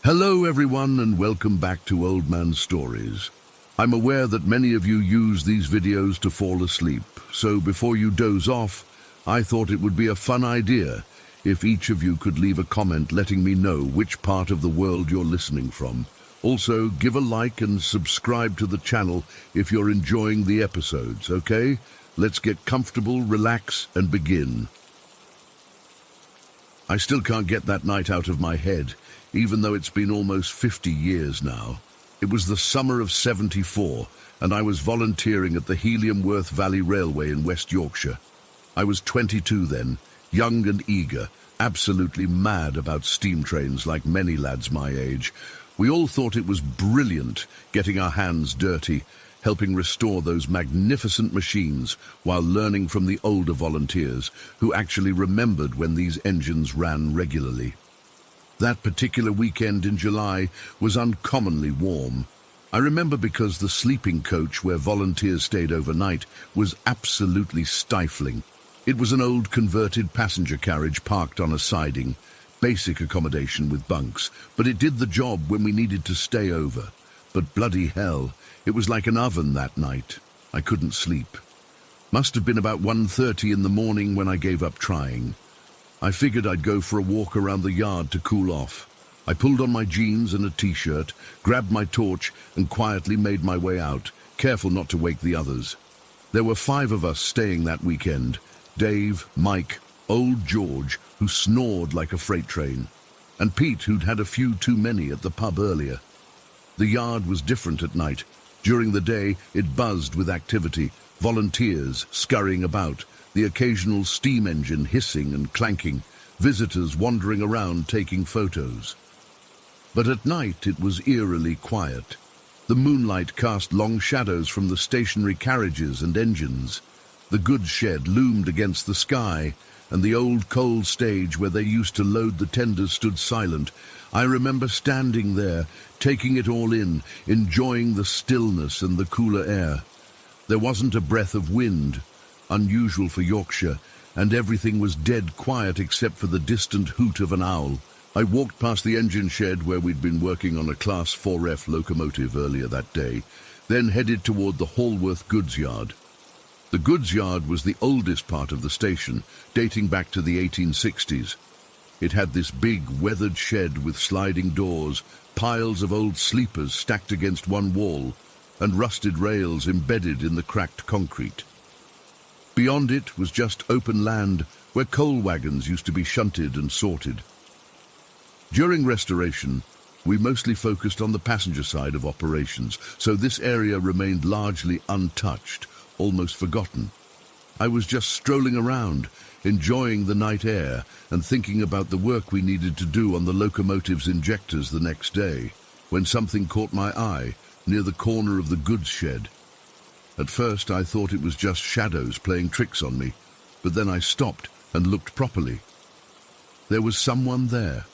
Hello everyone and welcome back to Old Man Stories. I'm aware that many of you use these videos to fall asleep, so before you doze off, I thought it would be a fun idea if each of you could leave a comment letting me know which part of the world you're listening from. Also, give a like and subscribe to the channel if you're enjoying the episodes, okay? Let's get comfortable, relax, and begin. I still can't get that night out of my head, even though it's been almost 50 years now. It was the summer of '74, and I was volunteering at the Heliumworth Valley Railway in West Yorkshire. I was 22 then, young and eager, absolutely mad about steam trains like many lads my age. We all thought it was brilliant getting our hands dirty, helping restore those magnificent machines while learning from the older volunteers who actually remembered when these engines ran regularly. That particular weekend in July was uncommonly warm. I remember because the sleeping coach where volunteers stayed overnight was absolutely stifling. It was an old converted passenger carriage parked on a siding, basic accommodation with bunks, but it did the job when we needed to stay over. But bloody hell, it was like an oven that night. I couldn't sleep. Must have been about 1:30 in the morning when I gave up trying. I figured I'd go for a walk around the yard to cool off. I pulled on my jeans and a t-shirt, grabbed my torch, and quietly made my way out, careful not to wake the others. There were 5 of us staying that weekend: Dave, Mike, old George, who snored like a freight train, and Pete, who'd had a few too many at the pub earlier. The yard was different at night. During the day, it buzzed with activity, volunteers scurrying about, the occasional steam engine hissing and clanking, visitors wandering around taking photos. But at night it was eerily quiet. The moonlight cast long shadows from the stationary carriages and engines. The goods shed loomed against the sky, and the old coal stage where they used to load the tenders stood silent. I remember standing there, taking it all in, enjoying the stillness and the cooler air. There wasn't a breath of wind, unusual for Yorkshire, and everything was dead quiet except for the distant hoot of an owl. I walked past the engine shed where we'd been working on a Class 4F locomotive earlier that day, then headed toward the Hallworth goods yard. The goods yard was the oldest part of the station, dating back to the 1860s. It had this big, weathered shed with sliding doors, piles of old sleepers stacked against one wall, and rusted rails embedded in the cracked concrete. Beyond it was just open land where coal wagons used to be shunted and sorted. During restoration, we mostly focused on the passenger side of operations, so this area remained largely untouched, almost forgotten. I was just strolling around, enjoying the night air and thinking about the work we needed to do on the locomotive's injectors the next day, when something caught my eye near the corner of the goods shed. At first I thought it was just shadows playing tricks on me, but then I stopped and looked properly. There was someone there.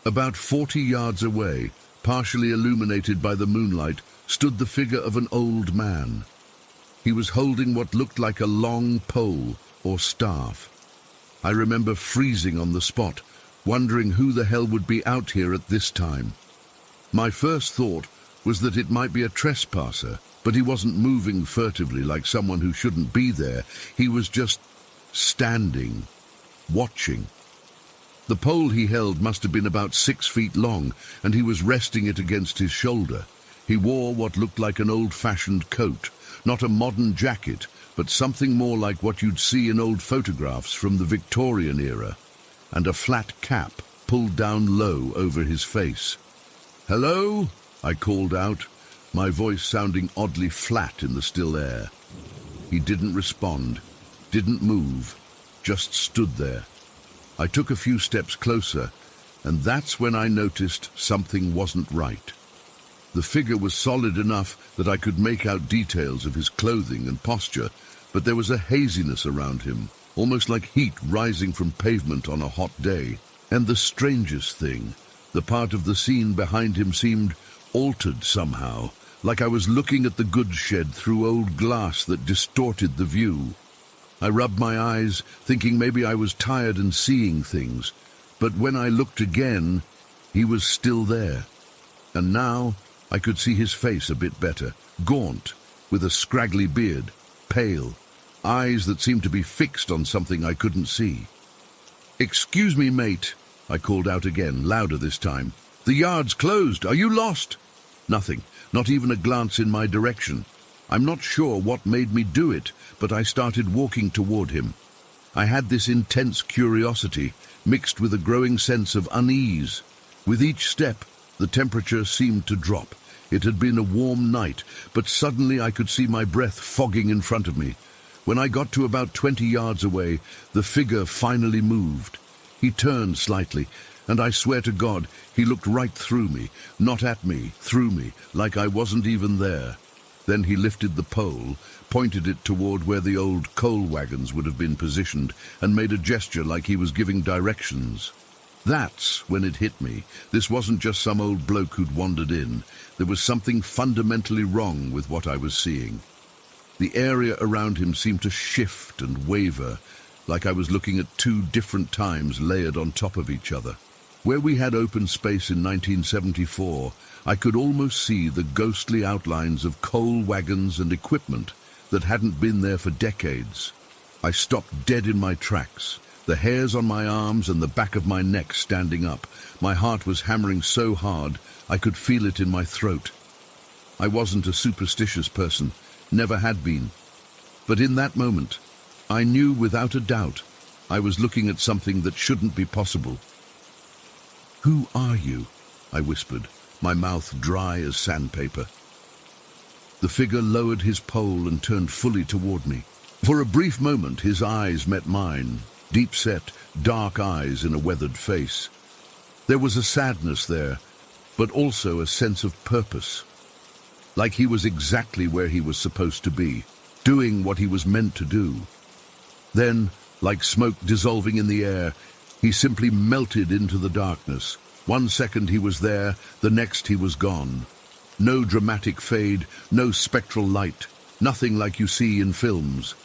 About 40 yards away, partially illuminated by the moonlight, stood the figure of an old man. He was holding what looked like a long pole or staff. I remember freezing on the spot, wondering who the hell would be out here at this time. My first thought was that it might be a trespasser, but he wasn't moving furtively like someone who shouldn't be there. He was just standing, watching. The pole he held must have been about 6 feet long, and he was resting it against his shoulder. He wore what looked like an old-fashioned coat, not a modern jacket, but something more like what you'd see in old photographs from the Victorian era, and a flat cap pulled down low over his face. "Hello?" I called out, my voice sounding oddly flat in the still air. He didn't respond, didn't move, just stood there. I took a few steps closer, and that's when I noticed something wasn't right. The figure was solid enough that I could make out details of his clothing and posture, but there was a haziness around him, almost like heat rising from pavement on a hot day. And the strangest thing, the part of the scene behind him seemed altered somehow, like I was looking at the goods shed through old glass that distorted the view. I rubbed my eyes, thinking maybe I was tired and seeing things, but when I looked again, He was still there, and now I could see his face a bit better, gaunt, with a scraggly beard, pale, eyes that seemed to be fixed on something I couldn't see. "Excuse me, mate," I called out again, louder this time. "The yard's closed. Are you lost?" Nothing, not even a glance in my direction. I'm not sure what made me do it, but I started walking toward him. I had this intense curiosity, mixed with a growing sense of unease. With each step, the temperature seemed to drop. It had been a warm night, but suddenly I could see my breath fogging in front of me. When I got to about 20 yards away, the figure finally moved. He turned slightly, and I swear to God, he looked right through me, not at me, through me, like I wasn't even there. Then he lifted the pole, pointed it toward where the old coal wagons would have been positioned, and made a gesture like he was giving directions. That's when it hit me. This wasn't just some old bloke who'd wandered in. There was something fundamentally wrong with what I was seeing. The area around him seemed to shift and waver, like I was looking at two different times layered on top of each other. Where we had open space in 1974, I could almost see the ghostly outlines of coal wagons and equipment that hadn't been there for decades. I stopped dead in my tracks, the hairs on my arms and the back of my neck standing up. My heart was hammering so hard I could feel it in my throat. I wasn't a superstitious person, never had been. But in that moment, I knew without a doubt I was looking at something that shouldn't be possible. "Who are you?" I whispered, my mouth dry as sandpaper. The figure lowered his pole and turned fully toward me. For a brief moment, his eyes met mine, deep-set, dark eyes in a weathered face. There was a sadness there, but also a sense of purpose. Like he was exactly where he was supposed to be, doing what he was meant to do. Then, like smoke dissolving in the air, he simply melted into the darkness. 1 second he was there, the next he was gone. No dramatic fade, no spectral light, nothing like you see in films.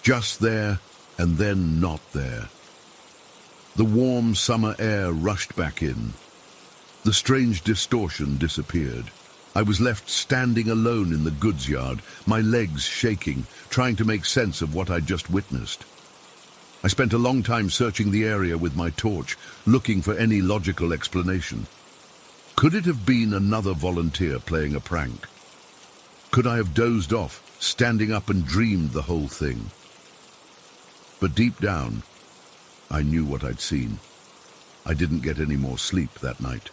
Just there, and then not there. The warm summer air rushed back in. The strange distortion disappeared. I was left standing alone in the goods yard, my legs shaking, trying to make sense of what I'd just witnessed. I spent a long time searching the area with my torch, looking for any logical explanation. Could it have been another volunteer playing a prank? Could I have dozed off, standing up and dreamed the whole thing? But deep down, I knew what I'd seen. I didn't get any more sleep that night.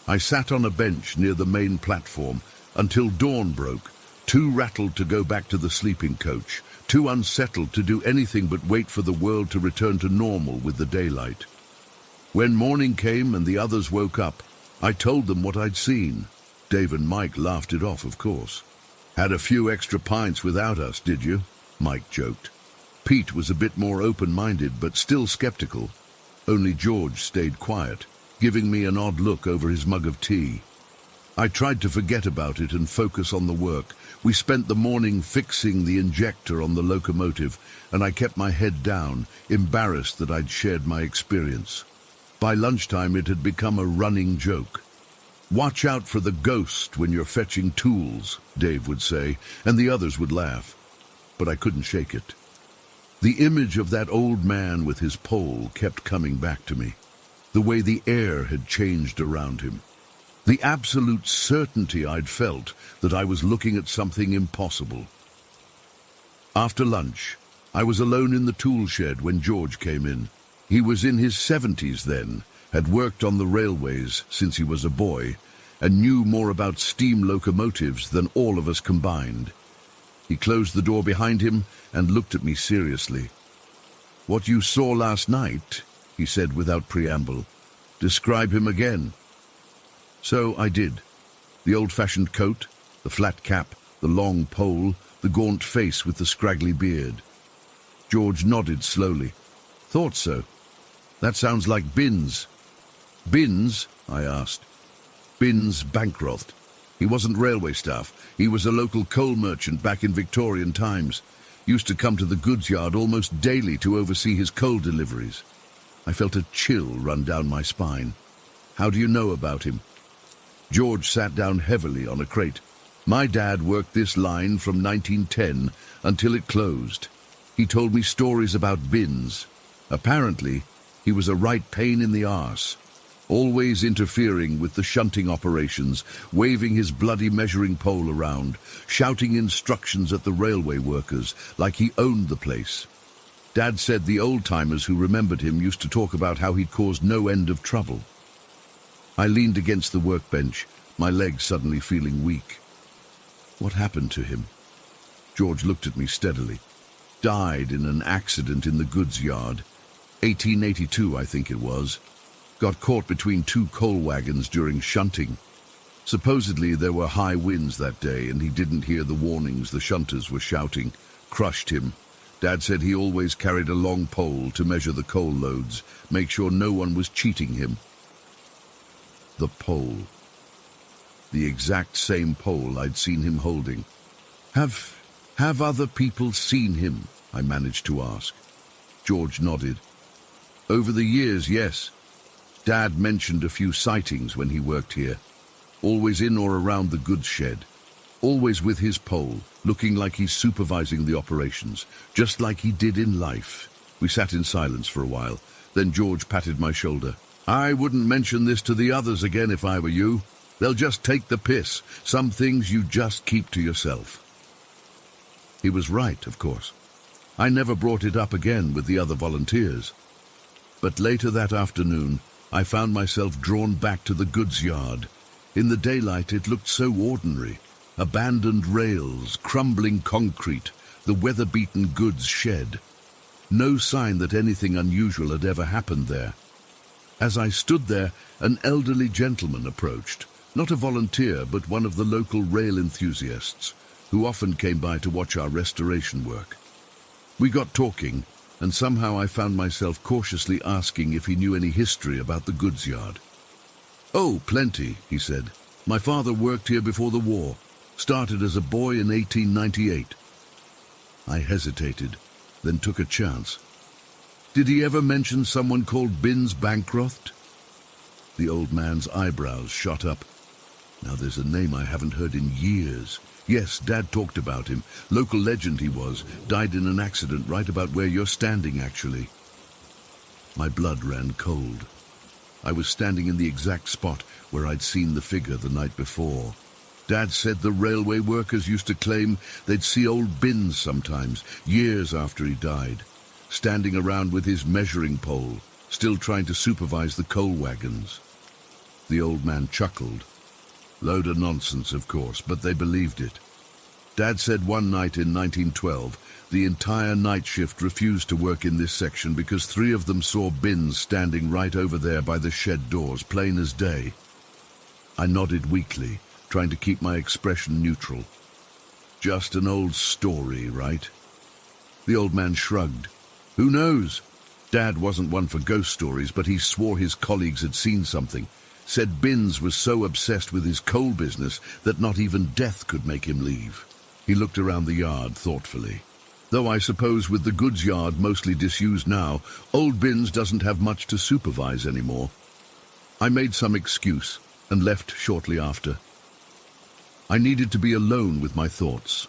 I sat on a bench near the main platform until dawn broke, too rattled to go back to the sleeping coach, too unsettled to do anything but wait for the world to return to normal with the daylight. When morning came and the others woke up, I told them what I'd seen. Dave and Mike laughed it off, of course. "Had a few extra pints without us, did you?" Mike joked. Pete was a bit more open-minded, but still skeptical. Only George stayed quiet, giving me an odd look over his mug of tea. I tried to forget about it and focus on the work. We spent the morning fixing the injector on the locomotive, and I kept my head down, embarrassed that I'd shared my experience. By lunchtime, it had become a running joke. "Watch out for the ghost when you're fetching tools," Dave would say, and the others would laugh. But I couldn't shake it. The image of that old man with his pole kept coming back to me. The way the air had changed around him. The absolute certainty I'd felt that I was looking at something impossible. After lunch, I was alone in the tool shed when George came in. He was in his 70s then, had worked on the railways since he was a boy, and knew more about steam locomotives than all of us combined. He closed the door behind him and looked at me seriously. "What you saw last night," he said without preamble. "Describe him again." So I did. The old-fashioned coat, the flat cap, the long pole, the gaunt face with the scraggly beard. George nodded slowly. "Thought so. That sounds like Binns." "Binns?" I asked. "Binns Bancroft. He wasn't railway staff. He was a local coal merchant back in Victorian times. Used to come to the goods yard almost daily to oversee his coal deliveries." I felt a chill run down my spine. How do you know about him? George sat down heavily on a crate. My dad worked this line from 1910 until it closed. He told me stories about bins. Apparently, he was a right pain in the arse, always interfering with the shunting operations, waving his bloody measuring pole around, shouting instructions at the railway workers like he owned the place. Dad said the old-timers who remembered him used to talk about how he'd caused no end of trouble. I leaned against the workbench, my legs suddenly feeling weak. What happened to him? George looked at me steadily. Died in an accident in the goods yard. 1882, I think it was. Got caught between two coal wagons during shunting. Supposedly there were high winds that day and he didn't hear the warnings the shunters were shouting. Crushed him. Dad said he always carried a long pole to measure the coal loads, make sure no one was cheating him. The pole. The exact same pole I'd seen him holding. Have other people seen him? I managed to ask. George nodded. Over the years, yes. Dad mentioned a few sightings when he worked here. Always in or around the goods shed. Always with his pole, looking like he's supervising the operations, just like he did in life. We sat in silence for a while. Then George patted my shoulder. I wouldn't mention this to the others again if I were you. They'll just take the piss. Some things you just keep to yourself. He was right, of course. I never brought it up again with the other volunteers. But later that afternoon, I found myself drawn back to the goods yard. In the daylight, it looked so ordinary. Abandoned rails, crumbling concrete, the weather-beaten goods shed. No sign that anything unusual had ever happened there. As I stood there, an elderly gentleman approached. Not a volunteer, but one of the local rail enthusiasts, who often came by to watch our restoration work. We got talking, and somehow I found myself cautiously asking if he knew any history about the goods yard. Oh, plenty, he said. My father worked here before the war. Started as a boy in 1898. I hesitated, then took a chance. Did he ever mention someone called Binns Bancroft? The old man's eyebrows shot up. Now there's a name I haven't heard in years. Yes, Dad talked about him. Local legend he was. Died in an accident right about where you're standing, actually. My blood ran cold. I was standing in the exact spot where I'd seen the figure the night before. Dad said the railway workers used to claim they'd see old Binns sometimes, years after he died, standing around with his measuring pole, still trying to supervise the coal wagons. The old man chuckled. Load of nonsense, of course, but they believed it. Dad said one night in 1912, the entire night shift refused to work in this section because 3 of them saw Binns standing right over there by the shed doors, plain as day. I nodded weakly, trying to keep my expression neutral. Just an old story, right? The old man shrugged. Who knows? Dad wasn't one for ghost stories, but he swore his colleagues had seen something. Said Binns was so obsessed with his coal business that not even death could make him leave. He looked around the yard thoughtfully. Though I suppose with the goods yard mostly disused now, old Binns doesn't have much to supervise anymore. I made some excuse and left shortly after. I needed to be alone with my thoughts.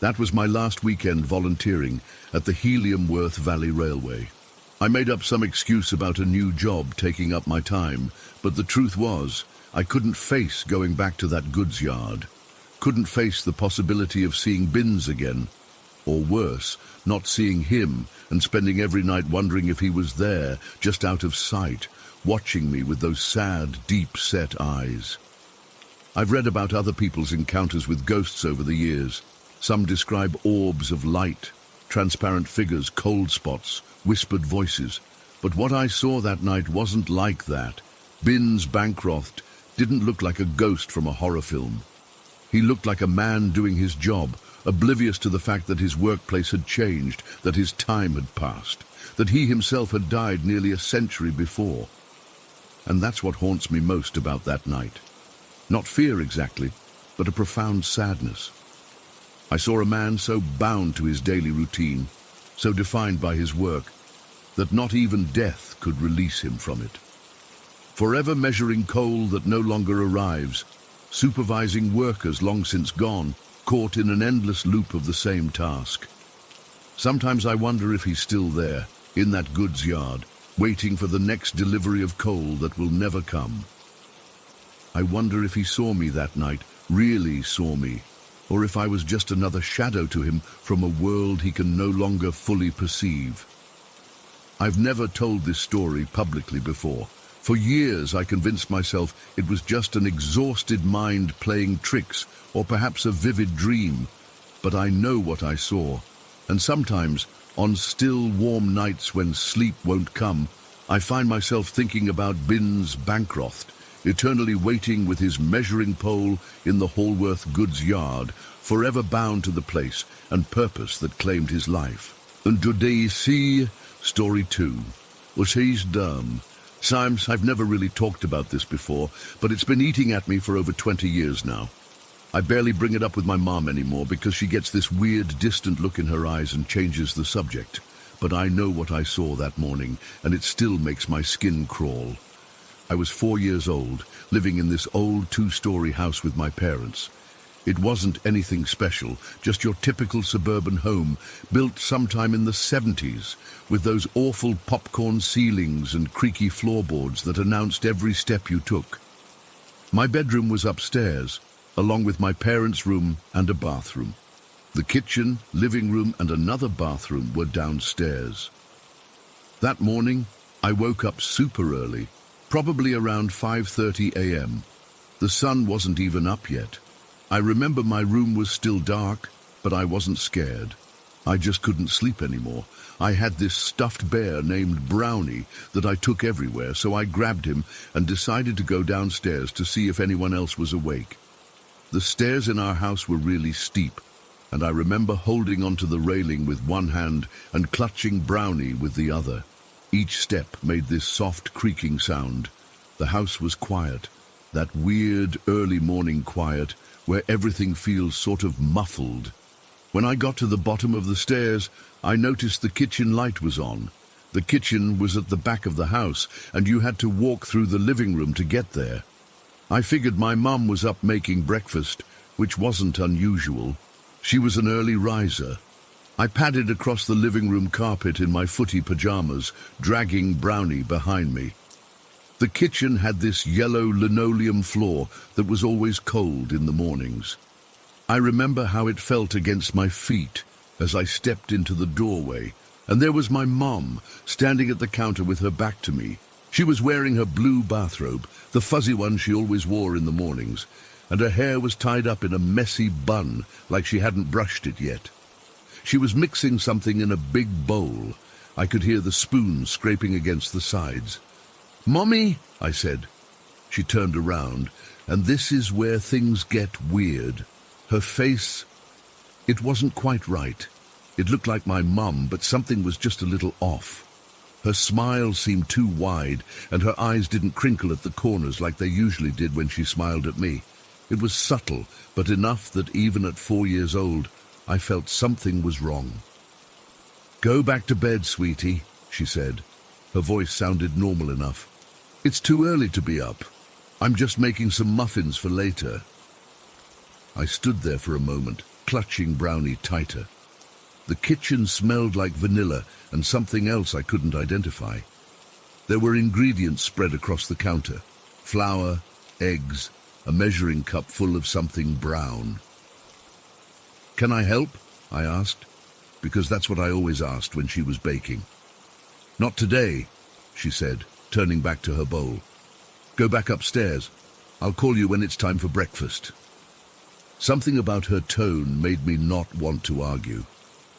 That was my last weekend volunteering at the Helium-Worth Valley Railway. I made up some excuse about a new job taking up my time, but the truth was, I couldn't face going back to that goods yard. Couldn't face the possibility of seeing Binns again. Or worse, not seeing him and spending every night wondering if he was there, just out of sight, watching me with those sad, deep-set eyes. I've read about other people's encounters with ghosts over the years. Some describe orbs of light, transparent figures, cold spots, whispered voices. But what I saw that night wasn't like that. Binns Bancroft didn't look like a ghost from a horror film. He looked like a man doing his job, oblivious to the fact that his workplace had changed, that his time had passed, that he himself had died nearly a century before. And that's what haunts me most about that night. Not fear exactly, but a profound sadness. I saw a man so bound to his daily routine, so defined by his work, that not even death could release him from it. forever measuring coal that no longer arrives, supervising workers long since gone, caught in an endless loop of the same task. Sometimes I wonder if he's still there, in that goods yard, waiting for the next delivery of coal that will never come. I wonder if he saw me that night, really saw me, or if I was just another shadow to him from a world he can no longer fully perceive. I've never told this story publicly before. For years I convinced myself it was just an exhausted mind playing tricks, or perhaps a vivid dream. But I know what I saw, and sometimes, on still, warm nights when sleep won't come, I find myself thinking about Binns Bancroft, eternally waiting with his measuring pole in the Hallworth goods yard, forever bound to the place and purpose that claimed his life. And today see Story 2. He's dumb. Symes, I've never really talked about this before, but it's been eating at me for over 20 years now. I barely bring it up with my mom anymore because she gets this weird, distant look in her eyes and changes the subject. But I know what I saw that morning, and it still makes my skin crawl. I was 4 years old, living in this old 2-story house with my parents. It wasn't anything special, just your typical suburban home, built sometime in the 70s, with those awful popcorn ceilings and creaky floorboards that announced every step you took. My bedroom was upstairs, along with my parents' room and a bathroom. The kitchen, living room, and another bathroom were downstairs. That morning, I woke up super early, probably around 5:30 a.m. The sun wasn't even up yet. I remember my room was still dark, but I wasn't scared. I just couldn't sleep anymore. I had this stuffed bear named Brownie that I took everywhere, so I grabbed him and decided to go downstairs to see if anyone else was awake. The stairs in our house were really steep, and I remember holding onto the railing with one hand and clutching Brownie with the other. Each step made this soft creaking sound. The house was quiet, that weird early morning quiet where everything feels sort of muffled. When I got to the bottom of the stairs, I noticed the kitchen light was on. The kitchen was at the back of the house, and you had to walk through the living room to get there. I figured my mum was up making breakfast, which wasn't unusual. She was an early riser. I padded across the living room carpet in my footy pajamas, dragging Brownie behind me. The kitchen had this yellow linoleum floor that was always cold in the mornings. I remember how it felt against my feet as I stepped into the doorway, and there was my mom standing at the counter with her back to me. She was wearing her blue bathrobe, the fuzzy one she always wore in the mornings, and her hair was tied up in a messy bun like she hadn't brushed it yet. She was mixing something in a big bowl. I could hear the spoon scraping against the sides. "Mommy," I said. She turned around, and this is where things get weird. Her face, it wasn't quite right. It looked like my mum, but something was just a little off. Her smile seemed too wide, and her eyes didn't crinkle at the corners like they usually did when she smiled at me. It was subtle, but enough that even at 4 years old, I felt something was wrong. "Go back to bed, sweetie," she said. Her voice sounded normal enough. "It's too early to be up. I'm just making some muffins for later." I stood there for a moment, clutching Brownie tighter. The kitchen smelled like vanilla and something else I couldn't identify. There were ingredients spread across the counter: flour, eggs, a measuring cup full of something brown. "Can I help?" I asked, because that's what I always asked when she was baking. "Not today," she said, turning back to her bowl. "Go back upstairs. I'll call you when it's time for breakfast." Something about her tone made me not want to argue.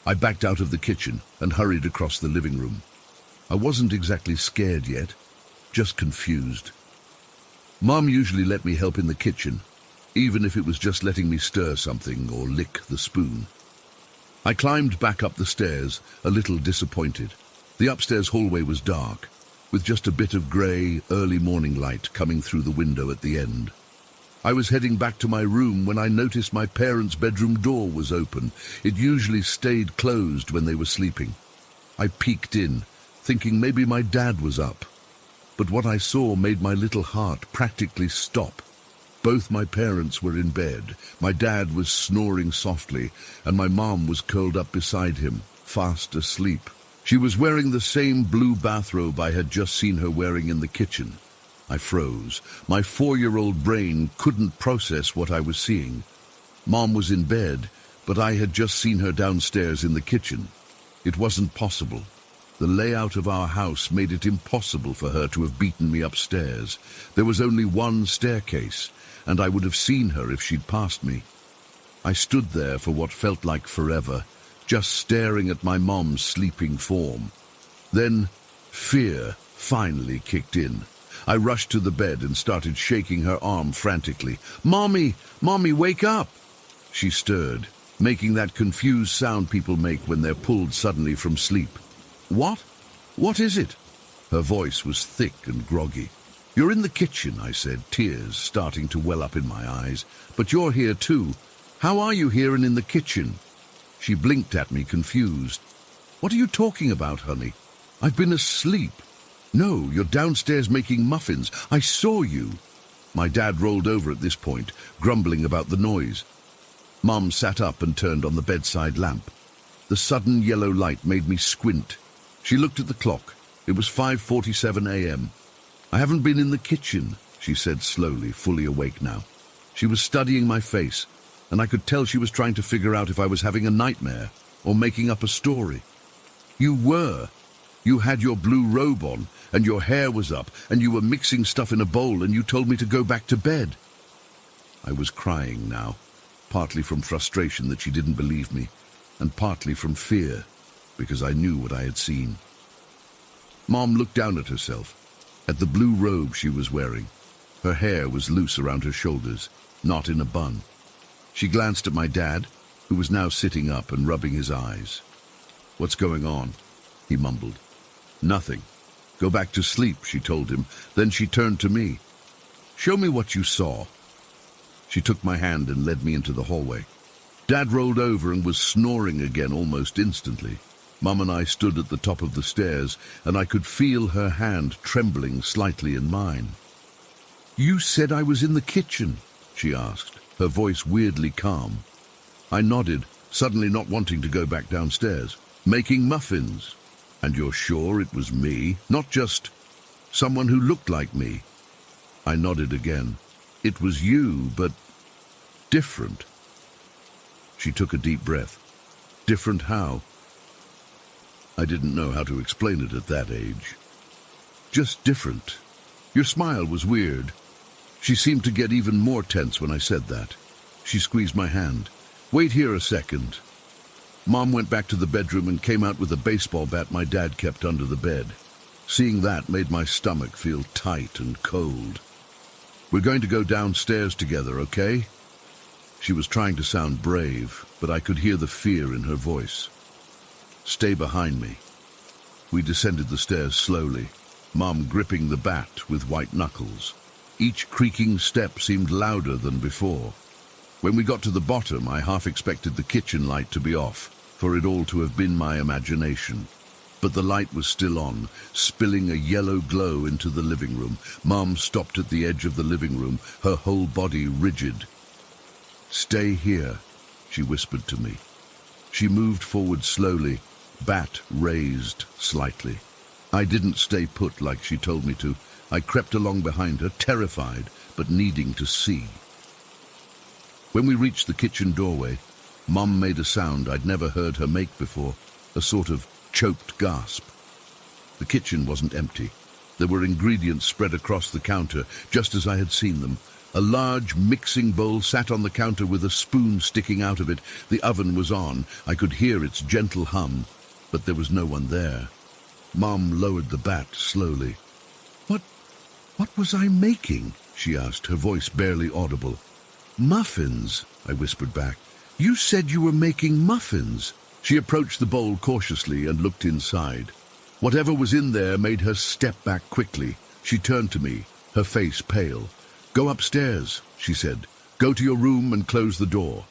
I backed out of the kitchen and hurried across the living room. I wasn't exactly scared yet, just confused. Mom usually let me help in the kitchen, even if it was just letting me stir something or lick the spoon. I climbed back up the stairs, a little disappointed. The upstairs hallway was dark, with just a bit of grey, early morning light coming through the window at the end. I was heading back to my room when I noticed my parents' bedroom door was open. It usually stayed closed when they were sleeping. I peeked in, thinking maybe my dad was up. but what I saw made my little heart practically stop. Both my parents were in bed. My dad was snoring softly, and my mom was curled up beside him, fast asleep. She was wearing the same blue bathrobe I had just seen her wearing in the kitchen. I froze. My 4-year-old brain couldn't process what I was seeing. Mom was in bed, but I had just seen her downstairs in the kitchen. It wasn't possible. The layout of our house made it impossible for her to have beaten me upstairs. There was only one staircase, and I would have seen her if she'd passed me. I stood there for what felt like forever, just staring at my mom's sleeping form. Then fear finally kicked in. I rushed to the bed and started shaking her arm frantically. "Mommy! Mommy, wake up!" She stirred, making that confused sound people make when they're pulled suddenly from sleep. "What? What is it?" Her voice was thick and groggy. "You're in the kitchen," I said, tears starting to well up in my eyes. "But you're here too. How are you here and in the kitchen?" She blinked at me, confused. "What are you talking about, honey? I've been asleep." "No, you're downstairs making muffins. I saw you." My dad rolled over at this point, grumbling about the noise. Mom sat up and turned on the bedside lamp. The sudden yellow light made me squint. She looked at the clock. It was 5:47 a.m. "I haven't been in the kitchen," she said slowly, fully awake now. She was studying my face, and I could tell she was trying to figure out if I was having a nightmare or making up a story. "You were. You had your blue robe on, and your hair was up, and you were mixing stuff in a bowl, and you told me to go back to bed." I was crying now, partly from frustration that she didn't believe me, and partly from fear, because I knew what I had seen. Mom looked down at herself, at the blue robe she was wearing. Her hair was loose around her shoulders, not in a bun. She glanced at my dad, who was now sitting up and rubbing his eyes. "What's going on?" he mumbled. "Nothing. Go back to sleep," she told him. Then she turned to me. "Show me what you saw." She took my hand and led me into the hallway. Dad rolled over and was snoring again almost instantly. Mum and I stood at the top of the stairs, and I could feel her hand trembling slightly in mine. "You said I was in the kitchen," she asked, her voice weirdly calm. I nodded, suddenly not wanting to go back downstairs. "Making muffins." "And you're sure it was me, not just someone who looked like me?" I nodded again. "It was you, but different." She took a deep breath. "Different how?" I didn't know how to explain it at that age. "Just different. Your smile was weird." She seemed to get even more tense when I said that. She squeezed my hand. "Wait here a second." Mom went back to the bedroom and came out with a baseball bat my dad kept under the bed. Seeing that made my stomach feel tight and cold. "We're going to go downstairs together, okay?" She was trying to sound brave, but I could hear the fear in her voice. "Stay behind me." We descended the stairs slowly, Mom gripping the bat with white knuckles. Each creaking step seemed louder than before. When we got to the bottom, I half expected the kitchen light to be off, for it all to have been my imagination. But the light was still on, spilling a yellow glow into the living room. Mom stopped at the edge of the living room, her whole body rigid. "Stay here," she whispered to me. She moved forward slowly, bat raised slightly. I didn't stay put like she told me to. I crept along behind her, terrified, but needing to see. When we reached the kitchen doorway, Mom made a sound I'd never heard her make before, a sort of choked gasp. The kitchen wasn't empty. There were ingredients spread across the counter, just as I had seen them. A large mixing bowl sat on the counter with a spoon sticking out of it. The oven was on. I could hear its gentle hum, but there was no one there. Mom lowered the bat slowly. What was I making?" she asked, her voice barely audible. "Muffins," I whispered back. "You said you were making muffins." She approached the bowl cautiously and looked inside. Whatever was in there made her step back quickly. She turned to me, her face pale. "Go upstairs," she said. "Go to your room and close the door."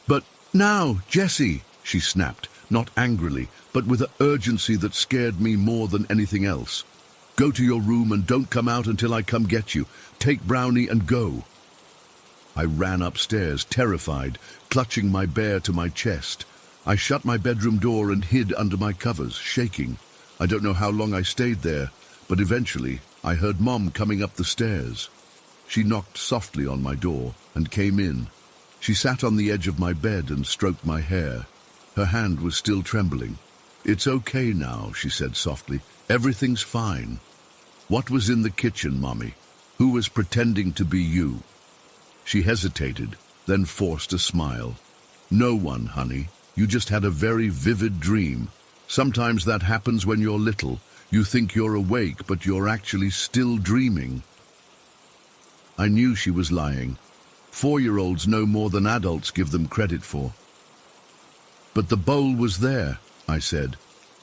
"But now, Jessie," she snapped, not angrily, but with an urgency that scared me more than anything else. Go to your room and don't come out until I come get you. Take Brownie and go." I ran upstairs, terrified, clutching my bear to my chest. I shut my bedroom door and hid under my covers, shaking. I don't know how long I stayed there, but eventually I heard Mom coming up the stairs. She knocked softly on my door and came in. She sat on the edge of my bed and stroked my hair. Her hand was still trembling. "It's okay now," she said softly. "Everything's fine." "What was in the kitchen, Mommy? Who was pretending to be you?" She hesitated, then forced a smile. "No one, honey. You just had a very vivid dream. Sometimes that happens when you're little. You think you're awake, but you're actually still dreaming." I knew she was lying. 4-year-olds know more than adults give them credit for. "But the bowl was there," I said,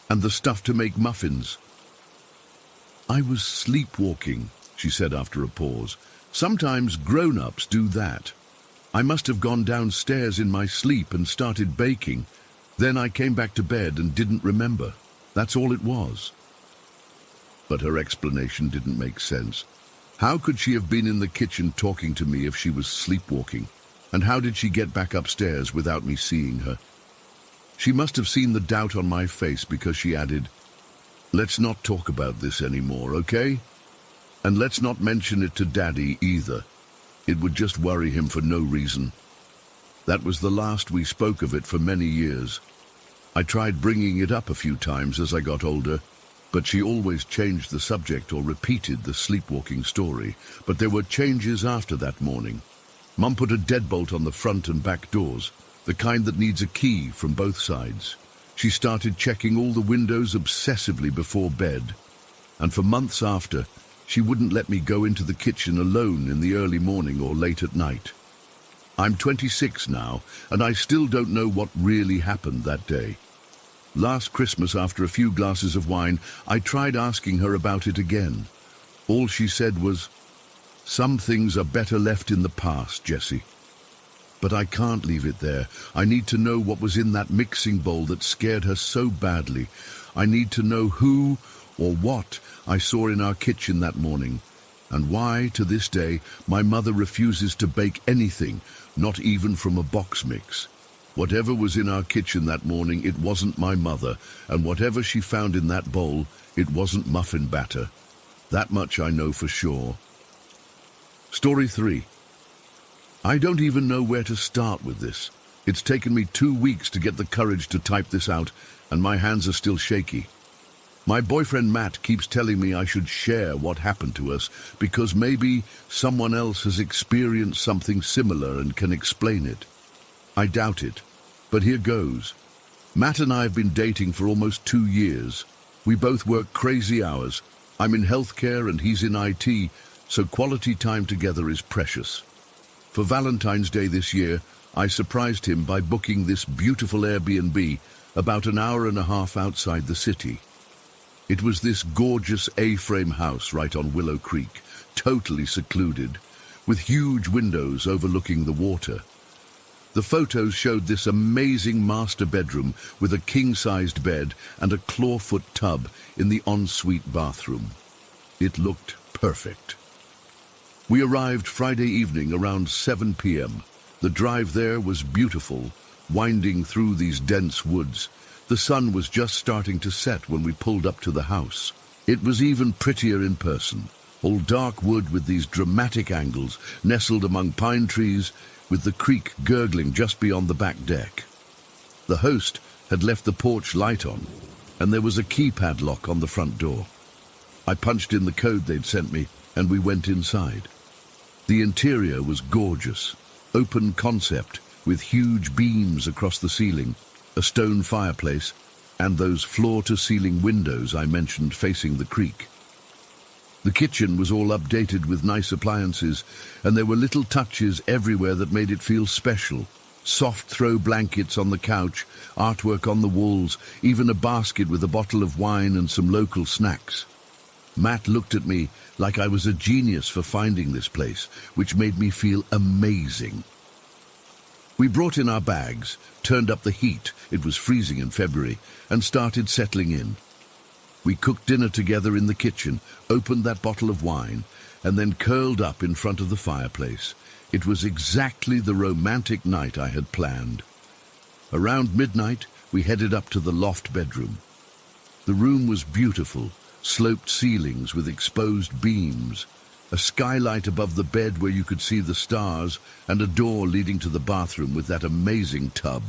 "and the stuff to make muffins." "I was sleepwalking," she said after a pause. "Sometimes grown-ups do that. I must have gone downstairs in my sleep and started baking. Then I came back to bed and didn't remember. That's all it was." But her explanation didn't make sense. How could she have been in the kitchen talking to me if she was sleepwalking? And how did she get back upstairs without me seeing her? She must have seen the doubt on my face because she added, "Let's not talk about this anymore, okay? And let's not mention it to Daddy either. It would just worry him for no reason." That was the last we spoke of it for many years. I tried bringing it up a few times as I got older, but she always changed the subject or repeated the sleepwalking story. But there were changes after that morning. Mum put a deadbolt on the front and back doors, the kind that needs a key from both sides. She started checking all the windows obsessively before bed. And for months after, she wouldn't let me go into the kitchen alone in the early morning or late at night. I'm 26 now, and I still don't know what really happened that day. Last Christmas, after a few glasses of wine, I tried asking her about it again. All she said was, "Some things are better left in the past, Jessie." But I can't leave it there. I need to know what was in that mixing bowl that scared her so badly. I need to know who or what I saw in our kitchen that morning, and why, to this day, my mother refuses to bake anything, not even from a box mix. Whatever was in our kitchen that morning, it wasn't my mother, and whatever she found in that bowl, it wasn't muffin batter. That much I know for sure. Story 3. I don't even know where to start with this. It's taken me 2 weeks to get the courage to type this out, and my hands are still shaky. My boyfriend Matt keeps telling me I should share what happened to us because maybe someone else has experienced something similar and can explain it. I doubt it, but here goes. Matt and I have been dating for almost 2 years. We both work crazy hours. I'm in healthcare and he's in IT, so quality time together is precious. For Valentine's Day this year, I surprised him by booking this beautiful Airbnb about an hour and a half outside the city. It was this gorgeous A-frame house right on Willow Creek, totally secluded, with huge windows overlooking the water. The photos showed this amazing master bedroom with a king-sized bed and a clawfoot tub in the ensuite bathroom. It looked perfect. We arrived Friday evening around 7 p.m. The drive there was beautiful, winding through these dense woods. The sun was just starting to set when we pulled up to the house. It was even prettier in person, all dark wood with these dramatic angles, nestled among pine trees, with the creek gurgling just beyond the back deck. The host had left the porch light on, and there was a keypad lock on the front door. I punched in the code they'd sent me, and we went inside. The interior was gorgeous, open concept, with huge beams across the ceiling, a stone fireplace, and those floor-to-ceiling windows I mentioned facing the creek. The kitchen was all updated with nice appliances, and there were little touches everywhere that made it feel special. Soft throw blankets on the couch, artwork on the walls, even a basket with a bottle of wine and some local snacks. Matt looked at me like I was a genius for finding this place, which made me feel amazing. We brought in our bags, turned up the heat, it was freezing in February, and started settling in. We cooked dinner together in the kitchen, opened that bottle of wine, and then curled up in front of the fireplace. It was exactly the romantic night I had planned. Around midnight, we headed up to the loft bedroom. The room was beautiful, sloped ceilings with exposed beams, a skylight above the bed where you could see the stars, and a door leading to the bathroom with that amazing tub.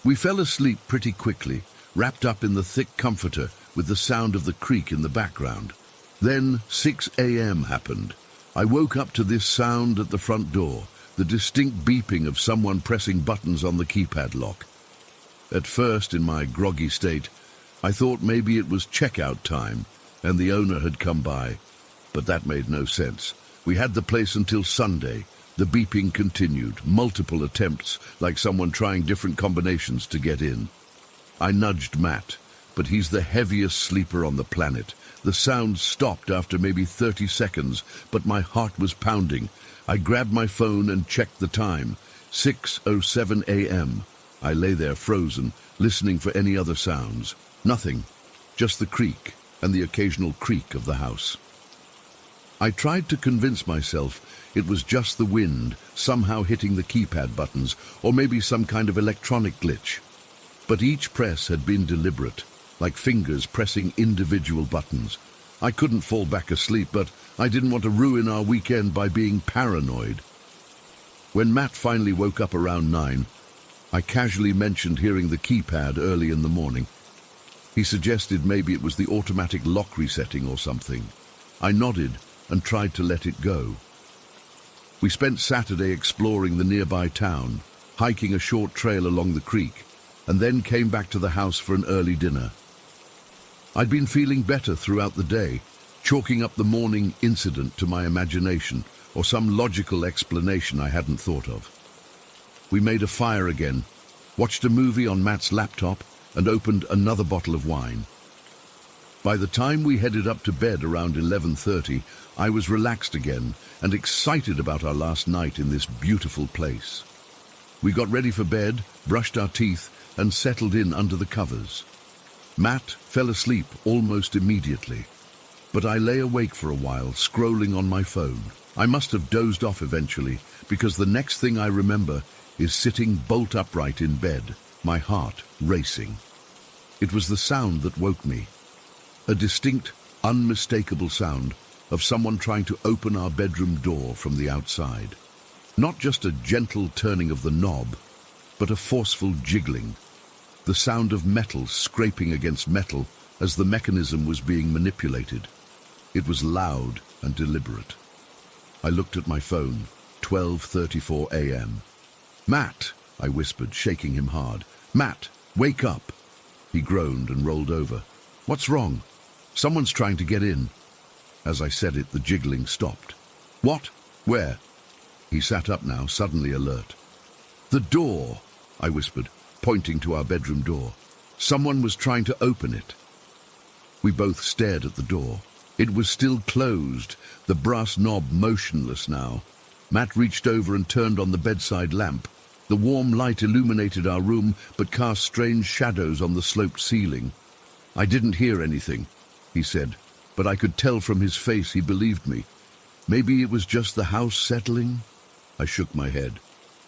We fell asleep pretty quickly, wrapped up in the thick comforter with the sound of the creak in the background. Then 6 a.m. happened. I woke up to this sound at the front door, the distinct beeping of someone pressing buttons on the keypad lock. At first, in my groggy state, I thought maybe it was checkout time and the owner had come by, but that made no sense. We had the place until Sunday. The beeping continued, multiple attempts, like someone trying different combinations to get in. I nudged Matt, but he's the heaviest sleeper on the planet. The sound stopped after maybe 30 seconds, but my heart was pounding. I grabbed my phone and checked the time. 6:07 a.m. I lay there frozen, listening for any other sounds. Nothing, just the creak and the occasional creak of the house. I tried to convince myself it was just the wind somehow hitting the keypad buttons, or maybe some kind of electronic glitch. But each press had been deliberate, like fingers pressing individual buttons. I couldn't fall back asleep, but I didn't want to ruin our weekend by being paranoid. When Matt finally woke up around 9, I casually mentioned hearing the keypad early in the morning. He suggested maybe it was the automatic lock resetting or something. I nodded and tried to let it go. We spent Saturday exploring the nearby town, hiking a short trail along the creek, and then came back to the house for an early dinner. I'd been feeling better throughout the day, chalking up the morning incident to my imagination or some logical explanation I hadn't thought of. We made a fire again, watched a movie on Matt's laptop, and opened another bottle of wine. By the time we headed up to bed around 11:30, I was relaxed again and excited about our last night in this beautiful place. We got ready for bed, brushed our teeth, and settled in under the covers. Matt fell asleep almost immediately, but I lay awake for a while, scrolling on my phone. I must have dozed off eventually, because the next thing I remember is sitting bolt upright in bed, my heart racing. It was the sound that woke me. A distinct, unmistakable sound of someone trying to open our bedroom door from the outside. Not just a gentle turning of the knob, but a forceful jiggling. The sound of metal scraping against metal as the mechanism was being manipulated. It was loud and deliberate. I looked at my phone, 12:34 a.m. "Matt," I whispered, shaking him hard. "Matt, wake up." He groaned and rolled over. "What's wrong?" "Someone's trying to get in." As I said it, the jiggling stopped. "What? Where?" He sat up now, suddenly alert. "The door," I whispered, pointing to our bedroom door. "Someone was trying to open it." We both stared at the door. It was still closed, the brass knob motionless now. Matt reached over and turned on the bedside lamp. The warm light illuminated our room, but cast strange shadows on the sloped ceiling. "I didn't hear anything," he said, but I could tell from his face he believed me. Maybe it was just the house settling? I shook my head.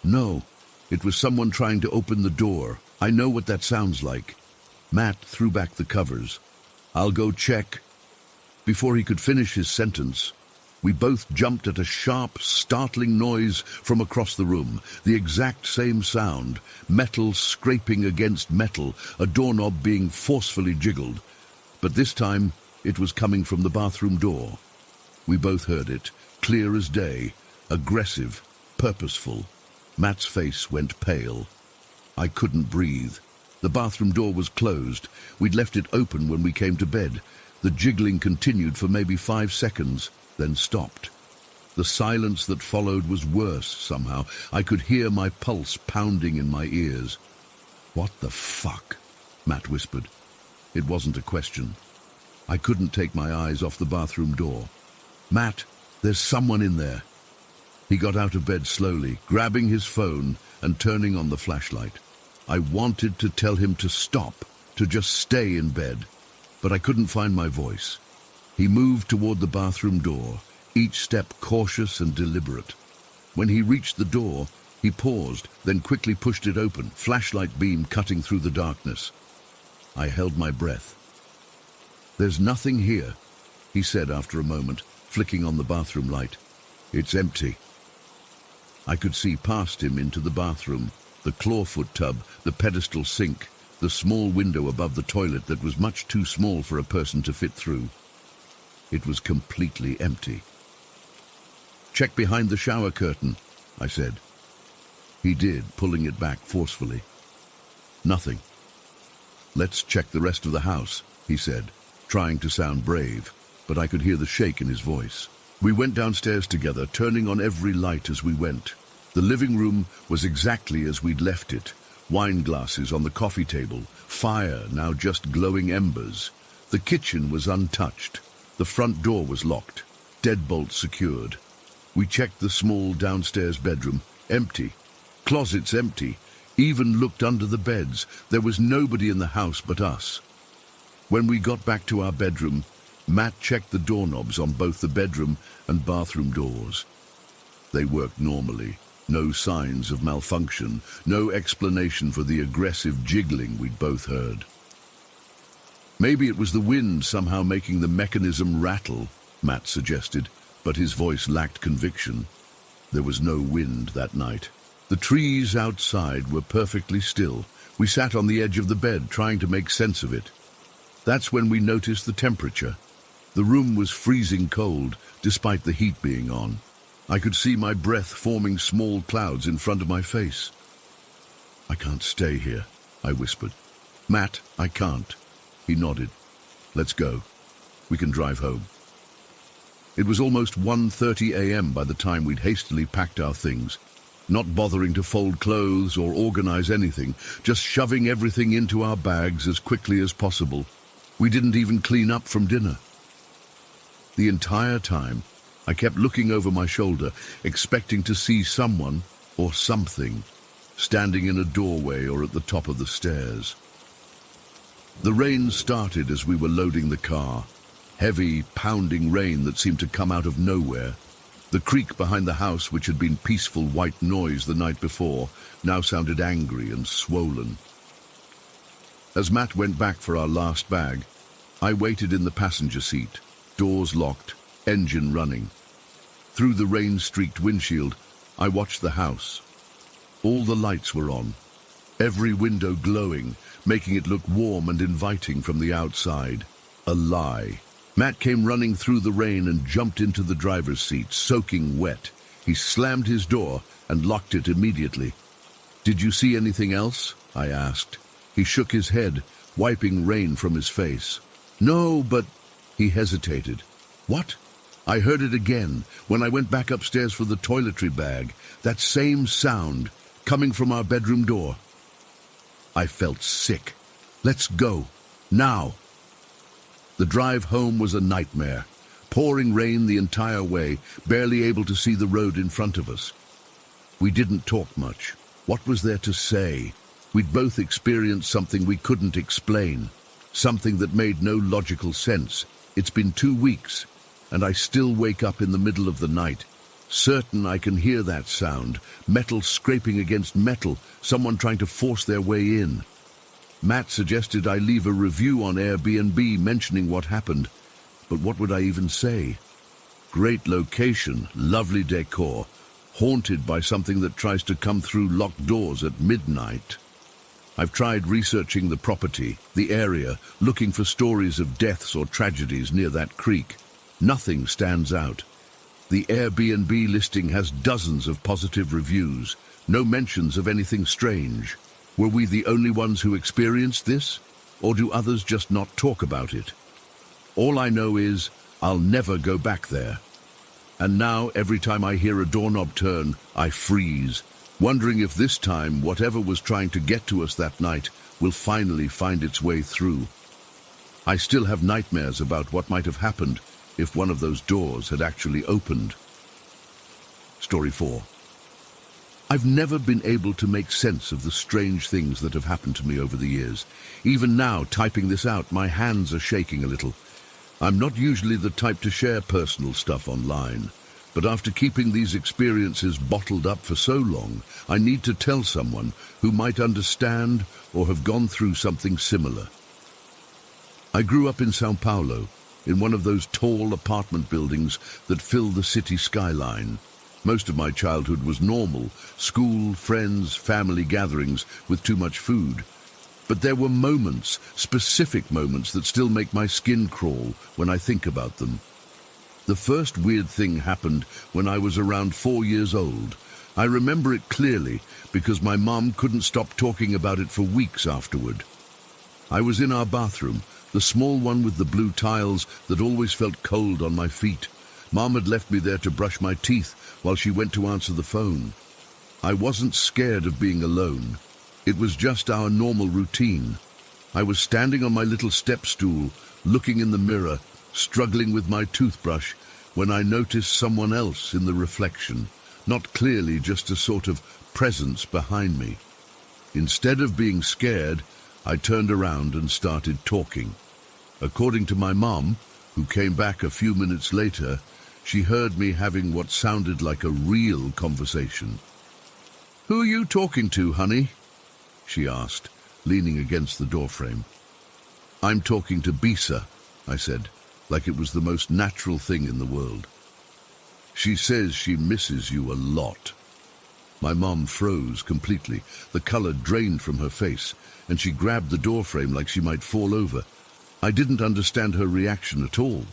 "No, it was someone trying to open the door. I know what that sounds like." Matt threw back the covers. "I'll go check." Before he could finish his sentence, we both jumped at a sharp, startling noise from across the room. The exact same sound, metal scraping against metal, a doorknob being forcefully jiggled. But this time, it was coming from the bathroom door. We both heard it, clear as day, aggressive, purposeful. Matt's face went pale. I couldn't breathe. The bathroom door was closed. We'd left it open when we came to bed. The jiggling continued for maybe 5 seconds, then stopped. The silence that followed was worse somehow. I could hear my pulse pounding in my ears. "What the fuck?" Matt whispered. It wasn't a question. I couldn't take my eyes off the bathroom door. "Matt, there's someone in there." He got out of bed slowly, grabbing his phone and turning on the flashlight. I wanted to tell him to stop, to just stay in bed. but I couldn't find my voice. He moved toward the bathroom door, each step cautious and deliberate. When he reached the door, he paused, then quickly pushed it open, flashlight beam cutting through the darkness. I held my breath. "There's nothing here," he said after a moment, flicking on the bathroom light. "It's empty." I could see past him into the bathroom, the clawfoot tub, the pedestal sink, the small window above the toilet that was much too small for a person to fit through. It was completely empty. "Check behind the shower curtain," I said. He did, pulling it back forcefully. Nothing. "Let's check the rest of the house," he said, trying to sound brave, but I could hear the shake in his voice. We went downstairs together, turning on every light as we went. The living room was exactly as we'd left it. Wine glasses on the coffee table, fire now just glowing embers. The kitchen was untouched. The front door was locked, deadbolt secured. We checked the small downstairs bedroom, empty. Closets empty. Even looked under the beds. There was nobody in the house but us. When we got back to our bedroom, Matt checked the doorknobs on both the bedroom and bathroom doors. They worked normally. No signs of malfunction, no explanation for the aggressive jiggling we'd both heard. "Maybe it was the wind somehow making the mechanism rattle," Matt suggested, but his voice lacked conviction. There was no wind that night. The trees outside were perfectly still. We sat on the edge of the bed, trying to make sense of it. That's when we noticed the temperature. The room was freezing cold, despite the heat being on. I could see my breath forming small clouds in front of my face. "I can't stay here," I whispered. "Matt, I can't." He nodded. "Let's go. We can drive home." It was almost 1:30 a.m. by the time we'd hastily packed our things, not bothering to fold clothes or organize anything, just shoving everything into our bags as quickly as possible. We didn't even clean up from dinner. The entire time, I kept looking over my shoulder, expecting to see someone or something standing in a doorway or at the top of the stairs. The rain started as we were loading the car. Heavy, pounding rain that seemed to come out of nowhere. The creek behind the house, which had been peaceful white noise the night before, now sounded angry and swollen. As Matt went back for our last bag, I waited in the passenger seat, doors locked, engine running. Through the rain-streaked windshield, I watched the house. All the lights were on, every window glowing, making it look warm and inviting from the outside. A lie. Matt came running through the rain and jumped into the driver's seat, soaking wet. He slammed his door and locked it immediately. "Did you see anything else?" I asked. He shook his head, wiping rain from his face. "No, but—" He hesitated. "What?" I heard it again when I went back upstairs for the toiletry bag, that same sound coming from our bedroom door. I felt sick. "Let's go. Now." The drive home was a nightmare. Pouring rain the entire way, barely able to see the road in front of us. We didn't talk much. What was there to say? We'd both experienced something we couldn't explain, something that made no logical sense. It's been 2 weeks, and I still wake up in the middle of the night, certain I can hear that sound, metal scraping against metal, someone trying to force their way in. Matt suggested I leave a review on Airbnb mentioning what happened, but what would I even say? Great location, lovely decor, haunted by something that tries to come through locked doors at midnight. I've tried researching the property, the area, looking for stories of deaths or tragedies near that creek. Nothing stands out. The Airbnb listing has dozens of positive reviews, no mentions of anything strange. Were we the only ones who experienced this, or do others just not talk about it? All I know is I'll never go back there. And now, every time I hear a doorknob turn, I freeze, wondering if this time whatever was trying to get to us that night will finally find its way through. I still have nightmares about what might have happened if one of those doors had actually opened. Story 4. I've never been able to make sense of the strange things that have happened to me over the years. Even now, typing this out, my hands are shaking a little. I'm not usually the type to share personal stuff online, but after keeping these experiences bottled up for so long, I need to tell someone who might understand or have gone through something similar. I grew up in São Paulo, in one of those tall apartment buildings that fill the city skyline. Most of my childhood was normal: school, friends, family gatherings with too much food. But there were moments, specific moments, that still make my skin crawl when I think about them. The first weird thing happened when I was around 4 years old. I remember it clearly because my mom couldn't stop talking about it for weeks afterward. I was in our bathroom, the small one with the blue tiles that always felt cold on my feet. Mom had left me there to brush my teeth while she went to answer the phone. I wasn't scared of being alone. It was just our normal routine. I was standing on my little step stool, looking in the mirror, struggling with my toothbrush, when I noticed someone else in the reflection, not clearly, just a sort of presence behind me. Instead of being scared, I turned around and started talking. According to my mom, who came back a few minutes later, she heard me having what sounded like a real conversation. "Who are you talking to, honey?" she asked, leaning against the doorframe. "I'm talking to Bisa," I said, like it was the most natural thing in the world. "She says she misses you a lot." My mom froze completely. The color drained from her face, and she grabbed the doorframe like she might fall over. I didn't understand her reaction at all.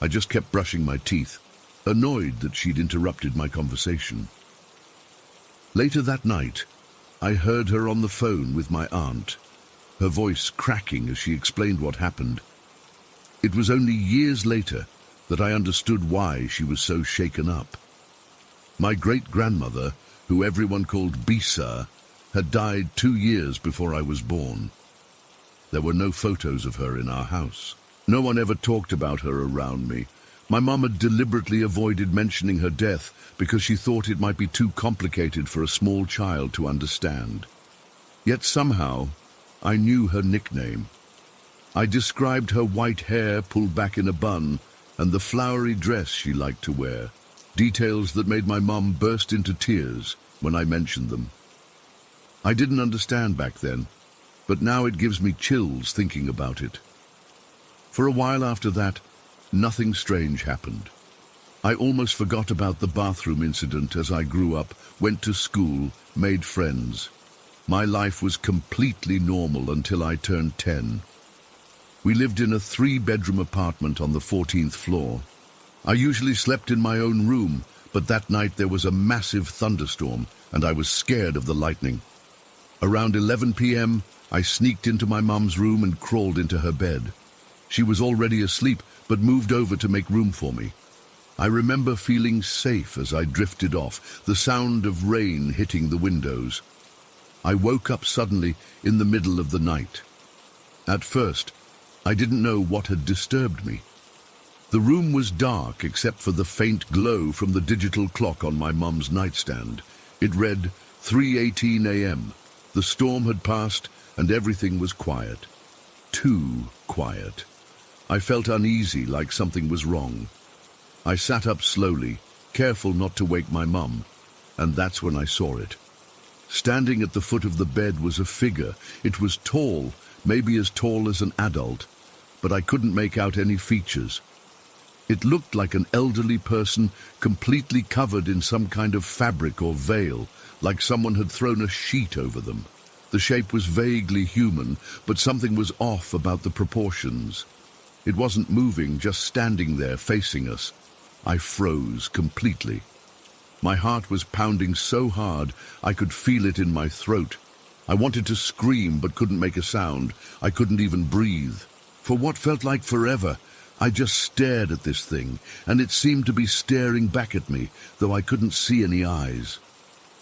I just kept brushing my teeth, annoyed that she'd interrupted my conversation. Later that night, I heard her on the phone with my aunt, her voice cracking as she explained what happened. It was only years later that I understood why she was so shaken up. My great-grandmother, who everyone called Bisa, had died 2 years before I was born. There were no photos of her in our house. No one ever talked about her around me. My mom had deliberately avoided mentioning her death because she thought it might be too complicated for a small child to understand. Yet somehow, I knew her nickname. I described her white hair pulled back in a bun and the flowery dress she liked to wear, details that made my mom burst into tears when I mentioned them. I didn't understand back then, but now it gives me chills thinking about it. For a while after that, nothing strange happened. I almost forgot about the bathroom incident as I grew up, went to school, made friends. My life was completely normal until I turned 10. We lived in a 3-bedroom apartment on the 14th floor. I usually slept in my own room, but that night there was a massive thunderstorm and I was scared of the lightning. Around 11 p.m., I sneaked into my mum's room and crawled into her bed. She was already asleep, but moved over to make room for me. I remember feeling safe as I drifted off, the sound of rain hitting the windows. I woke up suddenly in the middle of the night. At first, I didn't know what had disturbed me. The room was dark except for the faint glow from the digital clock on my mum's nightstand. It read 3:18 a.m. The storm had passed and everything was quiet. Too quiet. I felt uneasy, like something was wrong. I sat up slowly, careful not to wake my mum, and that's when I saw it. Standing at the foot of the bed was a figure. It was tall, maybe as tall as an adult, but I couldn't make out any features. It looked like an elderly person, completely covered in some kind of fabric or veil, like someone had thrown a sheet over them. The shape was vaguely human, but something was off about the proportions. It wasn't moving, just standing there facing us. I froze completely. My heart was pounding so hard I could feel it in my throat. I wanted to scream but couldn't make a sound. I couldn't even breathe. For what felt like forever, I just stared at this thing, and it seemed to be staring back at me, though I couldn't see any eyes.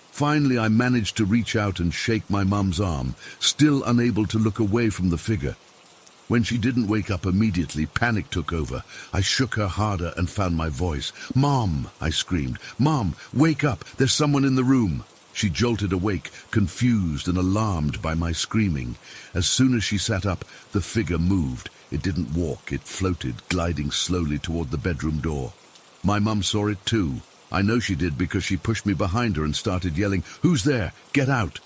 Finally, I managed to reach out and shake my mum's arm, still unable to look away from the figure. When she didn't wake up immediately, panic took over. I shook her harder and found my voice. "Mom!" I screamed. "Mom, wake up! There's someone in the room!" She jolted awake, confused and alarmed by my screaming. As soon as she sat up, the figure moved. It didn't walk, it floated, gliding slowly toward the bedroom door. My mum saw it too. I know she did because she pushed me behind her and started yelling, "Who's there? Get out!"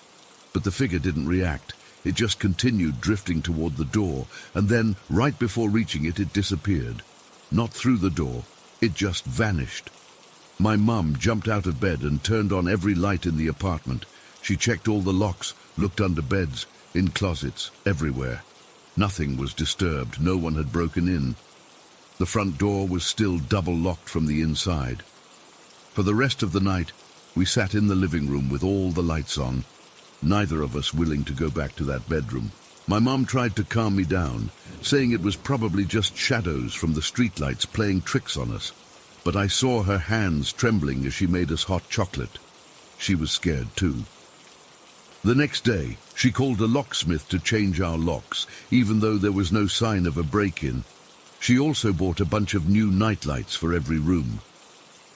But the figure didn't react. It just continued drifting toward the door, and then, right before reaching it, it disappeared. Not through the door. It just vanished. My mum jumped out of bed and turned on every light in the apartment. She checked all the locks, looked under beds, in closets, everywhere. Nothing was disturbed. No one had broken in. The front door was still double-locked from the inside. For the rest of the night, we sat in the living room with all the lights on, neither of us willing to go back to that bedroom. My mum tried to calm me down, saying it was probably just shadows from the streetlights playing tricks on us. But I saw her hands trembling as she made us hot chocolate. She was scared too. The next day, she called a locksmith to change our locks, even though there was no sign of a break-in. She also bought a bunch of new nightlights for every room.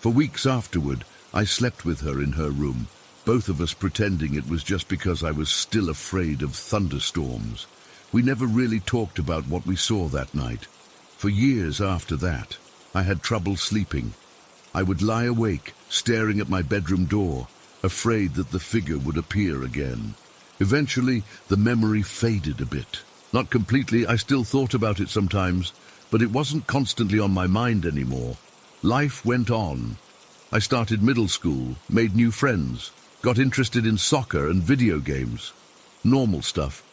For weeks afterward, I slept with her in her room, both of us pretending it was just because I was still afraid of thunderstorms. We never really talked about what we saw that night. For years after that, I had trouble sleeping. I would lie awake, staring at my bedroom door, afraid that the figure would appear again. Eventually, the memory faded a bit. Not completely, I still thought about it sometimes, but it wasn't constantly on my mind anymore. Life went on. I started middle school, made new friends, got interested in soccer and video games. Normal stuff.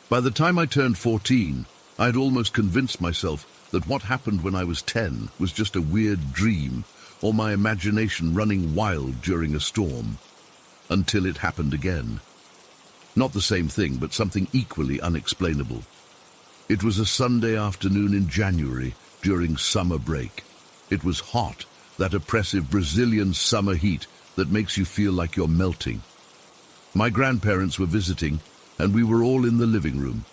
By the time I turned 14, I had almost convinced myself that what happened when I was 10 was just a weird dream, or my imagination running wild during a storm. Until it happened again. Not the same thing, but something equally unexplainable. It was a Sunday afternoon in January, during summer break. It was hot, that oppressive Brazilian summer heat that makes you feel like you're melting. My grandparents were visiting, and we were all in the living room.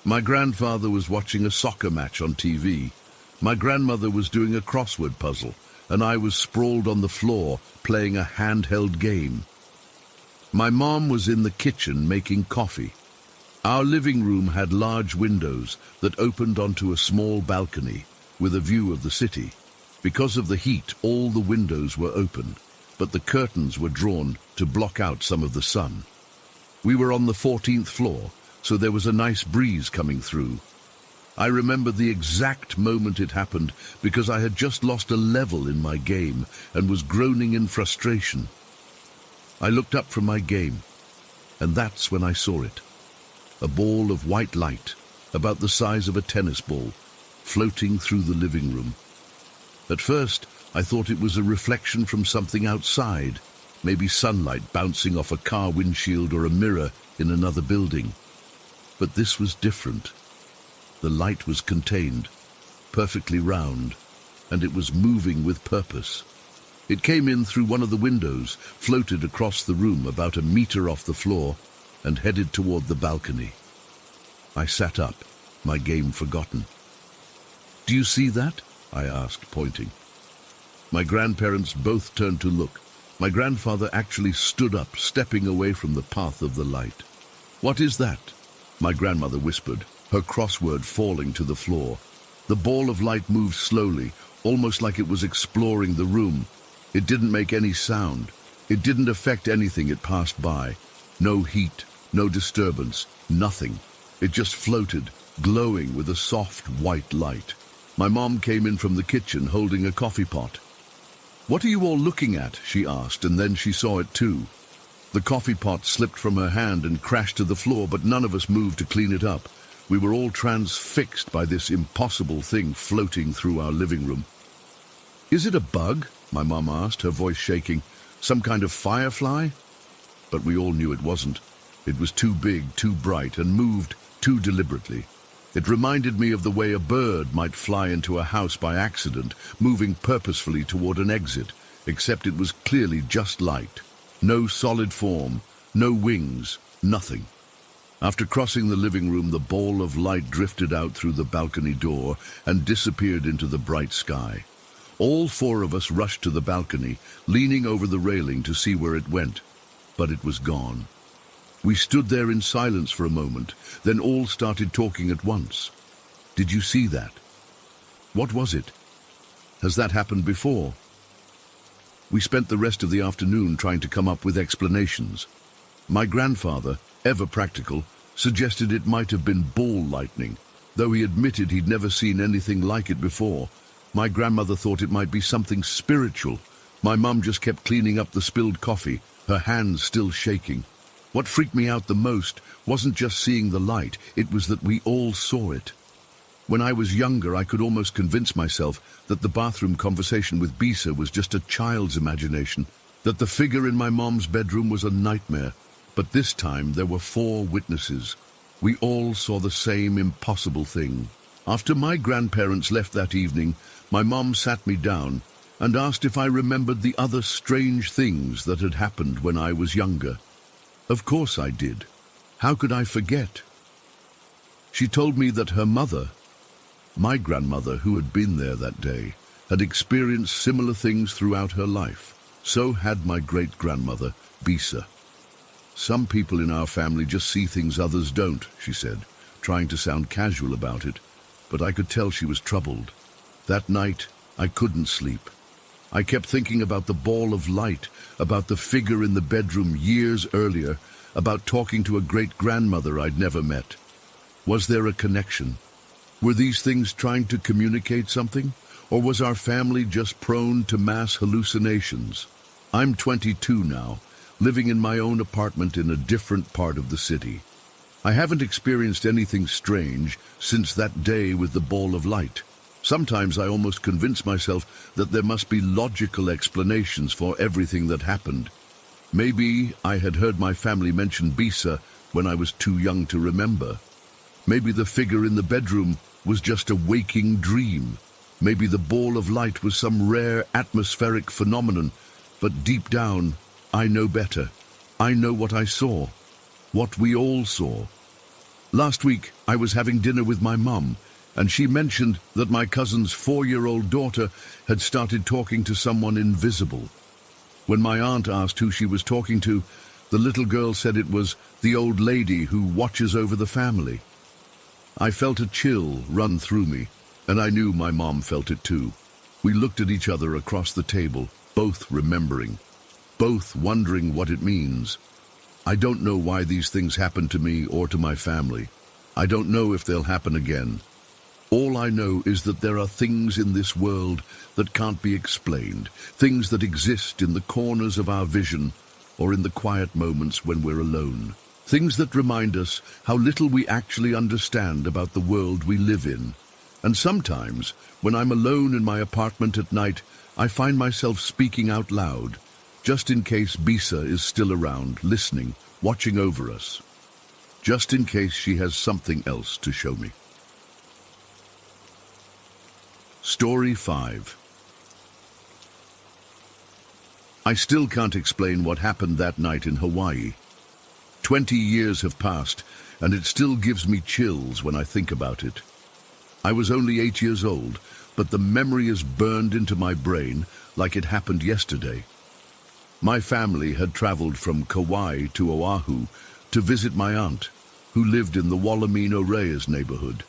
My grandfather was watching a soccer match on TV. My grandmother was doing a crossword puzzle, and I was sprawled on the floor, playing a handheld game. My mom was in the kitchen making coffee. Our living room had large windows that opened onto a small balcony with a view of the city. Because of the heat, all the windows were open, but the curtains were drawn to block out some of the sun. We were on the 14th floor, so there was a nice breeze coming through. I remember the exact moment it happened because I had just lost a level in my game and was groaning in frustration. I looked up from my game, and that's when I saw it. A ball of white light, about the size of a tennis ball, floating through the living room. At first, I thought it was a reflection from something outside, maybe sunlight bouncing off a car windshield or a mirror in another building. But this was different. The light was contained, perfectly round, and it was moving with purpose. It came in through one of the windows, floated across the room about a meter off the floor, and headed toward the balcony. I sat up, my game forgotten. "Do you see that?" I asked, pointing. My grandparents both turned to look. My grandfather actually stood up, stepping away from the path of the light. "What is that?" My grandmother whispered, her crossword falling to the floor. The ball of light moved slowly, almost like it was exploring the room. It didn't make any sound. It didn't affect anything it passed by. No heat, no disturbance, nothing. It just floated, glowing with a soft white light. My mom came in from the kitchen holding a coffee pot. "What are you all looking at?" she asked, and then she saw it too. The coffee pot slipped from her hand and crashed to the floor, but none of us moved to clean it up. We were all transfixed by this impossible thing floating through our living room. "Is it a bug?" my mom asked, her voice shaking. "Some kind of firefly?" But we all knew it wasn't. It was too big, too bright, and moved too deliberately. It reminded me of the way a bird might fly into a house by accident, moving purposefully toward an exit, except it was clearly just light. No solid form, no wings, nothing. After crossing the living room, the ball of light drifted out through the balcony door and disappeared into the bright sky. All four of us rushed to the balcony, leaning over the railing to see where it went. but it was gone. We stood there in silence for a moment, then all started talking at once. Did you see that? What was it? Has that happened before? We spent the rest of the afternoon trying to come up with explanations. My grandfather, ever practical, suggested it might have been ball lightning, though he admitted he'd never seen anything like it before. My grandmother thought it might be something spiritual. My mum just kept cleaning up the spilled coffee, her hands still shaking. What freaked me out the most wasn't just seeing the light, it was that we all saw it. When I was younger, I could almost convince myself that the bathroom conversation with Bisa was just a child's imagination, that the figure in my mom's bedroom was a nightmare. But this time there were 4 witnesses. We all saw the same impossible thing. After my grandparents left that evening, my mom sat me down and asked if I remembered the other strange things that had happened when I was younger. Of course I did. How could I forget? She told me that her mother, my grandmother who had been there that day, had experienced similar things throughout her life. So had my great-grandmother, Bisa. Some people in our family just see things others don't, she said, trying to sound casual about it, but I could tell she was troubled. That night, I couldn't sleep. I kept thinking about the ball of light, about the figure in the bedroom years earlier, about talking to a great-grandmother I'd never met. Was there a connection? Were these things trying to communicate something? Or was our family just prone to mass hallucinations? I'm 22 now, living in my own apartment in a different part of the city. I haven't experienced anything strange since that day with the ball of light. Sometimes I almost convince myself that there must be logical explanations for everything that happened. Maybe I had heard my family mention Bisa when I was too young to remember. Maybe the figure in the bedroom was just a waking dream. Maybe the ball of light was some rare atmospheric phenomenon. But deep down, I know better. I know what I saw. What we all saw. Last week, I was having dinner with my mum, and she mentioned that my cousin's 4-year-old daughter had started talking to someone invisible. When my aunt asked who she was talking to, the little girl said it was the old lady who watches over the family. I felt a chill run through me, and I knew my mom felt it too. We looked at each other across the table, both remembering, both wondering what it means. I don't know why these things happen to me or to my family. I don't know if they'll happen again. All I know is that there are things in this world that can't be explained, things that exist in the corners of our vision or in the quiet moments when we're alone, things that remind us how little we actually understand about the world we live in. And sometimes, when I'm alone in my apartment at night, I find myself speaking out loud, just in case Bisa is still around, listening, watching over us, just in case she has something else to show me. Story 5. I still can't explain what happened that night in Hawaii. 20 years have passed, and it still gives me chills when I think about it. I was only 8 years old, but the memory is burned into my brain like it happened yesterday. My family had traveled from Kauai to Oahu to visit my aunt, who lived in the Walamino Reyes neighborhood.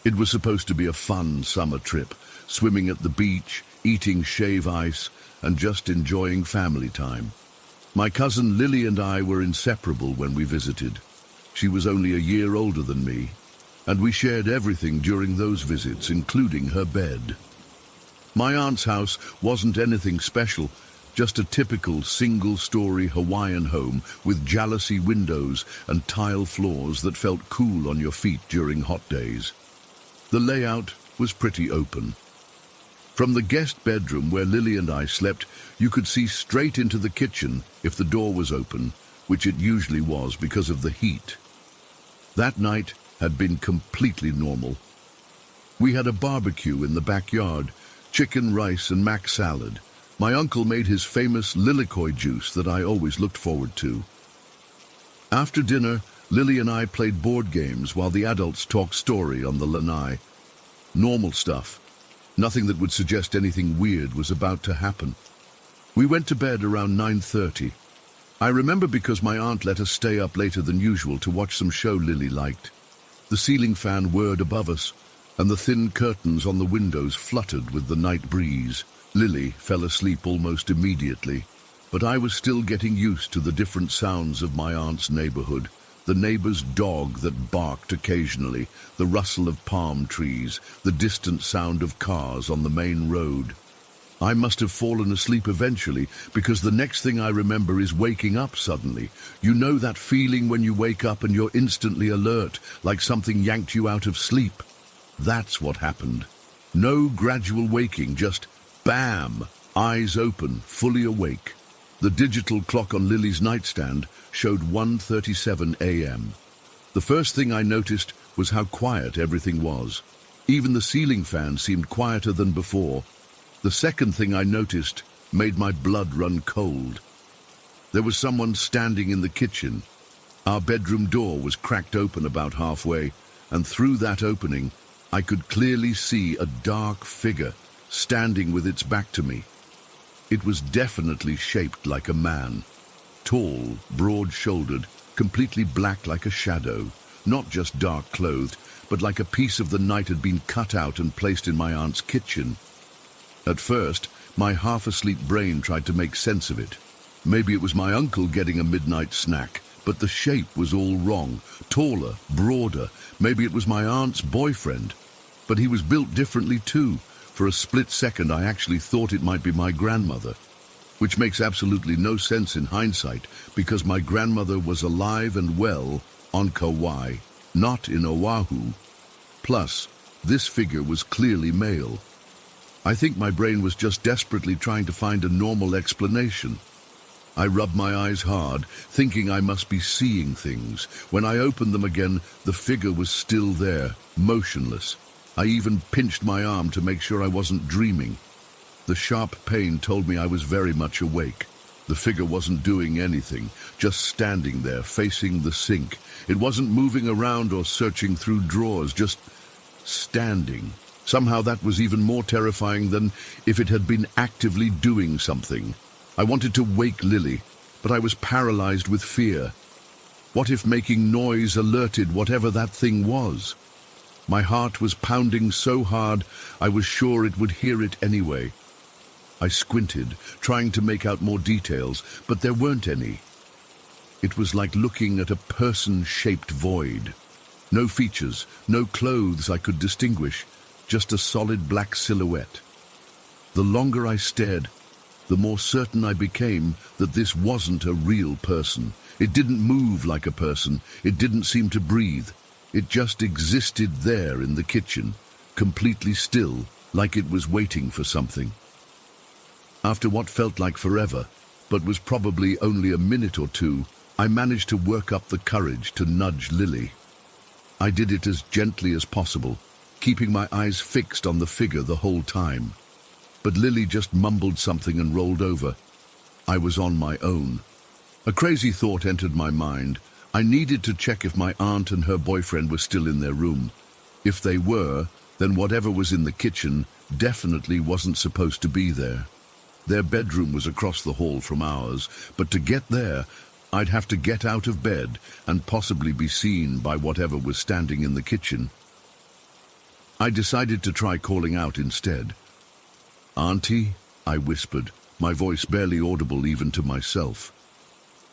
It was supposed to be a fun summer trip, swimming at the beach, eating shave ice, and just enjoying family time. My cousin Lily and I were inseparable when we visited. She was only a year older than me, and we shared everything during those visits, including her bed. My aunt's house wasn't anything special, just a typical single-story Hawaiian home with jalousie windows and tile floors that felt cool on your feet during hot days. The layout was pretty open. From the guest bedroom where Lily and I slept, you could see straight into the kitchen if the door was open, which it usually was because of the heat. That night had been completely normal. We had a barbecue in the backyard, chicken, rice, and mac salad. My uncle made his famous lilikoi juice that I always looked forward to. After dinner, Lily and I played board games while the adults talked story on the lanai. Normal stuff. Nothing that would suggest anything weird was about to happen. We went to bed around 9:30. I remember because my aunt let us stay up later than usual to watch some show Lily liked. The ceiling fan whirred above us, and the thin curtains on the windows fluttered with the night breeze. Lily fell asleep almost immediately, but I was still getting used to the different sounds of my aunt's neighborhood. The neighbor's dog that barked occasionally, the rustle of palm trees, the distant sound of cars on the main road. I must have fallen asleep eventually, because the next thing I remember is waking up suddenly. You know that feeling when you wake up and you're instantly alert, like something yanked you out of sleep? That's what happened. No gradual waking, just bam, eyes open, fully awake. The digital clock on Lily's nightstand showed 1:37 a.m. The first thing I noticed was how quiet everything was. Even the ceiling fan seemed quieter than before. The second thing I noticed made my blood run cold. There was someone standing in the kitchen. Our bedroom door was cracked open about halfway, and through that opening, I could clearly see a dark figure standing with its back to me. It was definitely shaped like a man. Tall, broad-shouldered, completely black like a shadow, not just dark-clothed, but like a piece of the night had been cut out and placed in my aunt's kitchen. At first, my half-asleep brain tried to make sense of it. Maybe it was my uncle getting a midnight snack, but the shape was all wrong. Taller, broader, maybe it was my aunt's boyfriend. But he was built differently too. For a split second, I actually thought it might be my grandmother, which makes absolutely no sense in hindsight, because my grandmother was alive and well on Kauai, not in Oahu. Plus, this figure was clearly male. I think my brain was just desperately trying to find a normal explanation. I rubbed my eyes hard, thinking I must be seeing things. When I opened them again, the figure was still there, motionless. I even pinched my arm to make sure I wasn't dreaming. The sharp pain told me I was very much awake. The figure wasn't doing anything, just standing there, facing the sink. It wasn't moving around or searching through drawers, just standing. Somehow that was even more terrifying than if it had been actively doing something. I wanted to wake Lily, but I was paralyzed with fear. What if making noise alerted whatever that thing was? My heart was pounding so hard I was sure it would hear it anyway. I squinted, trying to make out more details, but there weren't any. It was like looking at a person-shaped void. No features, no clothes I could distinguish, just a solid black silhouette. The longer I stared, the more certain I became that this wasn't a real person. It didn't move like a person. It didn't seem to breathe. It just existed there in the kitchen, completely still, like it was waiting for something. After what felt like forever, but was probably only a minute or two, I managed to work up the courage to nudge Lily. I did it as gently as possible, keeping my eyes fixed on the figure the whole time. But Lily just mumbled something and rolled over. I was on my own. A crazy thought entered my mind. I needed to check if my aunt and her boyfriend were still in their room. If they were, then whatever was in the kitchen definitely wasn't supposed to be there. Their bedroom was across the hall from ours, but to get there, I'd have to get out of bed and possibly be seen by whatever was standing in the kitchen. I decided to try calling out instead. "Auntie," I whispered, my voice barely audible even to myself.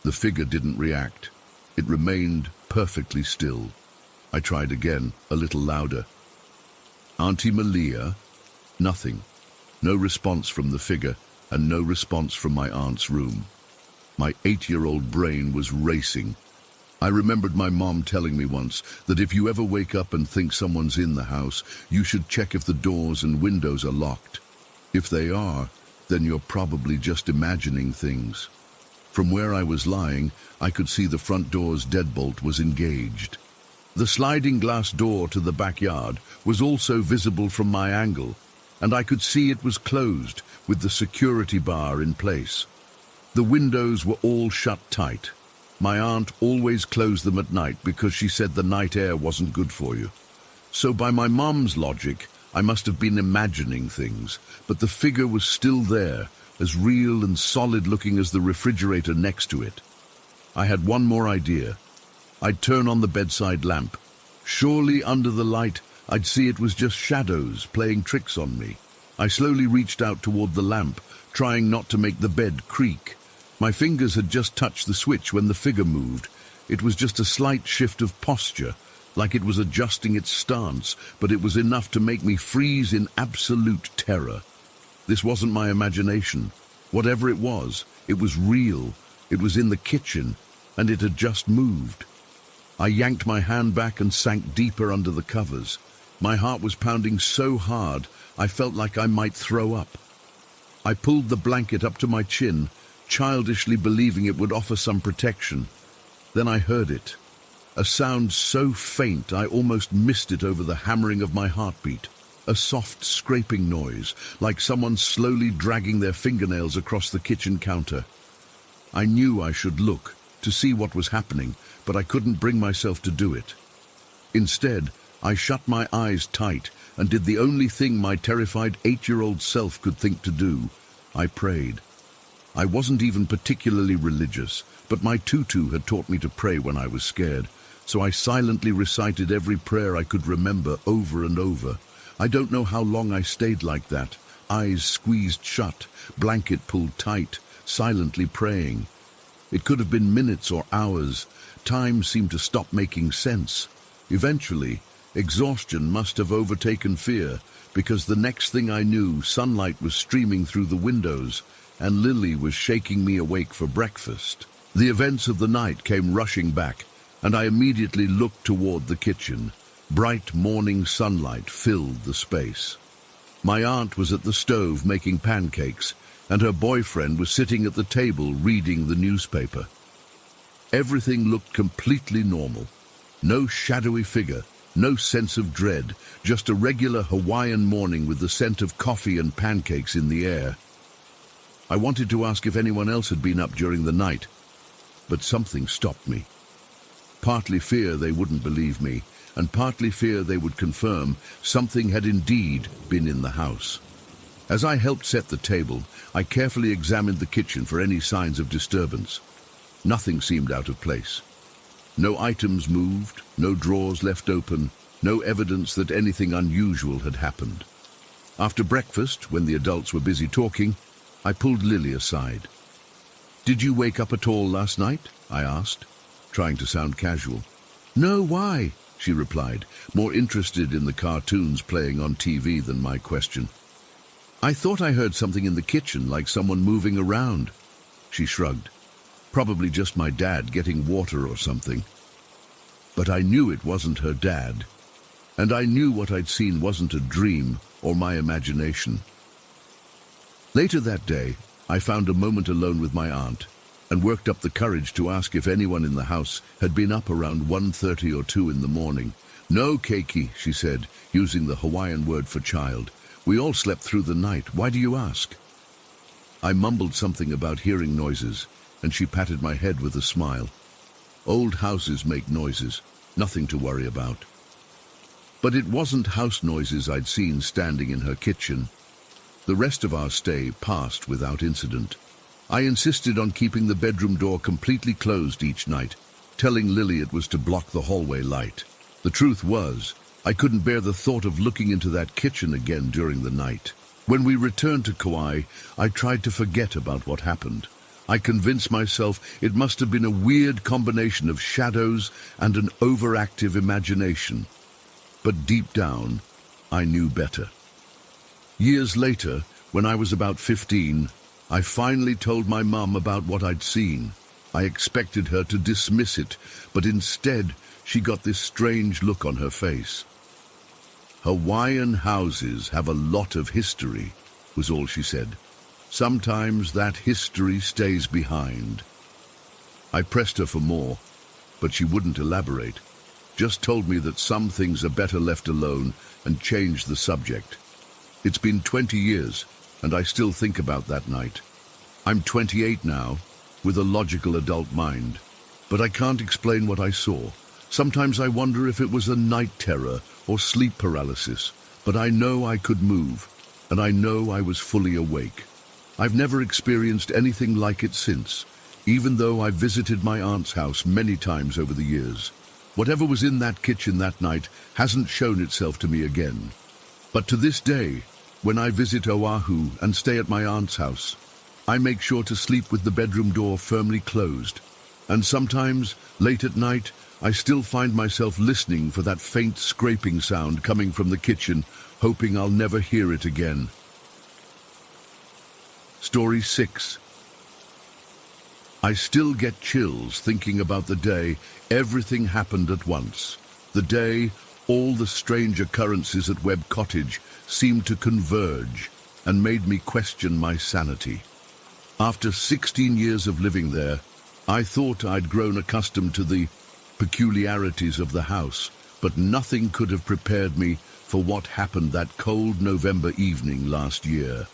The figure didn't react. It remained perfectly still. I tried again, a little louder. "Auntie Malia?" Nothing. No response from the figure, and no response from my aunt's room. My 8-year-old brain was racing. I remembered my mom telling me once that if you ever wake up and think someone's in the house, you should check if the doors and windows are locked. If they are, then you're probably just imagining things. From where I was lying, I could see the front door's deadbolt was engaged. The sliding glass door to the backyard was also visible from my angle, and I could see it was closed with the security bar in place. The windows were all shut tight. My aunt always closed them at night because she said the night air wasn't good for you. So by my mom's logic, I must have been imagining things, but the figure was still there, as real and solid looking as the refrigerator next to it. I had one more idea. I'd turn on the bedside lamp. Surely under the light, I'd see it was just shadows playing tricks on me. I slowly reached out toward the lamp, trying not to make the bed creak. My fingers had just touched the switch when the figure moved. It was just a slight shift of posture, like it was adjusting its stance, but it was enough to make me freeze in absolute terror. This wasn't my imagination. Whatever it was real. It was in the kitchen, and it had just moved. I yanked my hand back and sank deeper under the covers. My heart was pounding so hard, I felt like I might throw up. I pulled the blanket up to my chin, childishly believing it would offer some protection. Then I heard it. A sound so faint I almost missed it over the hammering of my heartbeat. A soft scraping noise, like someone slowly dragging their fingernails across the kitchen counter. I knew I should look to see what was happening, but I couldn't bring myself to do it. Instead, I shut my eyes tight and did the only thing my terrified 8-year-old self could think to do. I prayed. I wasn't even particularly religious, but my tutu had taught me to pray when I was scared, so I silently recited every prayer I could remember over and over. I don't know how long I stayed like that, eyes squeezed shut, blanket pulled tight, silently praying. It could have been minutes or hours. Time seemed to stop making sense. Eventually, exhaustion must have overtaken fear, because the next thing I knew, sunlight was streaming through the windows, and Lily was shaking me awake for breakfast. The events of the night came rushing back, and I immediately looked toward the kitchen. Bright morning sunlight filled the space. My aunt was at the stove making pancakes, and her boyfriend was sitting at the table reading the newspaper. Everything looked completely normal. No shadowy figure, no sense of dread, just a regular Hawaiian morning with the scent of coffee and pancakes in the air. I wanted to ask if anyone else had been up during the night, but something stopped me. Partly fear they wouldn't believe me, and partly fear they would confirm something had indeed been in the house. As I helped set the table, I carefully examined the kitchen for any signs of disturbance. Nothing seemed out of place. No items moved, no drawers left open, no evidence that anything unusual had happened. After breakfast, when the adults were busy talking, I pulled Lily aside. "Did you wake up at all last night?" I asked, trying to sound casual. "No, why?" she replied, more interested in the cartoons playing on TV than my question. "I thought I heard something in the kitchen, like someone moving around." She shrugged. "Probably just my dad getting water or something." But I knew it wasn't her dad, and I knew what I'd seen wasn't a dream or my imagination. Later that day, I found a moment alone with my aunt and worked up the courage to ask if anyone in the house had been up around 1:30 or 2 in the morning. "No, Keiki," she said, using the Hawaiian word for child. "We all slept through the night. Why do you ask?" I mumbled something about hearing noises, and she patted my head with a smile. Old houses make noises, nothing to worry about. But it wasn't house noises I'd seen standing in her kitchen. The rest of our stay passed without incident. I insisted on keeping the bedroom door completely closed each night, telling Lily it was to block the hallway light. The truth was, I couldn't bear the thought of looking into that kitchen again during the night. When we returned to Kauai, I tried to forget about what happened. I convinced myself it must have been a weird combination of shadows and an overactive imagination. But deep down, I knew better. Years later, when I was about 15, I finally told my mum about what I'd seen. I expected her to dismiss it, but instead she got this strange look on her face. "Hawaiian houses have a lot of history," was all she said. "Sometimes that history stays behind." I pressed her for more, but she wouldn't elaborate. Just told me that some things are better left alone and changed the subject. It's been 20 years, and I still think about that night. I'm 28 now, with a logical adult mind, but I can't explain what I saw. Sometimes I wonder if it was a night terror or sleep paralysis, but I know I could move, and I know I was fully awake. I've never experienced anything like it since. even though I visited my aunt's house many times over the years. Whatever was in that kitchen that night hasn't shown itself to me again. But to this day, when I visit Oahu and stay at my aunt's house, I make sure to sleep with the bedroom door firmly closed. And sometimes, late at night, I still find myself listening for that faint scraping sound coming from the kitchen, hoping I'll never hear it again. Story 6. I still get chills thinking about the day everything happened at once. The day all the strange occurrences at Webb Cottage seemed to converge and made me question my sanity. After 16 years of living there, I thought I'd grown accustomed to the peculiarities of the house, but nothing could have prepared me for what happened that cold November evening last year.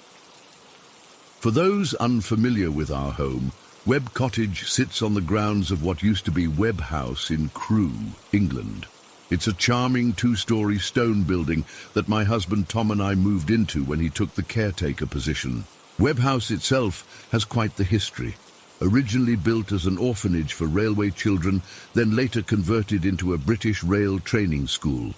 For those unfamiliar with our home, Webb Cottage sits on the grounds of what used to be Webb House in Crewe, England. It's a charming two-story stone building that my husband Tom and I moved into when he took the caretaker position. Webb House itself has quite the history. Originally built as an orphanage for railway children, then later converted into a British rail training school.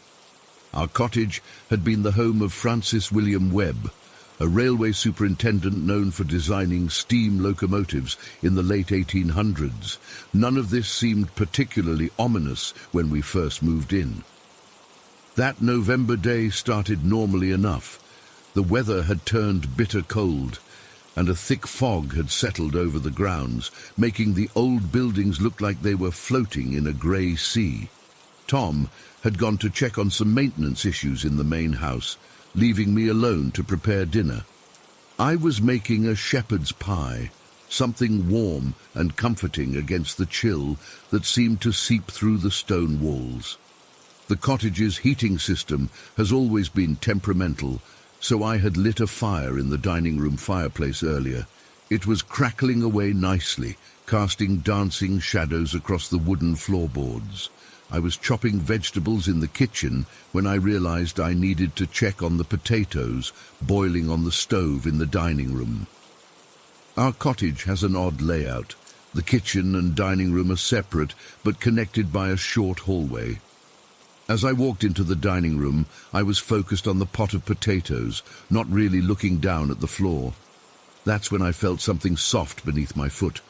Our cottage had been the home of Francis William Webb, a railway superintendent known for designing steam locomotives in the late 1800s. None of this seemed particularly ominous when we first moved in. That November day started normally enough. The weather had turned bitter cold, and a thick fog had settled over the grounds, making the old buildings look like they were floating in a grey sea. Tom had gone to check on some maintenance issues in the main house, leaving me alone to prepare dinner. I was making a shepherd's pie, something warm and comforting against the chill that seemed to seep through the stone walls. The cottage's heating system has always been temperamental, so I had lit a fire in the dining room fireplace earlier. It was crackling away nicely, casting dancing shadows across the wooden floorboards. I was chopping vegetables in the kitchen when I realized I needed to check on the potatoes boiling on the stove in the dining room. Our cottage has an odd layout. The kitchen and dining room are separate but connected by a short hallway. As I walked into the dining room, I was focused on the pot of potatoes, not really looking down at the floor. That's when I felt something soft beneath my foot.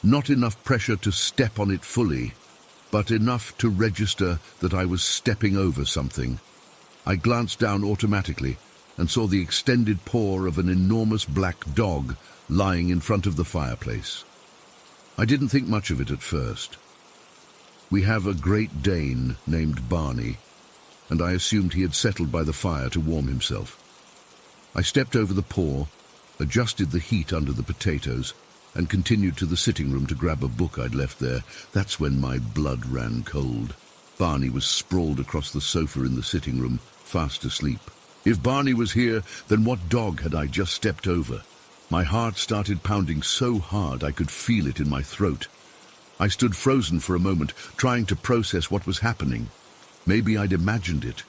Not enough pressure to step on it fully, but enough to register that I was stepping over something. I glanced down automatically and saw the extended paw of an enormous black dog lying in front of the fireplace. I didn't think much of it at first. We have a Great Dane named Barney, and I assumed he had settled by the fire to warm himself. I stepped over the paw, adjusted the heat under the potatoes, and continued to the sitting room to grab a book I'd left there. That's when my blood ran cold. Barney was sprawled across the sofa in the sitting room, fast asleep. If Barney was here, then what dog had I just stepped over? My heart started pounding so hard I could feel it in my throat. I stood frozen for a moment, trying to process what was happening. Maybe I'd imagined it.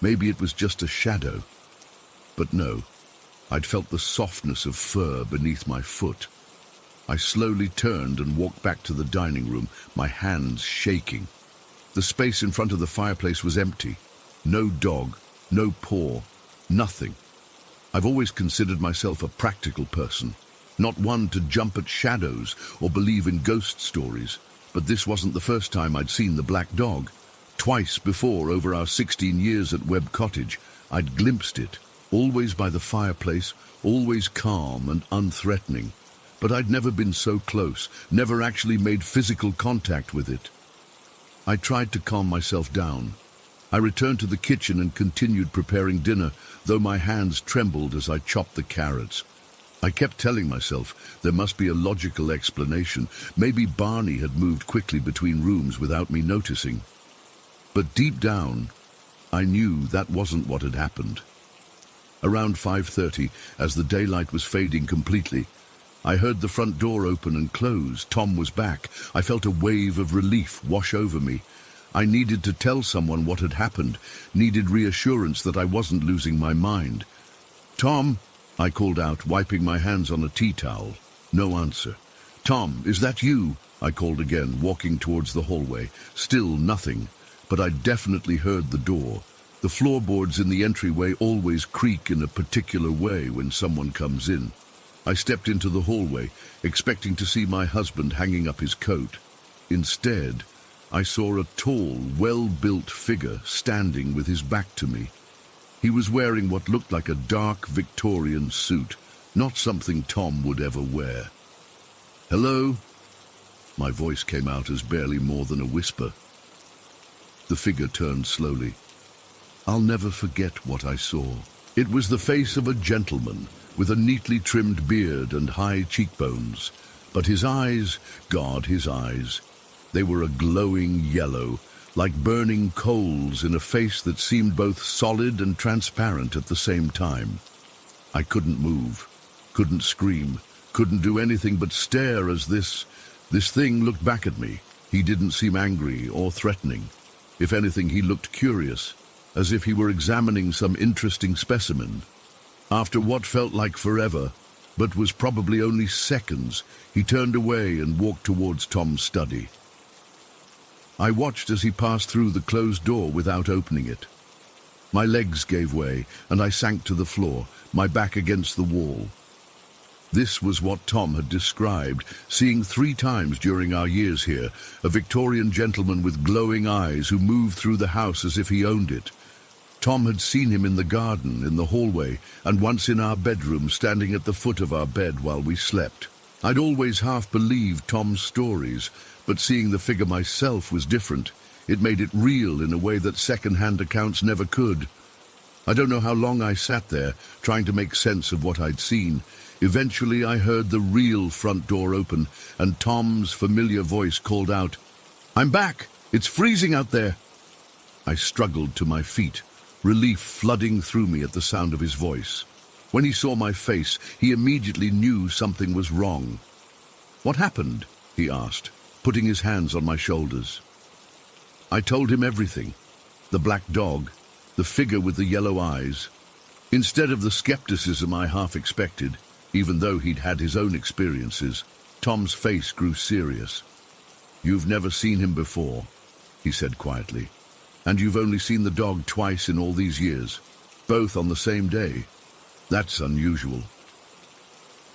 Maybe it was just a shadow. But no, I'd felt the softness of fur beneath my foot. I slowly turned and walked back to the dining room, my hands shaking. The space in front of the fireplace was empty. No dog, no paw, nothing. I've always considered myself a practical person, not one to jump at shadows or believe in ghost stories, but this wasn't the first time I'd seen the black dog. Twice before, over our 16 years at Webb Cottage, I'd glimpsed it, always by the fireplace, always calm and unthreatening. But I'd never been so close, never actually made physical contact with it. I tried to calm myself down. I returned to the kitchen and continued preparing dinner, though my hands trembled as I chopped the carrots. I kept telling myself there must be a logical explanation. Maybe Barney had moved quickly between rooms without me noticing. But deep down, I knew that wasn't what had happened. Around 5:30, as the daylight was fading completely, I heard the front door open and close. Tom was back. I felt a wave of relief wash over me. I needed to tell someone what had happened, needed reassurance that I wasn't losing my mind. "Tom," I called out, wiping my hands on a tea towel. No answer. Tom, is that you? I called again, walking towards the hallway. Still nothing, but I definitely heard the door. The floorboards in the entryway always creak in a particular way when someone comes in. I stepped into the hallway, expecting to see my husband hanging up his coat. Instead, I saw a tall, well-built figure standing with his back to me. He was wearing what looked like a dark Victorian suit, not something Tom would ever wear. "Hello?" My voice came out as barely more than a whisper. The figure turned slowly. I'll never forget what I saw. It was the face of a gentleman with a neatly trimmed beard and high cheekbones. But his eyes, God, his eyes, they were a glowing yellow, like burning coals in a face that seemed both solid and transparent at the same time. I couldn't move, couldn't scream, couldn't do anything but stare as this thing looked back at me. He didn't seem angry or threatening. If anything, he looked curious, as if he were examining some interesting specimen. After what felt like forever, but was probably only seconds, he turned away and walked towards Tom's study. I watched as he passed through the closed door without opening it. My legs gave way, and I sank to the floor, my back against the wall. This was what Tom had described, seeing 3 times during our years here, a Victorian gentleman with glowing eyes who moved through the house as if he owned it. Tom had seen him in the garden, in the hallway, and once in our bedroom, standing at the foot of our bed while we slept. I'd always half believed Tom's stories, but seeing the figure myself was different. It made it real in a way that second-hand accounts never could. I don't know how long I sat there, trying to make sense of what I'd seen. Eventually I heard the real front door open, and Tom's familiar voice called out, "I'm back! It's freezing out there!" I struggled to my feet, relief flooding through me at the sound of his voice. When he saw my face, he immediately knew something was wrong. "What happened?" he asked, putting his hands on my shoulders. I told him everything. The black dog, the figure with the yellow eyes. Instead of the skepticism I half expected, even though he'd had his own experiences, Tom's face grew serious. "You've never seen him before," he said quietly. "And you've only seen the dog twice in all these years, both on the same day. That's unusual."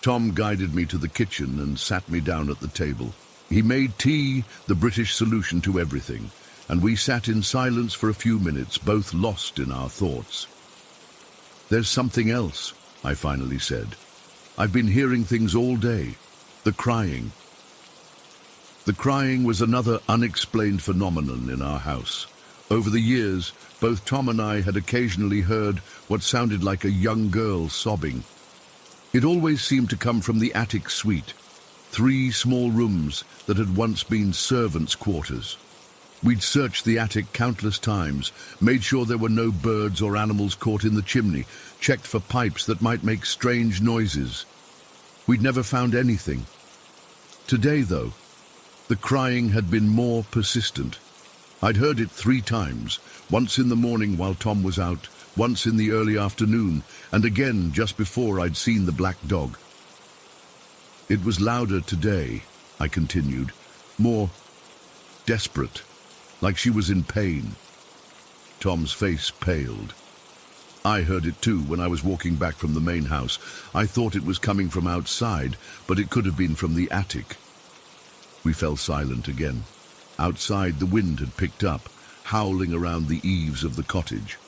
Tom guided me to the kitchen and sat me down at the table. He made tea, the British solution to everything, and we sat in silence for a few minutes, both lost in our thoughts. "There's something else," I finally said. "I've been hearing things all day. The crying." The crying was another unexplained phenomenon in our house. Over the years, both Tom and I had occasionally heard what sounded like a young girl sobbing. It always seemed to come from the attic suite, 3 small rooms that had once been servants' quarters. We'd searched the attic countless times, made sure there were no birds or animals caught in the chimney, checked for pipes that might make strange noises. We'd never found anything. Today, though, the crying had been more persistent. I'd heard it 3 times, once in the morning while Tom was out, once in the early afternoon, and again just before I'd seen the black dog. It was louder today, I continued, more desperate, like she was in pain. Tom's face paled. I heard it too when I was walking back from the main house. I thought it was coming from outside, but it could have been from the attic. We fell silent again. Outside, the wind had picked up, howling around the eaves of the cottage.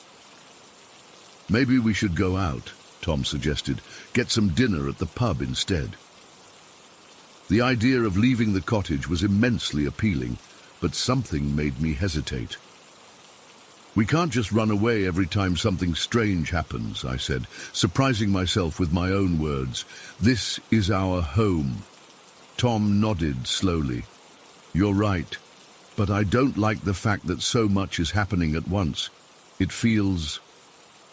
"Maybe we should go out," Tom suggested. "Get some dinner at the pub instead." The idea of leaving the cottage was immensely appealing, but something made me hesitate. "We can't just run away every time something strange happens," I said, surprising myself with my own words. "This is our home." Tom nodded slowly. "You're right, but I don't like the fact that so much is happening at once. It feels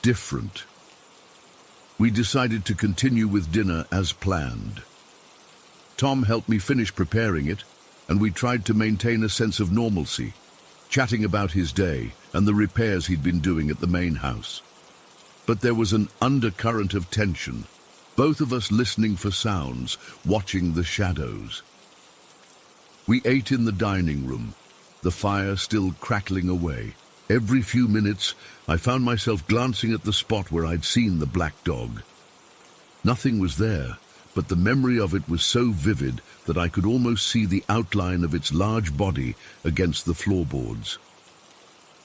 different." We decided to continue with dinner as planned. Tom helped me finish preparing it, and we tried to maintain a sense of normalcy, chatting about his day and the repairs he'd been doing at the main house. But there was an undercurrent of tension, both of us listening for sounds, watching the shadows. We ate in the dining room, the fire still crackling away. Every few minutes, I found myself glancing at the spot where I'd seen the black dog. Nothing was there, but the memory of it was so vivid that I could almost see the outline of its large body against the floorboards.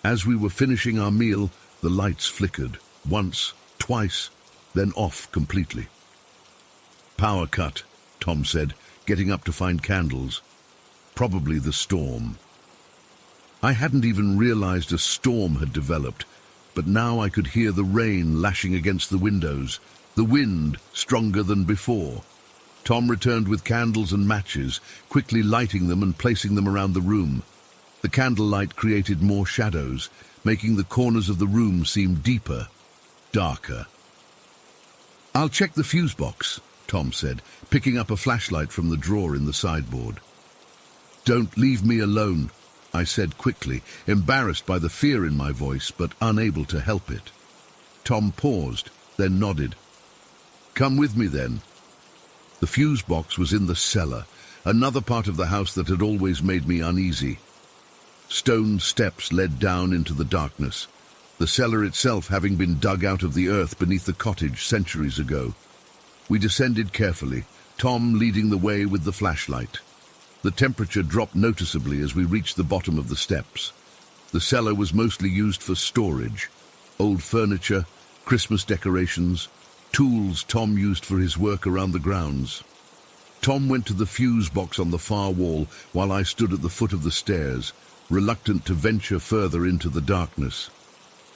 As we were finishing our meal, the lights flickered, once, twice, then off completely. "Power cut," Tom said, getting up to find candles. "Probably the storm." I hadn't even realized a storm had developed, but now I could hear the rain lashing against the windows, the wind stronger than before. Tom returned with candles and matches, quickly lighting them and placing them around the room. The candlelight created more shadows, making the corners of the room seem deeper, darker. "I'll check the fuse box," Tom said, picking up a flashlight from the drawer in the sideboard. "Don't leave me alone," I said quickly, embarrassed by the fear in my voice, but unable to help it. Tom paused, then nodded. "Come with me, then." The fuse box was in the cellar, another part of the house that had always made me uneasy. Stone steps led down into the darkness, the cellar itself having been dug out of the earth beneath the cottage centuries ago. We descended carefully, Tom leading the way with the flashlight. The temperature dropped noticeably as we reached the bottom of the steps. The cellar was mostly used for storage. Old furniture, Christmas decorations, tools Tom used for his work around the grounds. Tom went to the fuse box on the far wall while I stood at the foot of the stairs, reluctant to venture further into the darkness.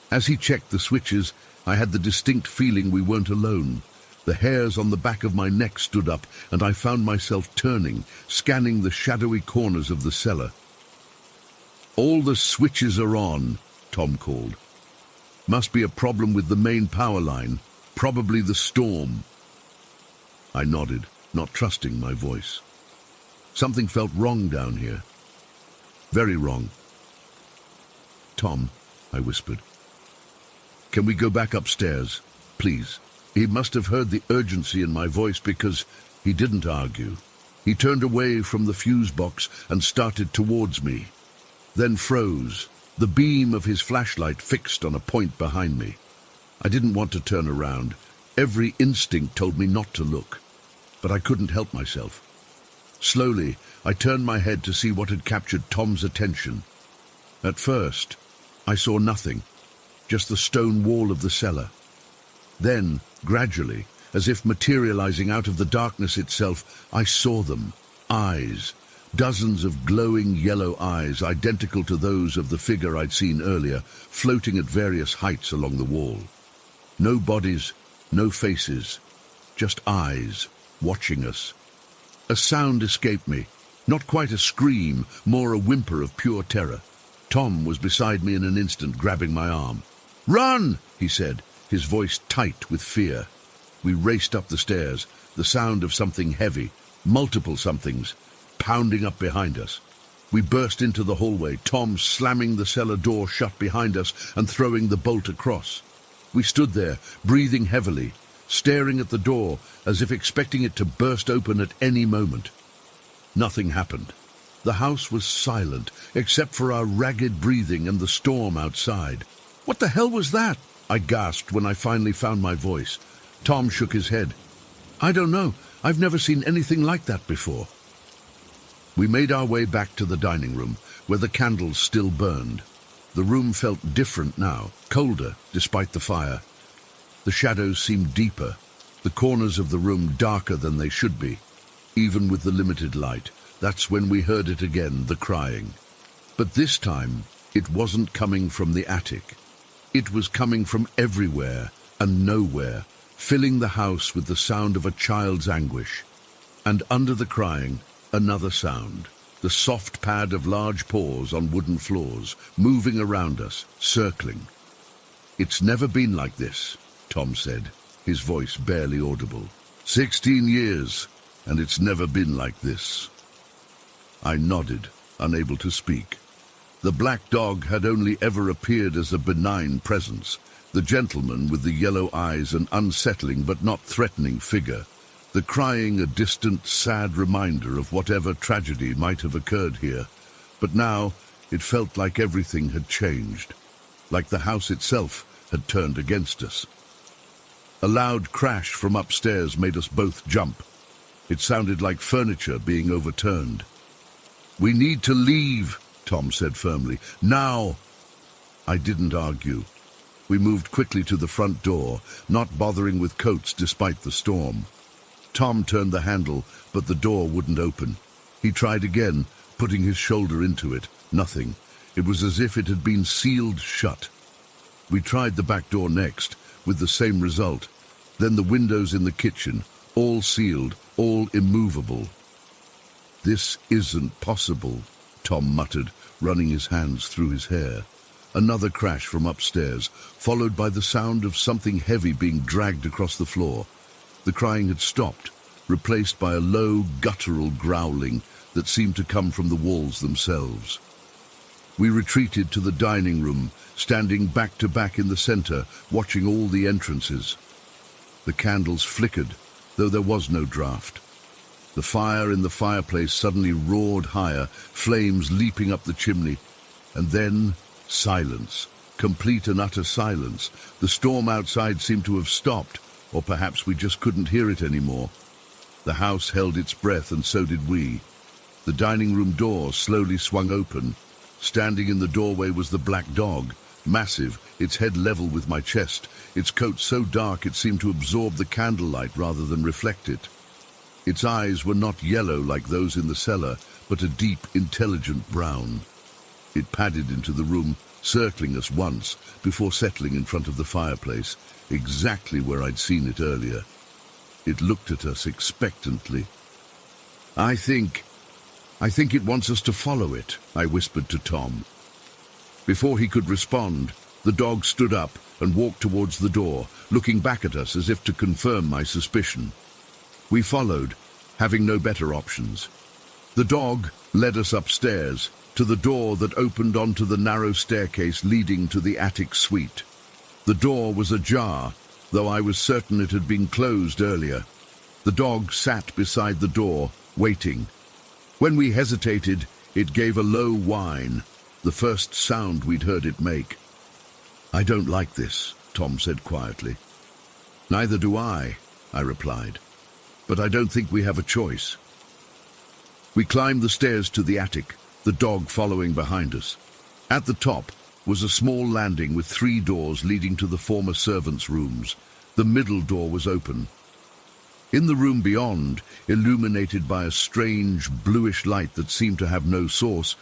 As he checked the switches, I had the distinct feeling we weren't alone. The hairs on the back of my neck stood up, and I found myself turning, scanning the shadowy corners of the cellar. "All the switches are on," Tom called. "Must be a problem with the main power line, probably the storm." I nodded, not trusting my voice. Something felt wrong down here. Very wrong. "Tom," I whispered. "Can we go back upstairs, please?" He must have heard the urgency in my voice because he didn't argue. He turned away from the fuse box and started towards me, then froze, the beam of his flashlight fixed on a point behind me. I didn't want to turn around. Every instinct told me not to look, but I couldn't help myself. Slowly, I turned my head to see what had captured Tom's attention. At first, I saw nothing, just the stone wall of the cellar. Then, gradually, as if materializing out of the darkness itself, I saw them. Eyes. Dozens of glowing yellow eyes, identical to those of the figure I'd seen earlier, floating at various heights along the wall. No bodies, no faces, just eyes, watching us. A sound escaped me. Not quite a scream, more a whimper of pure terror. Tom was beside me in an instant, grabbing my arm. "Run!" he said, his voice tight with fear. We raced up the stairs, the sound of something heavy, multiple somethings, pounding up behind us. We burst into the hallway, Tom slamming the cellar door shut behind us and throwing the bolt across. We stood there, breathing heavily, staring at the door as if expecting it to burst open at any moment. Nothing happened. The house was silent, except for our ragged breathing and the storm outside. "What the hell was that?" I gasped when I finally found my voice. Tom shook his head. "I don't know. I've never seen anything like that before." We made our way back to the dining room, where the candles still burned. The room felt different now, colder despite the fire. The shadows seemed deeper, the corners of the room darker than they should be. Even with the limited light, that's when we heard it again, the crying. But this time, it wasn't coming from the attic. It was coming from everywhere and nowhere, filling the house with the sound of a child's anguish. And under the crying, another sound, the soft pad of large paws on wooden floors, moving around us, circling. "It's never been like this," Tom said, his voice barely audible. 16 years, and it's never been like this." I nodded, unable to speak. The black dog had only ever appeared as a benign presence, the gentleman with the yellow eyes an unsettling but not threatening figure. the crying a distant, sad reminder of whatever tragedy might have occurred here. But now it felt like everything had changed, like the house itself had turned against us. A loud crash from upstairs made us both jump. It sounded like furniture being overturned. "We need to leave," Tom said firmly. "Now!" I didn't argue. We moved quickly to the front door, not bothering with coats despite the storm. Tom turned the handle, but the door wouldn't open. He tried again, putting his shoulder into it. Nothing. It was as if it had been sealed shut. We tried the back door next, with the same result. Then the windows in the kitchen, all sealed, all immovable. "This isn't possible," Tom muttered, running his hands through his hair. Another crash from upstairs, followed by the sound of something heavy being dragged across the floor. The crying had stopped, replaced by a low, guttural growling that seemed to come from the walls themselves. We retreated to the dining room, standing back to back in the center, watching all the entrances. The candles flickered, though there was no draught. The fire in the fireplace suddenly roared higher, flames leaping up the chimney. And then silence, complete and utter silence. The storm outside seemed to have stopped, or perhaps we just couldn't hear it anymore. The house held its breath, and so did we. The dining room door slowly swung open. Standing in the doorway was the black dog, massive, its head level with my chest, its coat so dark it seemed to absorb the candlelight rather than reflect it. Its eyes were not yellow like those in the cellar, but a deep, intelligent brown. It padded into the room, circling us once, before settling in front of the fireplace, exactly where I'd seen it earlier. It looked at us expectantly. I think it wants us to follow it," I whispered to Tom. Before he could respond, the dog stood up and walked towards the door, looking back at us as if to confirm my suspicion. We followed, having no better options. The dog led us upstairs, to the door that opened onto the narrow staircase leading to the attic suite. The door was ajar, though I was certain it had been closed earlier. The dog sat beside the door, waiting. When we hesitated, it gave a low whine, the first sound we'd heard it make. "I don't like this," Tom said quietly. "Neither do I," I replied. "But I don't think we have a choice." We climbed the stairs to the attic, the dog following behind us. At the top was a small landing with 3 doors leading to the former servants' rooms. The middle door was open. In the room beyond, illuminated by a strange bluish light that seemed to have no source,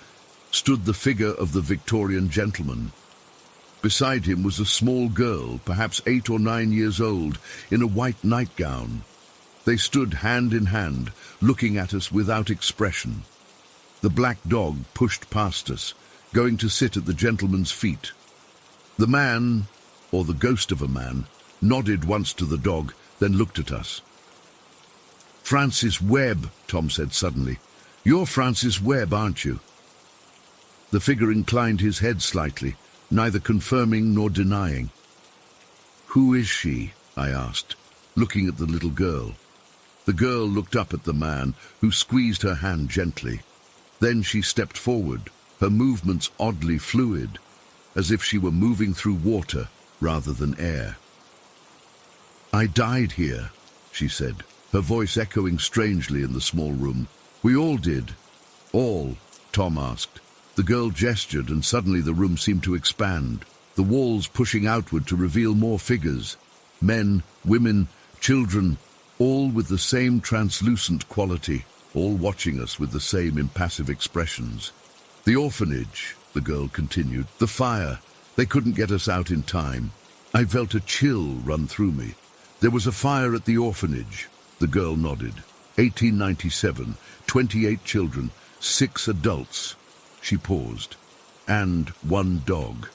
stood the figure of the Victorian gentleman. Beside him was a small girl, perhaps 8 or 9 years old, in a white nightgown. They stood hand in hand, looking at us without expression. The black dog pushed past us, going to sit at the gentleman's feet. The man, or the ghost of a man, nodded once to the dog, then looked at us. "Francis Webb," Tom said suddenly. "You're Francis Webb, aren't you?" The figure inclined his head slightly, neither confirming nor denying. "Who is she?" I asked, looking at the little girl. The girl looked up at the man, who squeezed her hand gently. Then she stepped forward, her movements oddly fluid, as if she were moving through water rather than air. "I died here," she said, her voice echoing strangely in the small room. "We all did." "All?" Tom asked. The girl gestured, and suddenly the room seemed to expand, the walls pushing outward to reveal more figures. Men, women, children, all with the same translucent quality, all watching us with the same impassive expressions. "The orphanage," the girl continued. "The fire. They couldn't get us out in time." I felt a chill run through me. "There was a fire at the orphanage." The girl nodded. 1897, 28 children, 6 adults. She paused. "And 1 dog."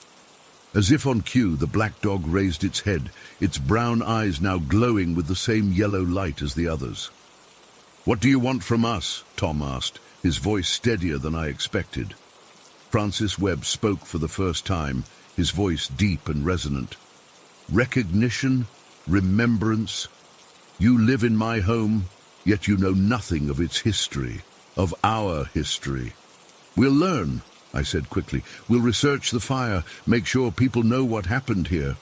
As if on cue, the black dog raised its head, its brown eyes now glowing with the same yellow light as the others. "What do you want from us?" Tom asked, his voice steadier than I expected. Francis Webb spoke for the first time, his voice deep and resonant. "Recognition, remembrance, You live in my home, yet you know nothing of its history, of our history. We'll learn, I said quickly. We'll research the fire, make sure people know what happened here.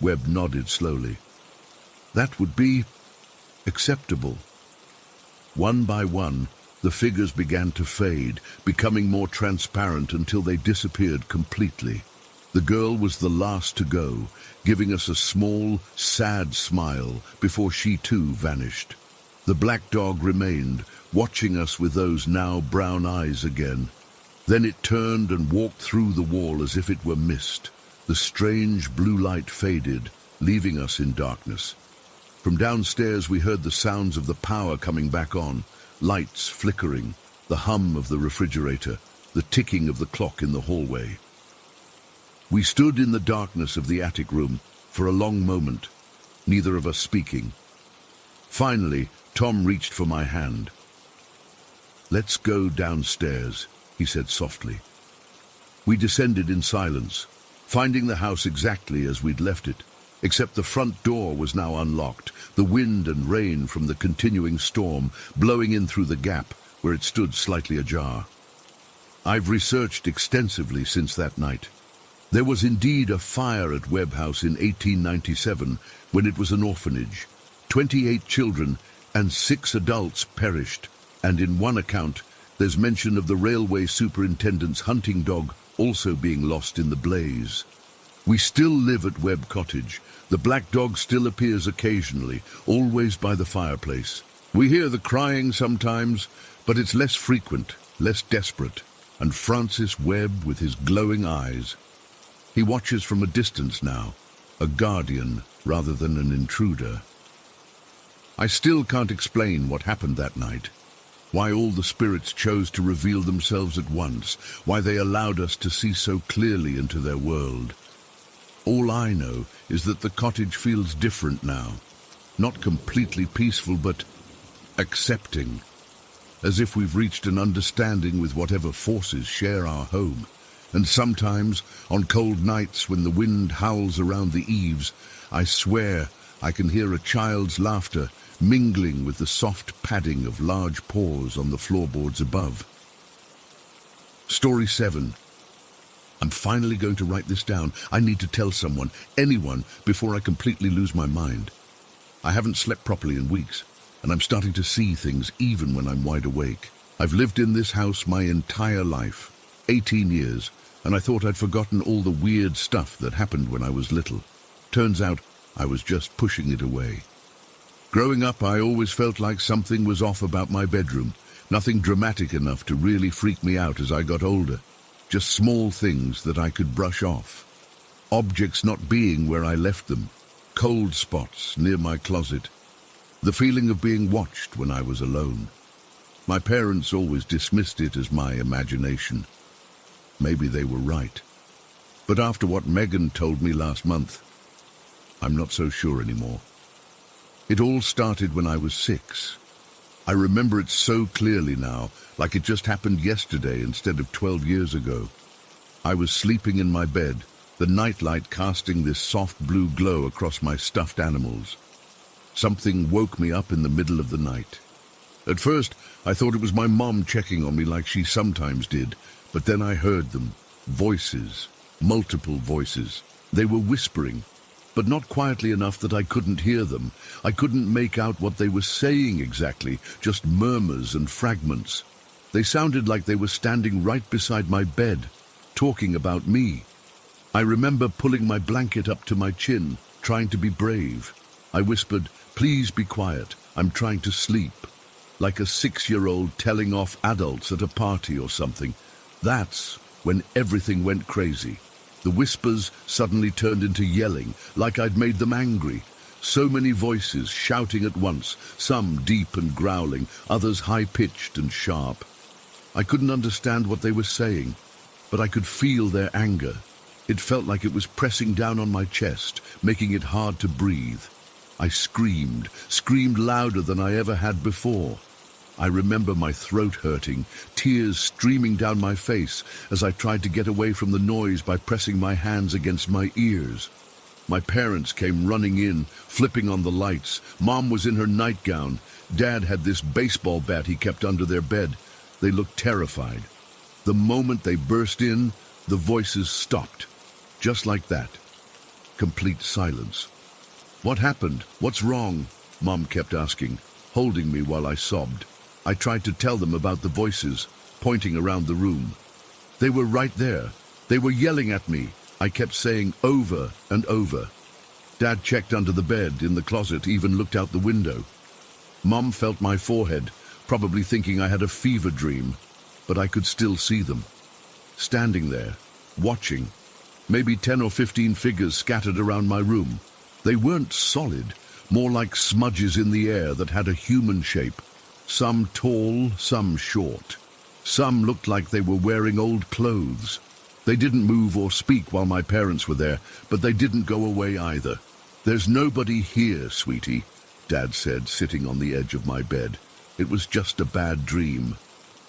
Webb nodded slowly. That would be acceptable. One by one, the figures began to fade, becoming more transparent until they disappeared completely. The girl was the last to go, giving us a small, sad smile before she too vanished. The black dog remained, watching us with those now brown eyes again. Then it turned and walked through the wall as if it were mist. The strange blue light faded, leaving us in darkness. From downstairs we heard the sounds of the power coming back on, lights flickering, the hum of the refrigerator, the ticking of the clock in the hallway. We stood in the darkness of the attic room for a long moment, neither of us speaking. Finally, Tom reached for my hand. "Let's go downstairs," he said softly. We descended in silence, finding the house exactly as we'd left it, except the front door was now unlocked, the wind and rain from the continuing storm blowing in through the gap where it stood slightly ajar. I've researched extensively since that night. There was indeed a fire at Webb House in 1897 when it was an orphanage. 28 children and 6 adults perished, and in one account there's mention of the railway superintendent's hunting dog also being lost in the blaze. We still live at Webb Cottage. The black dog still appears occasionally, always by the fireplace. We hear the crying sometimes, but it's less frequent, less desperate. And Francis Webb with his glowing eyes. He watches from a distance now, a guardian rather than an intruder. I still can't explain what happened that night. Why all the spirits chose to reveal themselves at once, why they allowed us to see so clearly into their world. All I know is that the cottage feels different now. Not completely peaceful, but accepting. As if we've reached an understanding with whatever forces share our home. And sometimes, on cold nights when the wind howls around the eaves, I swear I can hear a child's laughter mingling with the soft padding of large paws on the floorboards above. Story 7. I'm finally going to write this down. I need to tell someone, anyone, before I completely lose my mind. I haven't slept properly in weeks, and I'm starting to see things even when I'm wide awake. I've lived in this house my entire life, 18 years, and I thought I'd forgotten all the weird stuff that happened when I was little. Turns out I was just pushing it away. Growing up, I always felt like something was off about my bedroom. Nothing dramatic enough to really freak me out as I got older. Just small things that I could brush off. Objects not being where I left them. Cold spots near my closet. The feeling of being watched when I was alone. My parents always dismissed it as my imagination. Maybe they were right. But after what Megan told me last month, I'm not so sure anymore. It all started when I was 6. I remember it so clearly now, like it just happened yesterday instead of 12 years ago. I was sleeping in my bed, the nightlight casting this soft blue glow across my stuffed animals. Something woke me up in the middle of the night. At first, I thought it was my mom checking on me like she sometimes did, but then I heard them. Voices. Multiple voices. They were whispering, but not quietly enough that I couldn't hear them. I couldn't make out what they were saying exactly, just murmurs and fragments. They sounded like they were standing right beside my bed, talking about me. I remember pulling my blanket up to my chin, trying to be brave. I whispered, "Please be quiet, I'm trying to sleep." Like a 6-year-old telling off adults at a party or something. That's when everything went crazy. The whispers suddenly turned into yelling, like I'd made them angry. So many voices shouting at once, some deep and growling, others high-pitched and sharp. I couldn't understand what they were saying, but I could feel their anger. It felt like it was pressing down on my chest, making it hard to breathe. I screamed louder than I ever had before. I remember my throat hurting, tears streaming down my face as I tried to get away from the noise by pressing my hands against my ears. My parents came running in, flipping on the lights. Mom was in her nightgown. Dad had this baseball bat he kept under their bed. They looked terrified. The moment they burst in, the voices stopped. Just like that. Complete silence. "What happened? What's wrong?" Mom kept asking, holding me while I sobbed. I tried to tell them about the voices, pointing around the room. They were right there. They were yelling at me. I kept saying over and over. Dad checked under the bed, in the closet, even looked out the window. Mom felt my forehead, probably thinking I had a fever dream, but I could still see them. Standing there, watching. Maybe 10 or 15 figures scattered around my room. They weren't solid, more like smudges in the air that had a human shape. Some tall, some short. Some looked like they were wearing old clothes. They didn't move or speak while my parents were there, but they didn't go away either. "There's nobody here, sweetie," Dad said, sitting on the edge of my bed. It was just a bad dream.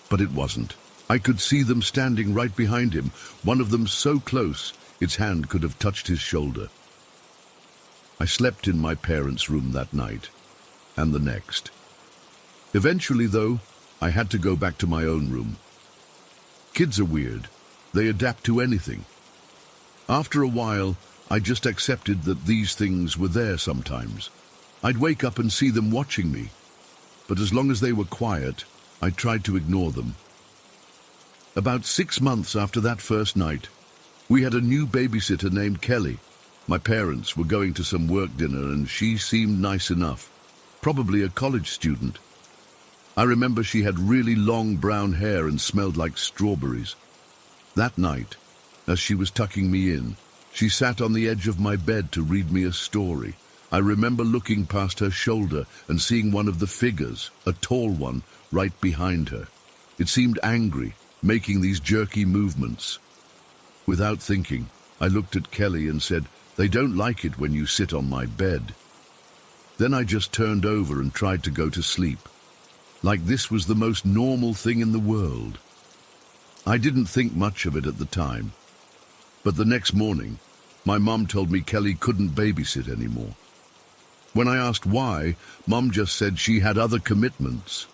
But it wasn't. I could see them standing right behind him, one of them so close, its hand could have touched his shoulder. I slept in my parents' room that night, and the next. Eventually, though, I had to go back to my own room. Kids are weird. They adapt to anything. After a while, I just accepted that these things were there sometimes. I'd wake up and see them watching me. But as long as they were quiet, I tried to ignore them. About 6 months after that first night, we had a new babysitter named Kelly. My parents were going to some work dinner and she seemed nice enough. Probably a college student. I remember she had really long brown hair and smelled like strawberries. That night, as she was tucking me in, she sat on the edge of my bed to read me a story. I remember looking past her shoulder and seeing one of the figures, a tall one, right behind her. It seemed angry, making these jerky movements. Without thinking, I looked at Kelly and said, "They don't like it when you sit on my bed." Then I just turned over and tried to go to sleep. Like this was the most normal thing in the world. I didn't think much of it at the time. But the next morning, my mom told me Kelly couldn't babysit anymore. When I asked why, Mom just said she had other commitments.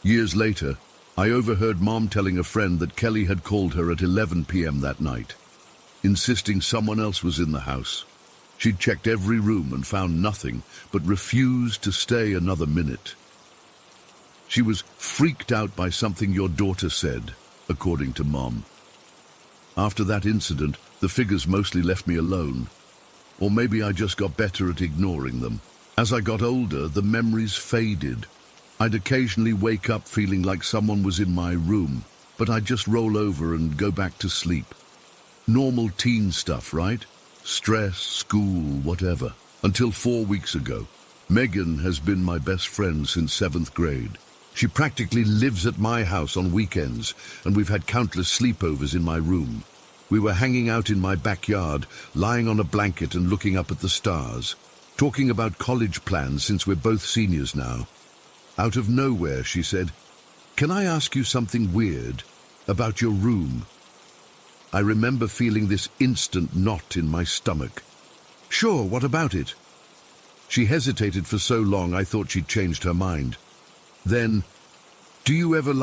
Years later, I overheard Mom telling a friend that Kelly had called her at 11 p.m. that night, insisting someone else was in the house. She'd checked every room and found nothing, but refused to stay another minute. She was freaked out by something your daughter said, according to Mom. After that incident, the figures mostly left me alone. Or maybe I just got better at ignoring them. As I got older, the memories faded. I'd occasionally wake up feeling like someone was in my room, but I'd just roll over and go back to sleep. Normal teen stuff, right? Stress, school, whatever. Until 4 weeks ago. Megan has been my best friend since 7th grade. She practically lives at my house on weekends, and we've had countless sleepovers in my room. We were hanging out in my backyard, lying on a blanket and looking up at the stars, talking about college plans since we're both seniors now. Out of nowhere, she said, "Can I ask you something weird about your room?" I remember feeling this instant knot in my stomach. "Sure, what about it?" She hesitated for so long I thought she'd changed her mind. Then, "Do you ever,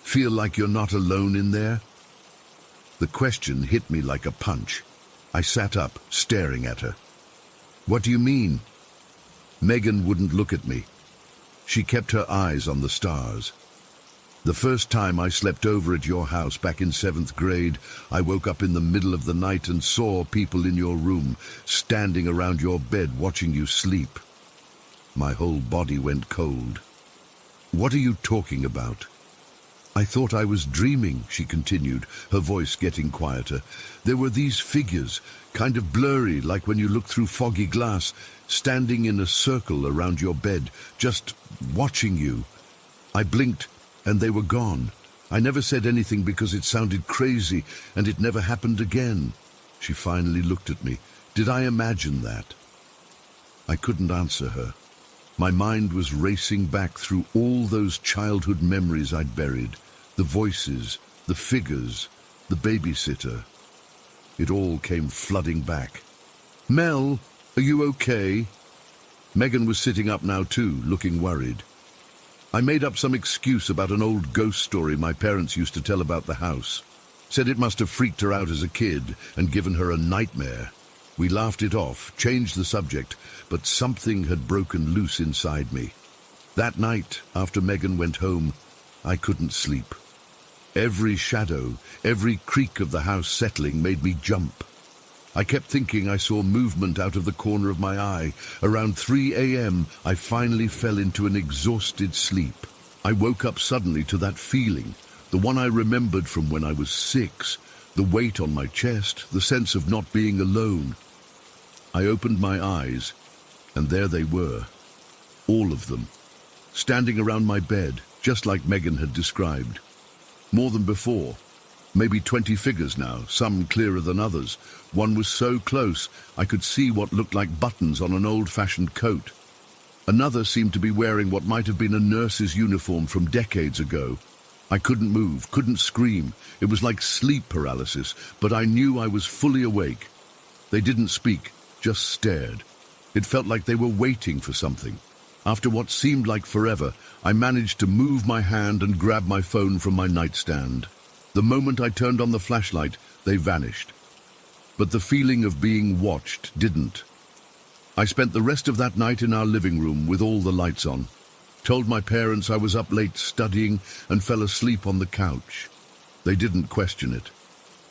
feel like you're not alone in there?" The question hit me like a punch. I sat up, staring at her. "What do you mean?" Megan wouldn't look at me. She kept her eyes on the stars. "The first time I slept over at your house back in 7th grade, I woke up in the middle of the night and saw people in your room, standing around your bed watching you sleep." My whole body went cold. "What are you talking about?" "I thought I was dreaming," she continued, her voice getting quieter. "There were these figures, kind of blurry, like when you look through foggy glass, standing in a circle around your bed, just watching you. I blinked, and they were gone. I never said anything because it sounded crazy, and it never happened again." She finally looked at me. "Did I imagine that?" I couldn't answer her. My mind was racing back through all those childhood memories I'd buried. The voices, the figures, the babysitter. It all came flooding back. Mel, are you okay? Megan was sitting up now too, looking worried. I made up some excuse about an old ghost story my parents used to tell about the house. Said it must have freaked her out as a kid and given her a nightmare. We laughed it off, changed the subject, but something had broken loose inside me. That night, after Megan went home, I couldn't sleep. Every shadow, every creak of the house settling made me jump. I kept thinking I saw movement out of the corner of my eye. Around 3 a.m., I finally fell into an exhausted sleep. I woke up suddenly to that feeling, the one I remembered from when I was 6, the weight on my chest, the sense of not being alone. I opened my eyes, and there they were, all of them, standing around my bed, just like Megan had described. More than before, maybe 20 figures now, some clearer than others. One was so close I could see what looked like buttons on an old-fashioned coat. Another seemed to be wearing what might have been a nurse's uniform from decades ago. I couldn't move, couldn't scream. It was like sleep paralysis, but I knew I was fully awake. They didn't speak, just stared. It felt like they were waiting for something. After what seemed like forever, I managed to move my hand and grab my phone from my nightstand. The moment I turned on the flashlight, they vanished. But the feeling of being watched didn't. I spent the rest of that night in our living room with all the lights on. Told my parents I was up late studying and fell asleep on the couch. They didn't question it.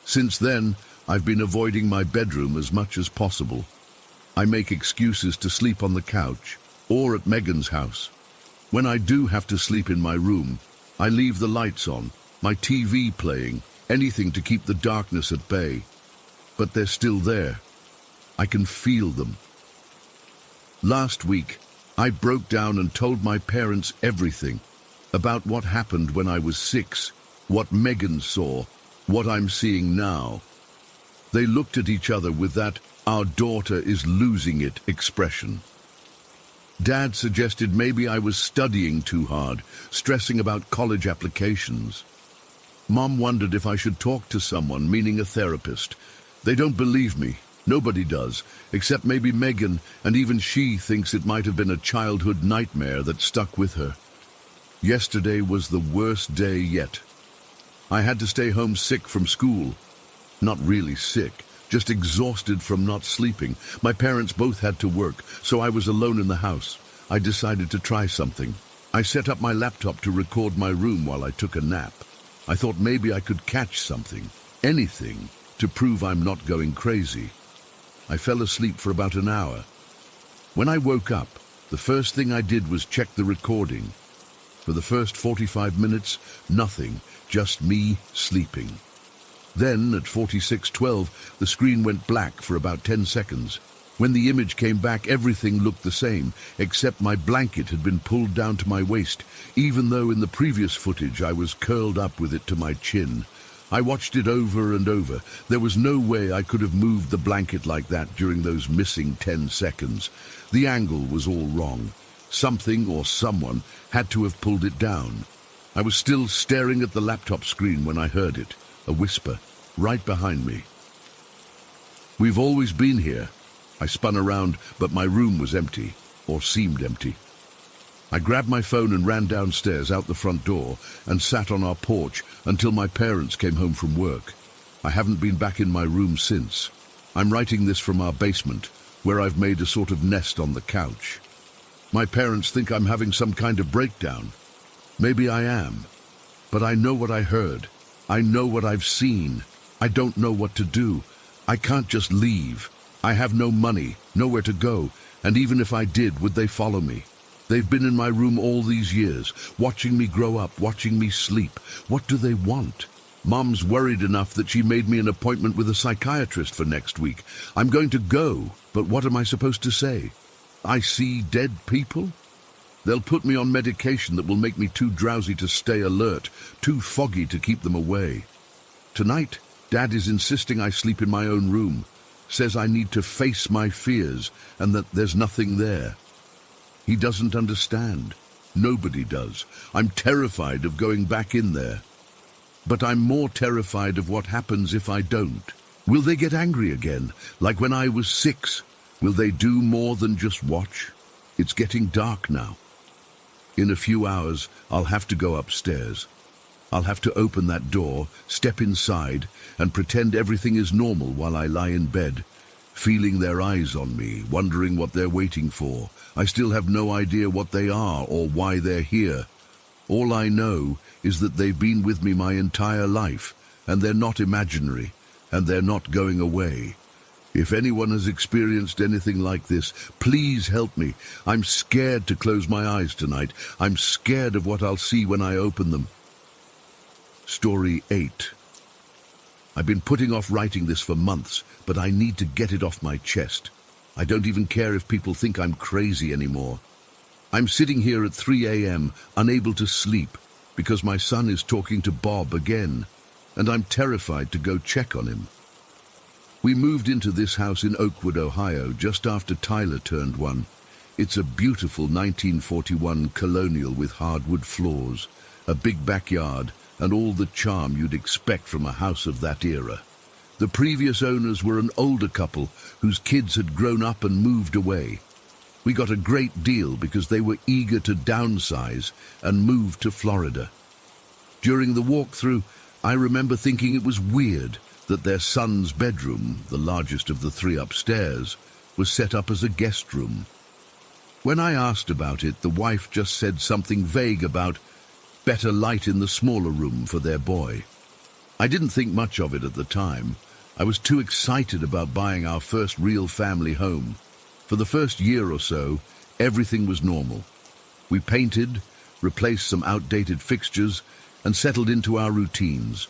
Since then, I've been avoiding my bedroom as much as possible. I make excuses to sleep on the couch or at Megan's house. When I do have to sleep in my room, I leave the lights on, my TV playing, anything to keep the darkness at bay. But they're still there. I can feel them. Last week, I broke down and told my parents everything about what happened when I was 6, what Megan saw, what I'm seeing now. They looked at each other with that "our daughter is losing it" expression. Dad suggested maybe I was studying too hard, stressing about college applications. Mom wondered if I should talk to someone, meaning a therapist. They don't believe me. Nobody does, except maybe Megan, and even she thinks it might have been a childhood nightmare that stuck with her. Yesterday was the worst day yet. I had to stay home sick from school. Not really sick, just exhausted from not sleeping. My parents both had to work, so I was alone in the house. I decided to try something. I set up my laptop to record my room while I took a nap. I thought maybe I could catch something, anything, to prove I'm not going crazy. I fell asleep for about an hour. When I woke up, the first thing I did was check the recording. For the first 45 minutes, nothing, just me sleeping. Then, at 46:12, the screen went black for about 10 seconds. When the image came back, everything looked the same, except my blanket had been pulled down to my waist, even though in the previous footage I was curled up with it to my chin. I watched it over and over. There was no way I could have moved the blanket like that during those missing 10 seconds. The angle was all wrong. Something or someone had to have pulled it down. I was still staring at the laptop screen when I heard it, a whisper, right behind me. "We've always been here." I spun around, but my room was empty, or seemed empty. I grabbed my phone and ran downstairs out the front door and sat on our porch until my parents came home from work. I haven't been back in my room since. I'm writing this from our basement, where I've made a sort of nest on the couch. My parents think I'm having some kind of breakdown. Maybe I am. But I know what I heard. I know what I've seen. I don't know what to do. I can't just leave. I have no money, nowhere to go, and even if I did, would they follow me? They've been in my room all these years, watching me grow up, watching me sleep. What do they want? Mom's worried enough that she made me an appointment with a psychiatrist for next week. I'm going to go, but what am I supposed to say? I see dead people? They'll put me on medication that will make me too drowsy to stay alert, too foggy to keep them away. Tonight, Dad is insisting I sleep in my own room. Says I need to face my fears and that there's nothing there. He doesn't understand. Nobody does. I'm terrified of going back in there. But I'm more terrified of what happens if I don't. Will they get angry again, like when I was 6? Will they do more than just watch? It's getting dark now. In a few hours, I'll have to go upstairs. I'll have to open that door, step inside, and pretend everything is normal while I lie in bed, feeling their eyes on me, wondering what they're waiting for. I still have no idea what they are or why they're here. All I know is that they've been with me my entire life, and they're not imaginary, and they're not going away. If anyone has experienced anything like this, please help me. I'm scared to close my eyes tonight. I'm scared of what I'll see when I open them. Story 8. I've been putting off writing this for months, but I need to get it off my chest. I don't even care if people think I'm crazy anymore. I'm sitting here at 3 a.m., unable to sleep, because my son is talking to Bob again, and I'm terrified to go check on him. We moved into this house in Oakwood, Ohio, just after Tyler turned 1. It's a beautiful 1941 colonial with hardwood floors, a big backyard, and all the charm you'd expect from a house of that era. The previous owners were an older couple whose kids had grown up and moved away. We got a great deal because they were eager to downsize and move to Florida. During the walkthrough, I remember thinking it was weird that their son's bedroom, the largest of the 3 upstairs, was set up as a guest room. When I asked about it, the wife just said something vague about better light in the smaller room for their boy. I didn't think much of it at the time. I was too excited about buying our first real family home. For the first year or so, everything was normal. We painted, replaced some outdated fixtures, and settled into our routines.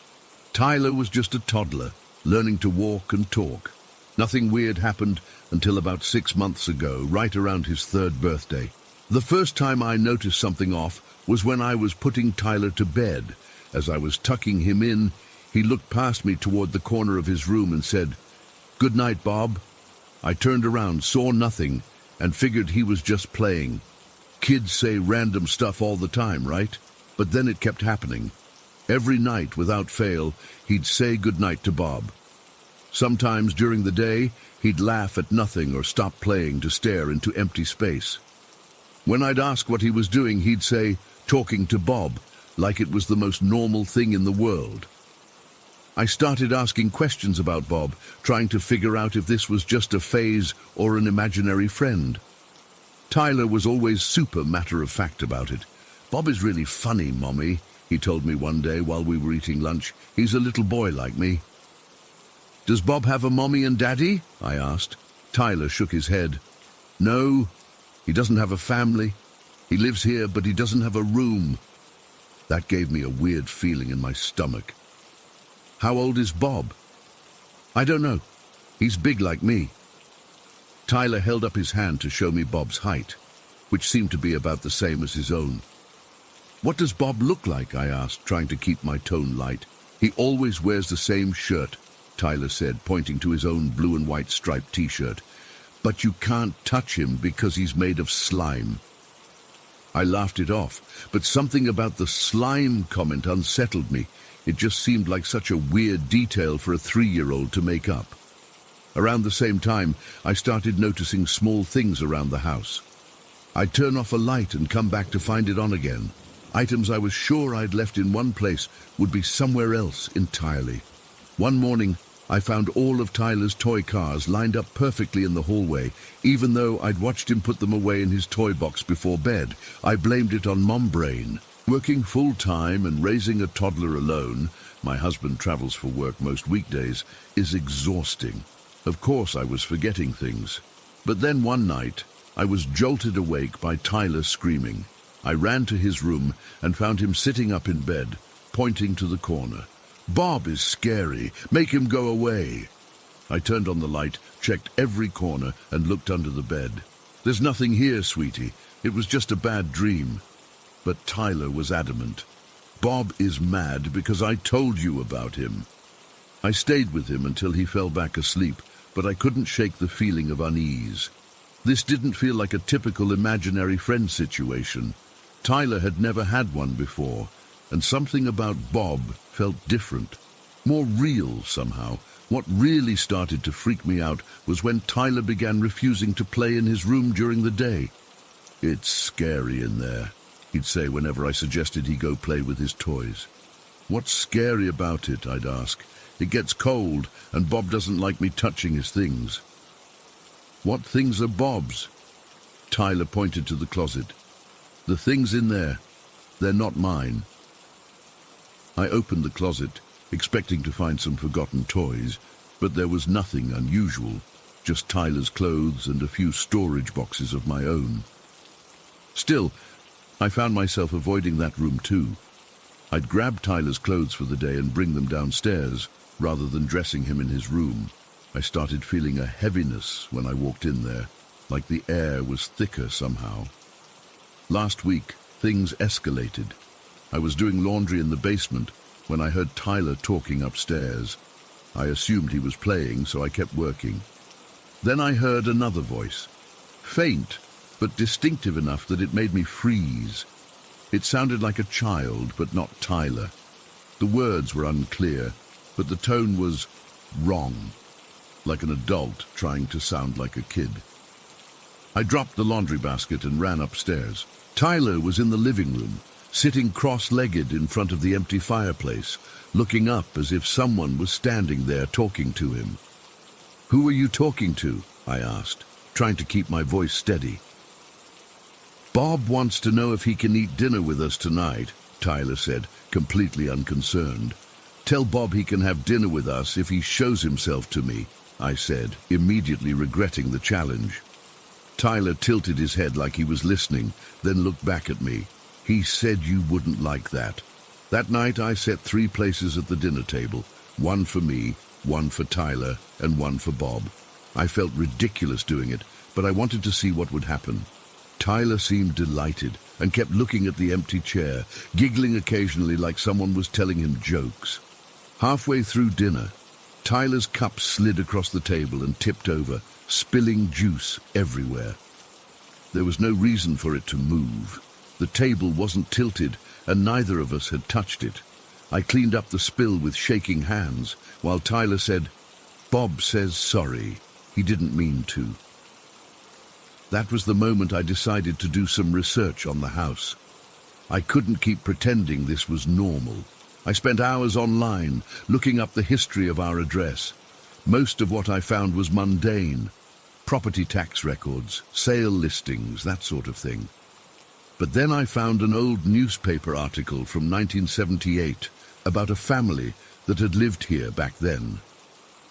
Tyler was just a toddler, learning to walk and talk. Nothing weird happened until about 6 months ago, right around his 3rd birthday. The first time I noticed something off was when I was putting Tyler to bed. As I was tucking him in, he looked past me toward the corner of his room and said, "Good night, Bob." I turned around, saw nothing, and figured he was just playing. Kids say random stuff all the time, right? But then it kept happening. Every night, without fail, he'd say goodnight to Bob. Sometimes during the day, he'd laugh at nothing or stop playing to stare into empty space. When I'd ask what he was doing, he'd say, talking to Bob, like it was the most normal thing in the world. I started asking questions about Bob, trying to figure out if this was just a phase or an imaginary friend. Tyler was always super matter-of-fact about it. "Bob is really funny, Mommy," he told me one day while we were eating lunch. "He's a little boy like me." "Does Bob have a mommy and daddy?" I asked. Tyler shook his head. "No, he doesn't have a family. He lives here, but he doesn't have a room." That gave me a weird feeling in my stomach. "How old is Bob?" "I don't know. He's big like me." Tyler held up his hand to show me Bob's height, which seemed to be about the same as his own. "What does Bob look like?" I asked, trying to keep my tone light. "He always wears the same shirt," Tyler said, pointing to his own blue and white striped t-shirt. "But you can't touch him because he's made of slime." I laughed it off, but something about the slime comment unsettled me. It just seemed like such a weird detail for a 3-year-old to make up. Around the same time, I started noticing small things around the house. I'd turn off a light and come back to find it on again. Items I was sure I'd left in one place would be somewhere else entirely. One morning, I found all of Tyler's toy cars lined up perfectly in the hallway, even though I'd watched him put them away in his toy box before bed. I blamed it on mom brain. Working full-time and raising a toddler alone, my husband travels for work most weekdays, is exhausting. Of course I was forgetting things. But then one night, I was jolted awake by Tyler screaming. I ran to his room and found him sitting up in bed, pointing to the corner. "Bob is scary. Make him go away." I turned on the light, checked every corner, and looked under the bed. "There's nothing here, sweetie. It was just a bad dream." But Tyler was adamant. "Bob is mad because I told you about him." I stayed with him until he fell back asleep, but I couldn't shake the feeling of unease. This didn't feel like a typical imaginary friend situation. Tyler had never had one before, and something about Bob felt different, more real somehow, What really started to freak me out was when Tyler began refusing to play in his room during the day. "It's scary in there," he'd say whenever I suggested he go play with his toys. "What's scary about it?" I'd ask. "It gets cold, and Bob doesn't like me touching his things." "What things are Bob's?" Tyler pointed to the closet. "The things in there, they're not mine." I opened the closet, expecting to find some forgotten toys, but there was nothing unusual, just Tyler's clothes and a few storage boxes of my own. Still, I found myself avoiding that room too. I'd grab Tyler's clothes for the day and bring them downstairs, rather than dressing him in his room. I started feeling a heaviness when I walked in there, like the air was thicker somehow. Last week, things escalated. I was doing laundry in the basement when I heard Tyler talking upstairs. I assumed he was playing, so I kept working. Then I heard another voice, faint, but distinctive enough that it made me freeze. It sounded like a child, but not Tyler. The words were unclear, but the tone was wrong, like an adult trying to sound like a kid. I dropped the laundry basket and ran upstairs. Tyler was in the living room, sitting cross-legged in front of the empty fireplace, looking up as if someone was standing there talking to him. "Who are you talking to?" I asked, trying to keep my voice steady. "Bob wants to know if he can eat dinner with us tonight," Tyler said, completely unconcerned. "Tell Bob he can have dinner with us if he shows himself to me," I said, immediately regretting the challenge. Tyler tilted his head like he was listening, then looked back at me. "He said you wouldn't like that." That night I set 3 places at the dinner table, 1 for me, 1 for Tyler, and 1 for Bob. I felt ridiculous doing it, but I wanted to see what would happen. Tyler seemed delighted and kept looking at the empty chair, giggling occasionally like someone was telling him jokes. Halfway through dinner, Tyler's cup slid across the table and tipped over, spilling juice everywhere. There was no reason for it to move. The table wasn't tilted, and neither of us had touched it. I cleaned up the spill with shaking hands, while Tyler said, "Bob says sorry. He didn't mean to." That was the moment I decided to do some research on the house. I couldn't keep pretending this was normal. I spent hours online, looking up the history of our address. Most of what I found was mundane. Property tax records, sale listings, that sort of thing. But then I found an old newspaper article from 1978 about a family that had lived here back then.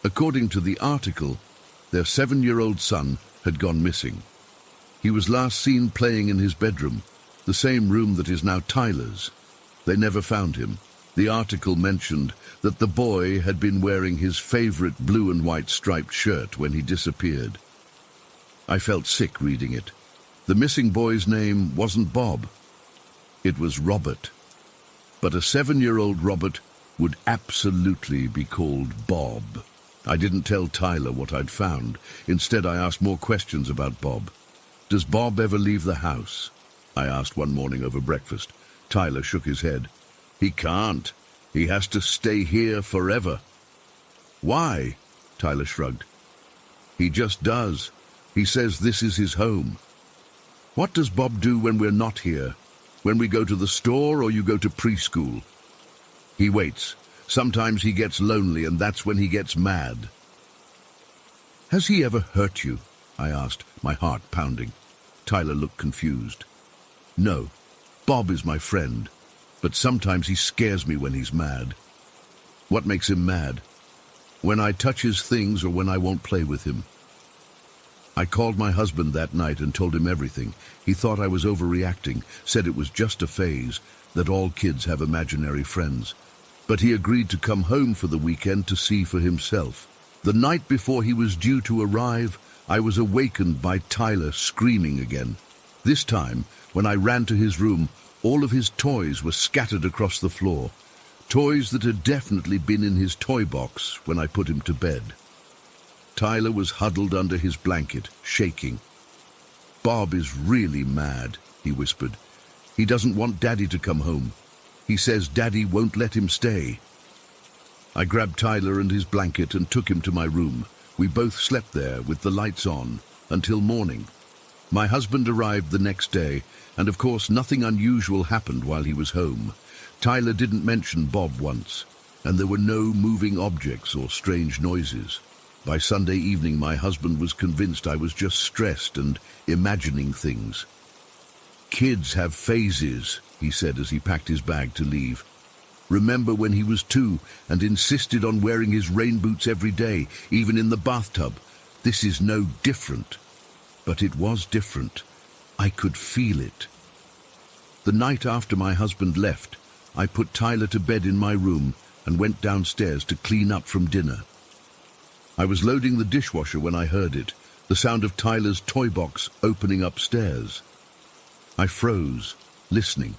According to the article, their 7-year-old son had gone missing. He was last seen playing in his bedroom, the same room that is now Tyler's. They never found him. The article mentioned that the boy had been wearing his favorite blue and white striped shirt when he disappeared. I felt sick reading it. The missing boy's name wasn't Bob. It was Robert. But a 7-year-old Robert would absolutely be called Bob. I didn't tell Tyler what I'd found. Instead, I asked more questions about Bob. "Does Bob ever leave the house?" I asked one morning over breakfast. Tyler shook his head. "He can't. He has to stay here forever." "Why?" Tyler shrugged. "He just does. He says this is his home." "What does Bob do when we're not here? When we go to the store or you go to preschool?" "He waits. Sometimes he gets lonely, and that's when he gets mad." "Has he ever hurt you?" I asked, my heart pounding. Tyler looked confused. "No. Bob is my friend, but sometimes he scares me when he's mad." "What makes him mad?" "When I touch his things or when I won't play with him." I called my husband that night and told him everything. He thought I was overreacting, said it was just a phase, that all kids have imaginary friends. But he agreed to come home for the weekend to see for himself. The night before he was due to arrive, I was awakened by Tyler screaming again. This time, when I ran to his room, all of his toys were scattered across the floor. Toys that had definitely been in his toy box when I put him to bed. Tyler was huddled under his blanket, shaking. "Bob is really mad," he whispered. "He doesn't want Daddy to come home. He says Daddy won't let him stay." I grabbed Tyler and his blanket and took him to my room. We both slept there with the lights on until morning. My husband arrived the next day, and of course nothing unusual happened while he was home. Tyler didn't mention Bob once, and there were no moving objects or strange noises. By Sunday evening, my husband was convinced I was just stressed and imagining things. "Kids have phases," he said as he packed his bag to leave. "Remember when he was 2 and insisted on wearing his rain boots every day, even in the bathtub? This is no different." But it was different. I could feel it. The night after my husband left, I put Tyler to bed in my room and went downstairs to clean up from dinner. I was loading the dishwasher when I heard it, the sound of Tyler's toy box opening upstairs. I froze, listening.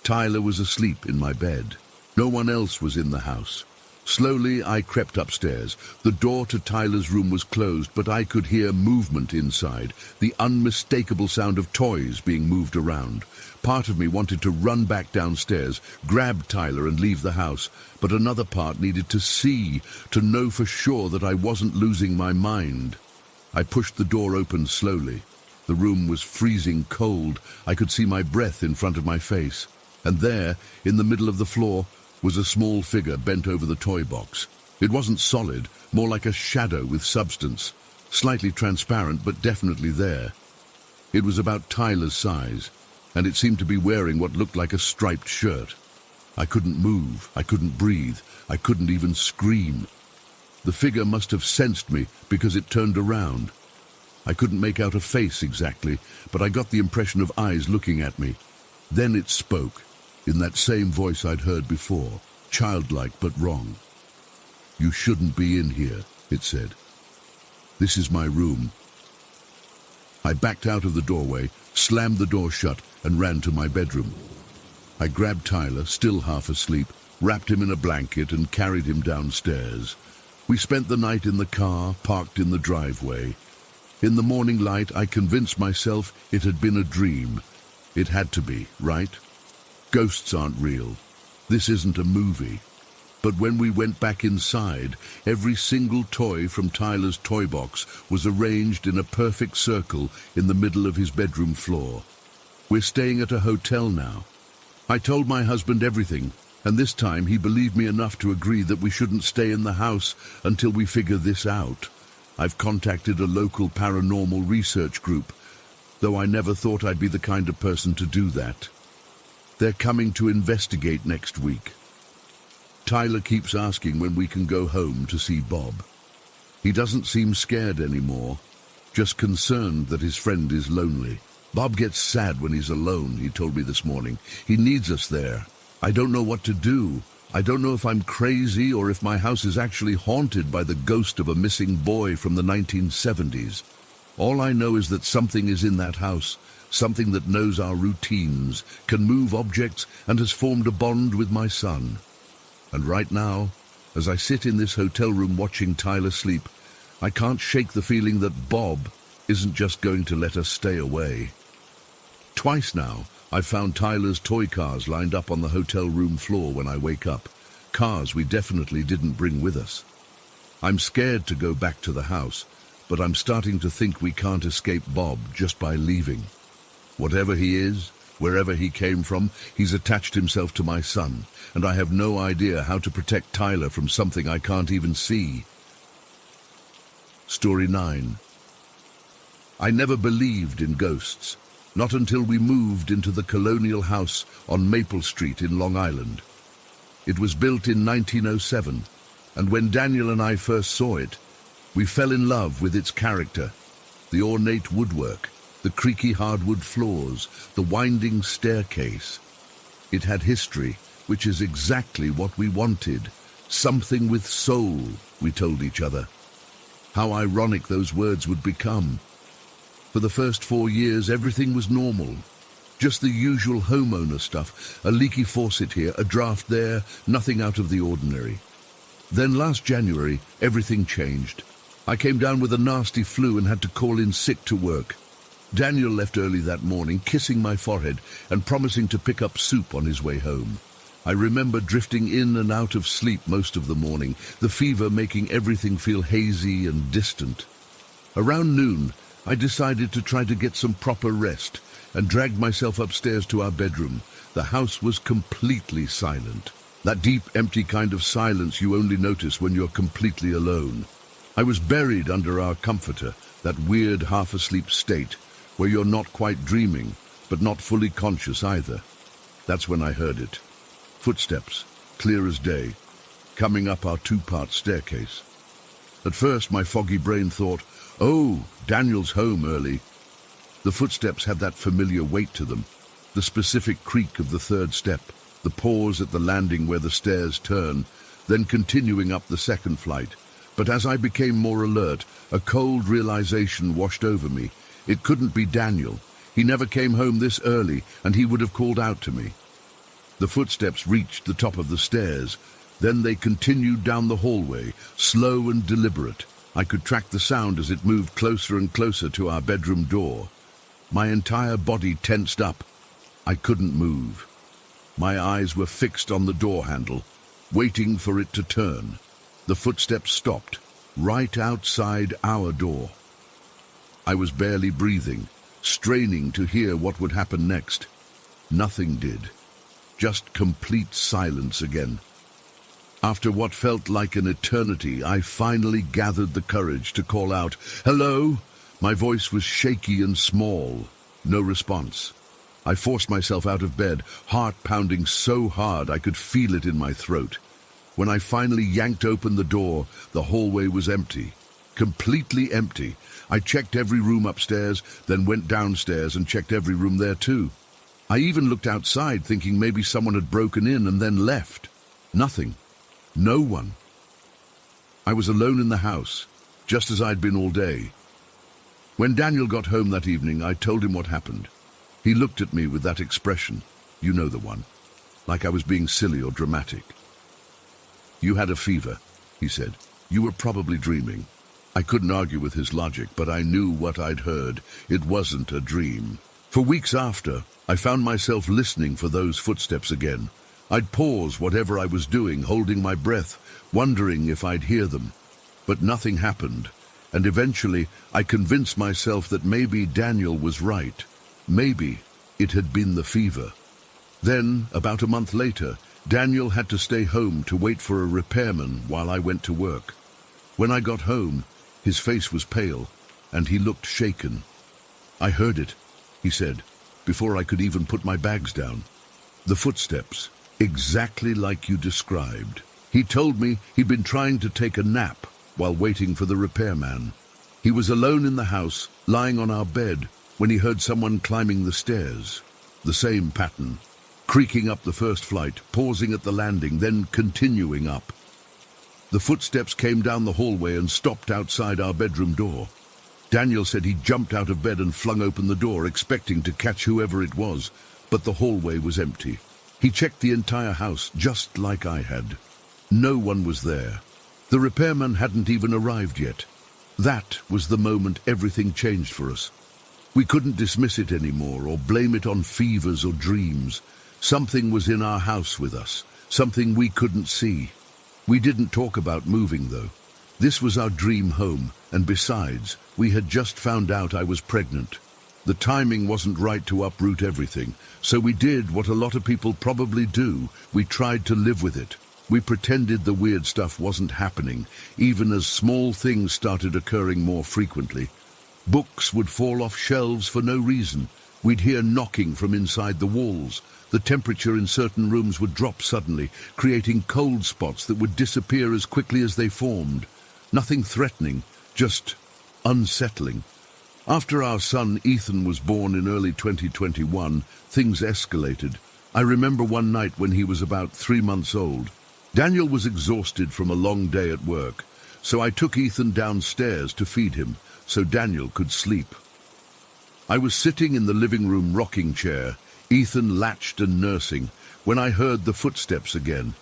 Tyler was asleep in my bed. No one else was in the house. Slowly, I crept upstairs. The door to Tyler's room was closed, but I could hear movement inside, the unmistakable sound of toys being moved around. Part of me wanted to run back downstairs, grab Tyler and leave the house, but another part needed to see, to know for sure that I wasn't losing my mind. I pushed the door open slowly. The room was freezing cold. I could see my breath in front of my face. And there, in the middle of the floor, was a small figure bent over the toy box. It wasn't solid, more like a shadow with substance, slightly transparent but definitely there. It was about Tyler's size, and it seemed to be wearing what looked like a striped shirt. I couldn't move, I couldn't breathe, I couldn't even scream. The figure must have sensed me because it turned around. I couldn't make out a face exactly, but I got the impression of eyes looking at me. Then it spoke, in that same voice I'd heard before, childlike but wrong. "You shouldn't be in here," it said. "This is my room." I backed out of the doorway, slammed the door shut, and ran to my bedroom. I grabbed Tyler, still half asleep, wrapped him in a blanket, and carried him downstairs. We spent the night in the car, parked in the driveway. In the morning light, I convinced myself it had been a dream. It had to be, right? Ghosts aren't real. This isn't a movie. But when we went back inside, every single toy from Tyler's toy box was arranged in a perfect circle in the middle of his bedroom floor. We're staying at a hotel now. I told my husband everything, and this time he believed me enough to agree that we shouldn't stay in the house until we figure this out. I've contacted a local paranormal research group, though I never thought I'd be the kind of person to do that. They're coming to investigate next week. Tyler keeps asking when we can go home to see Bob. He doesn't seem scared anymore, just concerned that his friend is lonely. "Bob gets sad when he's alone," he told me this morning. "He needs us there. I don't know what to do. I don't know if I'm crazy or if my house is actually haunted by the ghost of a missing boy from the 1970s. All I know is that something is in that house, something that knows our routines, can move objects, and has formed a bond with my son. And right now, as I sit in this hotel room watching Tyler sleep, I can't shake the feeling that Bob isn't just going to let us stay away." Twice now, I've found Tyler's toy cars lined up on the hotel room floor when I wake up. Cars we definitely didn't bring with us. I'm scared to go back to the house, but I'm starting to think we can't escape Bob just by leaving. Whatever he is, wherever he came from, he's attached himself to my son, and I have no idea how to protect Tyler from something I can't even see. Story 9. I never believed in ghosts, not until we moved into the colonial house on Maple Street in Long Island. It was built in 1907, and when Daniel and I first saw it, we fell in love with its character, the ornate woodwork, the creaky hardwood floors, the winding staircase. It had history, which is exactly what we wanted. Something with soul, we told each other. How ironic those words would become. For the first 4 years, everything was normal. Just the usual homeowner stuff, a leaky faucet here, a draft there, nothing out of the ordinary. Then last January, everything changed. I came down with a nasty flu and had to call in sick to work. Daniel left early that morning, kissing my forehead and promising to pick up soup on his way home. I remember drifting in and out of sleep most of the morning, the fever making everything feel hazy and distant. Around noon, I decided to try to get some proper rest and dragged myself upstairs to our bedroom. The house was completely silent. That deep, empty kind of silence you only notice when you're completely alone. I was buried under our comforter, that weird half-asleep state where you're not quite dreaming, but not fully conscious either. That's when I heard it. Footsteps, clear as day, coming up our two-part staircase. At first, my foggy brain thought, oh, Daniel's home early. The footsteps had that familiar weight to them, the specific creak of the third step, the pause at the landing where the stairs turn, then continuing up the second flight. But as I became more alert, a cold realization washed over me. It couldn't be Daniel. He never came home this early, and he would have called out to me. The footsteps reached the top of the stairs. Then they continued down the hallway, slow and deliberate. I could track the sound as it moved closer and closer to our bedroom door. My entire body tensed up. I couldn't move. My eyes were fixed on the door handle, waiting for it to turn. The footsteps stopped, right outside our door. I was barely breathing, straining to hear what would happen next. Nothing did. Just complete silence again. After what felt like an eternity, I finally gathered the courage to call out, "Hello?" My voice was shaky and small. No response. I forced myself out of bed, heart pounding so hard I could feel it in my throat. When I finally yanked open the door, the hallway was empty. Completely empty. I checked every room upstairs, then went downstairs and checked every room there too. I even looked outside, thinking maybe someone had broken in and then left. Nothing. No one. I was alone in the house, just as I'd been all day. When Daniel got home that evening, I told him what happened. He looked at me with that expression, you know the one, like I was being silly or dramatic. "You had a fever," he said. "You were probably dreaming." I couldn't argue with his logic, but I knew what I'd heard. It wasn't a dream. For weeks after, I found myself listening for those footsteps again. I'd pause whatever I was doing, holding my breath, wondering if I'd hear them. But nothing happened, and eventually I convinced myself that maybe Daniel was right. Maybe it had been the fever. Then, about a month later, Daniel had to stay home to wait for a repairman while I went to work. When I got home, his face was pale, and he looked shaken. "I heard it," he said, before I could even put my bags down. "The footsteps, exactly like you described." He told me he'd been trying to take a nap while waiting for the repairman. He was alone in the house, lying on our bed, when he heard someone climbing the stairs. The same pattern, creaking up the first flight, pausing at the landing, then continuing up. The footsteps came down the hallway and stopped outside our bedroom door. Daniel said he jumped out of bed and flung open the door, expecting to catch whoever it was, but the hallway was empty. He checked the entire house, just like I had. No one was there. The repairman hadn't even arrived yet. That was the moment everything changed for us. We couldn't dismiss it anymore or blame it on fevers or dreams. Something was in our house with us, something we couldn't see. We didn't talk about moving, though. This was our dream home, and besides, we had just found out I was pregnant. The timing wasn't right to uproot everything, so we did what a lot of people probably do. We tried to live with it. We pretended the weird stuff wasn't happening, even as small things started occurring more frequently. Books would fall off shelves for no reason. We'd hear knocking from inside the walls. The temperature in certain rooms would drop suddenly, creating cold spots that would disappear as quickly as they formed. Nothing threatening, just unsettling. After our son Ethan was born in early 2021, things escalated. I remember one night when he was about 3 months old. Daniel was exhausted from a long day at work, so I took Ethan downstairs to feed him so Daniel could sleep. I was sitting in the living room rocking chair, Ethan latched and nursing, when I heard the footsteps again.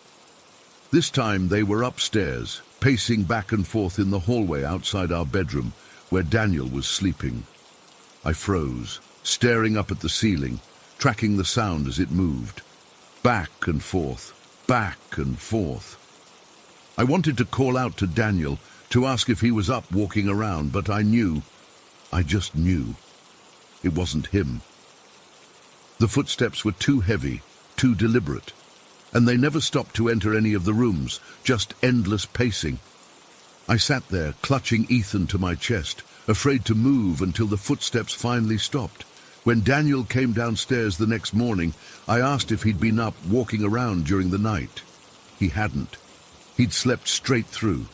This time they were upstairs, pacing back and forth in the hallway outside our bedroom, where Daniel was sleeping. I froze, staring up at the ceiling, tracking the sound as it moved. back and forth, back and forth. I wanted to call out to Daniel to ask if he was up walking around, but I just knew. It wasn't him. The footsteps were too heavy, too deliberate, and they never stopped to enter any of the rooms, just endless pacing. I sat there, clutching Ethan to my chest, afraid to move until the footsteps finally stopped. When Daniel came downstairs the next morning, I asked if he'd been up walking around during the night. He hadn't. He'd slept straight through.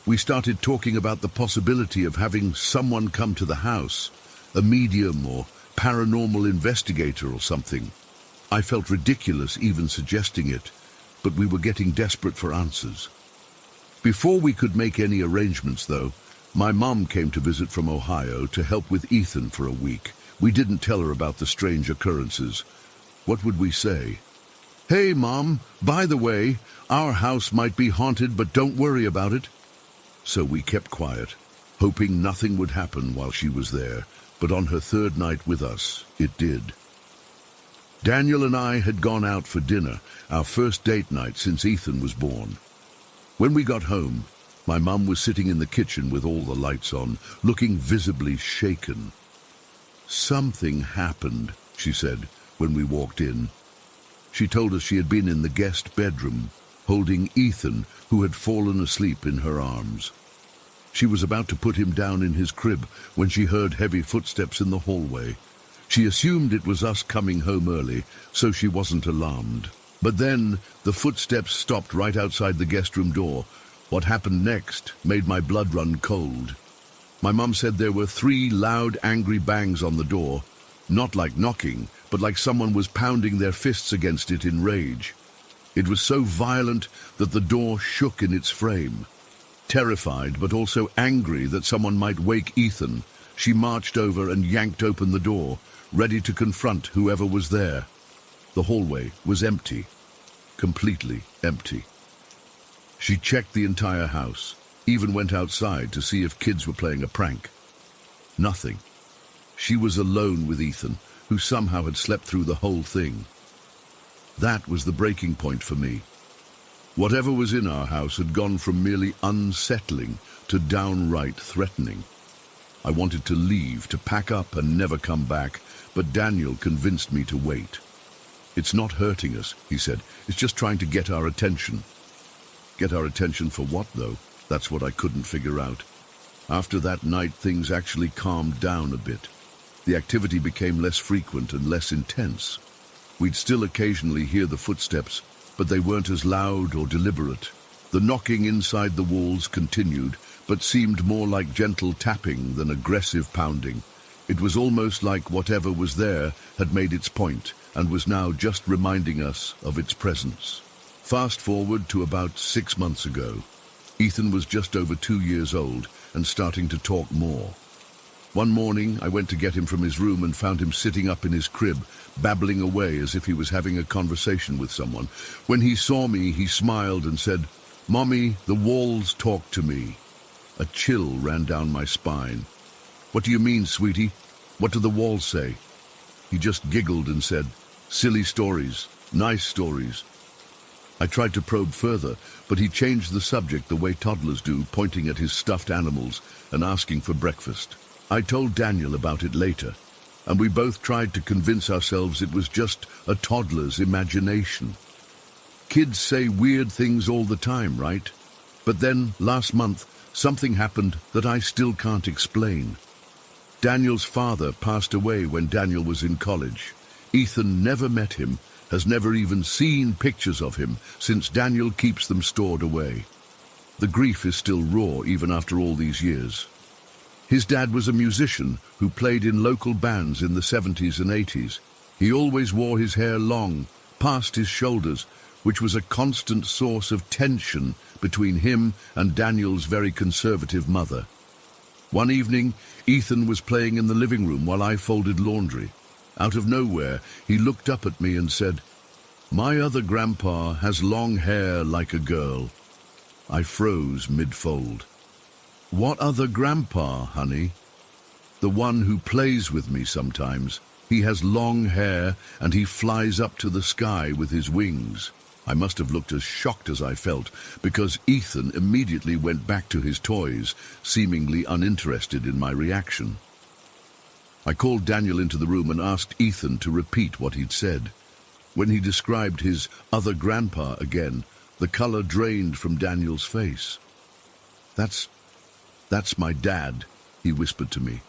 We started talking about the possibility of having someone come to the house, a medium or paranormal investigator or something. I felt ridiculous even suggesting it, but we were getting desperate for answers. Before we could make any arrangements, though, my mom came to visit from Ohio to help with Ethan for a week. We didn't tell her about the strange occurrences. What would we say? "Hey, Mom, by the way, our house might be haunted, but don't worry about it." So we kept quiet, hoping nothing would happen while she was there, but on her third night with us, it did. Daniel and I had gone out for dinner, our first date night since Ethan was born. When we got home, my mum was sitting in the kitchen with all the lights on, looking visibly shaken. "Something happened," she said when we walked in. She told us she had been in the guest bedroom, holding Ethan, who had fallen asleep in her arms. She was about to put him down in his crib when she heard heavy footsteps in the hallway. She assumed it was us coming home early, so she wasn't alarmed. But then the footsteps stopped right outside the guest room door. What happened next made my blood run cold. My mum said there were 3 loud, angry bangs on the door, not like knocking, but like someone was pounding their fists against it in rage. It was so violent that the door shook in its frame. Terrified, but also angry that someone might wake Ethan, she marched over and yanked open the door, ready to confront whoever was there. The hallway was empty, completely empty. She checked the entire house, even went outside to see if kids were playing a prank. Nothing. She was alone with Ethan, who somehow had slept through the whole thing. That was the breaking point for me. Whatever was in our house had gone from merely unsettling to downright threatening. I wanted to leave, to pack up and never come back, but Daniel convinced me to wait. "It's not hurting us," he said. "It's just trying to get our attention." Get our attention for what, though? That's what I couldn't figure out. After that night, things actually calmed down a bit. The activity became less frequent and less intense. We'd still occasionally hear the footsteps, but they weren't as loud or deliberate. The knocking inside the walls continued, but seemed more like gentle tapping than aggressive pounding. It was almost like whatever was there had made its point and was now just reminding us of its presence. Fast forward to about 6 months ago. Ethan was just over 2 years old and starting to talk more. One morning, I went to get him from his room and found him sitting up in his crib, babbling away as if he was having a conversation with someone. When he saw me, he smiled and said, "Mommy, the walls talk to me." A chill ran down my spine. "What do you mean, sweetie? What do the walls say?" He just giggled and said, "Silly stories, nice stories." I tried to probe further, but he changed the subject the way toddlers do, pointing at his stuffed animals and asking for breakfast. I told Daniel about it later, and we both tried to convince ourselves it was just a toddler's imagination. Kids say weird things all the time, right? But then, last month, something happened that I still can't explain. Daniel's father passed away when Daniel was in college. Ethan never met him, has never even seen pictures of him since Daniel keeps them stored away. The grief is still raw even after all these years. His dad was a musician who played in local bands in the 70s and 80s. He always wore his hair long, past his shoulders, which was a constant source of tension between him and Daniel's very conservative mother. One evening, Ethan was playing in the living room while I folded laundry. Out of nowhere, he looked up at me and said, "My other grandpa has long hair like a girl." I froze mid-fold. "What other grandpa, honey?" "The one who plays with me sometimes. He has long hair and he flies up to the sky with his wings. I must have looked as shocked as I felt, because Ethan immediately went back to his toys, seemingly uninterested in my reaction. I called Daniel into the room and asked Ethan to repeat what he'd said. When he described his other grandpa again, the color drained from Daniel's face. That's my dad," he whispered to me.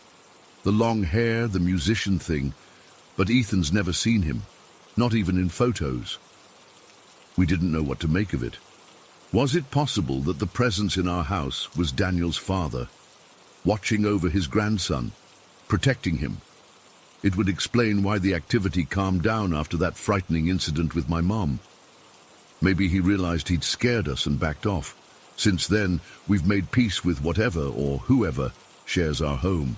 "The long hair, the musician thing, but Ethan's never seen him, not even in photos." We didn't know what to make of it. Was it possible that the presence in our house was Daniel's father, watching over his grandson, protecting him? It would explain why the activity calmed down after that frightening incident with my mom. Maybe he realized he'd scared us and backed off. Since then, we've made peace with whatever or whoever shares our home.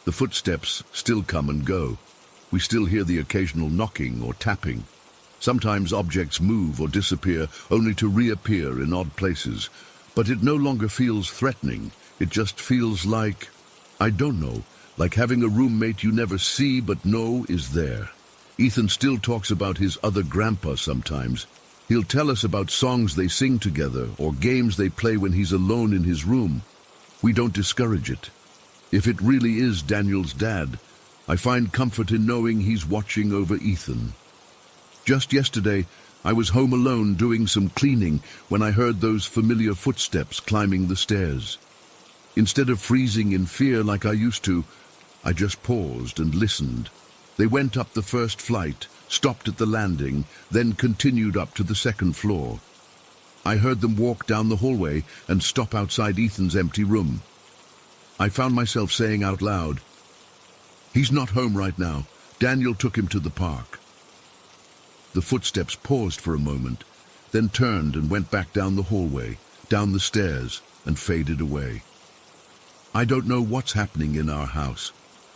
The footsteps still come and go. We still hear the occasional knocking or tapping. Sometimes objects move or disappear, only to reappear in odd places. But it no longer feels threatening. It just feels like, I don't know, like having a roommate you never see but know is there. Ethan still talks about his other grandpa sometimes. He'll tell us about songs they sing together or games they play when he's alone in his room. We don't discourage it. If it really is Daniel's dad, I find comfort in knowing he's watching over Ethan. Just yesterday, I was home alone doing some cleaning when I heard those familiar footsteps climbing the stairs. Instead of freezing in fear like I used to, I just paused and listened. They went up the first flight, stopped at the landing, then continued up to the second floor. I heard them walk down the hallway and stop outside Ethan's empty room. I found myself saying out loud, "He's not home right now. Daniel took him to the park." The footsteps paused for a moment, then turned and went back down the hallway, down the stairs, and faded away. I don't know what's happening in our house.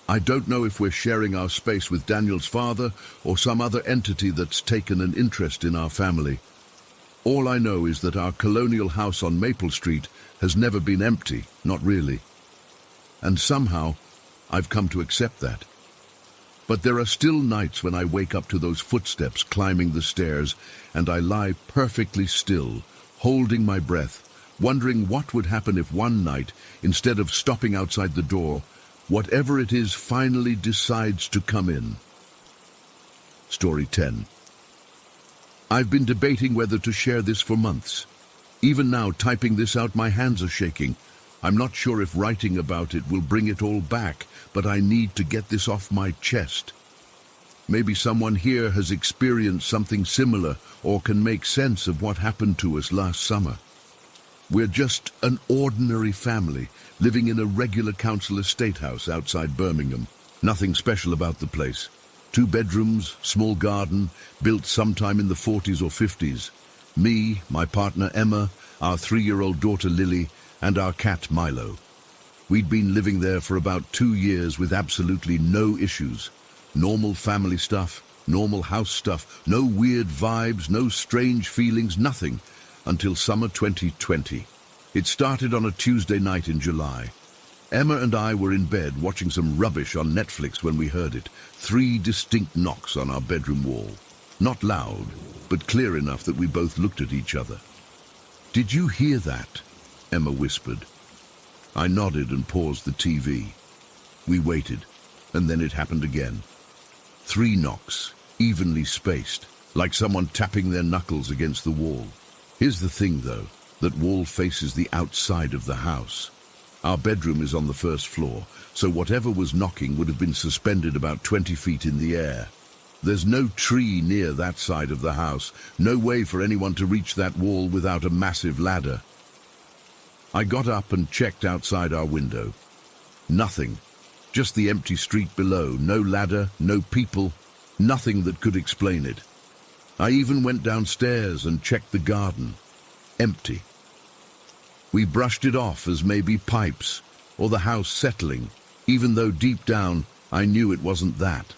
I don't know if we're sharing our space with Daniel's father or some other entity that's taken an interest in our family. All I know is that our colonial house on Maple Street has never been empty, not really. And somehow, I've come to accept that. But there are still nights when I wake up to those footsteps climbing the stairs, and I lie perfectly still, holding my breath, wondering what would happen if one night, instead of stopping outside the door, whatever it is finally decides to come in. Story 10. I've been debating whether to share this for months. Even now, typing this out, my hands are shaking. I'm not sure if writing about it will bring it all back, but I need to get this off my chest. Maybe someone here has experienced something similar or can make sense of what happened to us last summer. We're just an ordinary family living in a regular council estate house outside Birmingham. Nothing special about the place. 2 bedrooms, small garden, built sometime in the 40s or 50s. Me, my partner Emma, our 3-year-old daughter Lily, and our cat Milo. We'd been living there for about 2 years with absolutely no issues. Normal family stuff, normal house stuff, no weird vibes, no strange feelings, nothing, until summer 2020. It started on a Tuesday night in July. Emma and I were in bed watching some rubbish on Netflix when we heard it. 3 distinct knocks on our bedroom wall. Not loud, but clear enough that we both looked at each other. "Did you hear that?" Emma whispered. I nodded and paused the TV. We waited, and then it happened again. 3 knocks, evenly spaced, like someone tapping their knuckles against the wall. Here's the thing, though. That wall faces the outside of the house. Our bedroom is on the first floor, so whatever was knocking would have been suspended about 20 feet in the air. There's no tree near that side of the house, no way for anyone to reach that wall without a massive ladder. I got up and checked outside our window. Nothing. Just the empty street below, no ladder, no people, nothing that could explain it. I even went downstairs and checked the garden. Empty. We brushed it off as maybe pipes, or the house settling, even though deep down I knew it wasn't that.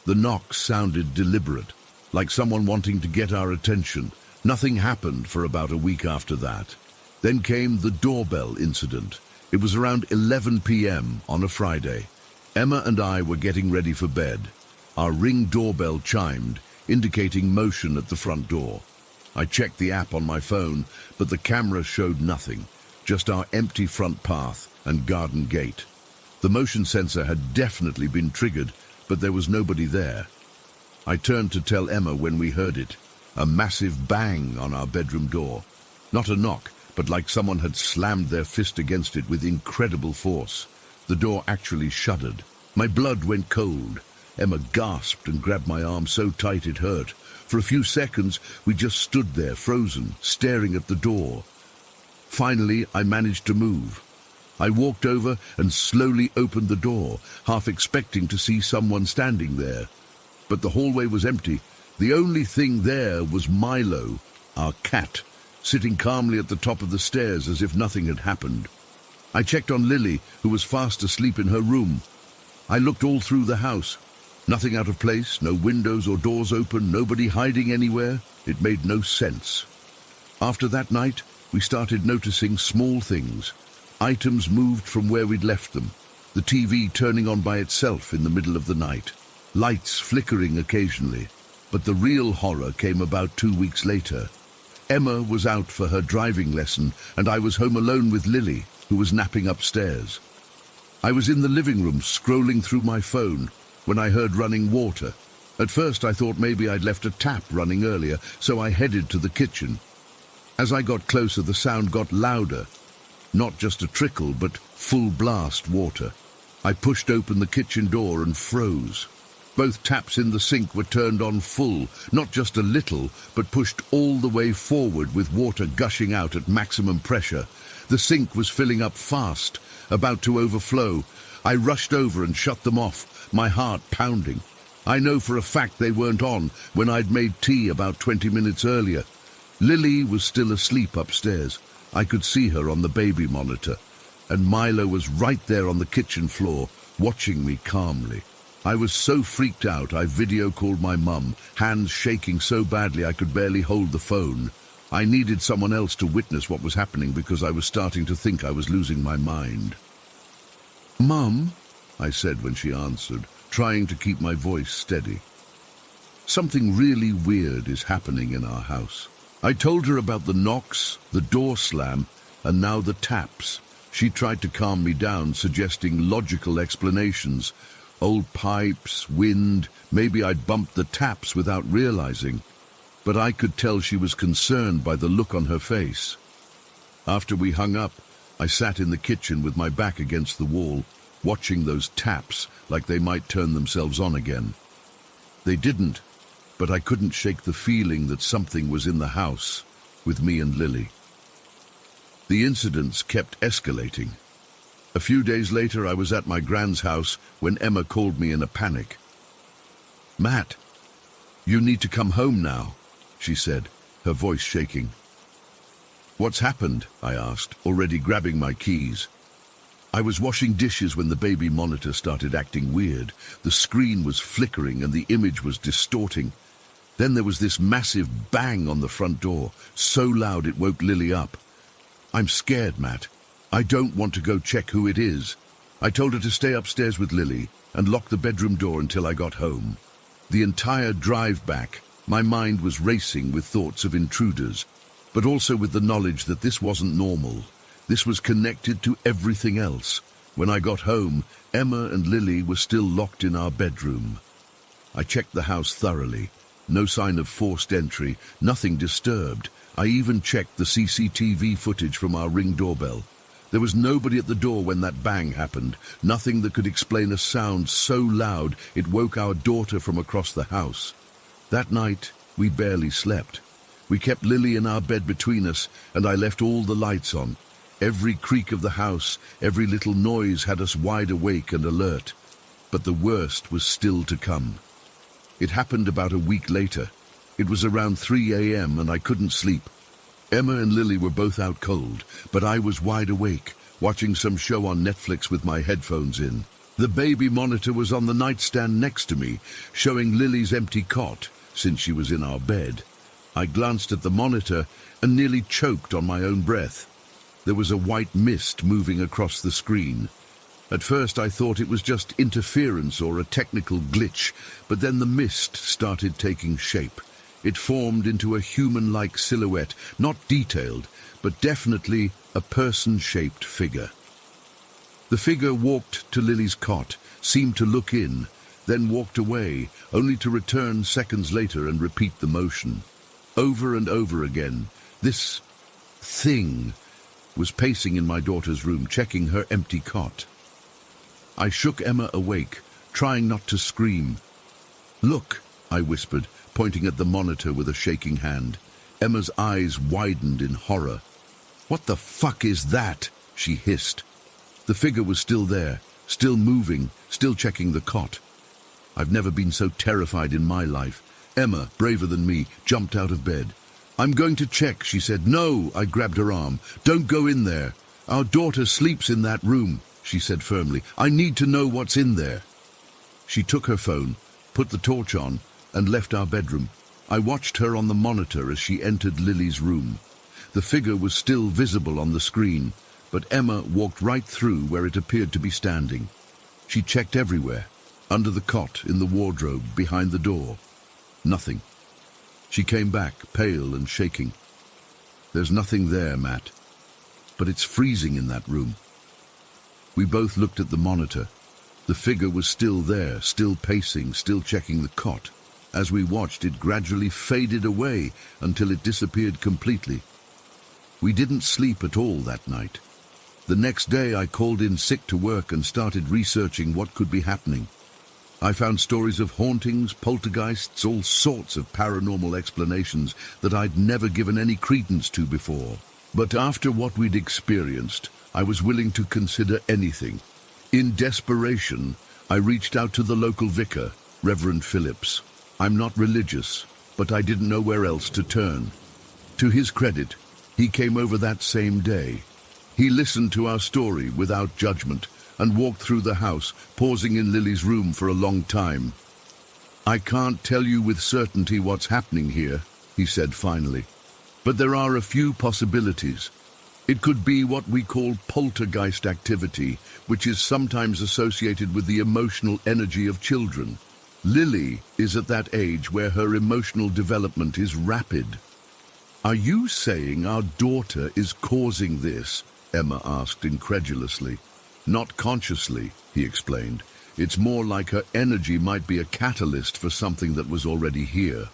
The knocks sounded deliberate, like someone wanting to get our attention. Nothing happened for about a week after that. Then came the doorbell incident. It was around 11 p.m. on a Friday. Emma and I were getting ready for bed. Our Ring doorbell chimed, indicating motion at the front door. I checked the app on my phone, but the camera showed nothing, just our empty front path and garden gate. The motion sensor had definitely been triggered, but there was nobody there. I turned to tell Emma when we heard it, a massive bang on our bedroom door. Not a knock, but like someone had slammed their fist against it with incredible force. The door actually shuddered. My blood went cold. Emma gasped and grabbed my arm so tight it hurt. For a few seconds, we just stood there, frozen, staring at the door. Finally, I managed to move. I walked over and slowly opened the door, half expecting to see someone standing there. But the hallway was empty. The only thing there was Milo, our cat, sitting calmly at the top of the stairs as if nothing had happened. I checked on Lily, who was fast asleep in her room. I looked all through the house. Nothing out of place, no windows or doors open, nobody hiding anywhere. It made no sense. After that night, we started noticing small things. Items moved from where we'd left them. The TV turning on by itself in the middle of the night. Lights flickering occasionally. But the real horror came about 2 weeks later. Emma was out for her driving lesson, and I was home alone with Lily, who was napping upstairs. I was in the living room scrolling through my phone when I heard running water. At first I thought maybe I'd left a tap running earlier, so I headed to the kitchen. As I got closer, the sound got louder. Not just a trickle, but full blast water. I pushed open the kitchen door and froze. Both taps in the sink were turned on full, not just a little, but pushed all the way forward with water gushing out at maximum pressure. The sink was filling up fast, about to overflow. I rushed over and shut them off, my heart pounding. I know for a fact they weren't on when I'd made tea about 20 minutes earlier. Lily was still asleep upstairs. I could see her on the baby monitor, and Milo was right there on the kitchen floor, watching me calmly. I was so freaked out I video called my mum, hands shaking so badly I could barely hold the phone. I needed someone else to witness what was happening because I was starting to think I was losing my mind. "Mum," I said when she answered, trying to keep my voice steady. "Something really weird is happening in our house." I told her about the knocks, the door slam, and now the taps. She tried to calm me down, suggesting logical explanations. Old pipes, wind, maybe I'd bumped the taps without realizing. But I could tell she was concerned by the look on her face. After we hung up, I sat in the kitchen with my back against the wall, watching those taps like they might turn themselves on again. They didn't, but I couldn't shake the feeling that something was in the house with me and Lily. The incidents kept escalating. A few days later, I was at my grand's house when Emma called me in a panic. "Matt, you need to come home now," she said, her voice shaking. "What's happened?" I asked, already grabbing my keys. I was washing dishes when the baby monitor started acting weird. The screen was flickering and the image was distorting. Then there was this massive bang on the front door, so loud it woke Lily up. "I'm scared, Matt. I don't want to go check who it is." I told her to stay upstairs with Lily and lock the bedroom door until I got home. The entire drive back, my mind was racing with thoughts of intruders, but also with the knowledge that this wasn't normal. This was connected to everything else. When I got home, Emma and Lily were still locked in our bedroom. I checked the house thoroughly. No sign of forced entry, nothing disturbed. I even checked the CCTV footage from our Ring doorbell. There was nobody at the door when that bang happened, nothing that could explain a sound so loud it woke our daughter from across the house. That night, we barely slept. We kept Lily in our bed between us, and I left all the lights on. Every creak of the house, every little noise had us wide awake and alert. But the worst was still to come. It happened about a week later. It was around 3 a.m. and I couldn't sleep. Emma and Lily were both out cold, but I was wide awake, watching some show on Netflix with my headphones in. The baby monitor was on the nightstand next to me, showing Lily's empty cot, since she was in our bed. I glanced at the monitor and nearly choked on my own breath. There was a white mist moving across the screen. At first I thought it was just interference or a technical glitch, but then the mist started taking shape. It formed into a human-like silhouette, not detailed, but definitely a person-shaped figure. The figure walked to Lily's cot, seemed to look in, then walked away, only to return seconds later and repeat the motion. Over and over again, this thing was pacing in my daughter's room, checking her empty cot. I shook Emma awake, trying not to scream. "Look," I whispered, pointing at the monitor with a shaking hand. Emma's eyes widened in horror. "What the fuck is that?" she hissed. The figure was still there, still moving, still checking the cot. I've never been so terrified in my life. Emma, braver than me, jumped out of bed. "I'm going to check," she said. "No," I grabbed her arm. "Don't go in there. Our daughter sleeps in that room," she said firmly. "I need to know what's in there." She took her phone, put the torch on, and left our bedroom. I watched her on the monitor as she entered Lily's room. The figure was still visible on the screen, but Emma walked right through where it appeared to be standing. She checked everywhere, under the cot, in the wardrobe, behind the door. Nothing. She came back, pale and shaking. "There's nothing there, Matt. But it's freezing in that room." We both looked at the monitor. The figure was still there, still pacing, still checking the cot. As we watched, it gradually faded away until it disappeared completely. We didn't sleep at all that night. The next day I called in sick to work and started researching what could be happening. I found stories of hauntings, poltergeists, all sorts of paranormal explanations that I'd never given any credence to before. But after what we'd experienced, I was willing to consider anything. In desperation, I reached out to the local vicar, Reverend Phillips. I'm not religious, but I didn't know where else to turn. To his credit, he came over that same day. He listened to our story without judgment and walked through the house, pausing in Lily's room for a long time. "I can't tell you with certainty what's happening here," he said finally, "but there are a few possibilities. It could be what we call poltergeist activity, which is sometimes associated with the emotional energy of children. Lily is at that age where her emotional development is rapid." "Are you saying our daughter is causing this?" Emma asked incredulously. "Not consciously," he explained. "It's more like her energy might be a catalyst for something that was already here."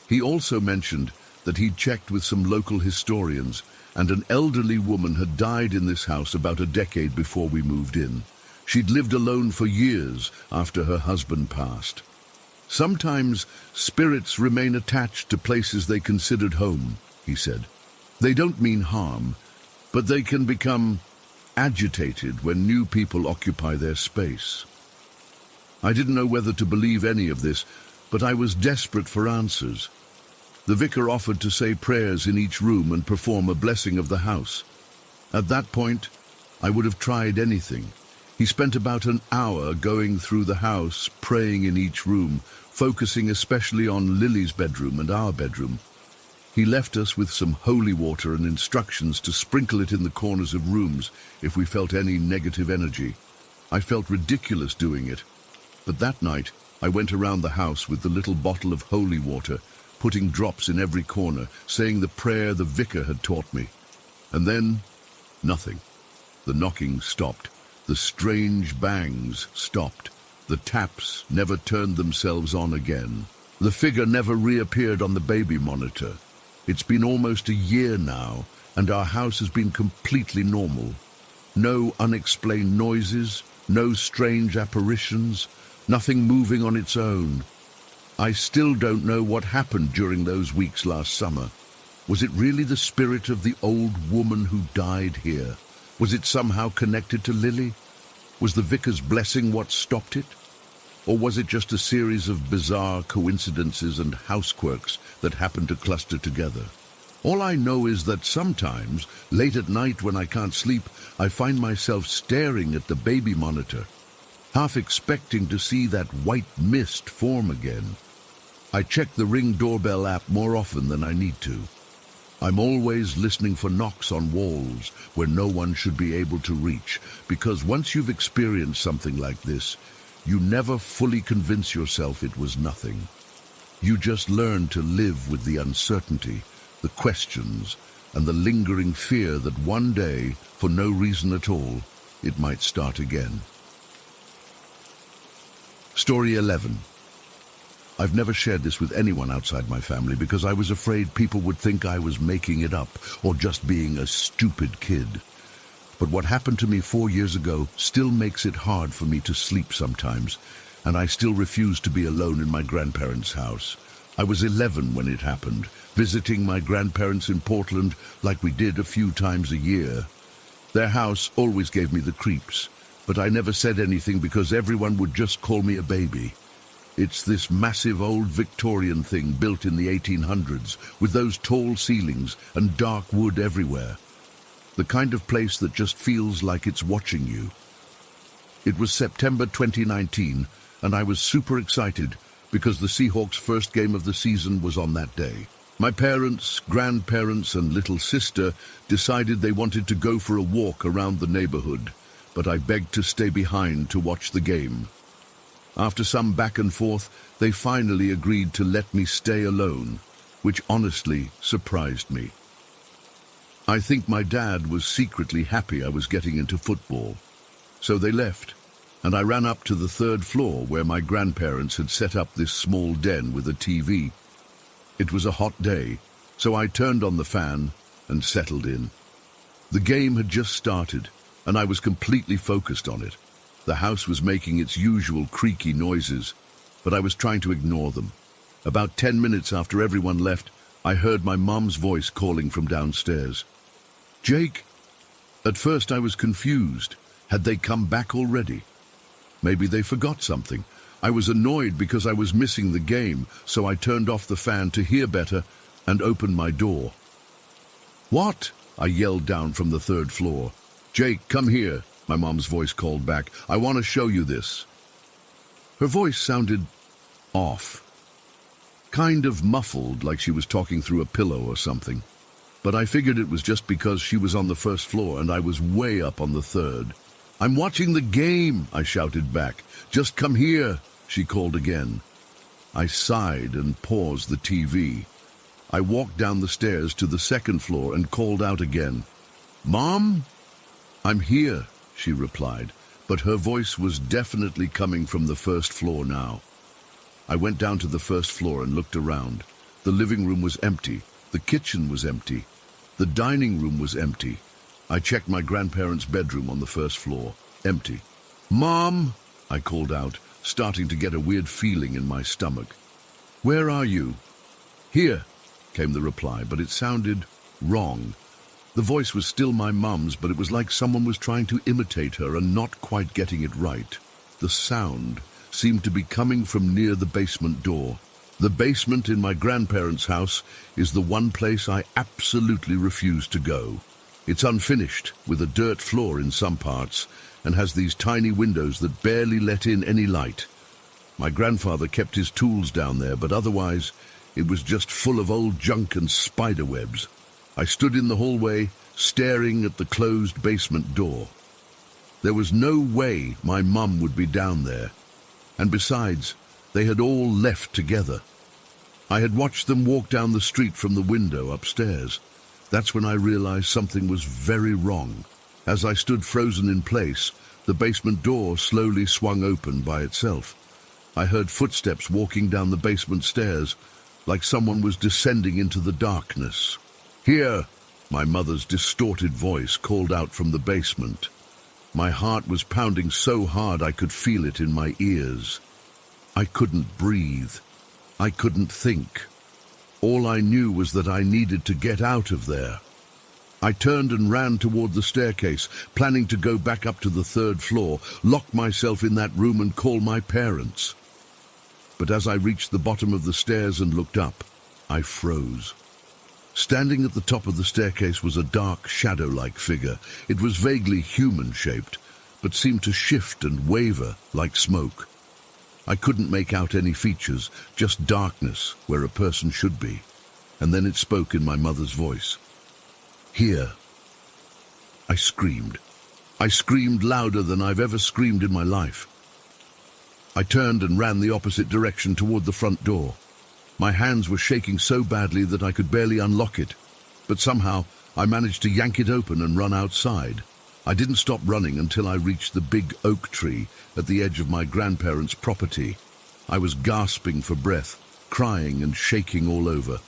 He also mentioned that he'd checked with some local historians, and an elderly woman had died in this house about a decade before we moved in. She'd lived alone for years after her husband passed. "Sometimes spirits remain attached to places they considered home," he said. "They don't mean harm, but they can become agitated when new people occupy their space." I didn't know whether to believe any of this, but I was desperate for answers. The vicar offered to say prayers in each room and perform a blessing of the house. At that point, I would have tried anything. He spent about an hour going through the house, praying in each room, focusing especially on Lily's bedroom and our bedroom. He left us with some holy water and instructions to sprinkle it in the corners of rooms if we felt any negative energy. I felt ridiculous doing it, but that night I went around the house with the little bottle of holy water, putting drops in every corner, saying the prayer the vicar had taught me. And then, nothing. The knocking stopped. The strange bangs stopped. The taps never turned themselves on again. The figure never reappeared on the baby monitor. It's been almost a year now, and our house has been completely normal. No unexplained noises, no strange apparitions, nothing moving on its own. I still don't know what happened during those weeks last summer. Was it really the spirit of the old woman who died here? Was it somehow connected to Lily? Was the vicar's blessing what stopped it? Or was it just a series of bizarre coincidences and housequirks that happened to cluster together? All I know is that sometimes, late at night when I can't sleep, I find myself staring at the baby monitor, half expecting to see that white mist form again. I check the Ring doorbell app more often than I need to. I'm always listening for knocks on walls where no one should be able to reach, because once you've experienced something like this, you never fully convince yourself it was nothing. You just learn to live with the uncertainty, the questions, and the lingering fear that one day, for no reason at all, it might start again. Story 11. I've never shared this with anyone outside my family because I was afraid people would think I was making it up or just being a stupid kid. But what happened to me 4 years ago still makes it hard for me to sleep sometimes, and I still refuse to be alone in my grandparents' house. I was 11 when it happened, visiting my grandparents in Portland like we did a few times a year. Their house always gave me the creeps, but I never said anything because everyone would just call me a baby. It's this massive old Victorian thing built in the 1800s with those tall ceilings and dark wood everywhere. The kind of place that just feels like it's watching you. It was September 2019, and I was super excited because the Seahawks' first game of the season was on that day. My parents, grandparents, and little sister decided they wanted to go for a walk around the neighborhood, but I begged to stay behind to watch the game. After some back and forth, they finally agreed to let me stay alone, which honestly surprised me. I think my dad was secretly happy I was getting into football. So they left, and I ran up to the 3rd floor where my grandparents had set up this small den with a TV. It was a hot day, so I turned on the fan and settled in. The game had just started, and I was completely focused on it. The house was making its usual creaky noises, but I was trying to ignore them. About 10 minutes after everyone left, I heard my mom's voice calling from downstairs. "Jake?" At first I was confused. Had they come back already? Maybe they forgot something. I was annoyed because I was missing the game, so I turned off the fan to hear better and opened my door. "What?" I yelled down from the 3rd floor. "Jake, come here," my mom's voice called back. "I want to show you this." Her voice sounded off, kind of muffled, like she was talking through a pillow or something. But I figured it was just because she was on the 1st floor and I was way up on the 3rd. "I'm watching the game," I shouted back. "Just come here," she called again. I sighed and paused the TV. I walked down the stairs to the 2nd floor and called out again. "Mom?" "I'm here," she replied, but her voice was definitely coming from the 1st floor now. I went down to the 1st floor and looked around. The living room was empty. The kitchen was empty. The dining room was empty. I checked my grandparents' bedroom on the 1st floor. Empty. "Mom!" I called out, starting to get a weird feeling in my stomach. "Where are you?" "Here," came the reply, but it sounded wrong. The voice was still my mum's, but it was like someone was trying to imitate her and not quite getting it right. The sound seemed to be coming from near the basement door. The basement in my grandparents' house is the one place I absolutely refuse to go. It's unfinished, with a dirt floor in some parts, and has these tiny windows that barely let in any light. My grandfather kept his tools down there, but otherwise it was just full of old junk and spider webs. I stood in the hallway, staring at the closed basement door. There was no way my mum would be down there. And besides, they had all left together. I had watched them walk down the street from the window upstairs. That's when I realized something was very wrong. As I stood frozen in place, the basement door slowly swung open by itself. I heard footsteps walking down the basement stairs, like someone was descending into the darkness. "Here!" My mother's distorted voice called out from the basement. My heart was pounding so hard I could feel it in my ears. I couldn't breathe. I couldn't think. All I knew was that I needed to get out of there. I turned and ran toward the staircase, planning to go back up to the 3rd floor, lock myself in that room and call my parents. But as I reached the bottom of the stairs and looked up, I froze. Standing at the top of the staircase was a dark, shadow-like figure. It was vaguely human-shaped, but seemed to shift and waver like smoke. I couldn't make out any features, just darkness where a person should be. and then it spoke in my mother's voice. "Here." I screamed. I screamed louder than I've ever screamed in my life. I turned and ran the opposite direction toward the front door. My hands were shaking so badly that I could barely unlock it, but somehow I managed to yank it open and run outside. I didn't stop running until I reached the big oak tree at the edge of my grandparents' property. I was gasping for breath, crying and shaking all over.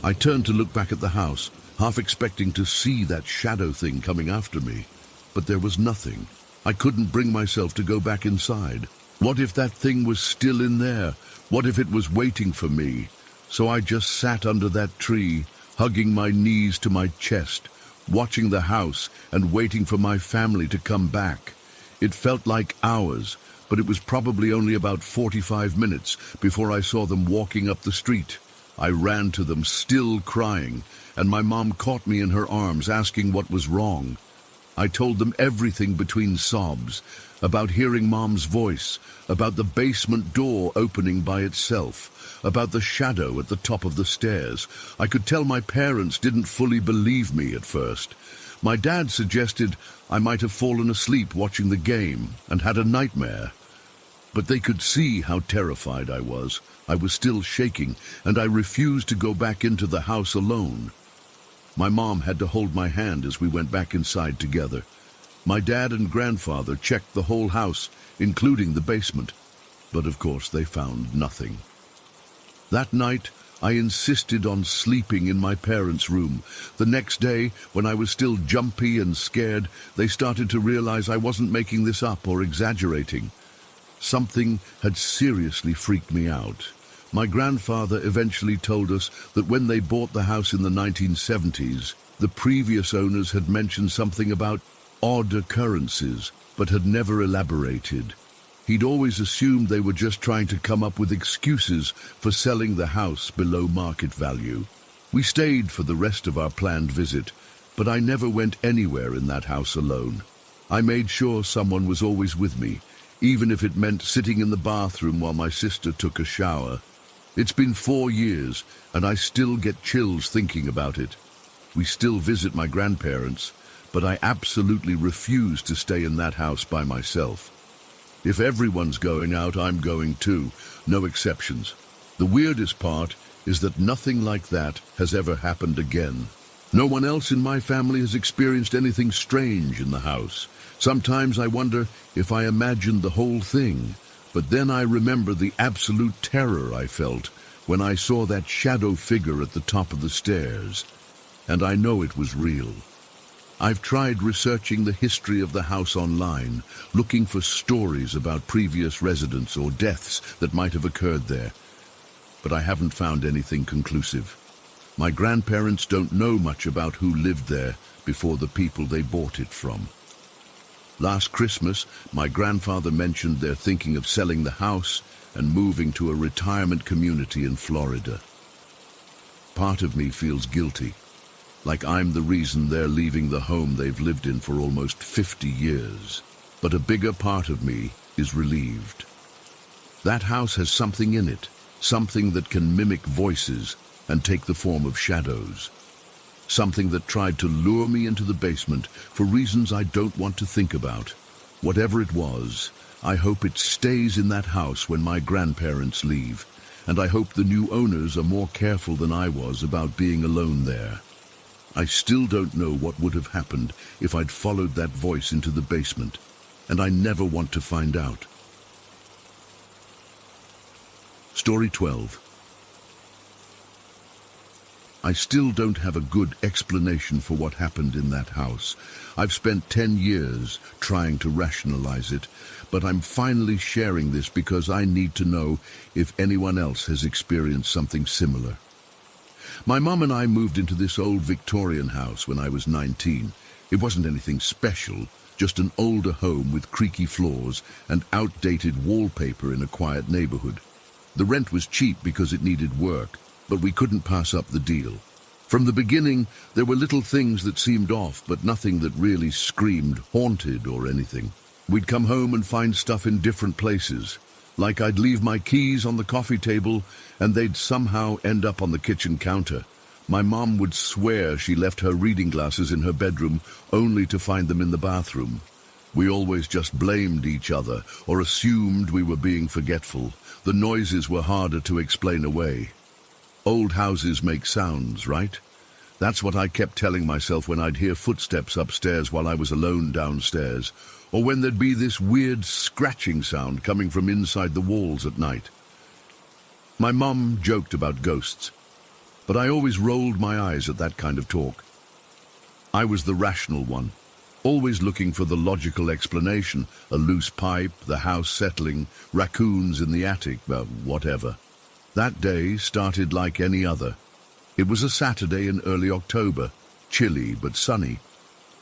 I turned to look back at the house, half expecting to see that shadow thing coming after me, but there was nothing. I couldn't bring myself to go back inside. What if that thing was still in there? What if it was waiting for me? So I just sat under that tree, hugging my knees to my chest, watching the house and waiting for my family to come back. It felt like hours, but it was probably only about 45 minutes before I saw them walking up the street. I ran to them, still crying, and my mom caught me in her arms, asking what was wrong. I told them everything between sobs, about hearing Mom's voice, about the basement door opening by itself, about the shadow at the top of the stairs. I could tell my parents didn't fully believe me at first. My dad suggested I might have fallen asleep watching the game and had a nightmare. But they could see how terrified I was. I was still shaking, and I refused to go back into the house alone. My mom had to hold my hand as we went back inside together. My dad and grandfather checked the whole house, including the basement, but of course they found nothing. That night, I insisted on sleeping in my parents' room. The next day, when I was still jumpy and scared, they started to realize I wasn't making this up or exaggerating. Something had seriously freaked me out. My grandfather eventually told us that when they bought the house in the 1970s, the previous owners had mentioned something about odd occurrences, but had never elaborated. He'd always assumed they were just trying to come up with excuses for selling the house below market value. We stayed for the rest of our planned visit, but I never went anywhere in that house alone. I made sure someone was always with me, even if it meant sitting in the bathroom while my sister took a shower. It's been 4 years, and I still get chills thinking about it. We still visit my grandparents, but I absolutely refuse to stay in that house by myself. If everyone's going out, I'm going too, no exceptions. The weirdest part is that nothing like that has ever happened again. No one else in my family has experienced anything strange in the house. Sometimes I wonder if I imagined the whole thing, but then I remember the absolute terror I felt when I saw that shadow figure at the top of the stairs, and I know it was real. I've tried researching the history of the house online, looking for stories about previous residents or deaths that might have occurred there, but I haven't found anything conclusive. My grandparents don't know much about who lived there before the people they bought it from. Last Christmas, my grandfather mentioned they're thinking of selling the house and moving to a retirement community in Florida. Part of me feels guilty, like I'm the reason they're leaving the home they've lived in for almost 50 years. But a bigger part of me is relieved. That house has something in it, something that can mimic voices and take the form of shadows. Something that tried to lure me into the basement for reasons I don't want to think about. Whatever it was, I hope it stays in that house when my grandparents leave, and I hope the new owners are more careful than I was about being alone there. I still don't know what would have happened if I'd followed that voice into the basement, and I never want to find out. Story 12. I still don't have a good explanation for what happened in that house. I've spent 10 years trying to rationalize it, but I'm finally sharing this because I need to know if anyone else has experienced something similar. My mom and I moved into this old Victorian house when I was 19. It wasn't anything special, just an older home with creaky floors and outdated wallpaper in a quiet neighborhood. The rent was cheap because it needed work, but we couldn't pass up the deal. From the beginning, there were little things that seemed off, but nothing that really screamed haunted or anything. We'd come home and find stuff in different places, like I'd leave my keys on the coffee table and they'd somehow end up on the kitchen counter. My mom would swear she left her reading glasses in her bedroom only to find them in the bathroom. We always just blamed each other or assumed we were being forgetful. The noises were harder to explain away. Old houses make sounds, right? That's what I kept telling myself when I'd hear footsteps upstairs while I was alone downstairs, or when there'd be this weird scratching sound coming from inside the walls at night. My mum joked about ghosts, but I always rolled my eyes at that kind of talk. I was the rational one, always looking for the logical explanation, a loose pipe, the house settling, raccoons in the attic, whatever. That day started like any other. It was a Saturday in early October, chilly but sunny.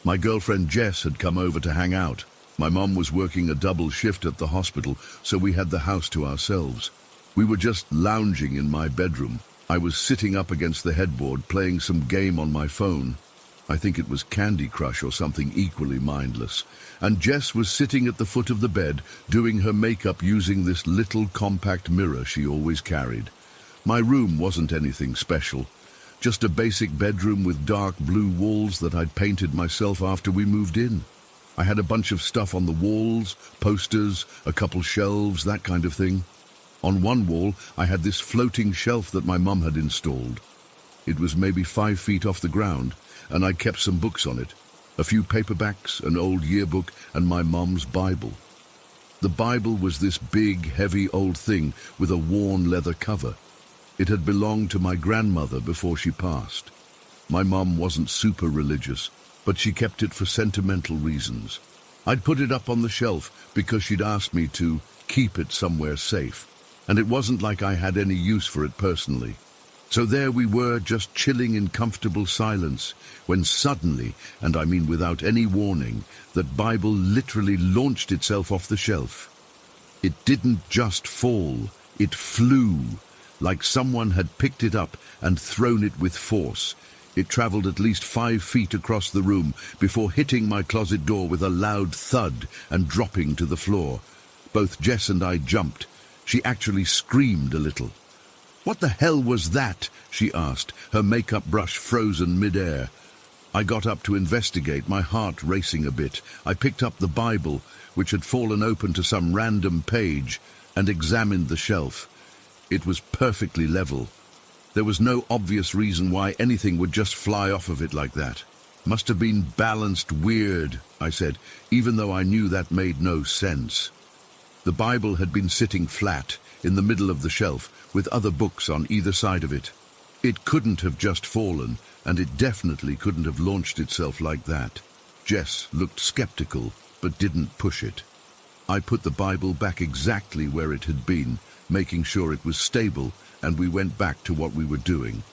My girlfriend Jess had come over to hang out. My mom was working a double shift at the hospital, so we had the house to ourselves. We were just lounging in my bedroom. I was sitting up against the headboard playing some game on my phone. I think it was Candy Crush or something equally mindless. And Jess was sitting at the foot of the bed doing her makeup using this little compact mirror she always carried. My room wasn't anything special. Just a basic bedroom with dark blue walls that I'd painted myself after we moved in. I had a bunch of stuff on the walls, posters, a couple shelves, that kind of thing. On one wall, I had this floating shelf that my mum had installed. It was maybe 5 feet off the ground, and I kept some books on it. A few paperbacks, an old yearbook, and my mum's Bible. The Bible was this big, heavy old thing with a worn leather cover. It had belonged to my grandmother before she passed. My mum wasn't super religious, but she kept it for sentimental reasons. I'd put it up on the shelf because she'd asked me to keep it somewhere safe, and it wasn't like I had any use for it personally. So there we were, just chilling in comfortable silence, when suddenly, and I mean without any warning, that Bible literally launched itself off the shelf. It didn't just fall, it flew, like someone had picked it up and thrown it with force. It traveled at least 5 feet across the room before hitting my closet door with a loud thud and dropping to the floor. Both Jess and I jumped. She actually screamed a little. "What the hell was that?" she asked, her makeup brush frozen mid-air. I got up to investigate, my heart racing a bit. I picked up the Bible, which had fallen open to some random page, and examined the shelf. It was perfectly level. There was no obvious reason why anything would just fly off of it like that. "Must have been balanced weird," I said, even though I knew that made no sense. The Bible had been sitting flat in the middle of the shelf with other books on either side of it. It couldn't have just fallen, and it definitely couldn't have launched itself like that. Jess looked skeptical, but didn't push it. I put the Bible back exactly where it had been, making sure it was stable, and we went back to what we were doing.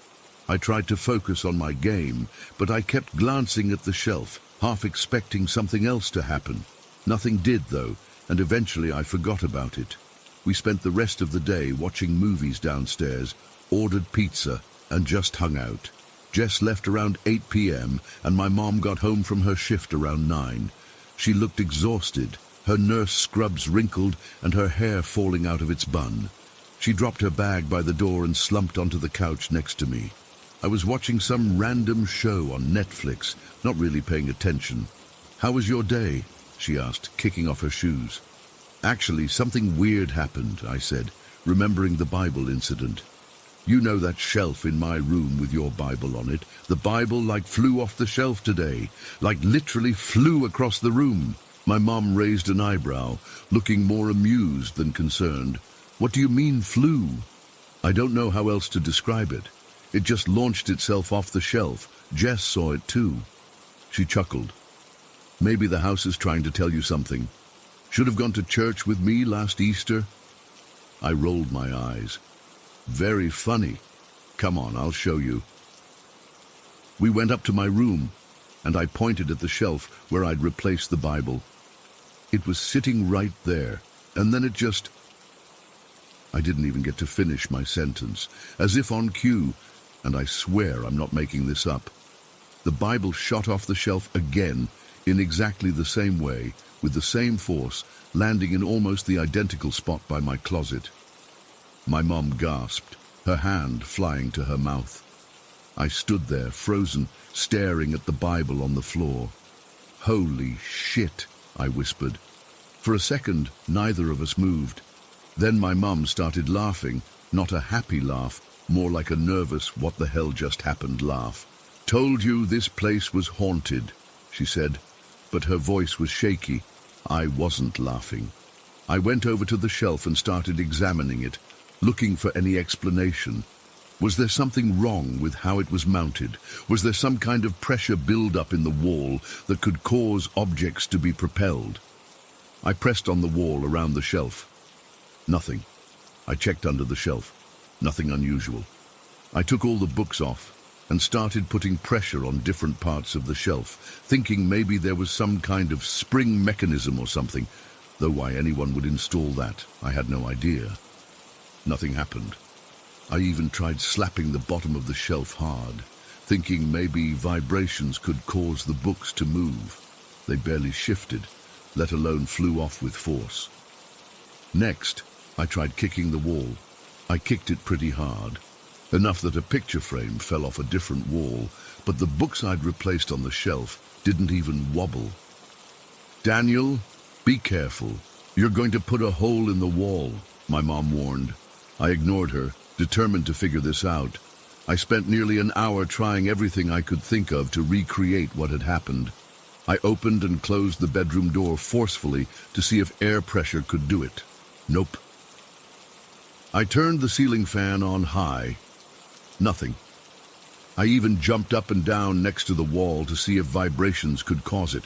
I tried to focus on my game, but I kept glancing at the shelf, half expecting something else to happen. Nothing did, though, and eventually I forgot about it. We spent the rest of the day watching movies downstairs, ordered pizza, and just hung out. Jess left around 8 p.m., and my mom got home from her shift around 9. She looked exhausted, her nurse scrubs wrinkled and her hair falling out of its bun. She dropped her bag by the door and slumped onto the couch next to me. I was watching some random show on Netflix, not really paying attention. "How was your day?" she asked, kicking off her shoes. "Actually, something weird happened," I said, remembering the Bible incident. "You know that shelf in my room with your Bible on it? The Bible flew off the shelf today, literally flew across the room." My mom raised an eyebrow, looking more amused than concerned. "What do you mean flew?" "I don't know how else to describe it. It just launched itself off the shelf. Jess saw it too." She chuckled. "Maybe the house is trying to tell you something. Should have gone to church with me last Easter." I rolled my eyes. "Very funny. Come on, I'll show you." We went up to my room, and I pointed at the shelf where I'd replaced the Bible. It was sitting right there, and then it just... I didn't even get to finish my sentence. As if on cue, and I swear I'm not making this up, the Bible shot off the shelf again in exactly the same way, with the same force, landing in almost the identical spot by my closet. My mom gasped, her hand flying to her mouth. I stood there, frozen, staring at the Bible on the floor. "Holy shit," I whispered. For a second, neither of us moved. Then my mum started laughing, not a happy laugh, more like a nervous what the hell just happened laugh. "Told you this place was haunted," she said, but her voice was shaky. I wasn't laughing. I went over to the shelf and started examining it, looking for any explanation. Was there something wrong with how it was mounted? Was there some kind of pressure build-up in the wall that could cause objects to be propelled? I pressed on the wall around the shelf. Nothing. I checked under the shelf. Nothing unusual. I took all the books off and started putting pressure on different parts of the shelf, thinking maybe there was some kind of spring mechanism or something, though why anyone would install that, I had no idea. Nothing happened. I even tried slapping the bottom of the shelf hard, thinking maybe vibrations could cause the books to move. They barely shifted, let alone flew off with force. Next, I tried kicking the wall. I kicked it pretty hard, enough that a picture frame fell off a different wall, but the books I'd replaced on the shelf didn't even wobble. "Daniel, be careful. You're going to put a hole in the wall," my mom warned. I ignored her, determined to figure this out. I spent nearly an hour trying everything I could think of to recreate what had happened. I opened and closed the bedroom door forcefully to see if air pressure could do it. Nope. I turned the ceiling fan on high. Nothing. I even jumped up and down next to the wall to see if vibrations could cause it.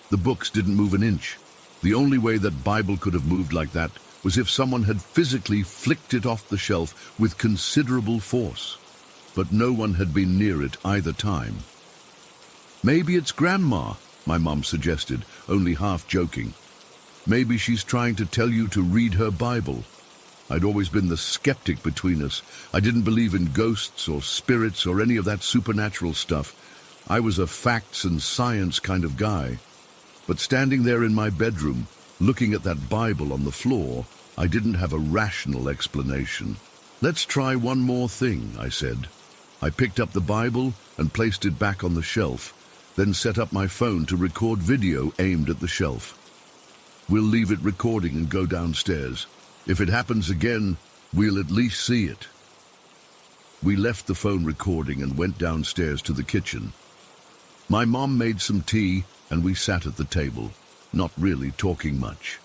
The books didn't move an inch. The only way that Bible could have moved like that was if someone had physically flicked it off the shelf with considerable force. But no one had been near it either time. "Maybe it's Grandma," my mum suggested, only half joking. "Maybe she's trying to tell you to read her Bible." I'd always been the skeptic between us. I didn't believe in ghosts or spirits or any of that supernatural stuff. I was a facts and science kind of guy. But standing there in my bedroom, looking at that Bible on the floor, I didn't have a rational explanation. "Let's try one more thing," I said. I picked up the Bible and placed it back on the shelf, then set up my phone to record video aimed at the shelf. "We'll leave it recording and go downstairs. If it happens again, we'll at least see it." We left the phone recording and went downstairs to the kitchen. My mom made some tea and we sat at the table, not really talking much.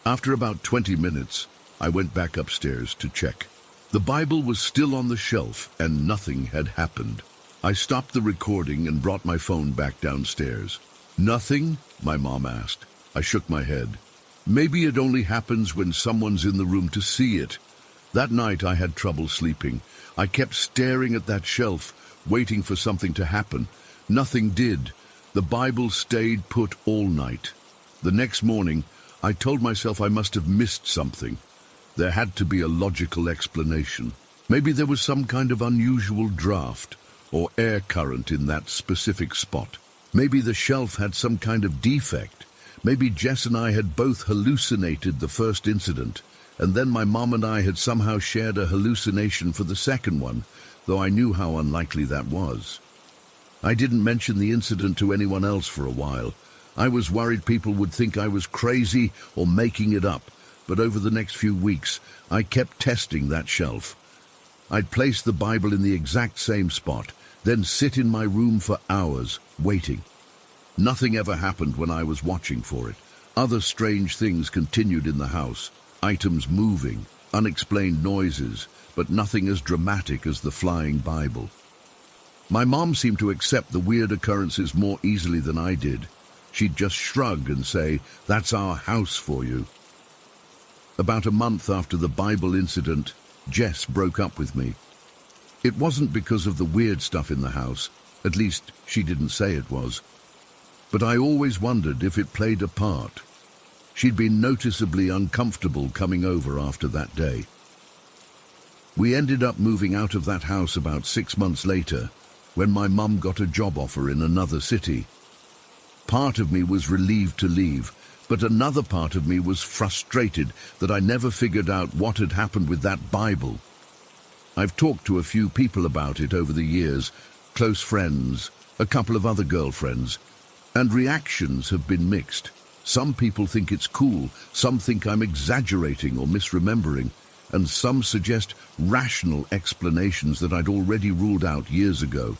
After about 20 minutes, I went back upstairs to check. The Bible was still on the shelf and nothing had happened. I stopped the recording and brought my phone back downstairs. "Nothing?" my mom asked. I shook my head. "Maybe it only happens when someone's in the room to see it." That night I had trouble sleeping. I kept staring at that shelf, waiting for something to happen. Nothing did. The Bible stayed put all night. The next morning, I told myself I must have missed something. There had to be a logical explanation. Maybe there was some kind of unusual draft or air current in that specific spot. Maybe the shelf had some kind of defect. Maybe Jess and I had both hallucinated the first incident, and then my mom and I had somehow shared a hallucination for the second one, though I knew how unlikely that was. I didn't mention the incident to anyone else for a while. I was worried people would think I was crazy or making it up, but over the next few weeks, I kept testing that shelf. I'd place the Bible in the exact same spot, then sit in my room for hours, waiting. Nothing ever happened when I was watching for it. Other strange things continued in the house, items moving, unexplained noises, but nothing as dramatic as the flying Bible. My mom seemed to accept the weird occurrences more easily than I did. She'd just shrug and say, "That's our house for you." About a month after the Bible incident, Jess broke up with me. It wasn't because of the weird stuff in the house, at least she didn't say it was. But I always wondered if it played a part. She'd been noticeably uncomfortable coming over after that day. We ended up moving out of that house about 6 months later, when my mum got a job offer in another city. Part of me was relieved to leave, but another part of me was frustrated that I never figured out what had happened with that Bible. I've talked to a few people about it over the years, close friends, a couple of other girlfriends, and reactions have been mixed. Some people think it's cool, some think I'm exaggerating or misremembering, and some suggest rational explanations that I'd already ruled out years ago.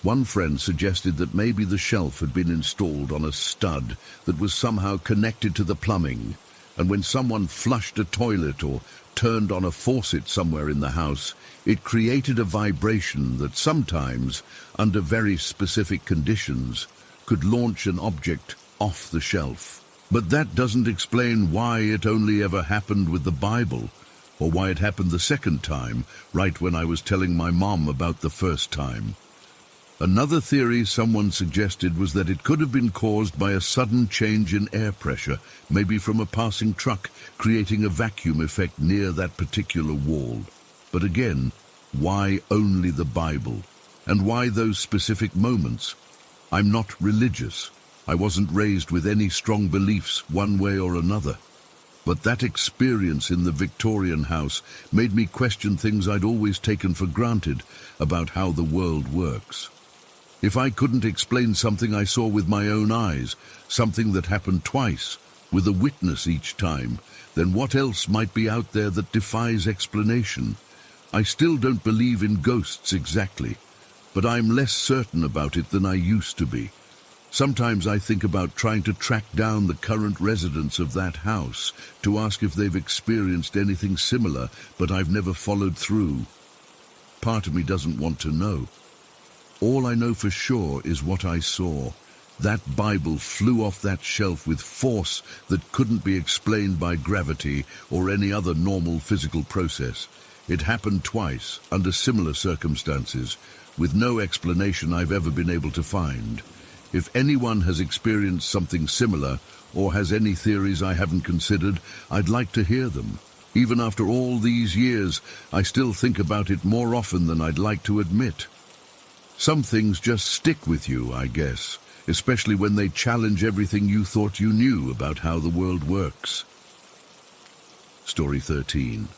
One friend suggested that maybe the shelf had been installed on a stud that was somehow connected to the plumbing, and when someone flushed a toilet or turned on a faucet somewhere in the house, it created a vibration that sometimes, under very specific conditions, could launch an object off the shelf. But that doesn't explain why it only ever happened with the Bible, or why it happened the second time, right when I was telling my mom about the first time. Another theory someone suggested was that it could have been caused by a sudden change in air pressure, maybe from a passing truck, creating a vacuum effect near that particular wall. But again, why only the Bible? And why those specific moments? I'm not religious. I wasn't raised with any strong beliefs one way or another. But that experience in the Victorian house made me question things I'd always taken for granted about how the world works. If I couldn't explain something I saw with my own eyes, something that happened twice, with a witness each time, then what else might be out there that defies explanation? I still don't believe in ghosts exactly, but I'm less certain about it than I used to be. Sometimes I think about trying to track down the current residents of that house to ask if they've experienced anything similar, but I've never followed through. Part of me doesn't want to know. All I know for sure is what I saw. That Bible flew off that shelf with force that couldn't be explained by gravity or any other normal physical process. It happened twice, under similar circumstances, with no explanation I've ever been able to find. If anyone has experienced something similar, or has any theories I haven't considered, I'd like to hear them. Even after all these years, I still think about it more often than I'd like to admit. Some things just stick with you, I guess, especially when they challenge everything you thought you knew about how the world works. Story 13.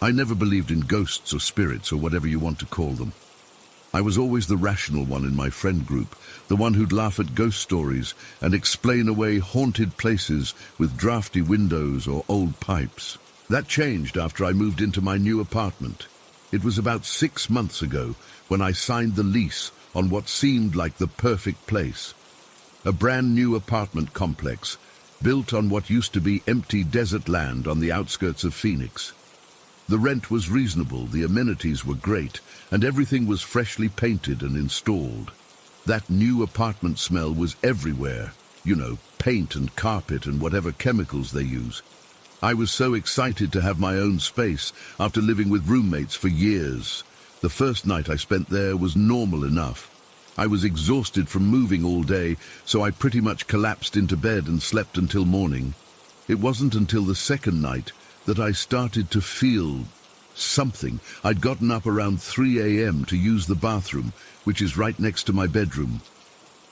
I never believed in ghosts or spirits or whatever you want to call them. I was always the rational one in my friend group, the one who'd laugh at ghost stories and explain away haunted places with drafty windows or old pipes. That changed after I moved into my new apartment. It was about 6 months ago when I signed the lease on what seemed like the perfect place. A brand new apartment complex, built on what used to be empty desert land on the outskirts of Phoenix. The rent was reasonable, the amenities were great, and everything was freshly painted and installed. That new apartment smell was everywhere. You know, paint and carpet and whatever chemicals they use. I was so excited to have my own space after living with roommates for years. The first night I spent there was normal enough. I was exhausted from moving all day, so I pretty much collapsed into bed and slept until morning. It wasn't until the second night that I started to feel something. I'd gotten up around 3 a.m. to use the bathroom, which is right next to my bedroom.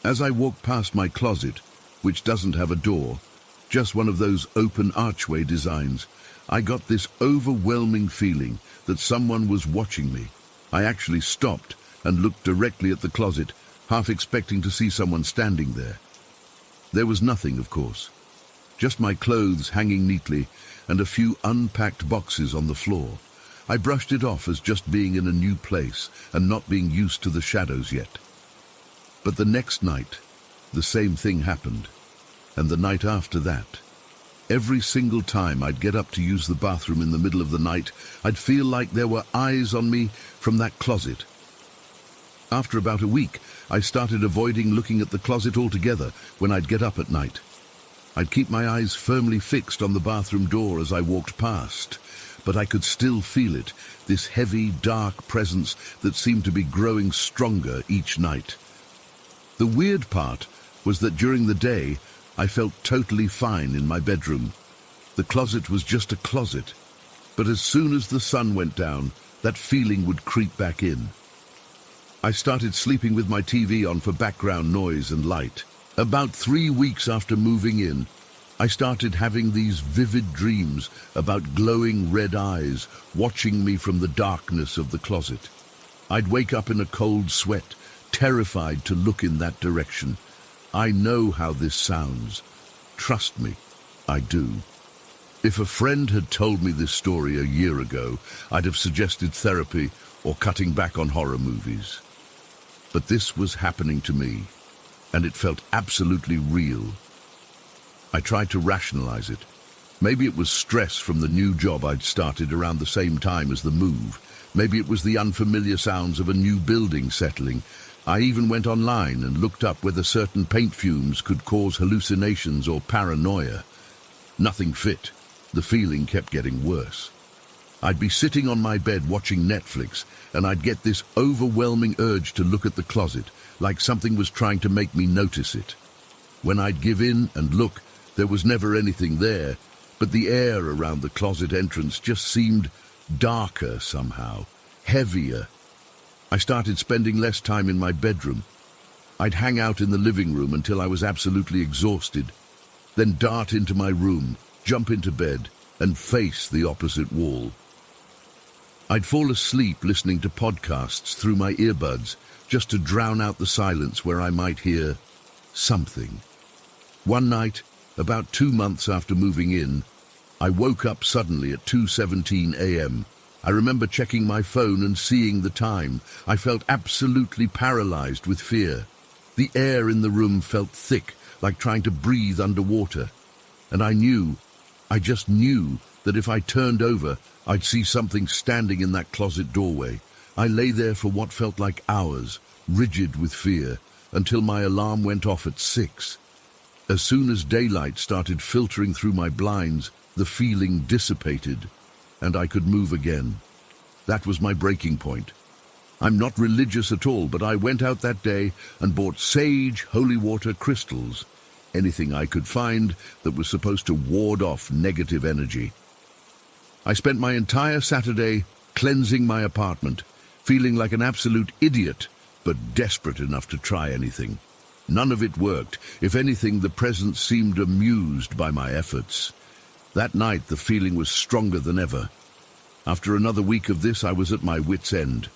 As I walked past my closet, which doesn't have a door, just one of those open archway designs, I got this overwhelming feeling that someone was watching me. I actually stopped and looked directly at the closet, half expecting to see someone standing there. There was nothing, of course. Just my clothes hanging neatly and a few unpacked boxes on the floor. I brushed it off as just being in a new place and not being used to the shadows yet. But the next night, the same thing happened. And the night after that. Every single time I'd get up to use the bathroom in the middle of the night, I'd feel like there were eyes on me from that closet. After about a week, I started avoiding looking at the closet altogether when I'd get up at night. I'd keep my eyes firmly fixed on the bathroom door as I walked past, but I could still feel it, this heavy, dark presence that seemed to be growing stronger each night. The weird part was that during the day, I felt totally fine in my bedroom. The closet was just a closet, but as soon as the sun went down, that feeling would creep back in. I started sleeping with my TV on for background noise and light. About 3 weeks after moving in, I started having these vivid dreams about glowing red eyes watching me from the darkness of the closet. I'd wake up in a cold sweat, terrified to look in that direction. I know how this sounds. Trust me, I do. If a friend had told me this story a year ago, I'd have suggested therapy or cutting back on horror movies. But this was happening to me, and it felt absolutely real. I tried to rationalize it. Maybe it was stress from the new job I'd started around the same time as the move. Maybe it was the unfamiliar sounds of a new building settling. I even went online and looked up whether certain paint fumes could cause hallucinations or paranoia. Nothing fit. The feeling kept getting worse. I'd be sitting on my bed watching Netflix, and I'd get this overwhelming urge to look at the closet, like something was trying to make me notice it. When I'd give in and look, there was never anything there, but the air around the closet entrance just seemed darker somehow, heavier. I started spending less time in my bedroom. I'd hang out in the living room until I was absolutely exhausted, then dart into my room, jump into bed, and face the opposite wall. I'd fall asleep listening to podcasts through my earbuds just to drown out the silence where I might hear something. One night, about 2 months after moving in, I woke up suddenly at 2:17 a.m. I remember checking my phone and seeing the time. I felt absolutely paralyzed with fear. The air in the room felt thick, like trying to breathe underwater. And I just knew that if I turned over, I'd see something standing in that closet doorway. I lay there for what felt like hours, rigid with fear, until my alarm went off at 6. As soon as daylight started filtering through my blinds, the feeling dissipated, and I could move again. That was my breaking point. I'm not religious at all, but I went out that day and bought sage holy water crystals, anything I could find that was supposed to ward off negative energy. I spent my entire Saturday cleansing my apartment, feeling like an absolute idiot, but desperate enough to try anything. None of it worked. If anything, the presence seemed amused by my efforts. That night, the feeling was stronger than ever. After another week of this, I was at my wit's end.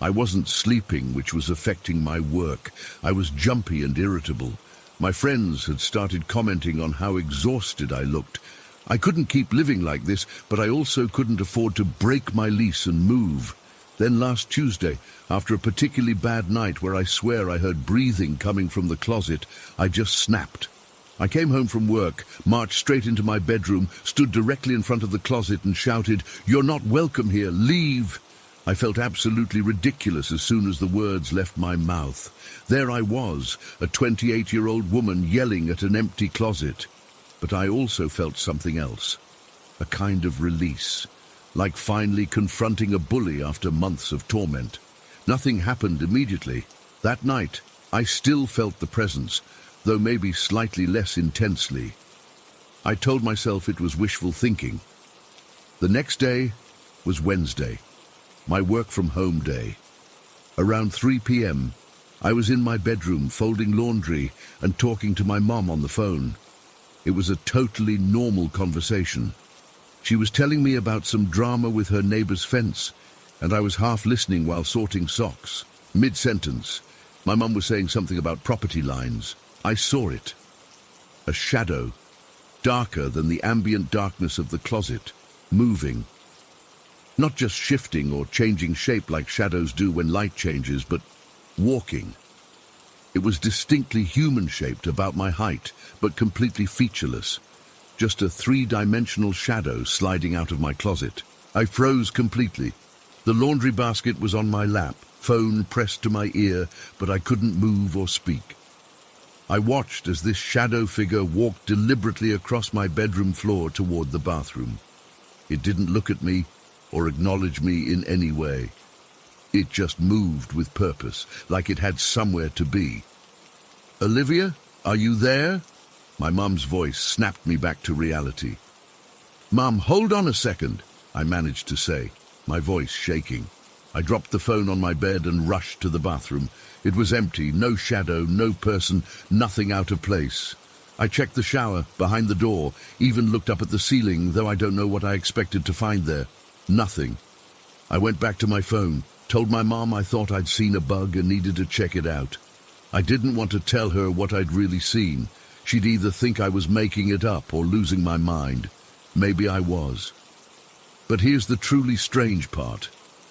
I wasn't sleeping, which was affecting my work. I was jumpy and irritable. My friends had started commenting on how exhausted I looked. I couldn't keep living like this, but I also couldn't afford to break my lease and move. Then last Tuesday, after a particularly bad night where I swear I heard breathing coming from the closet, I just snapped. I came home from work, marched straight into my bedroom, stood directly in front of the closet and shouted, "You're not welcome here, leave!" I felt absolutely ridiculous as soon as the words left my mouth. There I was, a 28-year-old woman yelling at an empty closet. But I also felt something else, a kind of release, like finally confronting a bully after months of torment. Nothing happened immediately. That night, I still felt the presence, though maybe slightly less intensely. I told myself it was wishful thinking. The next day was Wednesday, my work-from-home day. Around 3 p.m., I was in my bedroom folding laundry and talking to my mom on the phone. It was a totally normal conversation. She was telling me about some drama with her neighbor's fence, and I was half listening while sorting socks. Mid-sentence, my mum was saying something about property lines. I saw it. A shadow, darker than the ambient darkness of the closet, moving. Not just shifting or changing shape like shadows do when light changes, but walking. It was distinctly human-shaped, about my height, but completely featureless. Just a three-dimensional shadow sliding out of my closet. I froze completely. The laundry basket was on my lap, phone pressed to my ear, but I couldn't move or speak. I watched as this shadow figure walked deliberately across my bedroom floor toward the bathroom. It didn't look at me or acknowledge me in any way. It just moved with purpose, like it had somewhere to be. "Olivia, are you there?" My mum's voice snapped me back to reality. "Mum, hold on a second," I managed to say, my voice shaking. I dropped the phone on my bed and rushed to the bathroom. It was empty, no shadow, no person, nothing out of place. I checked the shower, behind the door, even looked up at the ceiling, though I don't know what I expected to find there. Nothing. I went back to my phone, told my mom I thought I'd seen a bug and needed to check it out. I didn't want to tell her what I'd really seen. She'd either think I was making it up or losing my mind. Maybe I was. But here's the truly strange part.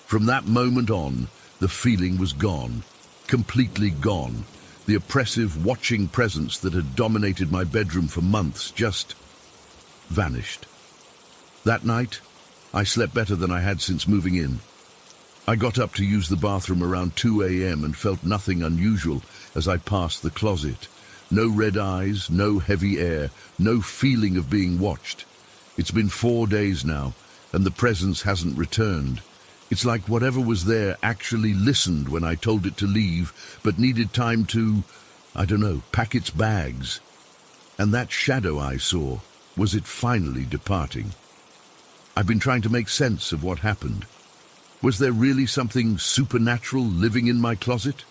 From that moment on, the feeling was gone. Completely gone. The oppressive, watching presence that had dominated my bedroom for months just vanished. That night, I slept better than I had since moving in. I got up to use the bathroom around 2 a.m. and felt nothing unusual as I passed the closet. No red eyes, no heavy air, no feeling of being watched. It's been 4 days now, and the presence hasn't returned. It's like whatever was there actually listened when I told it to leave, but needed time to, I don't know, pack its bags. And that shadow I saw, was it finally departing? I've been trying to make sense of what happened. Was there really something supernatural living in my closet?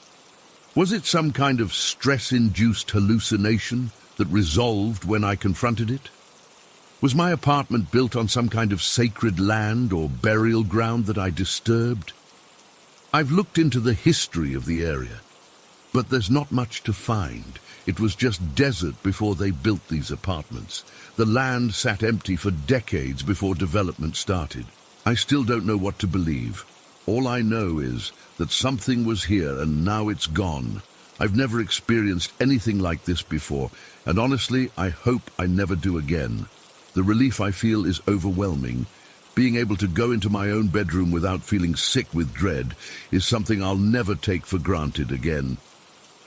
Was it some kind of stress-induced hallucination that resolved when I confronted it? Was my apartment built on some kind of sacred land or burial ground that I disturbed? I've looked into the history of the area, but there's not much to find. It was just desert before they built these apartments. The land sat empty for decades before development started. I still don't know what to believe. All I know is that something was here and now it's gone. I've never experienced anything like this before, and honestly, I hope I never do again. The relief I feel is overwhelming. Being able to go into my own bedroom without feeling sick with dread is something I'll never take for granted again.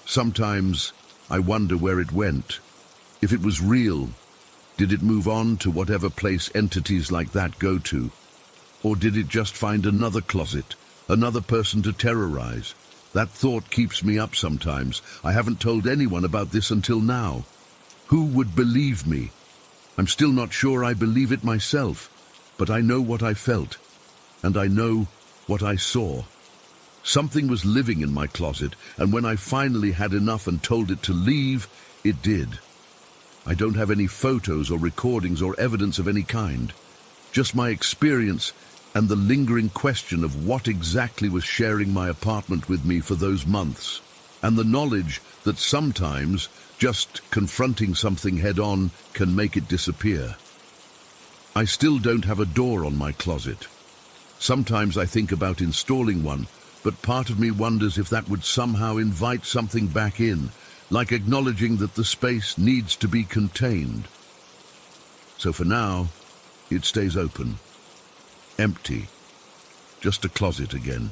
Sometimes I wonder where it went. If it was real, did it move on to whatever place entities like that go to? Or did it just find another closet, another person to terrorize? That thought keeps me up sometimes. I haven't told anyone about this until now. Who would believe me? I'm still not sure I believe it myself, but I know what I felt, and I know what I saw. Something was living in my closet, and when I finally had enough and told it to leave, it did. I don't have any photos or recordings or evidence of any kind, just my experience and the lingering question of what exactly was sharing my apartment with me for those months, and the knowledge that sometimes just confronting something head-on can make it disappear. I still don't have a door on my closet. Sometimes I think about installing one, but part of me wonders if that would somehow invite something back in, like acknowledging that the space needs to be contained. So for now, it stays open. Empty. Just a closet again.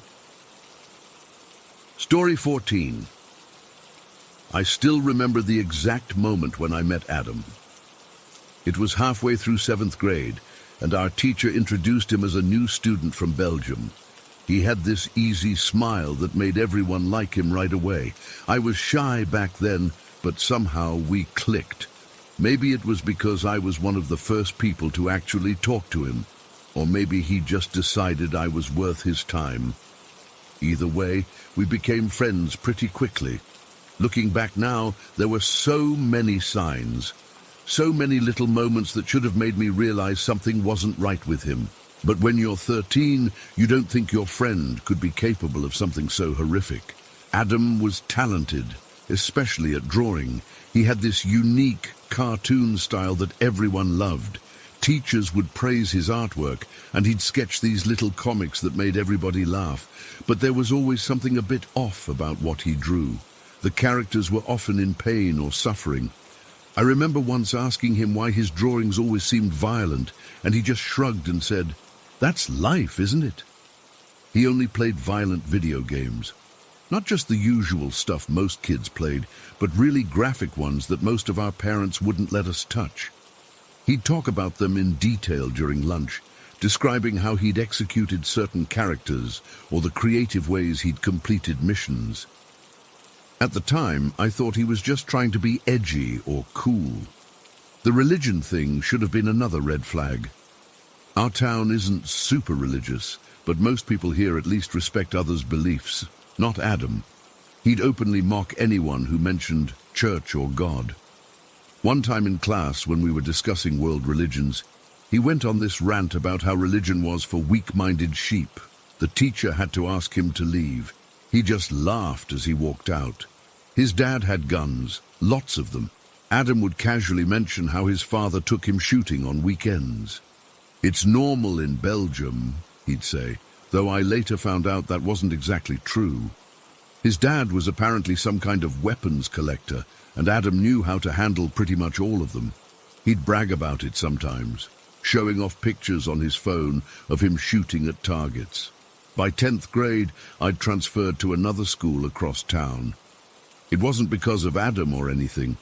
Story 14. I still remember the exact moment when I met Adam. It was halfway through 7th grade, and our teacher introduced him as a new student from Belgium. He had this easy smile that made everyone like him right away. I was shy back then, but somehow we clicked. Maybe it was because I was one of the first people to actually talk to him, or maybe he just decided I was worth his time. Either way, we became friends pretty quickly. Looking back now, there were so many signs, so many little moments that should have made me realize something wasn't right with him. But when you're 13, you don't think your friend could be capable of something so horrific. Adam was talented, especially at drawing. He had this unique cartoon style that everyone loved. Teachers would praise his artwork, and he'd sketch these little comics that made everybody laugh. But there was always something a bit off about what he drew. The characters were often in pain or suffering. I remember once asking him why his drawings always seemed violent, and he just shrugged and said, "That's life, isn't it?" He only played violent video games. Not just the usual stuff most kids played, but really graphic ones that most of our parents wouldn't let us touch. He'd talk about them in detail during lunch, describing how he'd executed certain characters or the creative ways he'd completed missions. At the time, I thought he was just trying to be edgy or cool. The religion thing should have been another red flag. Our town isn't super religious, but most people here at least respect others' beliefs. Not Adam. He'd openly mock anyone who mentioned church or God. One time in class, when we were discussing world religions, he went on this rant about how religion was for weak-minded sheep. The teacher had to ask him to leave. He just laughed as he walked out. His dad had guns, lots of them. Adam would casually mention how his father took him shooting on weekends. "It's normal in Belgium," he'd say, though I later found out that wasn't exactly true. His dad was apparently some kind of weapons collector, and Adam knew how to handle pretty much all of them. He'd brag about it sometimes, showing off pictures on his phone of him shooting at targets. By 10th grade, I'd transferred to another school across town. It wasn't because of Adam or anything.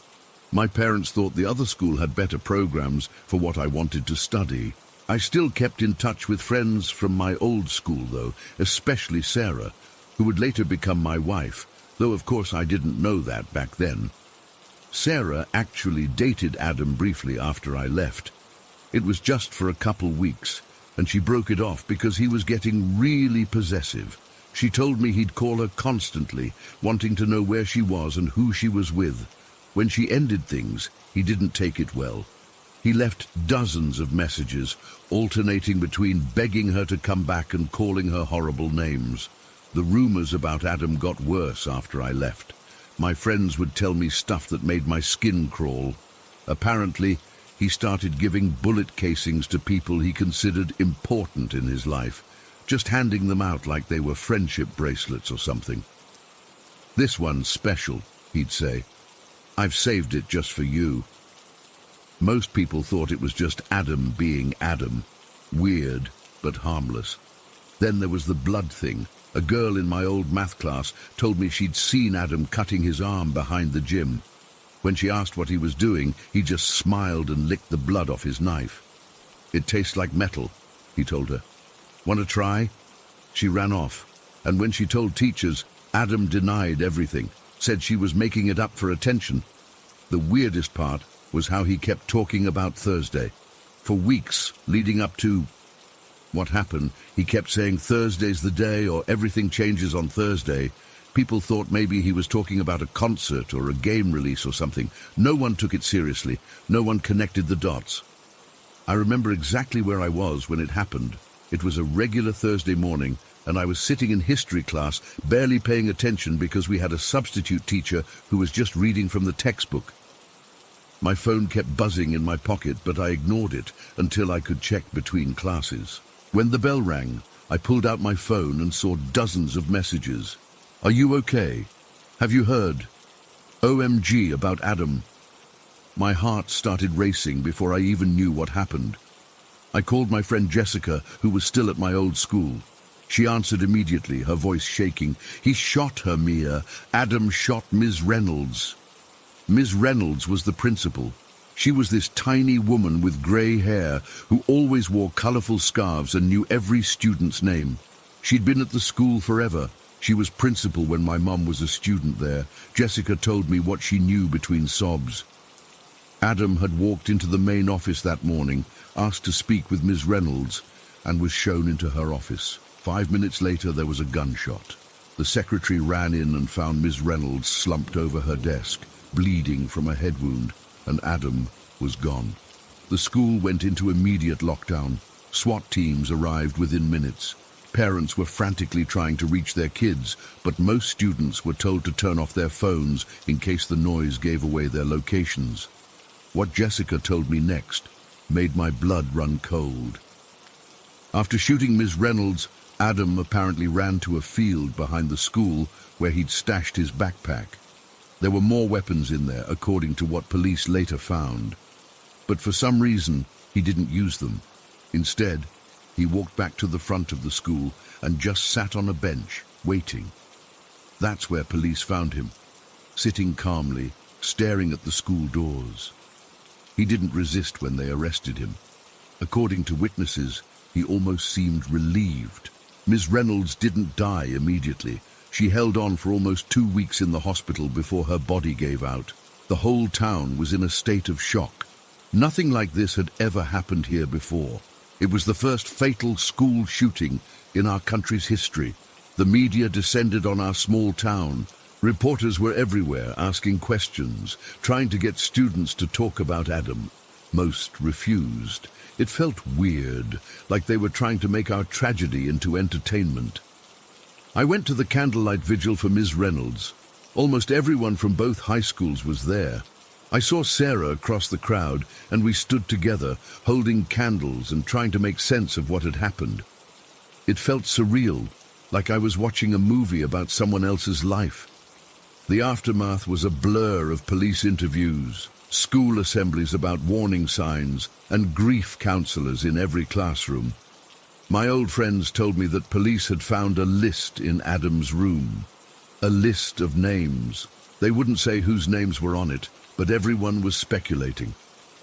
My parents thought the other school had better programs for what I wanted to study. I still kept in touch with friends from my old school, though, especially Sarah, who would later become my wife, though of course I didn't know that back then. Sarah actually dated Adam briefly after I left. It was just for a couple weeks, and she broke it off because he was getting really possessive. She told me he'd call her constantly, wanting to know where she was and who she was with. When she ended things, he didn't take it well. He left dozens of messages, alternating between begging her to come back and calling her horrible names. The rumors about Adam got worse after I left. My friends would tell me stuff that made my skin crawl. Apparently, he started giving bullet casings to people he considered important in his life, just handing them out like they were friendship bracelets or something. "This one's special," he'd say. "I've saved it just for you." Most people thought it was just Adam being Adam. Weird, but harmless. Then there was the blood thing. A girl in my old math class told me she'd seen Adam cutting his arm behind the gym. When she asked what he was doing, he just smiled and licked the blood off his knife. "It tastes like metal," he told her. "Want to try?" She ran off, and when she told teachers, Adam denied everything, said she was making it up for attention. The weirdest part was how he kept talking about Thursday. For weeks leading up to what happened, he kept saying Thursday's the day or everything changes on Thursday. People thought maybe he was talking about a concert or a game release or something. No one took it seriously. No one connected the dots. I remember exactly where I was when it happened. It was a regular Thursday morning, and I was sitting in history class, barely paying attention because we had a substitute teacher who was just reading from the textbook. My phone kept buzzing in my pocket, but I ignored it until I could check between classes. When the bell rang, I pulled out my phone and saw dozens of messages. "Are you okay? Have you heard? OMG about Adam." My heart started racing before I even knew what happened. I called my friend Jessica, who was still at my old school. She answered immediately, her voice shaking. "He shot her, Mia. Adam shot Ms. Reynolds." Ms. Reynolds was the principal. She was this tiny woman with grey hair who always wore colourful scarves and knew every student's name. She'd been at the school forever. She was principal when my mum was a student there. Jessica told me what she knew between sobs. Adam had walked into the main office that morning, asked to speak with Ms. Reynolds, and was shown into her office. 5 minutes later, there was a gunshot. The secretary ran in and found Ms. Reynolds slumped over her desk, bleeding from a head wound, and Adam was gone. The school went into immediate lockdown. SWAT teams arrived within minutes. Parents were frantically trying to reach their kids, but most students were told to turn off their phones in case the noise gave away their locations. What Jessica told me next made my blood run cold. After shooting Ms. Reynolds, Adam apparently ran to a field behind the school where he'd stashed his backpack. There were more weapons in there, according to what police later found. But for some reason, he didn't use them. Instead, he walked back to the front of the school and just sat on a bench, waiting. That's where police found him, sitting calmly, staring at the school doors. He didn't resist when they arrested him. According to witnesses, he almost seemed relieved. Ms. Reynolds didn't die immediately. She held on for almost 2 weeks in the hospital before her body gave out. The whole town was in a state of shock. Nothing like this had ever happened here before. It was the first fatal school shooting in our country's history. The media descended on our small town, Reporters were everywhere asking questions, trying to get students to talk about Adam. Most refused. It felt weird, like they were trying to make our tragedy into entertainment. I went to the candlelight vigil for Ms. Reynolds. Almost everyone from both high schools was there. I saw Sarah across the crowd, and we stood together, holding candles and trying to make sense of what had happened. It felt surreal, like I was watching a movie about someone else's life. The aftermath was a blur of police interviews, school assemblies about warning signs, and grief counselors in every classroom. My old friends told me that police had found a list in Adam's room. A list of names. They wouldn't say whose names were on it, but everyone was speculating.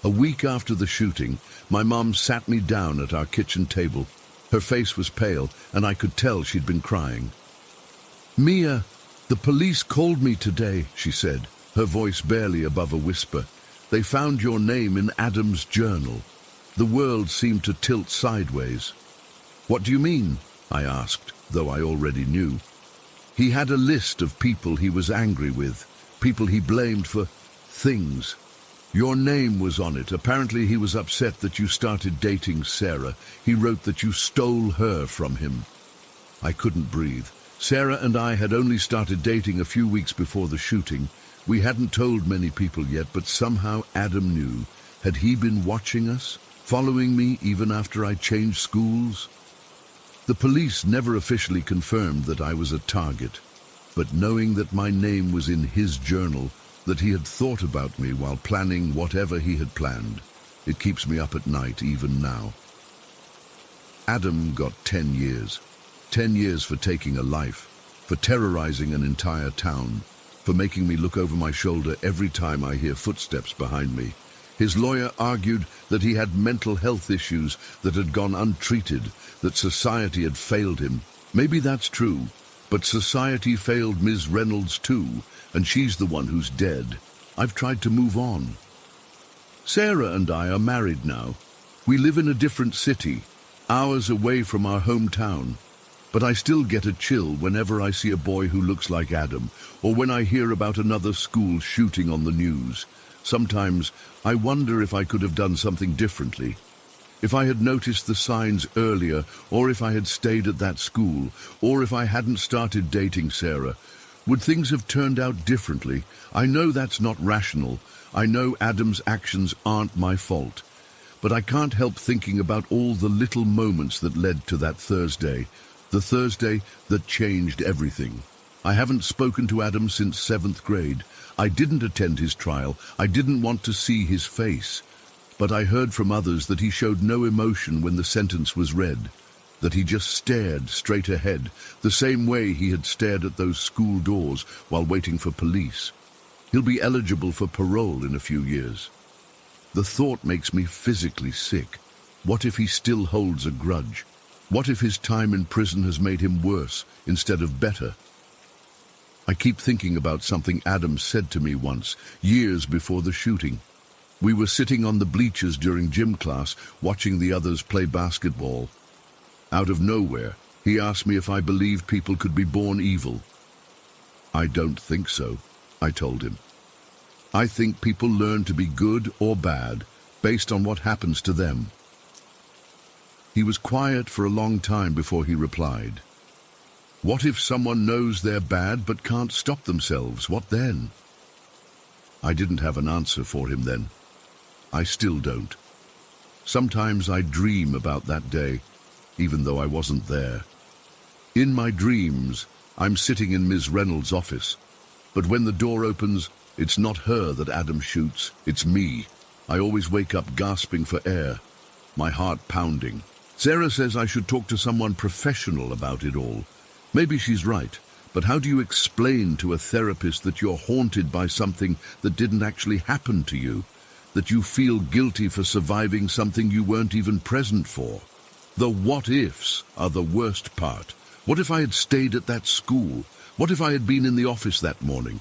A week after the shooting, my mom sat me down at our kitchen table. Her face was pale, and I could tell she'd been crying. "Mia, the police called me today," she said, her voice barely above a whisper. "They found your name in Adam's journal." The world seemed to tilt sideways. "What do you mean?" I asked, though I already knew. He had a list of people he was angry with, people he blamed for things. Your name was on it. Apparently he was upset that you started dating Sarah. He wrote that you stole her from him. I couldn't breathe. Sarah and I had only started dating a few weeks before the shooting. We hadn't told many people yet, but somehow Adam knew. Had he been watching us, following me even after I changed schools? The police never officially confirmed that I was a target, but knowing that my name was in his journal, that he had thought about me while planning whatever he had planned, it keeps me up at night even now. Adam got 10 years. 10 years for taking a life, for terrorizing an entire town, for making me look over my shoulder every time I hear footsteps behind me. His lawyer argued that he had mental health issues that had gone untreated, that society had failed him. Maybe that's true, but society failed Ms. Reynolds too, and she's the one who's dead. I've tried to move on. Sarah and I are married now. We live in a different city, hours away from our hometown. But I still get a chill whenever I see a boy who looks like Adam, or when I hear about another school shooting on the news. Sometimes I wonder if I could have done something differently. If I had noticed the signs earlier, or if I had stayed at that school, or if I hadn't started dating Sarah, would things have turned out differently? I know that's not rational. I know Adam's actions aren't my fault. But I can't help thinking about all the little moments that led to that Thursday, the Thursday that changed everything. I haven't spoken to Adam since 7th grade. I didn't attend his trial. I didn't want to see his face. But I heard from others that he showed no emotion when the sentence was read, that he just stared straight ahead, the same way he had stared at those school doors while waiting for police. He'll be eligible for parole in a few years. The thought makes me physically sick. What if he still holds a grudge? What if his time in prison has made him worse instead of better? I keep thinking about something Adam said to me once, years before the shooting. We were sitting on the bleachers during gym class, watching the others play basketball. Out of nowhere, he asked me if I believed people could be born evil. "I don't think so," I told him. "I think people learn to be good or bad based on what happens to them." He was quiet for a long time before he replied. "What if someone knows they're bad but can't stop themselves? What then?" I didn't have an answer for him then. I still don't. Sometimes I dream about that day, even though I wasn't there. In my dreams, I'm sitting in Ms. Reynolds' office, but when the door opens, it's not her that Adam shoots, it's me. I always wake up gasping for air, my heart pounding. Sarah says I should talk to someone professional about it all. Maybe she's right, but how do you explain to a therapist that you're haunted by something that didn't actually happen to you? That you feel guilty for surviving something you weren't even present for? The what-ifs are the worst part. What if I had stayed at that school? What if I had been in the office that morning?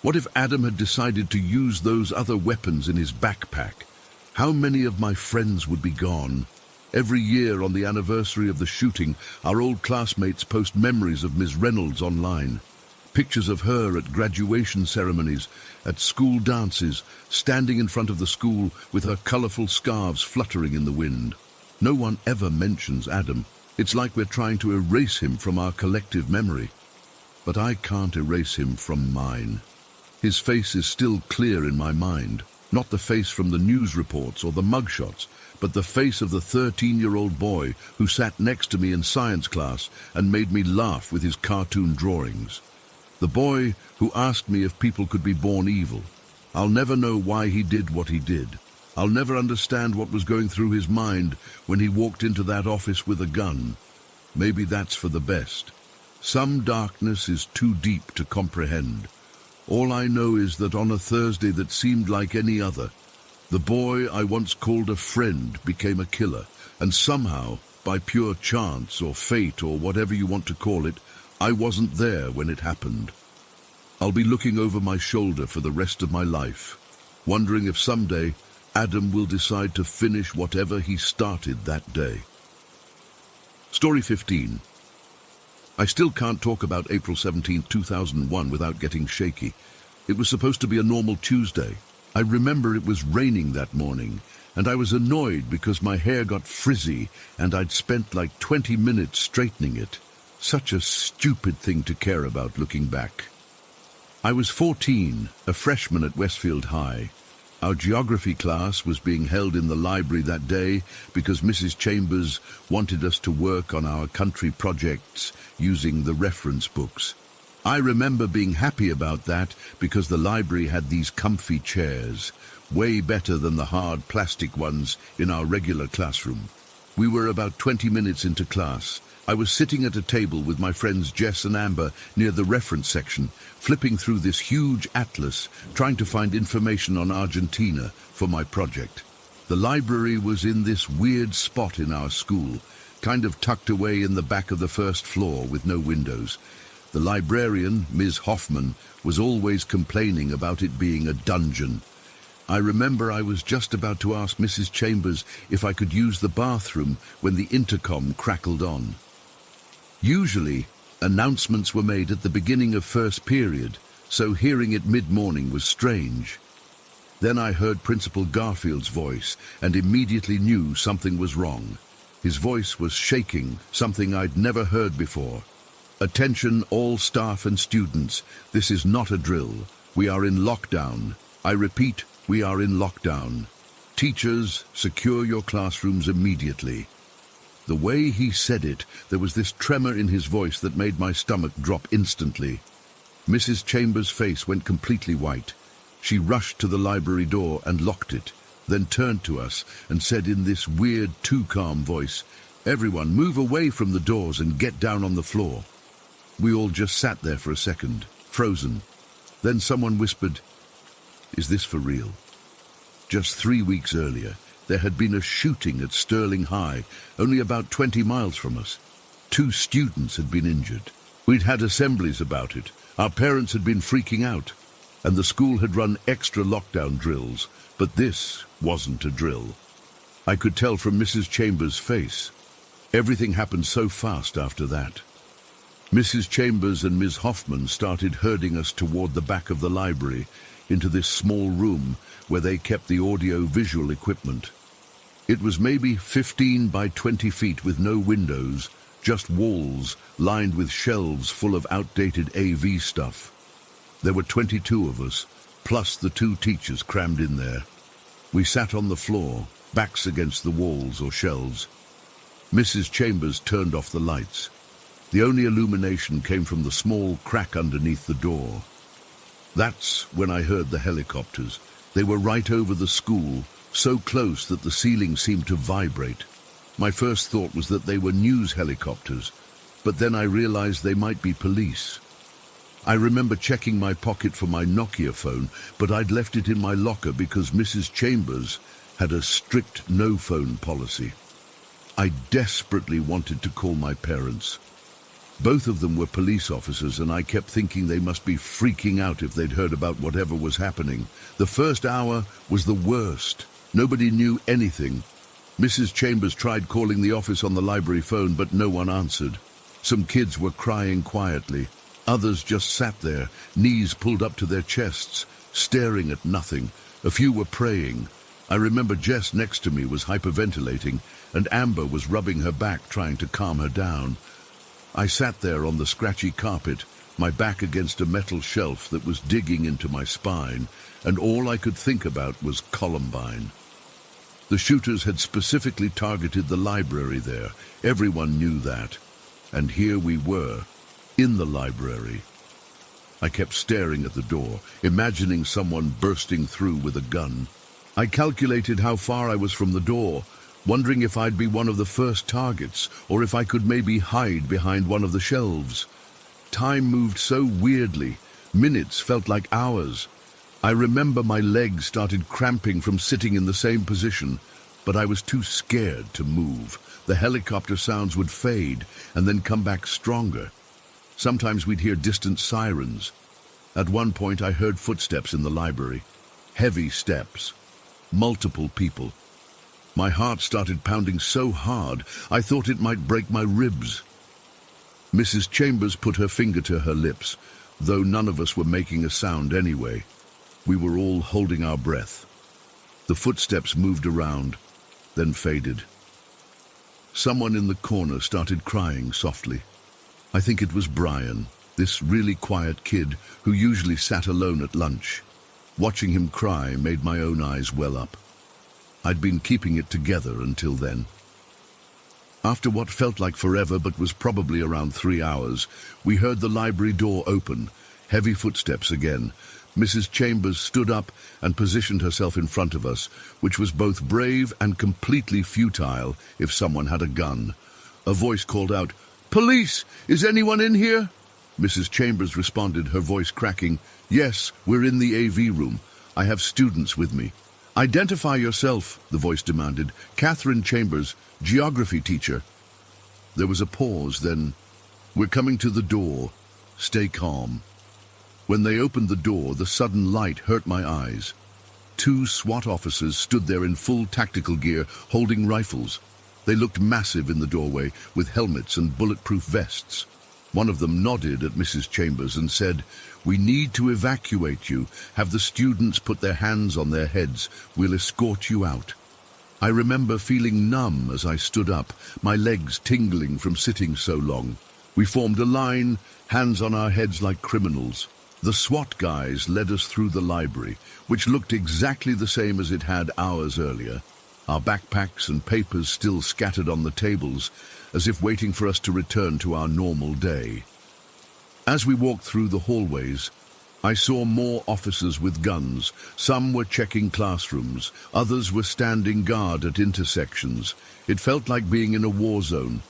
What if Adam had decided to use those other weapons in his backpack? How many of my friends would be gone? Every year on the anniversary of the shooting, our old classmates post memories of Ms. Reynolds online. Pictures of her at graduation ceremonies, at school dances, standing in front of the school with her colourful scarves fluttering in the wind. No one ever mentions Adam. It's like we're trying to erase him from our collective memory. But I can't erase him from mine. His face is still clear in my mind. Not the face from the news reports or the mugshots, but the face of the 13-year-old boy who sat next to me in science class and made me laugh with his cartoon drawings. The boy who asked me if people could be born evil. I'll never know why he did what he did. I'll never understand what was going through his mind when he walked into that office with a gun. Maybe that's for the best. Some darkness is too deep to comprehend. All I know is that on a Thursday that seemed like any other, the boy I once called a friend became a killer, and somehow, by pure chance or fate or whatever you want to call it, I wasn't there when it happened. I'll be looking over my shoulder for the rest of my life, wondering if someday Adam will decide to finish whatever he started that day. Story 15. I still can't talk about April 17, 2001 without getting shaky. It was supposed to be a normal Tuesday. I remember it was raining that morning, and I was annoyed because my hair got frizzy and I'd spent like 20 minutes straightening it. Such a stupid thing to care about looking back. I was 14, a freshman at Westfield High. Our geography class was being held in the library that day because Mrs. Chambers wanted us to work on our country projects using the reference books. I remember being happy about that because the library had these comfy chairs, way better than the hard plastic ones in our regular classroom. We were about 20 minutes into class. I was sitting at a table with my friends Jess and Amber near the reference section, flipping through this huge atlas, trying to find information on Argentina for my project. The library was in this weird spot in our school, kind of tucked away in the back of the first floor with no windows. The librarian, Ms. Hoffman, was always complaining about it being a dungeon. I remember I was just about to ask Mrs. Chambers if I could use the bathroom when the intercom crackled on. Usually, announcements were made at the beginning of first period, so hearing it mid-morning was strange. Then I heard Principal Garfield's voice and immediately knew something was wrong. His voice was shaking, something I'd never heard before. Attention all staff and students, this is not a drill. We are in lockdown. I repeat, we are in lockdown. Teachers, secure your classrooms immediately. The way he said it, there was this tremor in his voice that made my stomach drop instantly. Mrs. Chambers' face went completely white. She rushed to the library door and locked it, then turned to us and said in this weird, too calm voice, "Everyone, move away from the doors and get down on the floor." We all just sat there for a second, frozen. Then someone whispered, "Is this for real?" Just 3 weeks earlier, there had been a shooting at Sterling High, only about 20 miles from us. 2 students had been injured. We'd had assemblies about it. Our parents had been freaking out, and the school had run extra lockdown drills, but this wasn't a drill. I could tell from Mrs. Chambers' face. Everything happened so fast after that. Mrs. Chambers and Ms. Hoffman started herding us toward the back of the library, into this small room where they kept the audio-visual equipment. It was maybe 15 by 20 feet with no windows, just walls lined with shelves full of outdated AV stuff. There were 22 of us, plus the 2 teachers crammed in there. We sat on the floor, backs against the walls or shelves. Mrs. Chambers turned off the lights. The only illumination came from the small crack underneath the door. That's when I heard the helicopters. They were right over the school, so close that the ceiling seemed to vibrate. My first thought was that they were news helicopters, but then I realized they might be police. I remember checking my pocket for my Nokia phone, but I'd left it in my locker because Mrs. Chambers had a strict no-phone policy. I desperately wanted to call my parents. Both of them were police officers, and I kept thinking they must be freaking out if they'd heard about whatever was happening. The first hour was the worst. Nobody knew anything. Mrs. Chambers tried calling the office on the library phone, but no one answered. Some kids were crying quietly. Others just sat there, knees pulled up to their chests, staring at nothing. A few were praying. I remember Jess next to me was hyperventilating, and Amber was rubbing her back trying to calm her down. I sat there on the scratchy carpet, my back against a metal shelf that was digging into my spine, and all I could think about was Columbine. The shooters had specifically targeted the library there. Everyone knew that. And here we were, in the library. I kept staring at the door, imagining someone bursting through with a gun. I calculated how far I was from the door, wondering if I'd be one of the first targets, or if I could maybe hide behind one of the shelves. Time moved so weirdly. Minutes felt like hours. I remember my legs started cramping from sitting in the same position, but I was too scared to move. The helicopter sounds would fade and then come back stronger. Sometimes we'd hear distant sirens. At one point I heard footsteps in the library. Heavy steps. Multiple people. My heart started pounding so hard I thought it might break my ribs. Mrs. Chambers put her finger to her lips, though none of us were making a sound anyway. We were all holding our breath. The footsteps moved around, then faded. Someone in the corner started crying softly. I think it was Brian, this really quiet kid who usually sat alone at lunch. Watching him cry made my own eyes well up. I'd been keeping it together until then. After what felt like forever but was probably around 3 hours, we heard the library door open, heavy footsteps again. Mrs. Chambers stood up and positioned herself in front of us, which was both brave and completely futile if someone had a gun. A voice called out, "Police! Is anyone in here?" Mrs. Chambers responded, her voice cracking, "Yes, we're in the AV room. I have students with me." "Identify yourself," the voice demanded. "Catherine Chambers, geography teacher." There was a pause, then, "We're coming to the door. Stay calm." When they opened the door, the sudden light hurt my eyes. 2 SWAT officers stood there in full tactical gear, holding rifles. They looked massive in the doorway, with helmets and bulletproof vests. One of them nodded at Mrs. Chambers and said, "We need to evacuate you. Have the students put their hands on their heads. We'll escort you out." I remember feeling numb as I stood up, my legs tingling from sitting so long. We formed a line, hands on our heads like criminals. The SWAT guys led us through the library, which looked exactly the same as it had hours earlier. Our backpacks and papers still scattered on the tables, as if waiting for us to return to our normal day. As we walked through the hallways, I saw more officers with guns. Some were checking classrooms, others were standing guard at intersections. It felt like being in a war zone.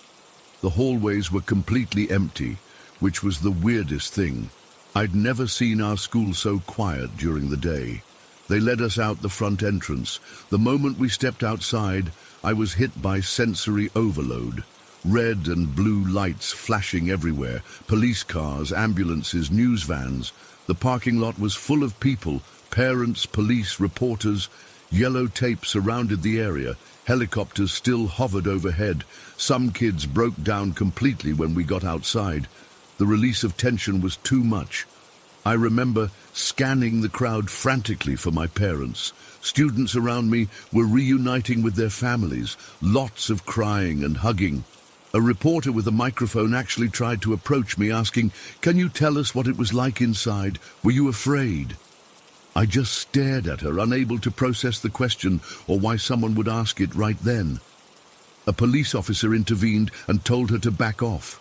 The hallways were completely empty, which was the weirdest thing. I'd never seen our school so quiet during the day. They led us out the front entrance. The moment we stepped outside, I was hit by sensory overload. Red and blue lights flashing everywhere, police cars, ambulances, news vans. The parking lot was full of people, parents, police, reporters. Yellow tape surrounded the area. Helicopters still hovered overhead. Some kids broke down completely when we got outside. The release of tension was too much. I remember scanning the crowd frantically for my parents. Students around me were reuniting with their families, lots of crying and hugging. A reporter with a microphone actually tried to approach me asking, "Can you tell us what it was like inside? Were you afraid?" I just stared at her, unable to process the question or why someone would ask it right then. A police officer intervened and told her to back off.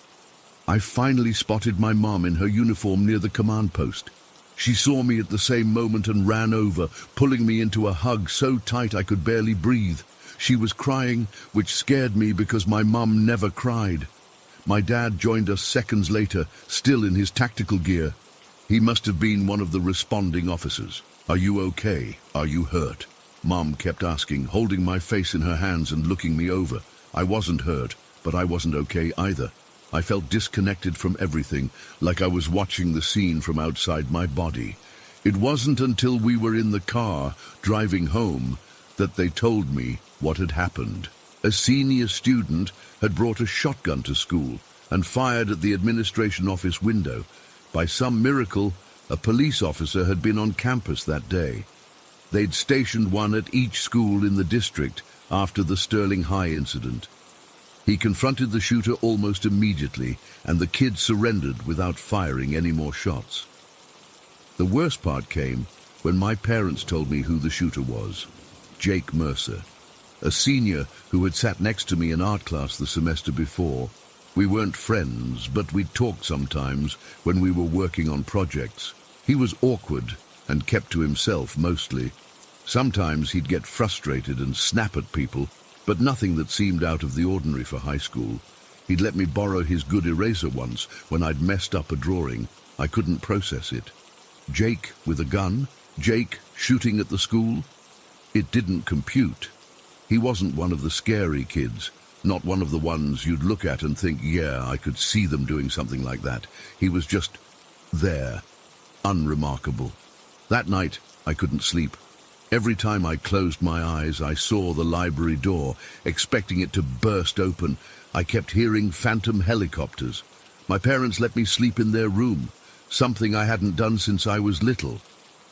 I finally spotted my mom in her uniform near the command post. She saw me at the same moment and ran over, pulling me into a hug so tight I could barely breathe. She was crying, which scared me because my mom never cried. My dad joined us seconds later, still in his tactical gear. He must have been one of the responding officers. "Are you okay? Are you hurt?" Mom kept asking, holding my face in her hands and looking me over. I wasn't hurt, but I wasn't okay either. I felt disconnected from everything, like I was watching the scene from outside my body. It wasn't until we were in the car, driving home, that they told me what had happened. A senior student had brought a shotgun to school and fired at the administration office window. By some miracle, a police officer had been on campus that day. They'd stationed one at each school in the district after the Sterling High incident. He confronted the shooter almost immediately, and the kid surrendered without firing any more shots. The worst part came when my parents told me who the shooter was. Jake Mercer, a senior who had sat next to me in art class the semester before. We weren't friends, but we'd talked sometimes when we were working on projects. He was awkward and kept to himself mostly. Sometimes he'd get frustrated and snap at people, but nothing that seemed out of the ordinary for high school. He'd let me borrow his good eraser once when I'd messed up a drawing. I couldn't process it. Jake with a gun? Jake shooting at the school? It didn't compute. He wasn't one of the scary kids, not one of the ones you'd look at and think, yeah, I could see them doing something like that. He was just there, unremarkable. That night, I couldn't sleep. Every time I closed my eyes, I saw the library door, expecting it to burst open. I kept hearing phantom helicopters. My parents let me sleep in their room, something I hadn't done since I was little.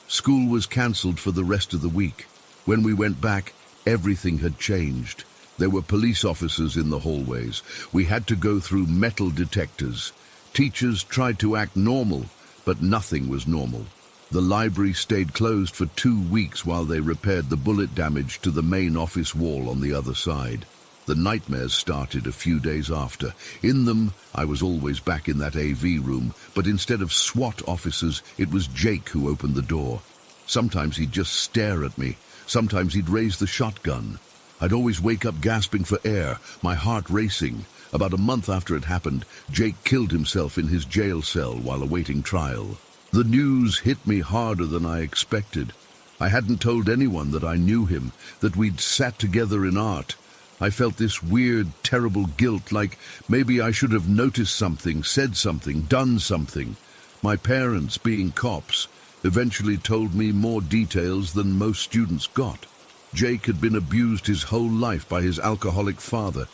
School was cancelled for the rest of the week. When we went back, everything had changed. There were police officers in the hallways. We had to go through metal detectors. Teachers tried to act normal, but nothing was normal. The library stayed closed for 2 weeks while they repaired the bullet damage to the main office wall on the other side. The nightmares started a few days after. In them, I was always back in that AV room, but instead of SWAT officers, it was Jake who opened the door. Sometimes he'd just stare at me. Sometimes he'd raise the shotgun. I'd always wake up gasping for air, my heart racing. About a month after it happened, Jake killed himself in his jail cell while awaiting trial. The news hit me harder than I expected. I hadn't told anyone that I knew him, that we'd sat together in art. I felt this weird, terrible guilt, like maybe I should have noticed something, said something, done something. My parents, being cops, eventually told me more details than most students got. Jake had been abused his whole life by his alcoholic father.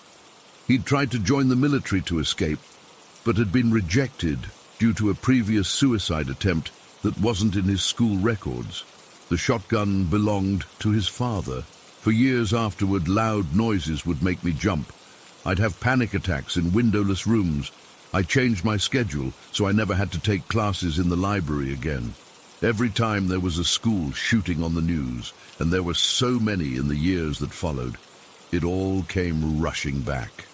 He'd tried to join the military to escape, but had been rejected due to a previous suicide attempt that wasn't in his school records. The shotgun belonged to his father. For years afterward, loud noises would make me jump. I'd have panic attacks in windowless rooms. I changed my schedule so I never had to take classes in the library again. Every time there was a school shooting on the news, and there were so many in the years that followed, it all came rushing back.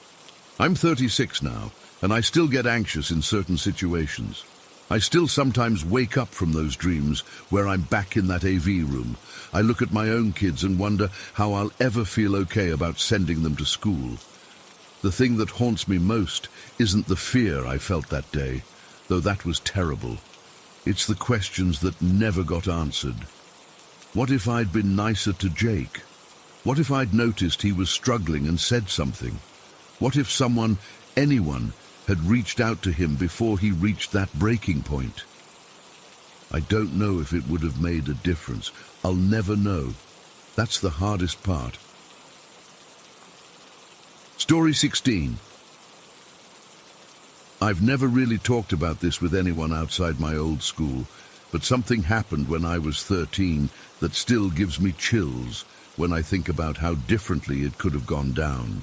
I'm 36 now, and I still get anxious in certain situations. I still sometimes wake up from those dreams where I'm back in that AV room. I look at my own kids and wonder how I'll ever feel okay about sending them to school. The thing that haunts me most isn't the fear I felt that day, though that was terrible. It's the questions that never got answered. What if I'd been nicer to Jake? What if I'd noticed he was struggling and said something? What if someone, anyone, had reached out to him before he reached that breaking point? I don't know if it would have made a difference. I'll never know. That's the hardest part. Story 16. I've never really talked about this with anyone outside my old school, but something happened when I was 13 that still gives me chills when I think about how differently it could have gone down.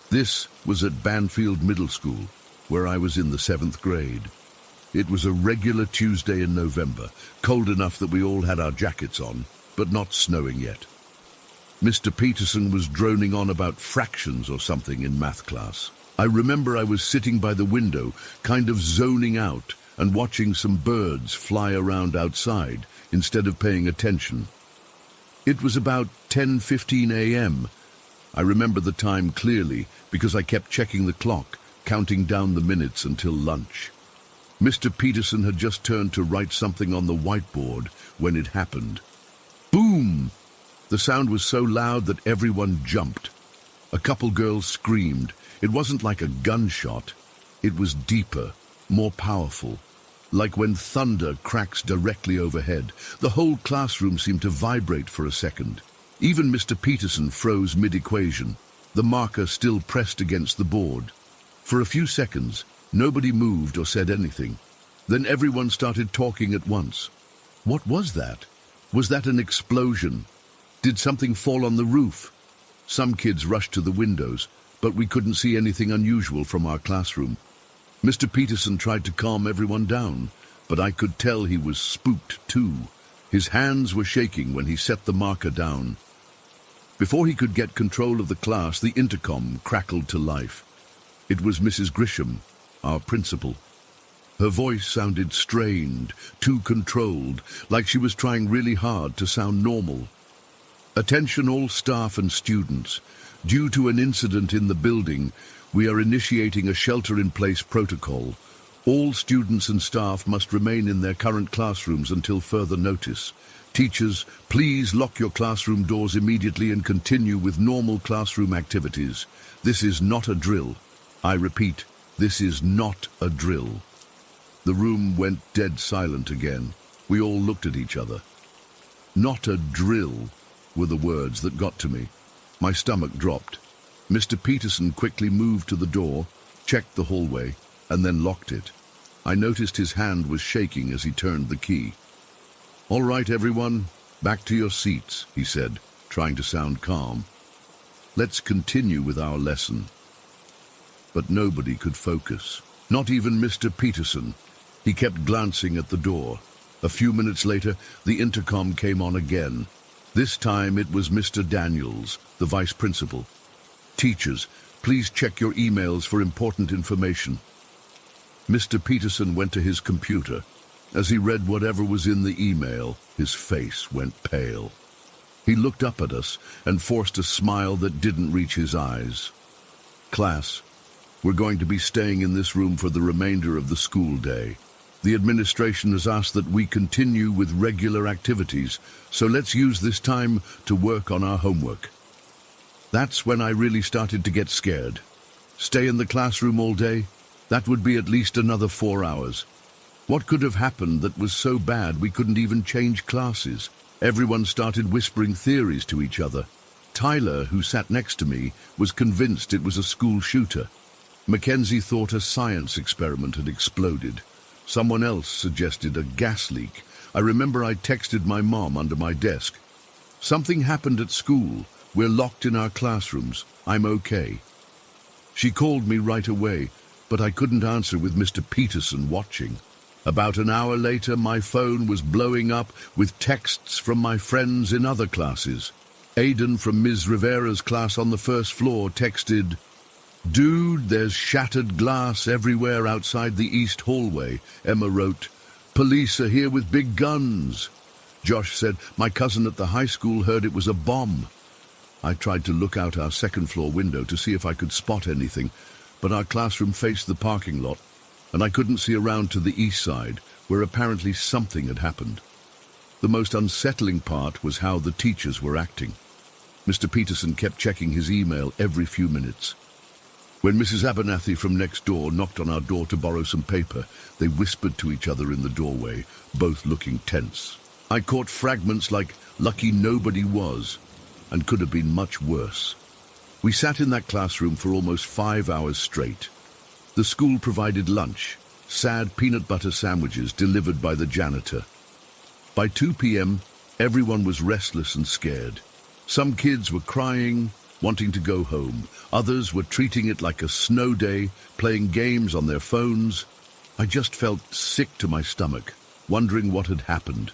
This was at Banfield Middle School, where I was in the 7th grade. It was a regular Tuesday in November, cold enough that we all had our jackets on, but not snowing yet. Mr. Peterson was droning on about fractions or something in math class. I remember I was sitting by the window, kind of zoning out and watching some birds fly around outside instead of paying attention. It was about 10:15 a.m. I remember the time clearly because I kept checking the clock, counting down the minutes until lunch. Mr. Peterson had just turned to write something on the whiteboard when it happened. Boom! The sound was so loud that everyone jumped. A couple girls screamed. It wasn't like a gunshot. It was deeper, more powerful, like when thunder cracks directly overhead. The whole classroom seemed to vibrate for a second. Even Mr. Peterson froze mid-equation, the marker still pressed against the board. For a few seconds, nobody moved or said anything. Then everyone started talking at once. What was that? Was that an explosion? Did something fall on the roof? Some kids rushed to the windows, but we couldn't see anything unusual from our classroom. Mr. Peterson tried to calm everyone down, but I could tell he was spooked too. His hands were shaking when he set the marker down. Before he could get control of the class, the intercom crackled to life. It was Mrs. Grisham, our principal. Her voice sounded strained, too controlled, like she was trying really hard to sound normal. Attention all staff and students. Due to an incident in the building, we are initiating a shelter-in-place protocol. All students and staff must remain in their current classrooms until further notice. Teachers, please lock your classroom doors immediately and continue with normal classroom activities. This is not a drill. I repeat, this is not a drill. The room went dead silent again. We all looked at each other. Not a drill were the words that got to me. My stomach dropped. Mr. Peterson quickly moved to the door, checked the hallway, and then locked it. I noticed his hand was shaking as he turned the key. "All right, everyone, back to your seats," he said, trying to sound calm. "Let's continue with our lesson." But nobody could focus, not even Mr. Peterson. He kept glancing at the door. A few minutes later, the intercom came on again. This time it was Mr. Daniels, the vice principal. "Teachers, please check your emails for important information." Mr. Peterson went to his computer. As he read whatever was in the email, his face went pale. He looked up at us and forced a smile that didn't reach his eyes. "Class, we're going to be staying in this room for the remainder of the school day. The administration has asked that we continue with regular activities, so let's use this time to work on our homework." That's when I really started to get scared. Stay in the classroom all day? That would be at least another 4 hours. What could have happened that was so bad we couldn't even change classes? Everyone started whispering theories to each other. Tyler, who sat next to me, was convinced it was a school shooter. Mackenzie thought a science experiment had exploded. Someone else suggested a gas leak. I remember I texted my mom under my desk. "Something happened at school. We're locked in our classrooms. I'm okay." She called me right away, but I couldn't answer with Mr. Peterson watching. About an hour later, my phone was blowing up with texts from my friends in other classes. Aidan from Ms. Rivera's class on the first floor texted, "Dude, there's shattered glass everywhere outside the east hallway." Emma wrote, "Police are here with big guns." Josh said, "My cousin at the high school heard it was a bomb." I tried to look out our second floor window to see if I could spot anything, but our classroom faced the parking lot, and I couldn't see around to the east side, where apparently something had happened. The most unsettling part was how the teachers were acting. Mr. Peterson kept checking his email every few minutes. When Mrs. Abernathy from next door knocked on our door to borrow some paper, they whispered to each other in the doorway, both looking tense. I caught fragments like "lucky nobody was," and could have been much worse. We sat in that classroom for almost 5 hours straight. The school provided lunch, sad peanut butter sandwiches delivered by the janitor. By 2 p.m., everyone was restless and scared. Some kids were crying, wanting to go home. Others were treating it like a snow day, playing games on their phones. I just felt sick to my stomach, wondering what had happened.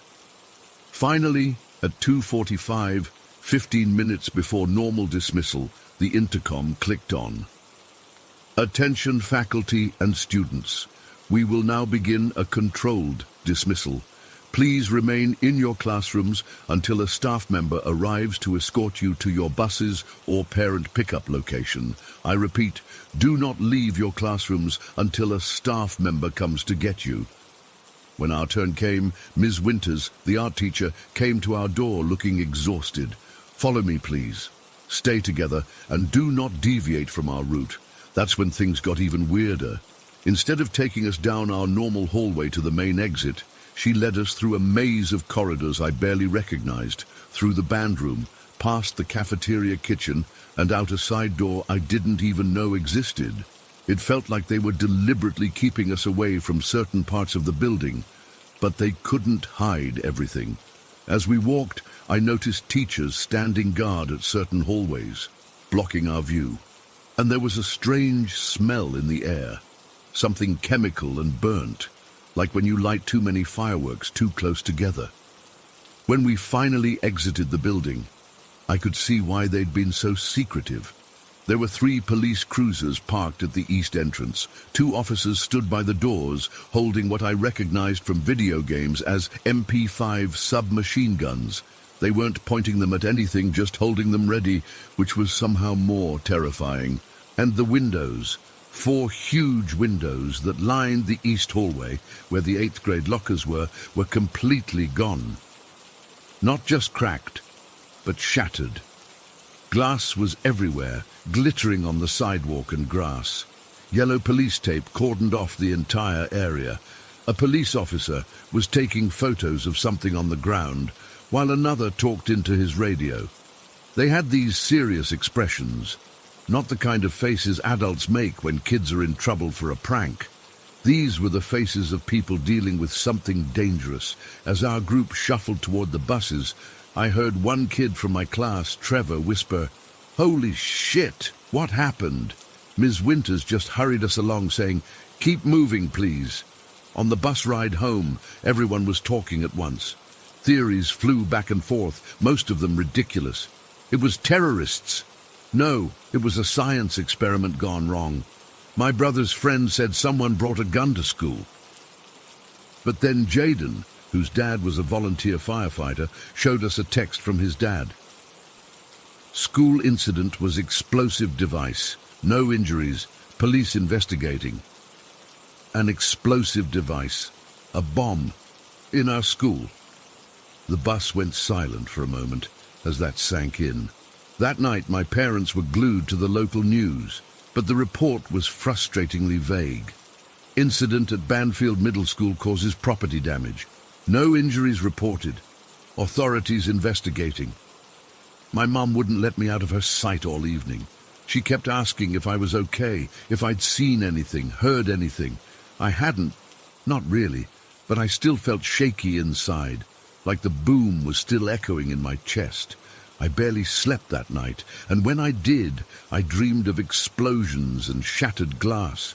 Finally, at 2:45, 15 minutes before normal dismissal, the intercom clicked on. "Attention faculty and students. We will now begin a controlled dismissal. Please remain in your classrooms until a staff member arrives to escort you to your buses or parent pickup location. I repeat, do not leave your classrooms until a staff member comes to get you." When our turn came, Ms. Winters, the art teacher, came to our door looking exhausted. "Follow me, please. Stay together and do not deviate from our route." That's when things got even weirder. Instead of taking us down our normal hallway to the main exit, she led us through a maze of corridors I barely recognized, through the band room, past the cafeteria kitchen, and out a side door I didn't even know existed. It felt like they were deliberately keeping us away from certain parts of the building, but they couldn't hide everything. As we walked, I noticed teachers standing guard at certain hallways, blocking our view. And there was a strange smell in the air, something chemical and burnt, like when you light too many fireworks too close together. When we finally exited the building, I could see why they'd been so secretive. There were 3 police cruisers parked at the east entrance. 2 officers stood by the doors, holding what I recognized from video games as MP5 submachine guns. They weren't pointing them at anything, just holding them ready, which was somehow more terrifying. And the windows, 4 huge windows that lined the east hallway, where the 8th grade lockers were completely gone. Not just cracked, but shattered. Glass was everywhere, glittering on the sidewalk and grass. Yellow police tape cordoned off the entire area. A police officer was taking photos of something on the ground, while another talked into his radio. They had these serious expressions, not the kind of faces adults make when kids are in trouble for a prank. These were the faces of people dealing with something dangerous. As our group shuffled toward the buses, I heard one kid from my class, Trevor, whisper, "Holy shit, what happened?" Ms. Winters just hurried us along saying, "Keep moving, please." On the bus ride home, everyone was talking at once. Theories flew back and forth, most of them ridiculous. It was terrorists. No, it was a science experiment gone wrong. My brother's friend said someone brought a gun to school. But then Jaden, whose dad was a volunteer firefighter, showed us a text from his dad. School incident was explosive device. No injuries. Police investigating. An explosive device. A bomb. In our school. The bus went silent for a moment as that sank in. That night my parents were glued to the local news, but the report was frustratingly vague. Incident at Banfield Middle School causes property damage. No injuries reported. Authorities investigating. My mum wouldn't let me out of her sight all evening. She kept asking if I was okay, if I'd seen anything, heard anything. I hadn't, not really, but I still felt shaky inside, like the boom was still echoing in my chest. I barely slept that night, and when I did, I dreamed of explosions and shattered glass.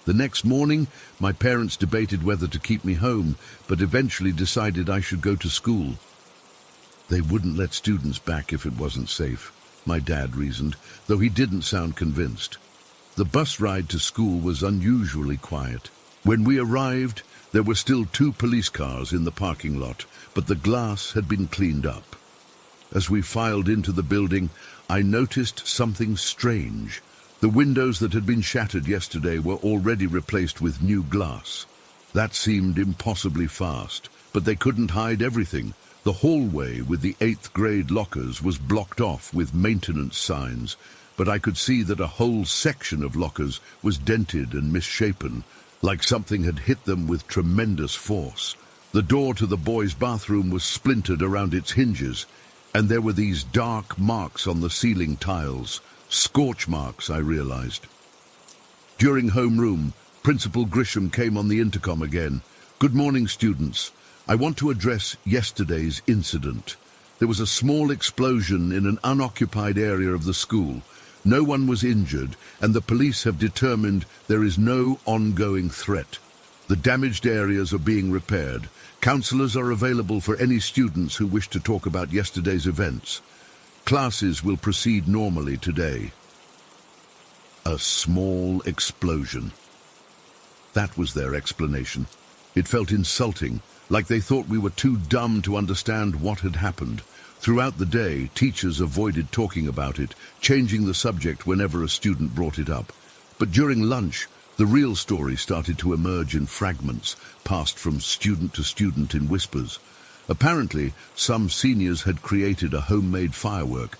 The next morning, my parents debated whether to keep me home, but eventually decided I should go to school. They wouldn't let students back if it wasn't safe, my dad reasoned, though he didn't sound convinced. The bus ride to school was unusually quiet. When we arrived, there were still 2 police cars in the parking lot, but the glass had been cleaned up. As we filed into the building, I noticed something strange. The windows that had been shattered yesterday were already replaced with new glass. That seemed impossibly fast, but they couldn't hide everything. The hallway with the 8th grade lockers was blocked off with maintenance signs, but I could see that a whole section of lockers was dented and misshapen, like something had hit them with tremendous force. The door to the boys' bathroom was splintered around its hinges, and there were these dark marks on the ceiling tiles. Scorch marks, I realized. During homeroom, Principal Grisham came on the intercom again. "Good morning, students. I want to address yesterday's incident. There was a small explosion in an unoccupied area of the school. No one was injured, and the police have determined there is no ongoing threat. The damaged areas are being repaired. Counselors are available for any students who wish to talk about yesterday's events. Classes will proceed normally today." A small explosion. That was their explanation. It felt insulting, like they thought we were too dumb to understand what had happened. Throughout the day, teachers avoided talking about it, changing the subject whenever a student brought it up. But during lunch, the real story started to emerge in fragments, passed from student to student in whispers. Apparently, some seniors had created a homemade firework,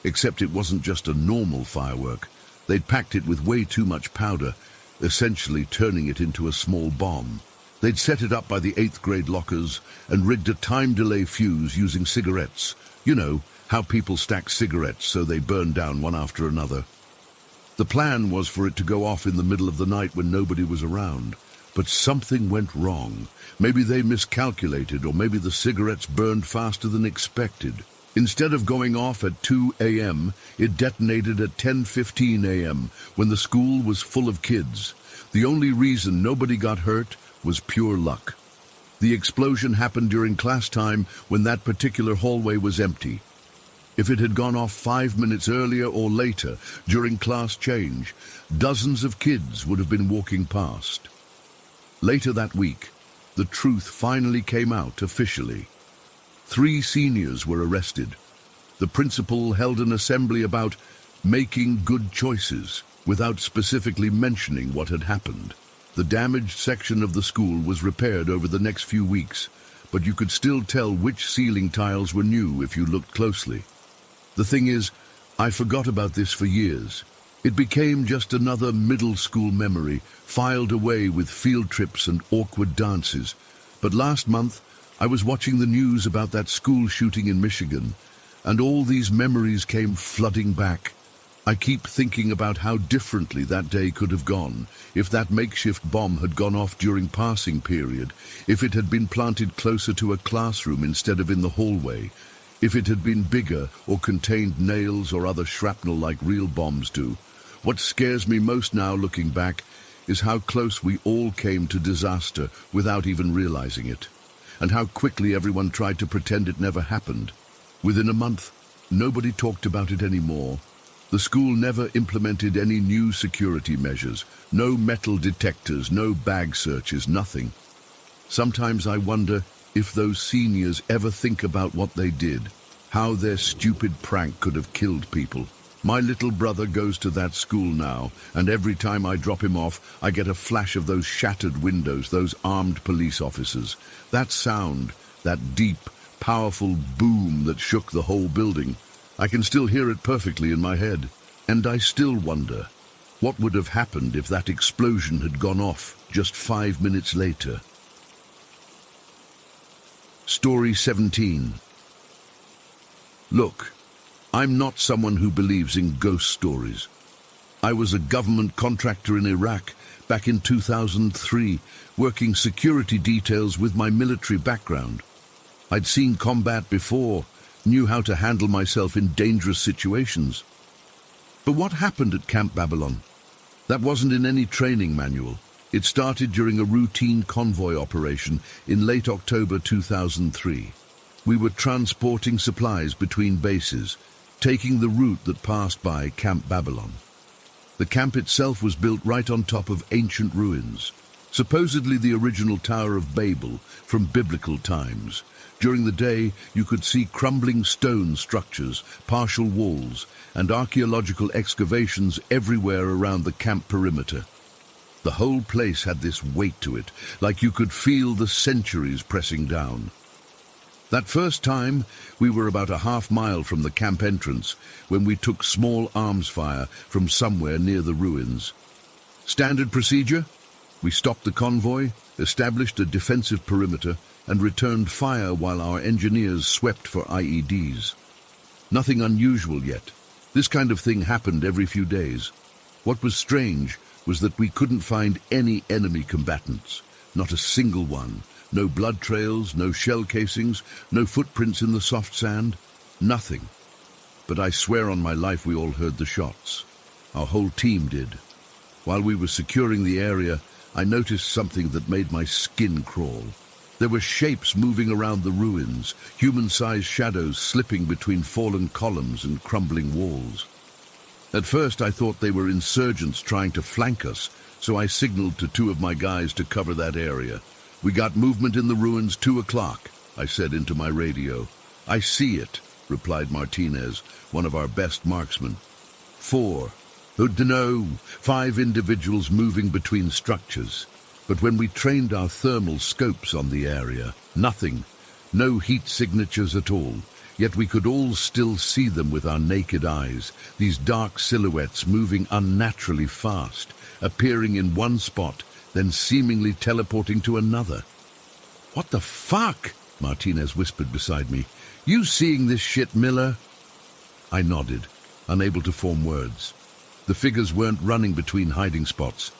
except it wasn't just a normal firework. They'd packed it with way too much powder, essentially turning it into a small bomb. They'd set it up by the 8th grade lockers and rigged a time delay fuse using cigarettes. You know, how people stack cigarettes so they burn down one after another. The plan was for it to go off in the middle of the night when nobody was around. But something went wrong. Maybe they miscalculated, or maybe the cigarettes burned faster than expected. Instead of going off at 2 a.m., it detonated at 10:15 a.m., when the school was full of kids. The only reason nobody got hurt was pure luck. The explosion happened during class time when that particular hallway was empty. If it had gone off 5 minutes earlier or later, during class change, dozens of kids would have been walking past. Later that week, the truth finally came out officially. 3 seniors were arrested. The principal held an assembly about making good choices, without specifically mentioning what had happened. The damaged section of the school was repaired over the next few weeks, but you could still tell which ceiling tiles were new if you looked closely. The thing is, I forgot about this for years. It became just another middle school memory, filed away with field trips and awkward dances. But last month, I was watching the news about that school shooting in Michigan, and all these memories came flooding back. I keep thinking about how differently that day could have gone, if that makeshift bomb had gone off during passing period, if it had been planted closer to a classroom instead of in the hallway, if it had been bigger or contained nails or other shrapnel like real bombs do. What scares me most now, looking back, is how close we all came to disaster without even realizing it, and how quickly everyone tried to pretend it never happened. Within a month, nobody talked about it anymore. The school never implemented any new security measures, no metal detectors, no bag searches, nothing. Sometimes I wonder if those seniors ever think about what they did, how their stupid prank could have killed people. My little brother goes to that school now, and every time I drop him off, I get a flash of those shattered windows, those armed police officers. That sound, that deep, powerful boom that shook the whole building. I can still hear it perfectly in my head, and I still wonder, what would have happened if that explosion had gone off just 5 minutes later? Story 17. Look, I'm not someone who believes in ghost stories. I was a government contractor in Iraq back in 2003, working security details with my military background. I'd seen combat before, knew how to handle myself in dangerous situations. But what happened at Camp Babylon? That wasn't in any training manual. It started during a routine convoy operation in late October 2003. We were transporting supplies between bases, taking the route that passed by Camp Babylon. The camp itself was built right on top of ancient ruins, supposedly the original Tower of Babel from biblical times. During the day, you could see crumbling stone structures, partial walls, and archaeological excavations everywhere around the camp perimeter. The whole place had this weight to it, like you could feel the centuries pressing down. That first time, we were about a half-mile from the camp entrance when we took small arms fire from somewhere near the ruins. Standard procedure? We stopped the convoy, established a defensive perimeter, and returned fire while our engineers swept for IEDs. Nothing unusual yet. This kind of thing happened every few days. What was strange was that we couldn't find any enemy combatants, not a single one. No blood trails, no shell casings, no footprints in the soft sand, nothing. But I swear on my life we all heard the shots. Our whole team did. While we were securing the area, I noticed something that made my skin crawl. There were shapes moving around the ruins, human-sized shadows slipping between fallen columns and crumbling walls. At first I thought they were insurgents trying to flank us, so I signaled to 2 of my guys to cover that area. "We got movement in the ruins 2 o'clock, I said into my radio. "I see it," replied Martinez, one of our best marksmen. 4. Who'd know? 5 individuals moving between structures. But when we trained our thermal scopes on the area, nothing. No heat signatures at all. Yet we could all still see them with our naked eyes, these dark silhouettes moving unnaturally fast, appearing in one spot, then seemingly teleporting to another. "What the fuck?" Martinez whispered beside me. "You seeing this shit, Miller?" I nodded, unable to form words. The figures weren't running between hiding spots.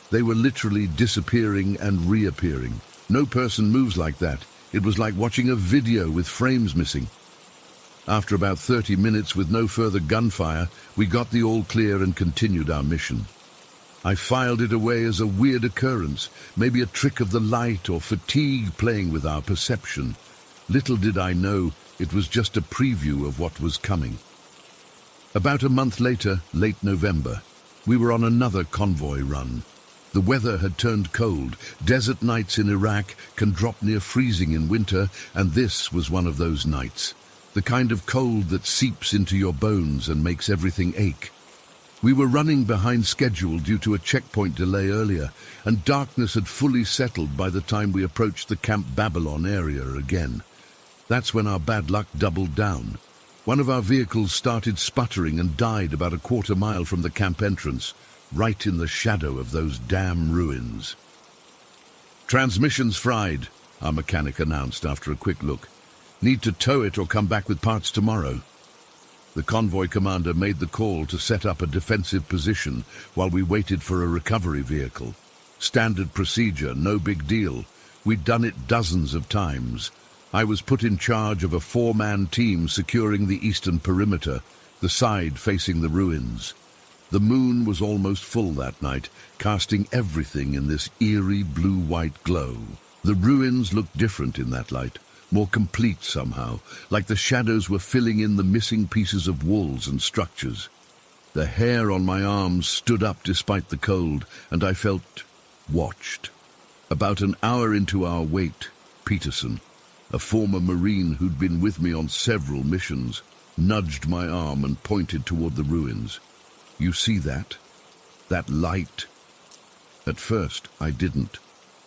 They were literally disappearing and reappearing. No person moves like that. It was like watching a video with frames missing. After about 30 minutes with no further gunfire, we got the all clear and continued our mission. I filed it away as a weird occurrence, maybe a trick of the light or fatigue playing with our perception. Little did I know it was just a preview of what was coming. About a month later, late November, we were on another convoy run. The weather had turned cold. Desert nights in Iraq can drop near freezing in winter, and this was one of those nights. The kind of cold that seeps into your bones and makes everything ache. We were running behind schedule due to a checkpoint delay earlier, and darkness had fully settled by the time we approached the Camp Babylon area again. That's when our bad luck doubled down. One of our vehicles started sputtering and died about a quarter mile from the camp entrance, right in the shadow of those damn ruins. "Transmission's fried," our mechanic announced after a quick look. "Need to tow it or come back with parts tomorrow." The convoy commander made the call to set up a defensive position while we waited for a recovery vehicle. Standard procedure, no big deal. We'd done it dozens of times. I was put in charge of a 4-man team securing the eastern perimeter, the side facing the ruins. The moon was almost full that night, casting everything in this eerie blue-white glow. The ruins looked different in that light, more complete somehow, like the shadows were filling in the missing pieces of walls and structures. The hair on my arms stood up despite the cold, and I felt watched. About an hour into our wait, Peterson, a former Marine who'd been with me on several missions, nudged my arm and pointed toward the ruins. "You see that? That light?" At first, I didn't.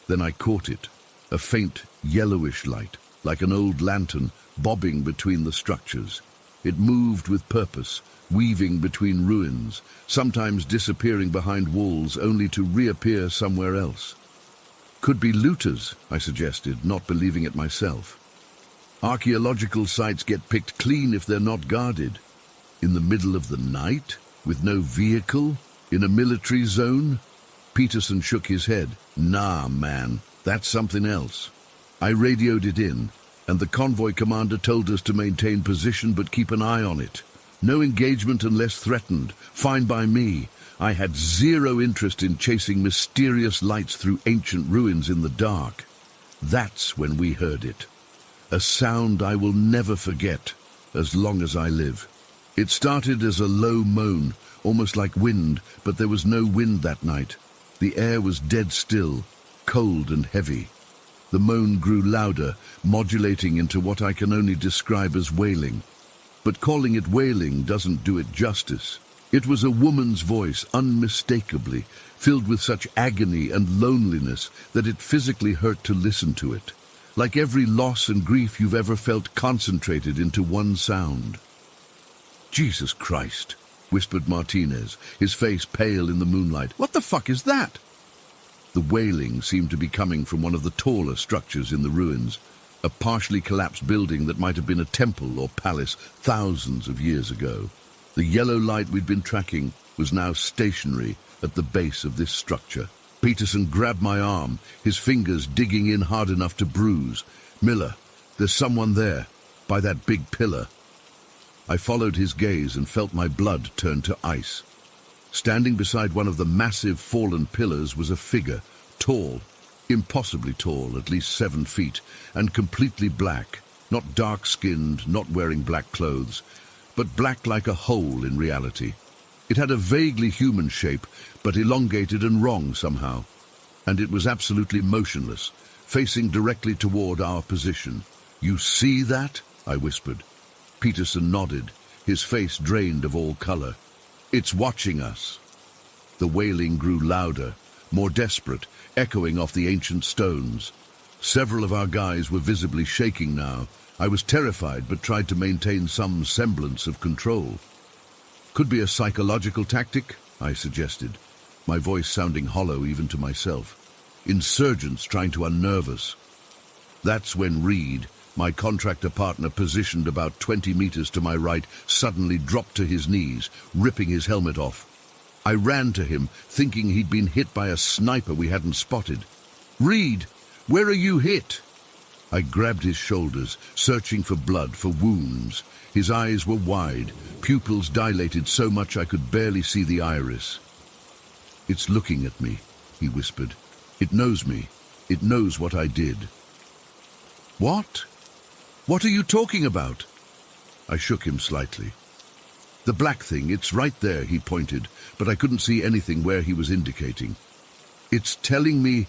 Then I caught it, a faint yellowish light, like an old lantern, bobbing between the structures. It moved with purpose, weaving between ruins, sometimes disappearing behind walls only to reappear somewhere else. "Could be looters," I suggested, not believing it myself. "Archaeological sites get picked clean if they're not guarded. In the middle of the night, with no vehicle, in a military zone?" Peterson shook his head. "Nah, man, that's something else." I radioed it in, and the convoy commander told us to maintain position but keep an eye on it. No engagement unless threatened. Fine by me. I had zero interest in chasing mysterious lights through ancient ruins in the dark. That's when we heard it. A sound I will never forget, as long as I live. It started as a low moan, almost like wind, but there was no wind that night. The air was dead still, cold and heavy. The moan grew louder, modulating into what I can only describe as wailing. But calling it wailing doesn't do it justice. It was a woman's voice, unmistakably, filled with such agony and loneliness that it physically hurt to listen to it. Like every loss and grief you've ever felt concentrated into one sound. "Jesus Christ," whispered Martinez, his face pale in the moonlight. "What the fuck is that?" The wailing seemed to be coming from one of the taller structures in the ruins, a partially collapsed building that might have been a temple or palace thousands of years ago. The yellow light we'd been tracking was now stationary at the base of this structure. Peterson grabbed my arm, his fingers digging in hard enough to bruise. "Miller, there's someone there, by that big pillar." I followed his gaze and felt my blood turn to ice. Standing beside one of the massive fallen pillars was a figure, tall, impossibly tall, at least 7 feet, and completely black, not dark-skinned, not wearing black clothes, but black like a hole in reality. It had a vaguely human shape, but elongated and wrong somehow, and it was absolutely motionless, facing directly toward our position. "You see that?" I whispered. Peterson nodded, his face drained of all color. "It's watching us." The wailing grew louder, more desperate, echoing off the ancient stones. Several of our guys were visibly shaking now. I was terrified, but tried to maintain some semblance of control. "Could be a psychological tactic," I suggested, my voice sounding hollow even to myself. "Insurgents trying to unnerve us." That's when Reed, my contractor partner positioned about 20 meters to my right, suddenly dropped to his knees, ripping his helmet off. I ran to him, thinking he'd been hit by a sniper we hadn't spotted. "Reed, where are you hit?" I grabbed his shoulders, searching for blood, for wounds. His eyes were wide, pupils dilated so much I could barely see the iris. "It's looking at me," he whispered. "It knows me. It knows what I did." "What? What are you talking about?" I shook him slightly. "The black thing, it's right there," he pointed, but I couldn't see anything where he was indicating. "It's telling me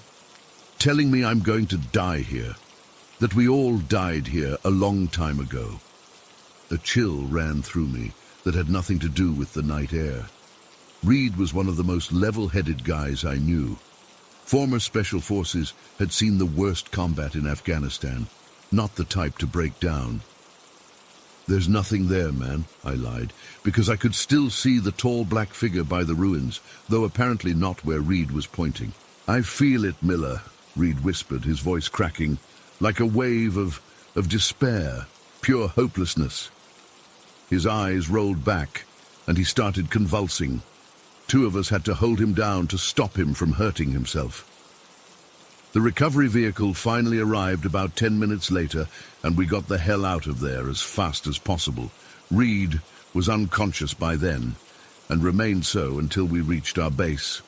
I'm going to die here. That we all died here a long time ago." A chill ran through me that had nothing to do with the night air. Reed was one of the most level-headed guys I knew. Former Special Forces had seen the worst combat in Afghanistan, not the type to break down. "There's nothing there, man," I lied, because I could still see the tall black figure by the ruins, though apparently not where Reed was pointing. "I feel it, Miller," Reed whispered, his voice cracking, like a wave of despair, pure hopelessness. His eyes rolled back, and he started convulsing. Two of us had to hold him down to stop him from hurting himself. The recovery vehicle finally arrived about 10 minutes later, and we got the hell out of there as fast as possible. Reed was unconscious by then, and remained so until we reached our base.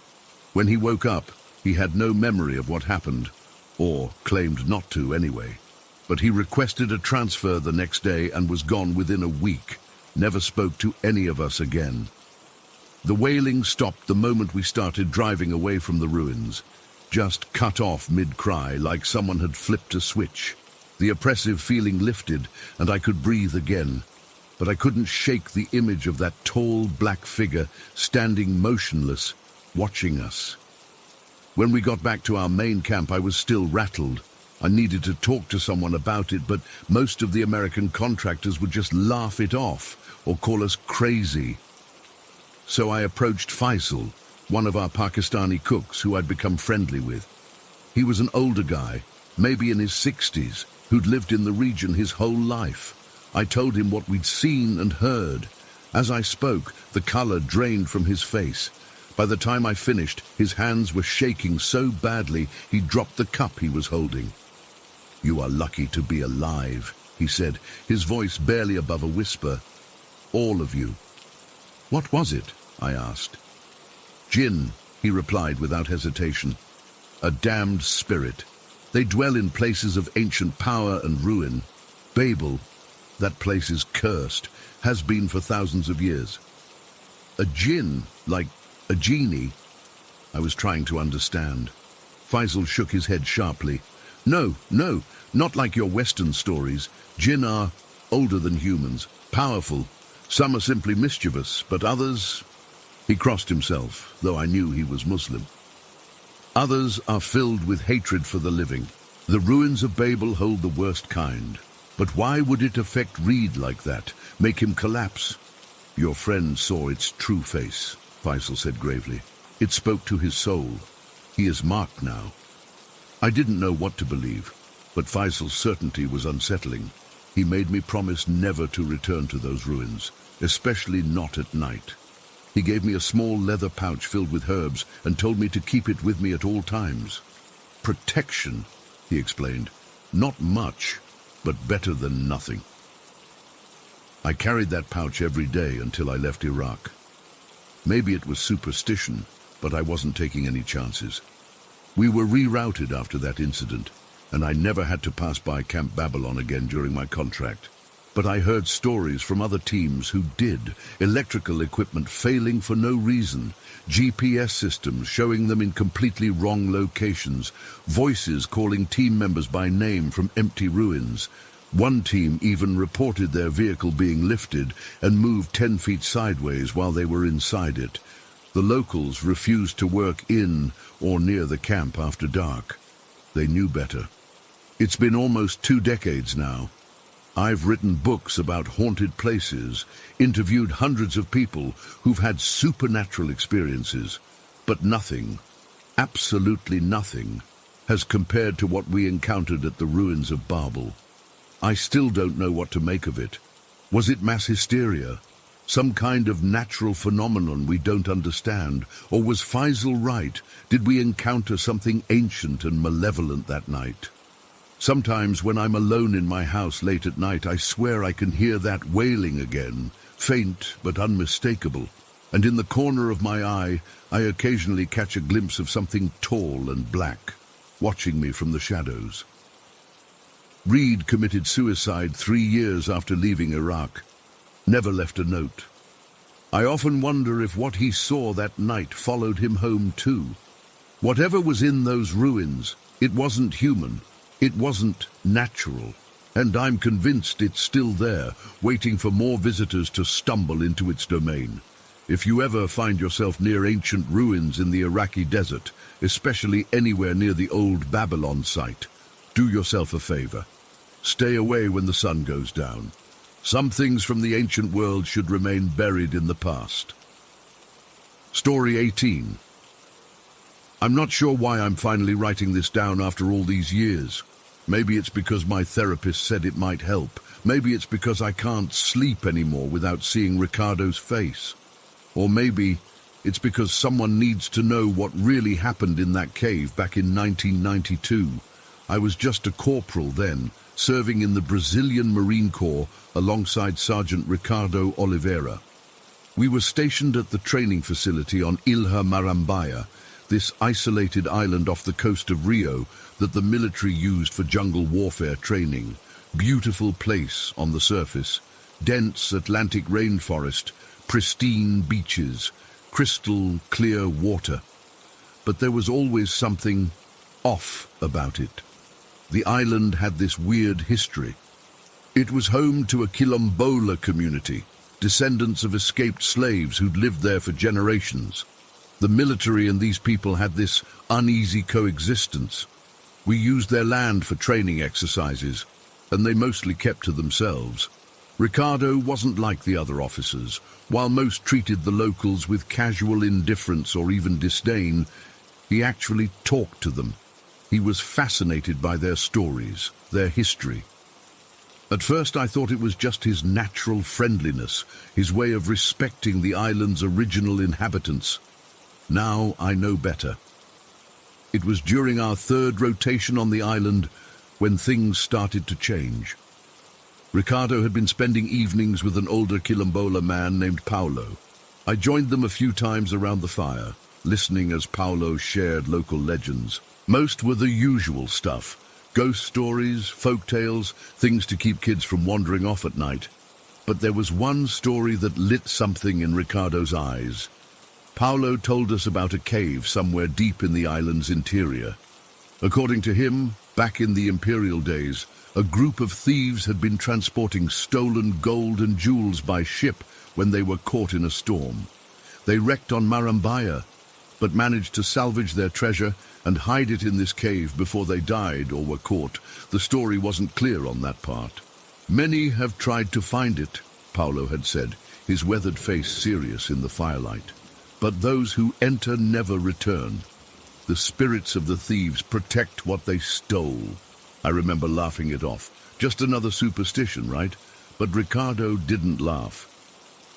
When he woke up, he had no memory of what happened, or claimed not to anyway. But he requested a transfer the next day and was gone within a week, never spoke to any of us again. The wailing stopped the moment we started driving away from the ruins, just cut off mid-cry like someone had flipped a switch. The oppressive feeling lifted and I could breathe again, but I couldn't shake the image of that tall black figure standing motionless, watching us. When we got back to our main camp, I was still rattled. I needed to talk to someone about it, but most of the American contractors would just laugh it off or call us crazy. So I approached Faisal, one of our Pakistani cooks who I'd become friendly with. He was an older guy, maybe in his 60s, who'd lived in the region his whole life. I told him what we'd seen and heard. As I spoke, the color drained from his face. By the time I finished, his hands were shaking so badly he dropped the cup he was holding. "You are lucky to be alive," he said, his voice barely above a whisper. "All of you." "What was it?" I asked. "Jinn," he replied without hesitation. "A damned spirit. They dwell in places of ancient power and ruin. Babel, that place is cursed, has been for thousands of years." "A jinn, like a genie?" I was trying to understand. Faisal shook his head sharply. No, not like your Western stories. Jinn are older than humans, powerful. Some are simply mischievous, but others..." He crossed himself, though I knew he was Muslim. "Others are filled with hatred for the living. The ruins of Babel hold the worst kind. But why would it affect Reed like that, make him collapse?" "Your friend saw its true face," Faisal said gravely. "It spoke to his soul. He is marked now." I didn't know what to believe, but Faisal's certainty was unsettling. He made me promise never to return to those ruins, especially not at night. He gave me a small leather pouch filled with herbs and told me to keep it with me at all times. "Protection," he explained. "Not much, but better than nothing." I carried that pouch every day until I left Iraq. Maybe it was superstition, but I wasn't taking any chances. We were rerouted after that incident, and I never had to pass by Camp Babylon again during my contract. But I heard stories from other teams who did, electrical equipment failing for no reason, GPS systems showing them in completely wrong locations, voices calling team members by name from empty ruins. One team even reported their vehicle being lifted and moved 10 feet sideways while they were inside it. The locals refused to work in or near the camp after dark. They knew better. It's been almost 2 decades now. I've written books about haunted places, interviewed hundreds of people who've had supernatural experiences, but nothing, absolutely nothing, has compared to what we encountered at the ruins of Babel. I still don't know what to make of it. Was it mass hysteria? Some kind of natural phenomenon we don't understand? Or was Faisal right? Did we encounter something ancient and malevolent that night? Sometimes when I'm alone in my house late at night, I swear I can hear that wailing again, faint but unmistakable. And in the corner of my eye, I occasionally catch a glimpse of something tall and black, watching me from the shadows. Reed committed suicide 3 years after leaving Iraq. Never left a note. I often wonder if what he saw that night followed him home too. Whatever was in those ruins, it wasn't human, it wasn't natural, and I'm convinced it's still there, waiting for more visitors to stumble into its domain. If you ever find yourself near ancient ruins in the Iraqi desert, especially anywhere near the old Babylon site, do yourself a favor. Stay away when the sun goes down. Some things from the ancient world should remain buried in the past. Story 18. I'm not sure why I'm finally writing this down after all these years. Maybe it's because my therapist said it might help. Maybe it's because I can't sleep anymore without seeing Ricardo's face. Or maybe it's because someone needs to know what really happened in that cave back in 1992. I was just a corporal then, serving in the Brazilian Marine Corps alongside Sergeant Ricardo Oliveira. We were stationed at the training facility on Ilha Marambaia, this isolated island off the coast of Rio that the military used for jungle warfare training. Beautiful place on the surface, dense Atlantic rainforest, pristine beaches, crystal clear water. But there was always something off about it. The island had this weird history. It was home to a Quilombola community, descendants of escaped slaves who'd lived there for generations. The military and these people had this uneasy coexistence. We used their land for training exercises, and they mostly kept to themselves. Ricardo wasn't like the other officers. While most treated the locals with casual indifference or even disdain, he actually talked to them. He was fascinated by their stories, their history. At first I thought it was just his natural friendliness, his way of respecting the island's original inhabitants. Now I know better. It was during our 3rd rotation on the island when things started to change. Ricardo had been spending evenings with an older Quilombola man named Paulo. I joined them a few times around the fire, listening as Paulo shared local legends. Most were the usual stuff. Ghost stories, folk tales, things to keep kids from wandering off at night. But there was one story that lit something in Ricardo's eyes. Paulo told us about a cave somewhere deep in the island's interior. According to him, back in the imperial days, a group of thieves had been transporting stolen gold and jewels by ship when they were caught in a storm. They wrecked on Marambaia, but managed to salvage their treasure and hide it in this cave before they died or were caught. The story wasn't clear on that part. Many have tried to find it, Paulo had said, his weathered face serious in the firelight. But those who enter never return. The spirits of the thieves protect what they stole. I remember laughing it off. Just another superstition, right? But Ricardo didn't laugh.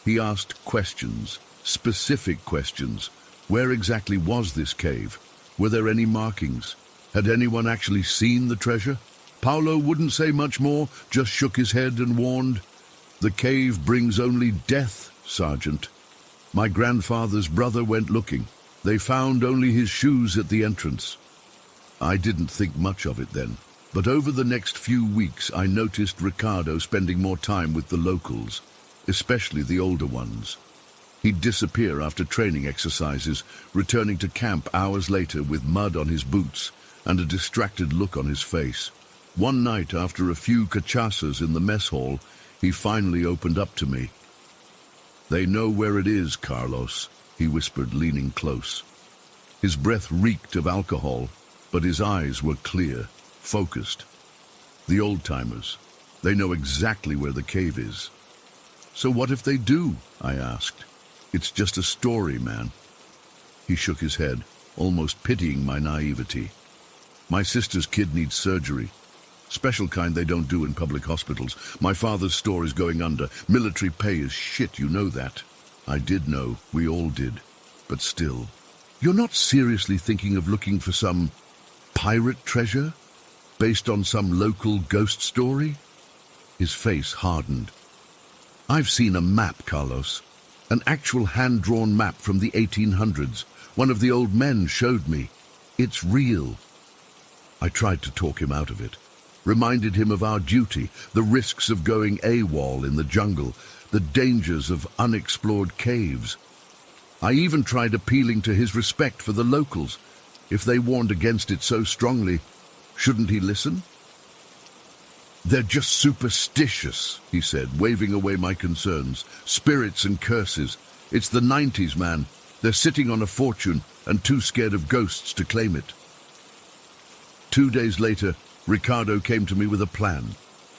He asked questions, specific questions. Where exactly was this cave? Were there any markings? Had anyone actually seen the treasure? Paulo wouldn't say much more, just shook his head and warned, "The cave brings only death, Sergeant. My grandfather's brother went looking. They found only his shoes at the entrance." I didn't think much of it then, but over the next few weeks I noticed Ricardo spending more time with the locals, especially the older ones. He'd disappear after training exercises, returning to camp hours later with mud on his boots and a distracted look on his face. One night, after a few cachaças in the mess hall, he finally opened up to me. "They know where it is, Carlos," he whispered, leaning close. His breath reeked of alcohol, but his eyes were clear, focused. "The old-timers, they know exactly where the cave is." "So what if they do?" I asked. "It's just a story, man." He shook his head, almost pitying my naivety. "My sister's kid needs surgery. Special kind they don't do in public hospitals. My father's store is going under. Military pay is shit, you know that. I did know. We all did. But still. You're not seriously thinking of looking for some pirate treasure? Based on some local ghost story? His face hardened. I've seen a map, Carlos. An actual hand-drawn map from the 1800s. One of the old men showed me. It's real. I tried to talk him out of it. Reminded him of our duty, the risks of going AWOL in the jungle, the dangers of unexplored caves. I even tried appealing to his respect for the locals. If they warned against it so strongly, shouldn't he listen? They're just superstitious, he said, waving away my concerns. Spirits and curses. It's the 90s, man. They're sitting on a fortune and too scared of ghosts to claim it. 2 days later, Ricardo came to me with a plan.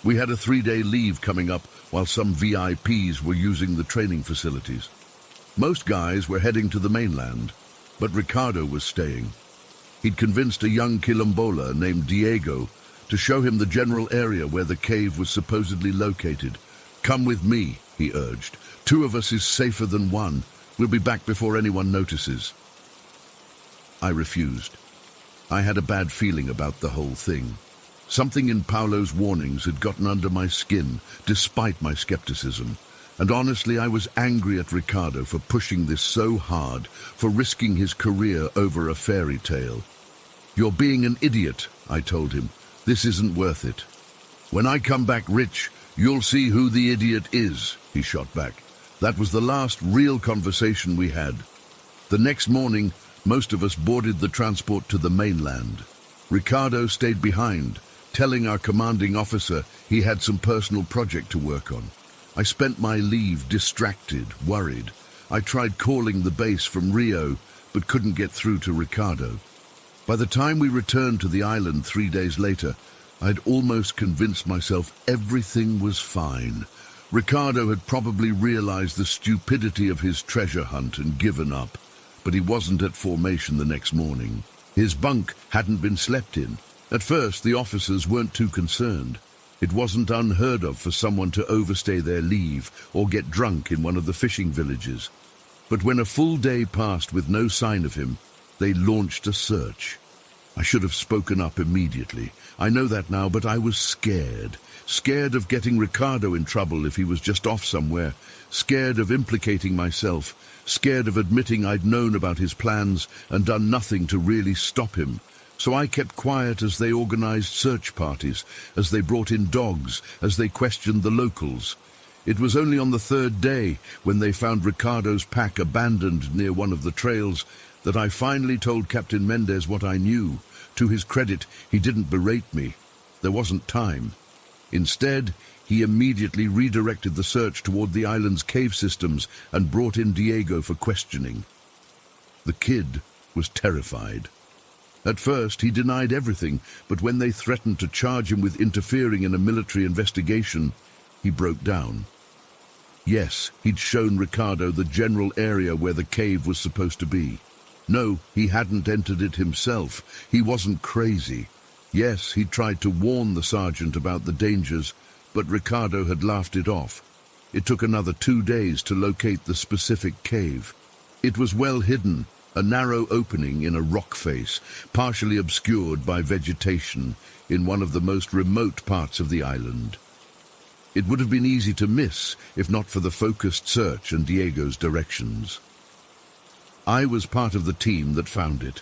We had a 3-day leave coming up while some VIPs were using the training facilities. Most guys were heading to the mainland, but Ricardo was staying. He'd convinced a young Quilombola named Diego to show him the general area where the cave was supposedly located. Come with me, he urged. 2 of us is safer than 1. We'll be back before anyone notices. I refused. I had a bad feeling about the whole thing. Something in Paulo's warnings had gotten under my skin, despite my skepticism. And honestly, I was angry at Ricardo for pushing this so hard, for risking his career over a fairy tale. You're being an idiot, I told him. This isn't worth it. When I come back rich, you'll see who the idiot is, he shot back. That was the last real conversation we had. The next morning, most of us boarded the transport to the mainland. Ricardo stayed behind, telling our commanding officer he had some personal project to work on. I spent my leave distracted, worried. I tried calling the base from Rio, but couldn't get through to Ricardo. By the time we returned to the island 3 days later, I'd almost convinced myself everything was fine. Ricardo had probably realized the stupidity of his treasure hunt and given up, but he wasn't at formation the next morning. His bunk hadn't been slept in. At first, the officers weren't too concerned. It wasn't unheard of for someone to overstay their leave or get drunk in one of the fishing villages. But when a full day passed with no sign of him, they launched a search. I should have spoken up immediately. I know that now, but I was scared. Scared of getting Ricardo in trouble if he was just off somewhere. Scared of implicating myself. Scared of admitting I'd known about his plans and done nothing to really stop him. So I kept quiet as they organized search parties, as they brought in dogs, as they questioned the locals. It was only on the 3rd day, when they found Ricardo's pack abandoned near one of the trails, that I finally told Captain Mendez what I knew. To his credit, he didn't berate me. There wasn't time. Instead, he immediately redirected the search toward the island's cave systems and brought in Diego for questioning. The kid was terrified. At first, he denied everything, but when they threatened to charge him with interfering in a military investigation, he broke down. Yes, he'd shown Ricardo the general area where the cave was supposed to be. No, he hadn't entered it himself. He wasn't crazy. Yes, he'd tried to warn the sergeant about the dangers, but Ricardo had laughed it off. It took another 2 days to locate the specific cave. It was well hidden, a narrow opening in a rock face, partially obscured by vegetation in one of the most remote parts of the island. It would have been easy to miss if not for the focused search and Diego's directions. I was part of the team that found it.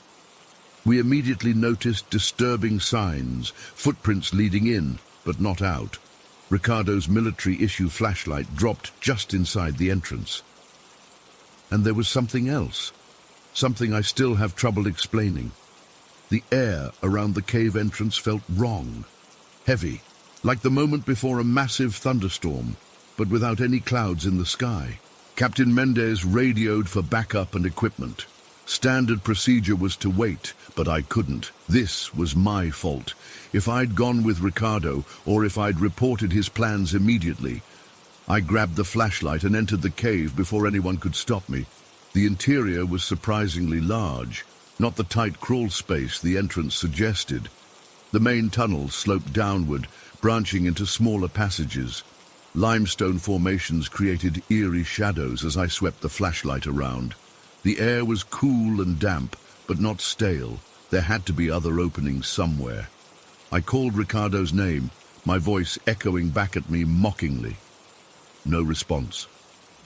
We immediately noticed disturbing signs, footprints leading in, but not out. Ricardo's military-issue flashlight dropped just inside the entrance. And there was something else. Something I still have trouble explaining. The air around the cave entrance felt wrong, heavy, like the moment before a massive thunderstorm, but without any clouds in the sky. Captain Mendez radioed for backup and equipment. Standard procedure was to wait, but I couldn't. This was my fault. If I'd gone with Ricardo, or if I'd reported his plans immediately. I grabbed the flashlight and entered the cave before anyone could stop me. The interior was surprisingly large, not the tight crawl space the entrance suggested. The main tunnel sloped downward, branching into smaller passages. Limestone formations created eerie shadows as I swept the flashlight around. The air was cool and damp, but not stale. There had to be other openings somewhere. I called Ricardo's name, my voice echoing back at me mockingly. No response.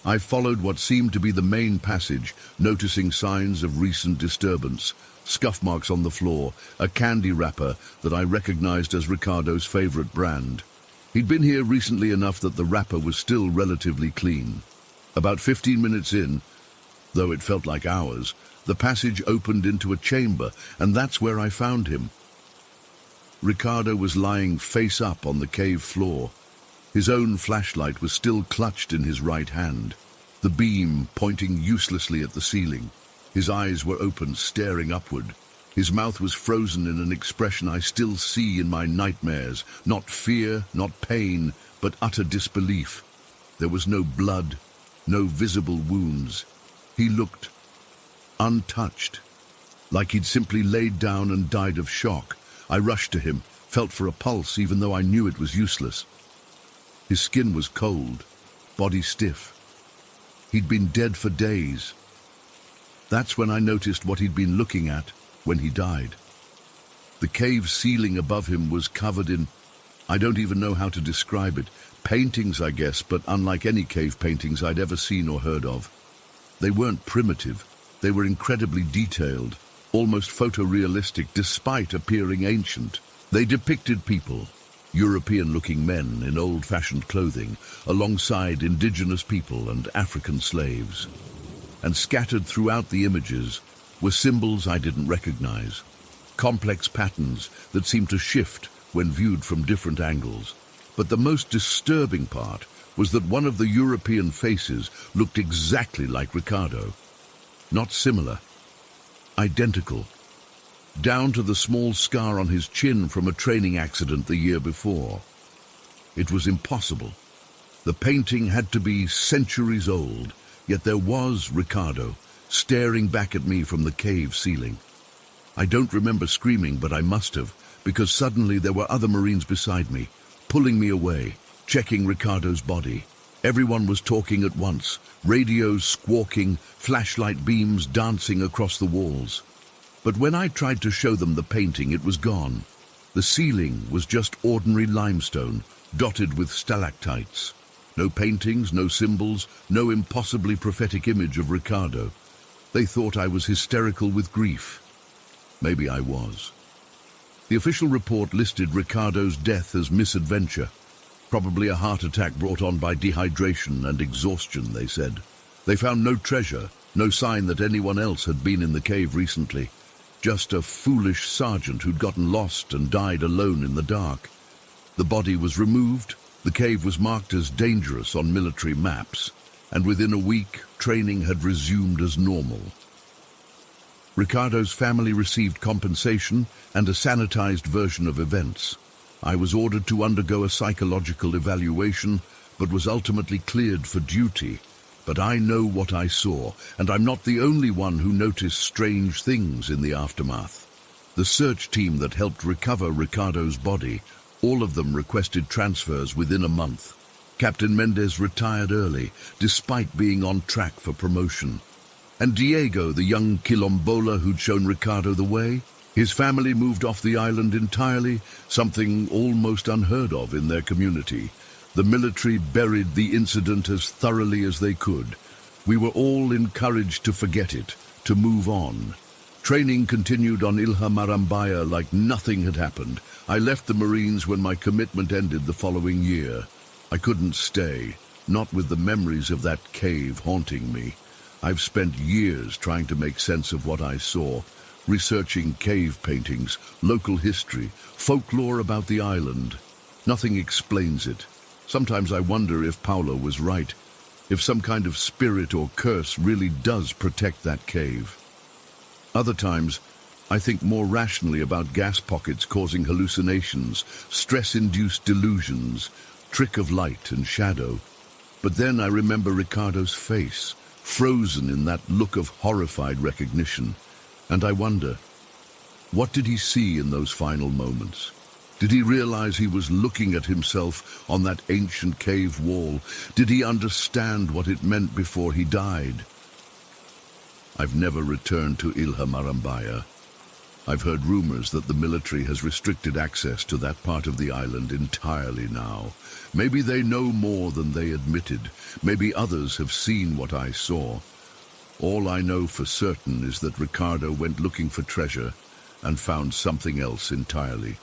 I followed what seemed to be the main passage, noticing signs of recent disturbance, scuff marks on the floor, a candy wrapper that I recognized as Ricardo's favorite brand. He'd been here recently enough that the wrapper was still relatively clean. About 15 minutes in, though it felt like hours, the passage opened into a chamber, and that's where I found him. Ricardo was lying face up on the cave floor. His own flashlight was still clutched in his right hand, the beam pointing uselessly at the ceiling. His eyes were open, staring upward. His mouth was frozen in an expression I still see in my nightmares, not fear, not pain, but utter disbelief. There was no blood, no visible wounds. He looked untouched, like he'd simply laid down and died of shock. I rushed to him, felt for a pulse even though I knew it was useless. His skin was cold, body stiff. He'd been dead for days. That's when I noticed what he'd been looking at when he died. The cave ceiling above him was covered in, I don't even know how to describe it, paintings, I guess, but unlike any cave paintings I'd ever seen or heard of. They weren't primitive. They were incredibly detailed, almost photorealistic despite appearing ancient. They depicted people, European-looking men in old-fashioned clothing, alongside indigenous people and African slaves. And scattered throughout the images were symbols I didn't recognize, complex patterns that seemed to shift when viewed from different angles. But the most disturbing part was that one of the European faces looked exactly like Ricardo. Not similar, identical, down to the small scar on his chin from a training accident the year before. It was impossible. The painting had to be centuries old, yet there was Ricardo, staring back at me from the cave ceiling. I don't remember screaming, but I must have, because suddenly there were other Marines beside me, pulling me away, checking Ricardo's body. Everyone was talking at once, radios squawking, flashlight beams dancing across the walls. But when I tried to show them the painting, it was gone. The ceiling was just ordinary limestone, dotted with stalactites. No paintings, no symbols, no impossibly prophetic image of Ricardo. They thought I was hysterical with grief. Maybe I was. The official report listed Ricardo's death as misadventure. Probably a heart attack brought on by dehydration and exhaustion, they said. They found no treasure, no sign that anyone else had been in the cave recently. Just a foolish sergeant who'd gotten lost and died alone in the dark. The body was removed, the cave was marked as dangerous on military maps, and within a week, training had resumed as normal. Ricardo's family received compensation and a sanitized version of events. I was ordered to undergo a psychological evaluation, but was ultimately cleared for duty. But I know what I saw, and I'm not the only one who noticed strange things in the aftermath. The search team that helped recover Ricardo's body, all of them requested transfers within a month. Captain Mendez retired early, despite being on track for promotion. And Diego, the young quilombola who'd shown Ricardo the way, his family moved off the island entirely, something almost unheard of in their community. The military buried the incident as thoroughly as they could. We were all encouraged to forget it, to move on. Training continued on Ilha Marambaya like nothing had happened. I left the Marines when my commitment ended the following year. I couldn't stay, not with the memories of that cave haunting me. I've spent years trying to make sense of what I saw, researching cave paintings, local history, folklore about the island. Nothing explains it. Sometimes I wonder if Paula was right, if some kind of spirit or curse really does protect that cave. Other times, I think more rationally about gas pockets causing hallucinations, stress-induced delusions, trick of light and shadow. But then I remember Ricardo's face, frozen in that look of horrified recognition, and I wonder, What did he see in those final moments? Did he realize he was looking at himself on that ancient cave wall? Did he understand what it meant before he died? I've never returned to Ilha Marambaya. I've heard rumors that the military has restricted access to that part of the island entirely now. Maybe they know more than they admitted. Maybe others have seen what I saw. All I know for certain is that Ricardo went looking for treasure and found something else entirely.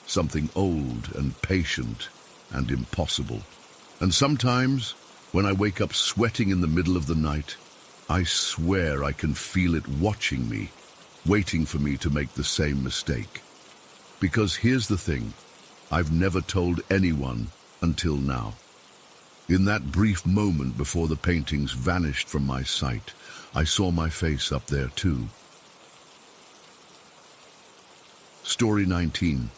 Something old and patient and impossible. And sometimes, when I wake up sweating in the middle of the night, I swear I can feel it watching me, waiting for me to make the same mistake. Because here's the thing, I've never told anyone until now. In that brief moment before the paintings vanished from my sight, I saw my face up there too. Story 19.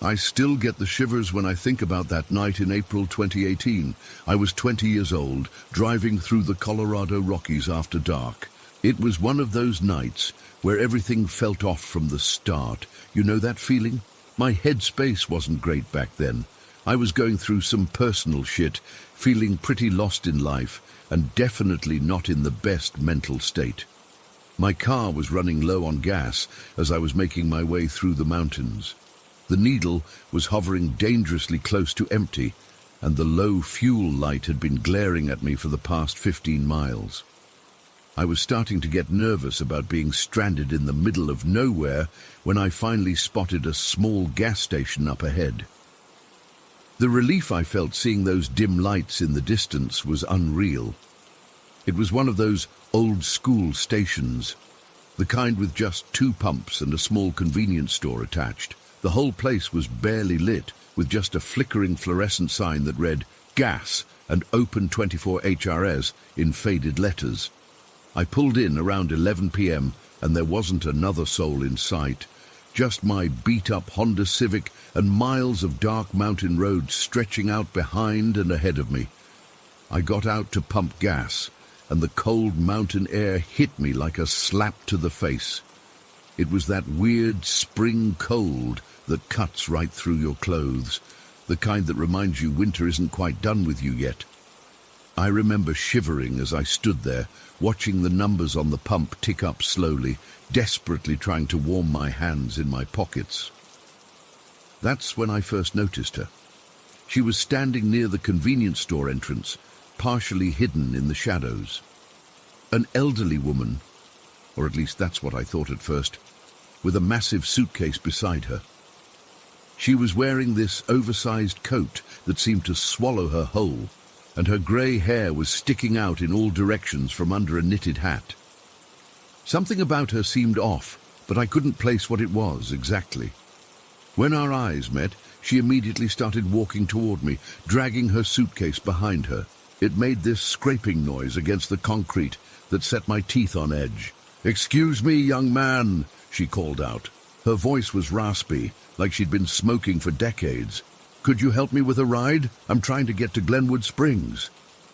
I still get the shivers when I think about that night in April 2018. I was 20 years old, driving through the Colorado Rockies after dark. It was one of those nights where everything felt off from the start. You know that feeling? My headspace wasn't great back then. I was going through some personal shit, feeling pretty lost in life, and definitely not in the best mental state. My car was running low on gas as I was making my way through the mountains. The needle was hovering dangerously close to empty, and the low fuel light had been glaring at me for the past 15 miles. I was starting to get nervous about being stranded in the middle of nowhere when I finally spotted a small gas station up ahead. The relief I felt seeing those dim lights in the distance was unreal. It was one of those old-school stations, the kind with just 2 pumps and a small convenience store attached. The whole place was barely lit, with just a flickering fluorescent sign that read "Gas" and "Open 24 HRS" in faded letters. I pulled in around 11 p.m. and there wasn't another soul in sight. Just my beat-up Honda Civic and miles of dark mountain roads stretching out behind and ahead of me. I got out to pump gas, and the cold mountain air hit me like a slap to the face. It was that weird spring cold that cuts right through your clothes, the kind that reminds you winter isn't quite done with you yet. I remember shivering as I stood there, watching the numbers on the pump tick up slowly, desperately trying to warm my hands in my pockets. That's when I first noticed her. She was standing near the convenience store entrance, partially hidden in the shadows. An elderly woman, or at least that's what I thought at first, with a massive suitcase beside her. She was wearing this oversized coat that seemed to swallow her whole, and her grey hair was sticking out in all directions from under a knitted hat. Something about her seemed off, but I couldn't place what it was exactly. When our eyes met, she immediately started walking toward me, dragging her suitcase behind her. It made this scraping noise against the concrete that set my teeth on edge. "Excuse me, young man," she called out. Her voice was raspy, like she'd been smoking for decades. "Could you help me with a ride? I'm trying to get to Glenwood Springs."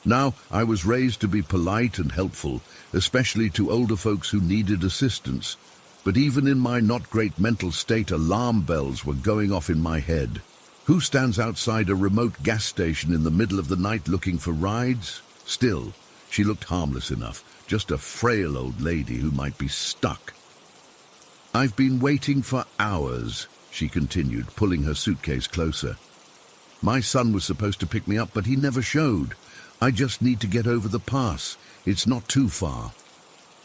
Now, I was raised to be polite and helpful, especially to older folks who needed assistance. But even in my not great mental state, alarm bells were going off in my head. Who stands outside a remote gas station in the middle of the night looking for rides? Still, she looked harmless enough, just a frail old lady who might be stuck. "I've been waiting for hours," she continued, pulling her suitcase closer. "My son was supposed to pick me up, but he never showed. I just need to get over the pass. It's not too far."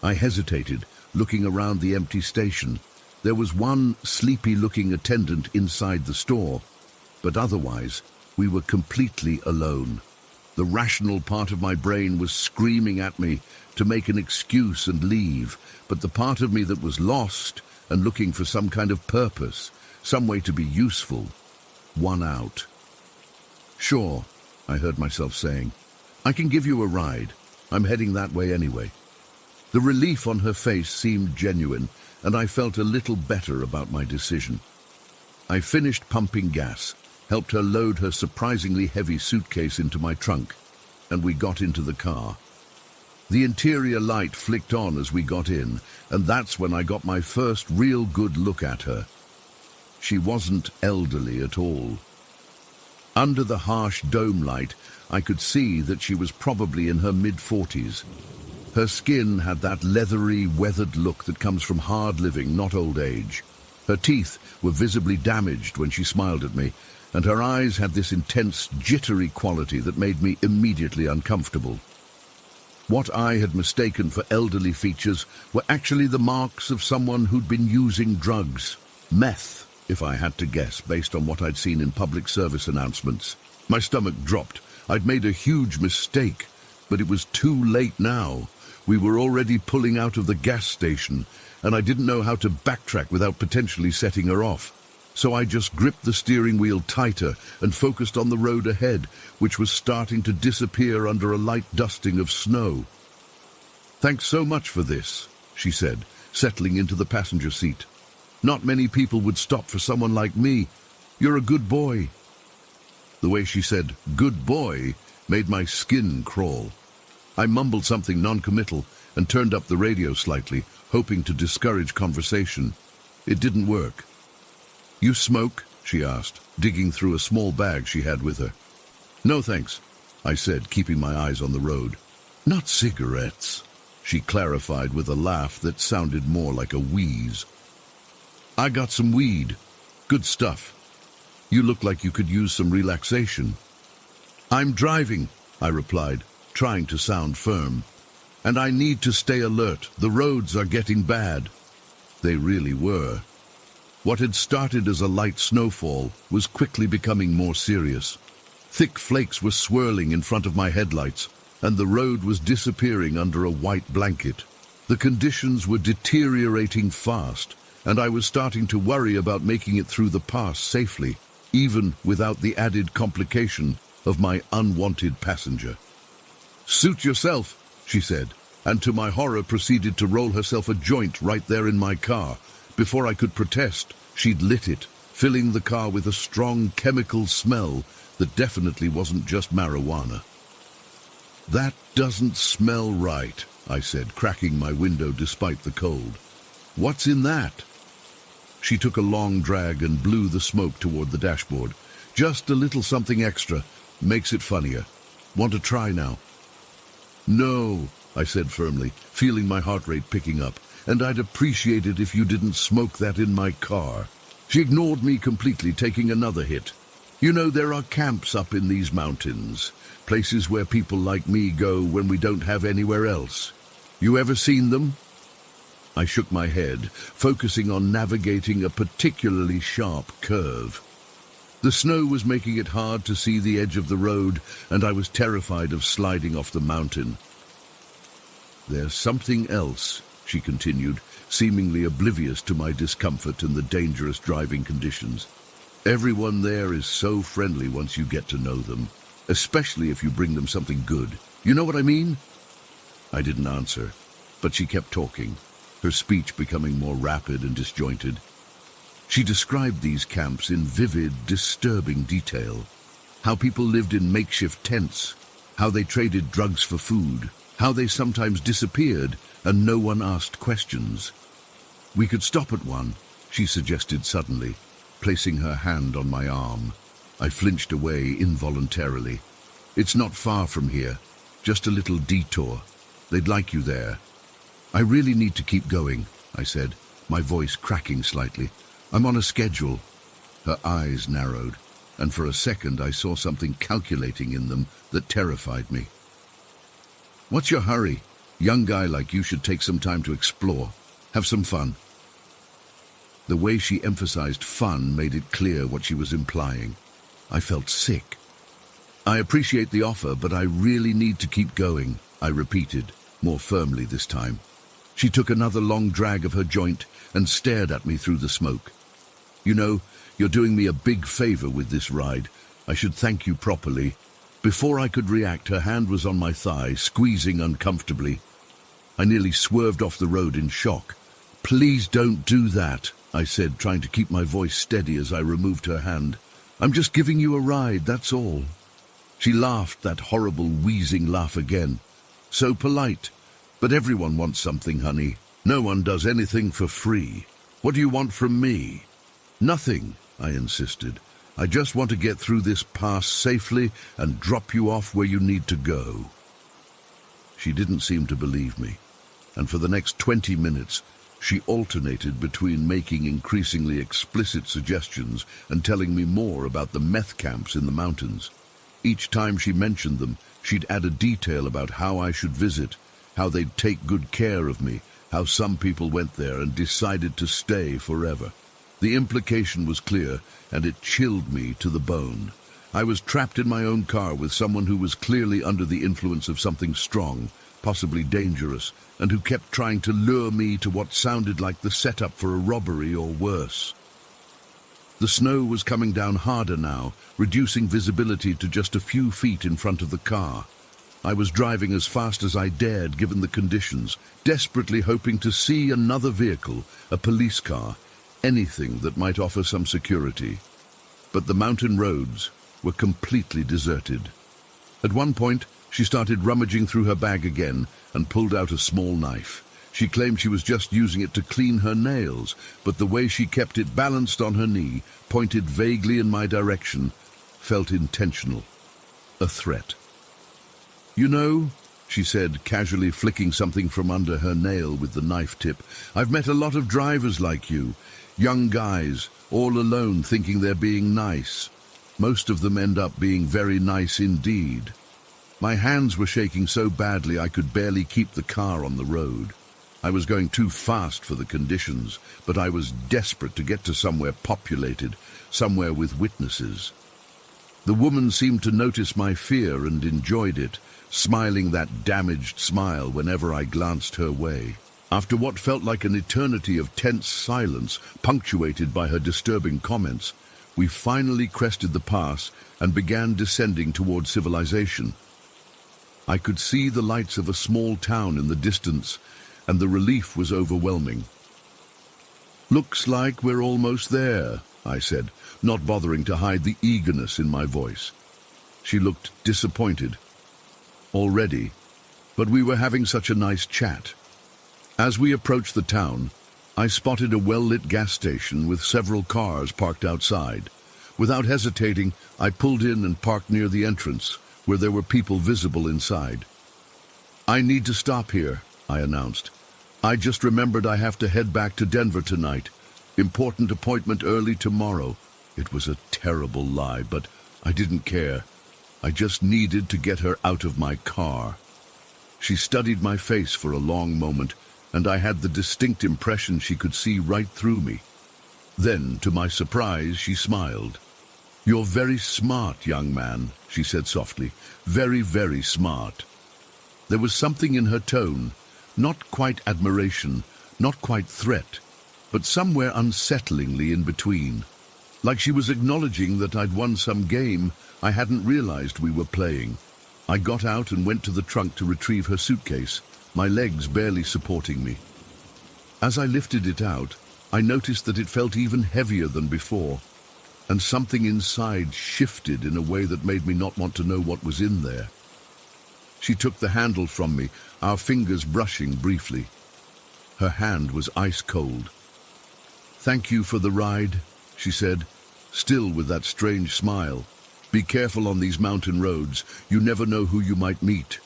I hesitated, looking around the empty station. There was one sleepy-looking attendant inside the store, but otherwise, we were completely alone. The rational part of my brain was screaming at me to make an excuse and leave, but the part of me that was lost and looking for some kind of purpose, some way to be useful, won out. "Sure," I heard myself saying. "I can give you a ride. I'm heading that way anyway." The relief on her face seemed genuine, and I felt a little better about my decision. I finished pumping gas, helped her load her surprisingly heavy suitcase into my trunk, and we got into the car. The interior light flicked on as we got in, and that's when I got my first real good look at her. She wasn't elderly at all. Under the harsh dome light, I could see that she was probably in her mid-40s. Her skin had that leathery, weathered look that comes from hard living, not old age. Her teeth were visibly damaged when she smiled at me, and her eyes had this intense, jittery quality that made me immediately uncomfortable. What I had mistaken for elderly features were actually the marks of someone who'd been using drugs. Meth, if I had to guess, based on what I'd seen in public service announcements. My stomach dropped. I'd made a huge mistake, but it was too late now. We were already pulling out of the gas station, and I didn't know how to backtrack without potentially setting her off. So I just gripped the steering wheel tighter and focused on the road ahead, which was starting to disappear under a light dusting of snow. "Thanks so much for this," she said, settling into the passenger seat. "Not many people would stop for someone like me. You're a good boy." The way she said, "good boy," made my skin crawl. I mumbled something non-committal and turned up the radio slightly, hoping to discourage conversation. It didn't work. "You smoke?" she asked, digging through a small bag she had with her. "No, thanks," I said, keeping my eyes on the road. "Not cigarettes," she clarified with a laugh that sounded more like a wheeze. "I got some weed. Good stuff. You look like you could use some relaxation." "I'm driving," I replied, trying to sound firm. "And I need to stay alert. The roads are getting bad." They really were. What had started as a light snowfall was quickly becoming more serious. Thick flakes were swirling in front of my headlights, and the road was disappearing under a white blanket. The conditions were deteriorating fast, and I was starting to worry about making it through the pass safely, even without the added complication of my unwanted passenger. "Suit yourself," she said, and to my horror proceeded to roll herself a joint right there in my car. Before I could protest, she'd lit it, filling the car with a strong chemical smell that definitely wasn't just marijuana. "That doesn't smell right," I said, cracking my window despite the cold. "What's in that?" She took a long drag and blew the smoke toward the dashboard. "Just a little something extra. Makes it funnier. Want to try now?" "No," I said firmly, feeling my heart rate picking up. "And I'd appreciate it if you didn't smoke that in my car." She ignored me completely, taking another hit. "You know, there are camps up in these mountains, places where people like me go when we don't have anywhere else. You ever seen them?" I shook my head, focusing on navigating a particularly sharp curve. The snow was making it hard to see the edge of the road, and I was terrified of sliding off the mountain. "There's something else," she continued, seemingly oblivious to my discomfort and the dangerous driving conditions. "Everyone there is so friendly once you get to know them, especially if you bring them something good. You know what I mean?" I didn't answer, but she kept talking, her speech becoming more rapid and disjointed. She described these camps in vivid, disturbing detail. How people lived in makeshift tents, how they traded drugs for food, how they sometimes disappeared and no one asked questions. "We could stop at one," she suggested suddenly, placing her hand on my arm. I flinched away involuntarily. "It's not far from here, just a little detour. They'd like you there." "I really need to keep going," I said, my voice cracking slightly. "I'm on a schedule." Her eyes narrowed, and for a second I saw something calculating in them that terrified me. "What's your hurry? Young guy like you should take some time to explore. Have some fun." The way she emphasized fun made it clear what she was implying. I felt sick. "I appreciate the offer, but I really need to keep going," I repeated, more firmly this time. She took another long drag of her joint and stared at me through the smoke. "You know, you're doing me a big favor with this ride. I should thank you properly." Before I could react, her hand was on my thigh, squeezing uncomfortably. I nearly swerved off the road in shock. "Please don't do that," I said, trying to keep my voice steady as I removed her hand. "I'm just giving you a ride, that's all." She laughed that horrible wheezing laugh again. So polite, But everyone wants something, honey. No one does anything for free. What do you want from me? Nothing, I insisted. I just want to get through this pass safely and drop you off where you need to go. She didn't seem to believe me, and for the next 20 minutes, she alternated between making increasingly explicit suggestions and telling me more about the meth camps in the mountains. Each time she mentioned them, she'd add a detail about how I should visit, how they'd take good care of me, how some people went there and decided to stay forever. The implication was clear, and it chilled me to the bone. I was trapped in my own car with someone who was clearly under the influence of something strong, possibly dangerous, and who kept trying to lure me to what sounded like the setup for a robbery or worse. The snow was coming down harder now, reducing visibility to just a few feet in front of the car. I was driving as fast as I dared given the conditions, desperately hoping to see another vehicle, a police car, anything that might offer some security. But the mountain roads were completely deserted. At one point, she started rummaging through her bag again and pulled out a small knife. She claimed she was just using it to clean her nails, but the way she kept it balanced on her knee, pointed vaguely in my direction, felt intentional. A threat. You know, she said, casually flicking something from under her nail with the knife tip, I've met a lot of drivers like you. Young guys, all alone thinking they're being nice. Most of them end up being very nice indeed. My hands were shaking so badly I could barely keep the car on the road. I was going too fast for the conditions, but I was desperate to get to somewhere populated, somewhere with witnesses. The woman seemed to notice my fear and enjoyed it, smiling that damaged smile whenever I glanced her way. After what felt like an eternity of tense silence, punctuated by her disturbing comments, we finally crested the pass and began descending toward civilization. I could see the lights of a small town in the distance, and the relief was overwhelming. Looks like we're almost there, I said, not bothering to hide the eagerness in my voice. She looked disappointed. Already, but we were having such a nice chat. As we approached the town, I spotted a well-lit gas station with several cars parked outside. Without hesitating, I pulled in and parked near the entrance, where there were people visible inside. I need to stop here, I announced. I just remembered I have to head back to Denver tonight. Important appointment early tomorrow. It was a terrible lie, but I didn't care. I just needed to get her out of my car. She studied my face for a long moment, and I had the distinct impression she could see right through me. Then, to my surprise, she smiled. You're very smart, young man, she said softly. Very, very smart. There was something in her tone, not quite admiration, not quite threat, but somewhere unsettlingly in between. Like she was acknowledging that I'd won some game I hadn't realized we were playing. I got out and went to the trunk to retrieve her suitcase, my legs barely supporting me. As I lifted it out, I noticed that it felt even heavier than before, and something inside shifted in a way that made me not want to know what was in there. She took the handle from me, our fingers brushing briefly. Her hand was ice cold. Thank you for the ride, she said, still with that strange smile. Be careful on these mountain roads. You never know who you might meet.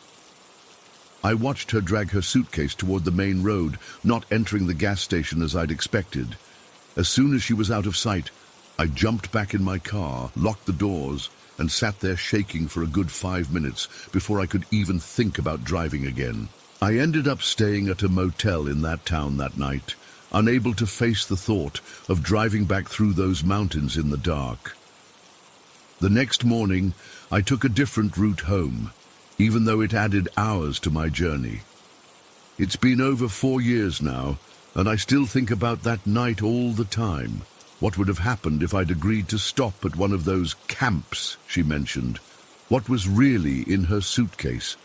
I watched her drag her suitcase toward the main road, not entering the gas station as I'd expected. As soon as she was out of sight, I jumped back in my car, locked the doors, and sat there shaking for a good 5 minutes before I could even think about driving again. I ended up staying at a motel in that town that night, unable to face the thought of driving back through those mountains in the dark. The next morning, I took a different route home, even though it added hours to my journey. It's been over 4 years now, and I still think about that night all the time. What would have happened if I'd agreed to stop at one of those camps she mentioned? What was really in her suitcase?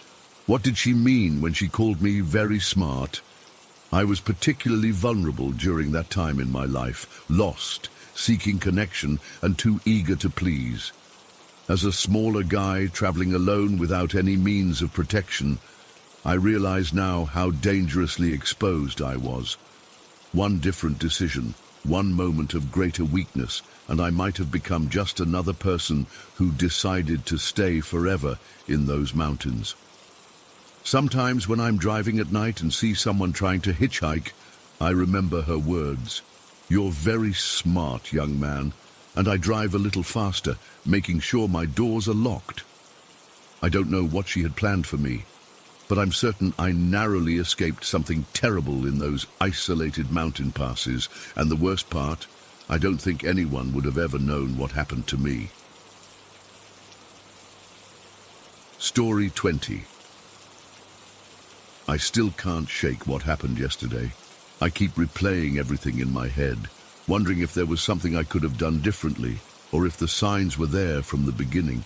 What did she mean when she called me very smart? I was particularly vulnerable during that time in my life, lost, seeking connection, and too eager to please. As a smaller guy traveling alone without any means of protection, I realize now how dangerously exposed I was. One different decision, one moment of greater weakness, and I might have become just another person who decided to stay forever in those mountains. Sometimes when I'm driving at night and see someone trying to hitchhike, I remember her words. "You're very smart, young man," and I drive a little faster, making sure my doors are locked. I don't know what she had planned for me, but I'm certain I narrowly escaped something terrible in those isolated mountain passes, and the worst part, I don't think anyone would have ever known what happened to me. Story 20. I still can't shake what happened yesterday. I keep replaying everything in my head, wondering if there was something I could have done differently, or if the signs were there from the beginning.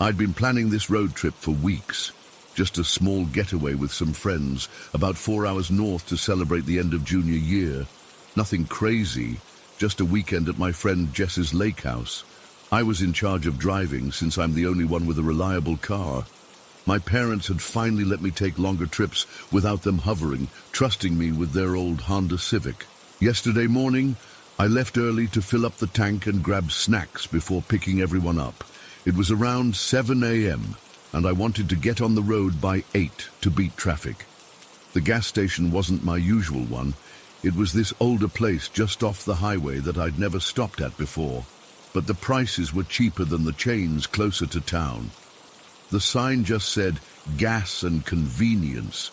I'd been planning this road trip for weeks, just a small getaway with some friends, about 4 hours north to celebrate the end of junior year. Nothing crazy, just a weekend at my friend Jess's lake house. I was in charge of driving since I'm the only one with a reliable car. My parents had finally let me take longer trips without them hovering, trusting me with their old Honda Civic. Yesterday morning, I left early to fill up the tank and grab snacks before picking everyone up. It was around 7 a.m., and I wanted to get on the road by 8 to beat traffic. The gas station wasn't my usual one. It was this older place just off the highway that I'd never stopped at before, but the prices were cheaper than the chains closer to town. The sign just said gas and convenience,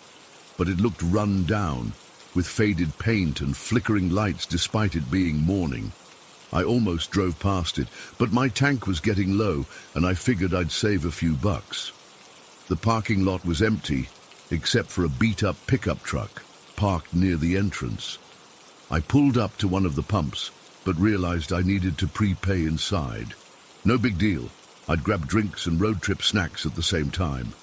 but it looked run down, with faded paint and flickering lights despite it being morning. I almost drove past it, but my tank was getting low, and I figured I'd save a few bucks. The parking lot was empty, except for a beat-up pickup truck, parked near the entrance. I pulled up to one of the pumps, but realized I needed to prepay inside. No big deal. I'd grab drinks and road trip snacks at the same time.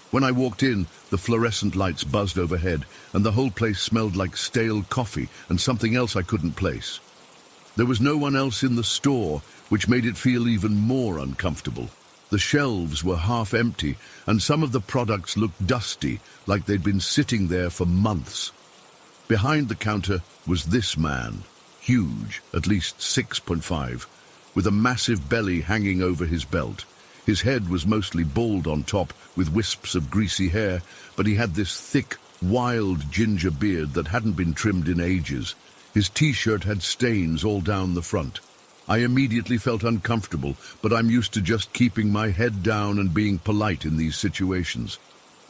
When I walked in, the fluorescent lights buzzed overhead, and the whole place smelled like stale coffee and something else I couldn't place. There was no one else in the store, which made it feel even more uncomfortable. The shelves were half empty, and some of the products looked dusty, like they'd been sitting there for months. Behind the counter was this man, huge, at least 6'5", with a massive belly hanging over his belt. His head was mostly bald on top, with wisps of greasy hair, but he had this thick, wild ginger beard that hadn't been trimmed in ages. His t-shirt had stains all down the front. I immediately felt uncomfortable, but I'm used to just keeping my head down and being polite in these situations.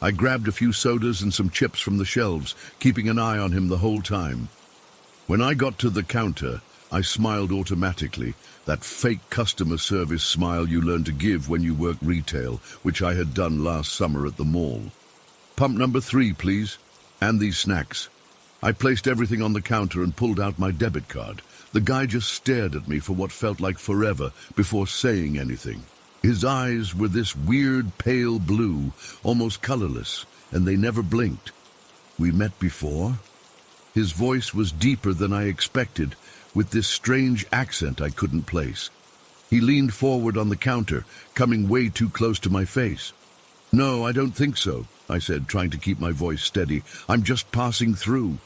I grabbed a few sodas and some chips from the shelves, keeping an eye on him the whole time. When I got to the counter, I smiled automatically, that fake customer service smile you learn to give when you work retail, which I had done last summer at the mall. "Pump number 3, please, and these snacks." I placed everything on the counter and pulled out my debit card. The guy just stared at me for what felt like forever before saying anything. His eyes were this weird pale blue, almost colorless, and they never blinked. "We met before?" His voice was deeper than I expected, with this strange accent I couldn't place. He leaned forward on the counter, coming way too close to my face. "No, I don't think so," I said, trying to keep my voice steady. "I'm just passing through."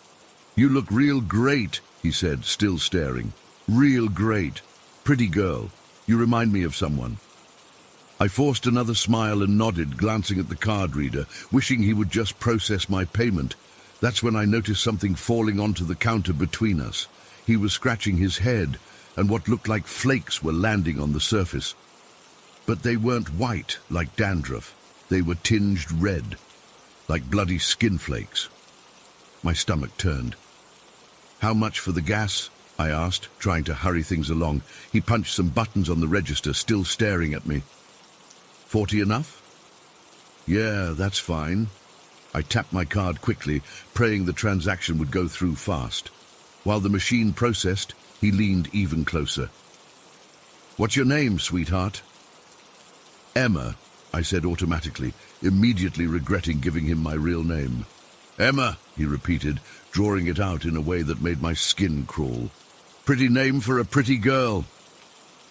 "You look real great," he said, still staring. "Real great. Pretty girl. You remind me of someone." I forced another smile and nodded, glancing at the card reader, wishing he would just process my payment. That's when I noticed something falling onto the counter between us. He was scratching his head, and what looked like flakes were landing on the surface. But they weren't white, like dandruff. They were tinged red, like bloody skin flakes. My stomach turned. "How much for the gas?" I asked, trying to hurry things along. He punched some buttons on the register, still staring at me. "40 enough?" "Yeah, that's fine." I tapped my card quickly, praying the transaction would go through fast. While the machine processed, he leaned even closer. "What's your name, sweetheart?" "Emma," I said automatically, immediately regretting giving him my real name. "Emma," he repeated, drawing it out in a way that made my skin crawl. "Pretty name for a pretty girl."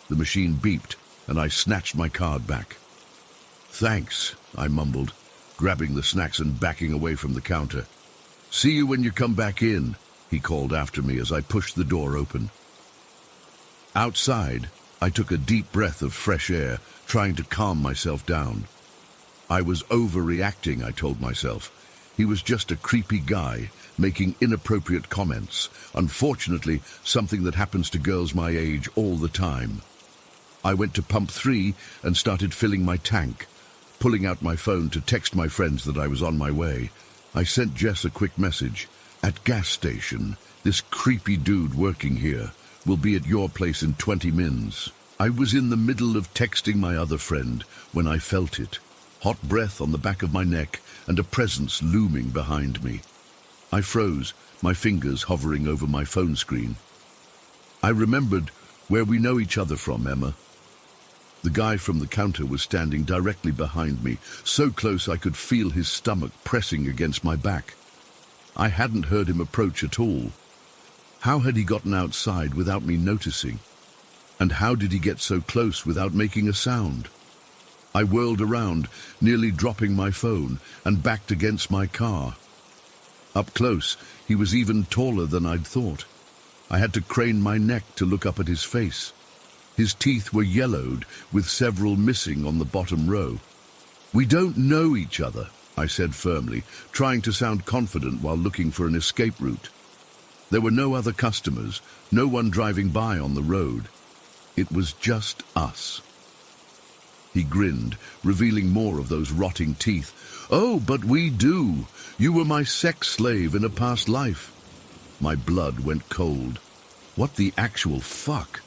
The machine beeped, and I snatched my card back. "Thanks," I mumbled. grabbing the snacks and backing away from the counter. "See you when you come back in," he called after me as I pushed the door open. Outside, I took a deep breath of fresh air, trying to calm myself down. I was overreacting, I told myself. He was just a creepy guy, making inappropriate comments. Unfortunately, something that happens to girls my age all the time. I went to pump 3 and started filling my tank, pulling out my phone to text my friends that I was on my way. I sent Jess a quick message. "At gas station, this creepy dude working here will be at your place in 20 mins. I was in the middle of texting my other friend when I felt it. Hot breath on the back of my neck and a presence looming behind me. I froze, my fingers hovering over my phone screen. I remembered where we know each other from, Emma. The guy from the counter was standing directly behind me, so close I could feel his stomach pressing against my back. I hadn't heard him approach at all. How had he gotten outside without me noticing? And how did he get so close without making a sound? I whirled around, nearly dropping my phone, and backed against my car. Up close, he was even taller than I'd thought. I had to crane my neck to look up at his face. His teeth were yellowed, with several missing on the bottom row. "We don't know each other," I said firmly, trying to sound confident while looking for an escape route. There were no other customers, no one driving by on the road. It was just us. He grinned, revealing more of those rotting teeth. "Oh, but we do. You were my sex slave in a past life." My blood went cold. What the actual fuck?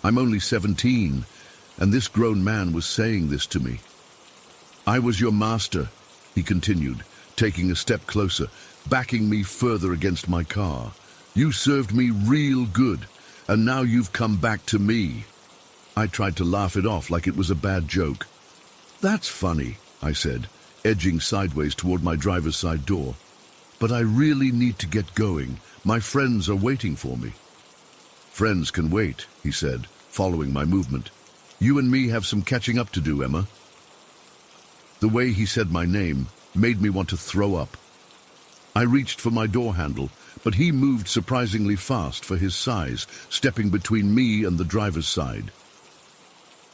I'm only 17, and this grown man was saying this to me. "I was your master," he continued, taking a step closer, backing me further against my car. "You served me real good, and now you've come back to me." I tried to laugh it off like it was a bad joke. "That's funny," I said, edging sideways toward my driver's side door. "But I really need to get going. My friends are waiting for me." "Friends can wait," he said, following my movement. "You and me have some catching up to do, Emma." The way he said my name made me want to throw up. I reached for my door handle, but he moved surprisingly fast for his size, stepping between me and the driver's side.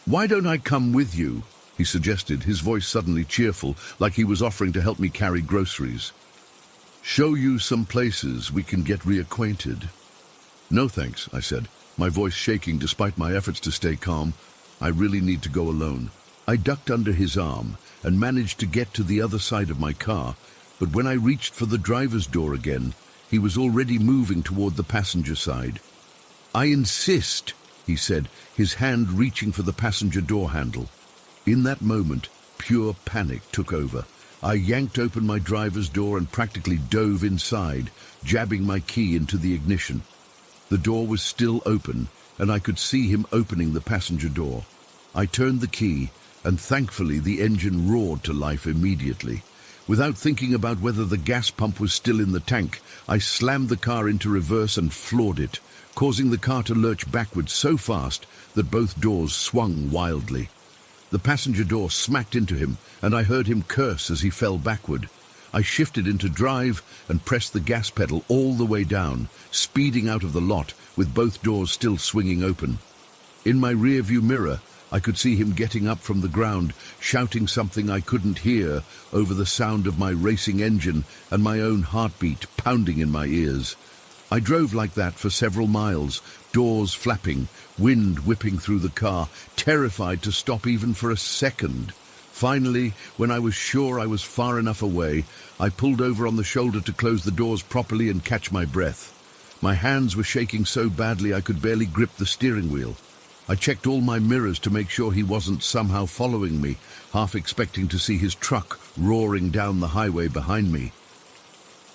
"Why don't I come with you?" he suggested, his voice suddenly cheerful, like he was offering to help me carry groceries. "Show you some places we can get reacquainted." "No thanks," I said, my voice shaking despite my efforts to stay calm. "I really need to go alone." I ducked under his arm and managed to get to the other side of my car, but when I reached for the driver's door again, he was already moving toward the passenger side. "I insist," he said, his hand reaching for the passenger door handle. In that moment, pure panic took over. I yanked open my driver's door and practically dove inside, jabbing my key into the ignition. The door was still open, and I could see him opening the passenger door. I turned the key, and thankfully the engine roared to life immediately. Without thinking about whether the gas pump was still in the tank, I slammed the car into reverse and floored it, causing the car to lurch backwards so fast that both doors swung wildly. The passenger door smacked into him, and I heard him curse as he fell backward. I shifted into drive and pressed the gas pedal all the way down, speeding out of the lot with both doors still swinging open. In my rearview mirror, I could see him getting up from the ground, shouting something I couldn't hear over the sound of my racing engine and my own heartbeat pounding in my ears. I drove like that for several miles, doors flapping, wind whipping through the car, terrified to stop even for a second. Finally, when I was sure I was far enough away, I pulled over on the shoulder to close the doors properly and catch my breath. My hands were shaking so badly I could barely grip the steering wheel. I checked all my mirrors to make sure he wasn't somehow following me, half expecting to see his truck roaring down the highway behind me.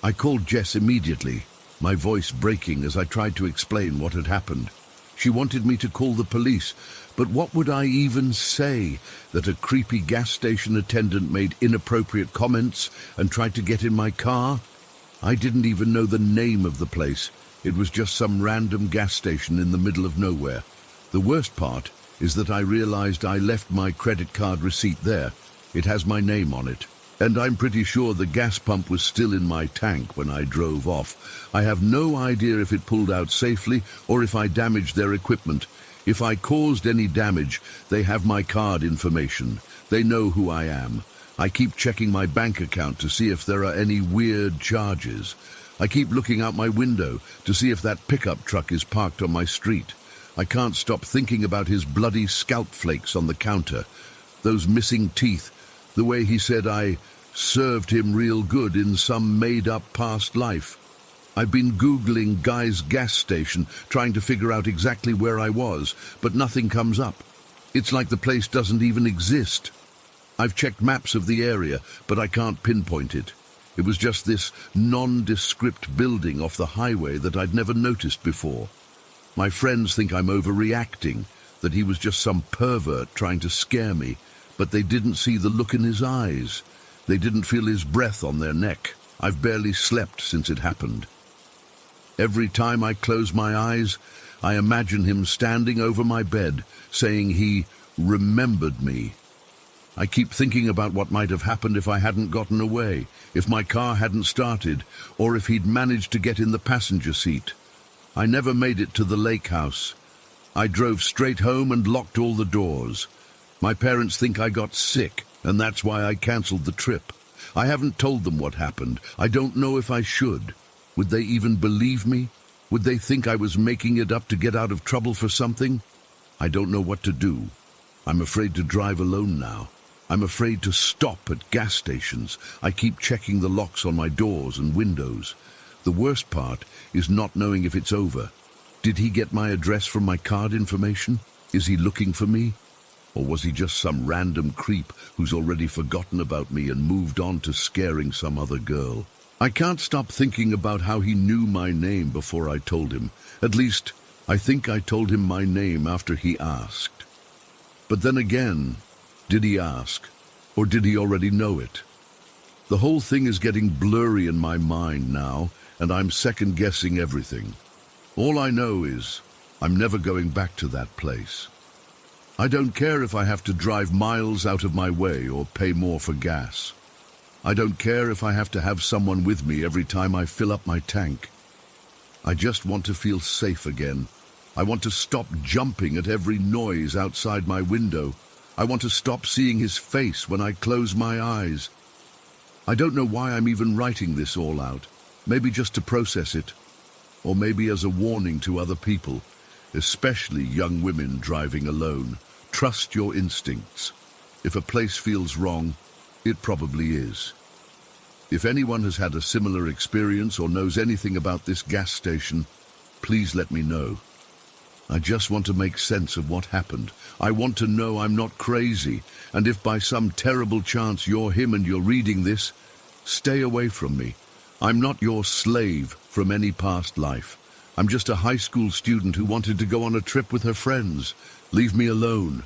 I called Jess immediately, my voice breaking as I tried to explain what had happened. She wanted me to call the police, but what would I even say? That a creepy gas station attendant made inappropriate comments and tried to get in my car? I didn't even know the name of the place. It was just some random gas station in the middle of nowhere. The worst part is that I realized I left my credit card receipt there. It has my name on it. And I'm pretty sure the gas pump was still in my tank when I drove off. I have no idea if it pulled out safely or if I damaged their equipment. If I caused any damage, they have my card information. They know who I am. I keep checking my bank account to see if there are any weird charges. I keep looking out my window to see if that pickup truck is parked on my street. I can't stop thinking about his bloody scalp flakes on the counter, those missing teeth, the way he said I served him real good in some made-up past life. I've been Googling Guy's gas station, trying to figure out exactly where I was, but nothing comes up. It's like the place doesn't even exist. I've checked maps of the area, but I can't pinpoint it. It was just this nondescript building off the highway that I'd never noticed before. My friends think I'm overreacting, that he was just some pervert trying to scare me, but they didn't see the look in his eyes. They didn't feel his breath on their neck. I've barely slept since it happened. Every time I close my eyes, I imagine him standing over my bed, saying he remembered me. I keep thinking about what might have happened if I hadn't gotten away, if my car hadn't started, or if he'd managed to get in the passenger seat. I never made it to the lake house. I drove straight home and locked all the doors. My parents think I got sick, and that's why I canceled the trip. I haven't told them what happened. I don't know if I should. Would they even believe me? Would they think I was making it up to get out of trouble for something? I don't know what to do. I'm afraid to drive alone now. I'm afraid to stop at gas stations. I keep checking the locks on my doors and windows. The worst part is not knowing if it's over. Did he get my address from my card information? Is he looking for me? Or was he just some random creep who's already forgotten about me and moved on to scaring some other girl? I can't stop thinking about how he knew my name before I told him. At least, I think I told him my name after he asked. But then again, did he ask? Or did he already know it? The whole thing is getting blurry in my mind now, and I'm second-guessing everything. All I know is I'm never going back to that place. I don't care if I have to drive miles out of my way or pay more for gas. I don't care if I have to have someone with me every time I fill up my tank. I just want to feel safe again. I want to stop jumping at every noise outside my window. I want to stop seeing his face when I close my eyes. I don't know why I'm even writing this all out. Maybe just to process it. Or maybe as a warning to other people, especially young women driving alone. Trust your instincts. If a place feels wrong, it probably is. If anyone has had a similar experience or knows anything about this gas station, please let me know. I just want to make sense of what happened. I want to know I'm not crazy, and if by some terrible chance you're him and you're reading this, stay away from me. I'm not your slave from any past life. I'm just a high school student who wanted to go on a trip with her friends. Leave me alone.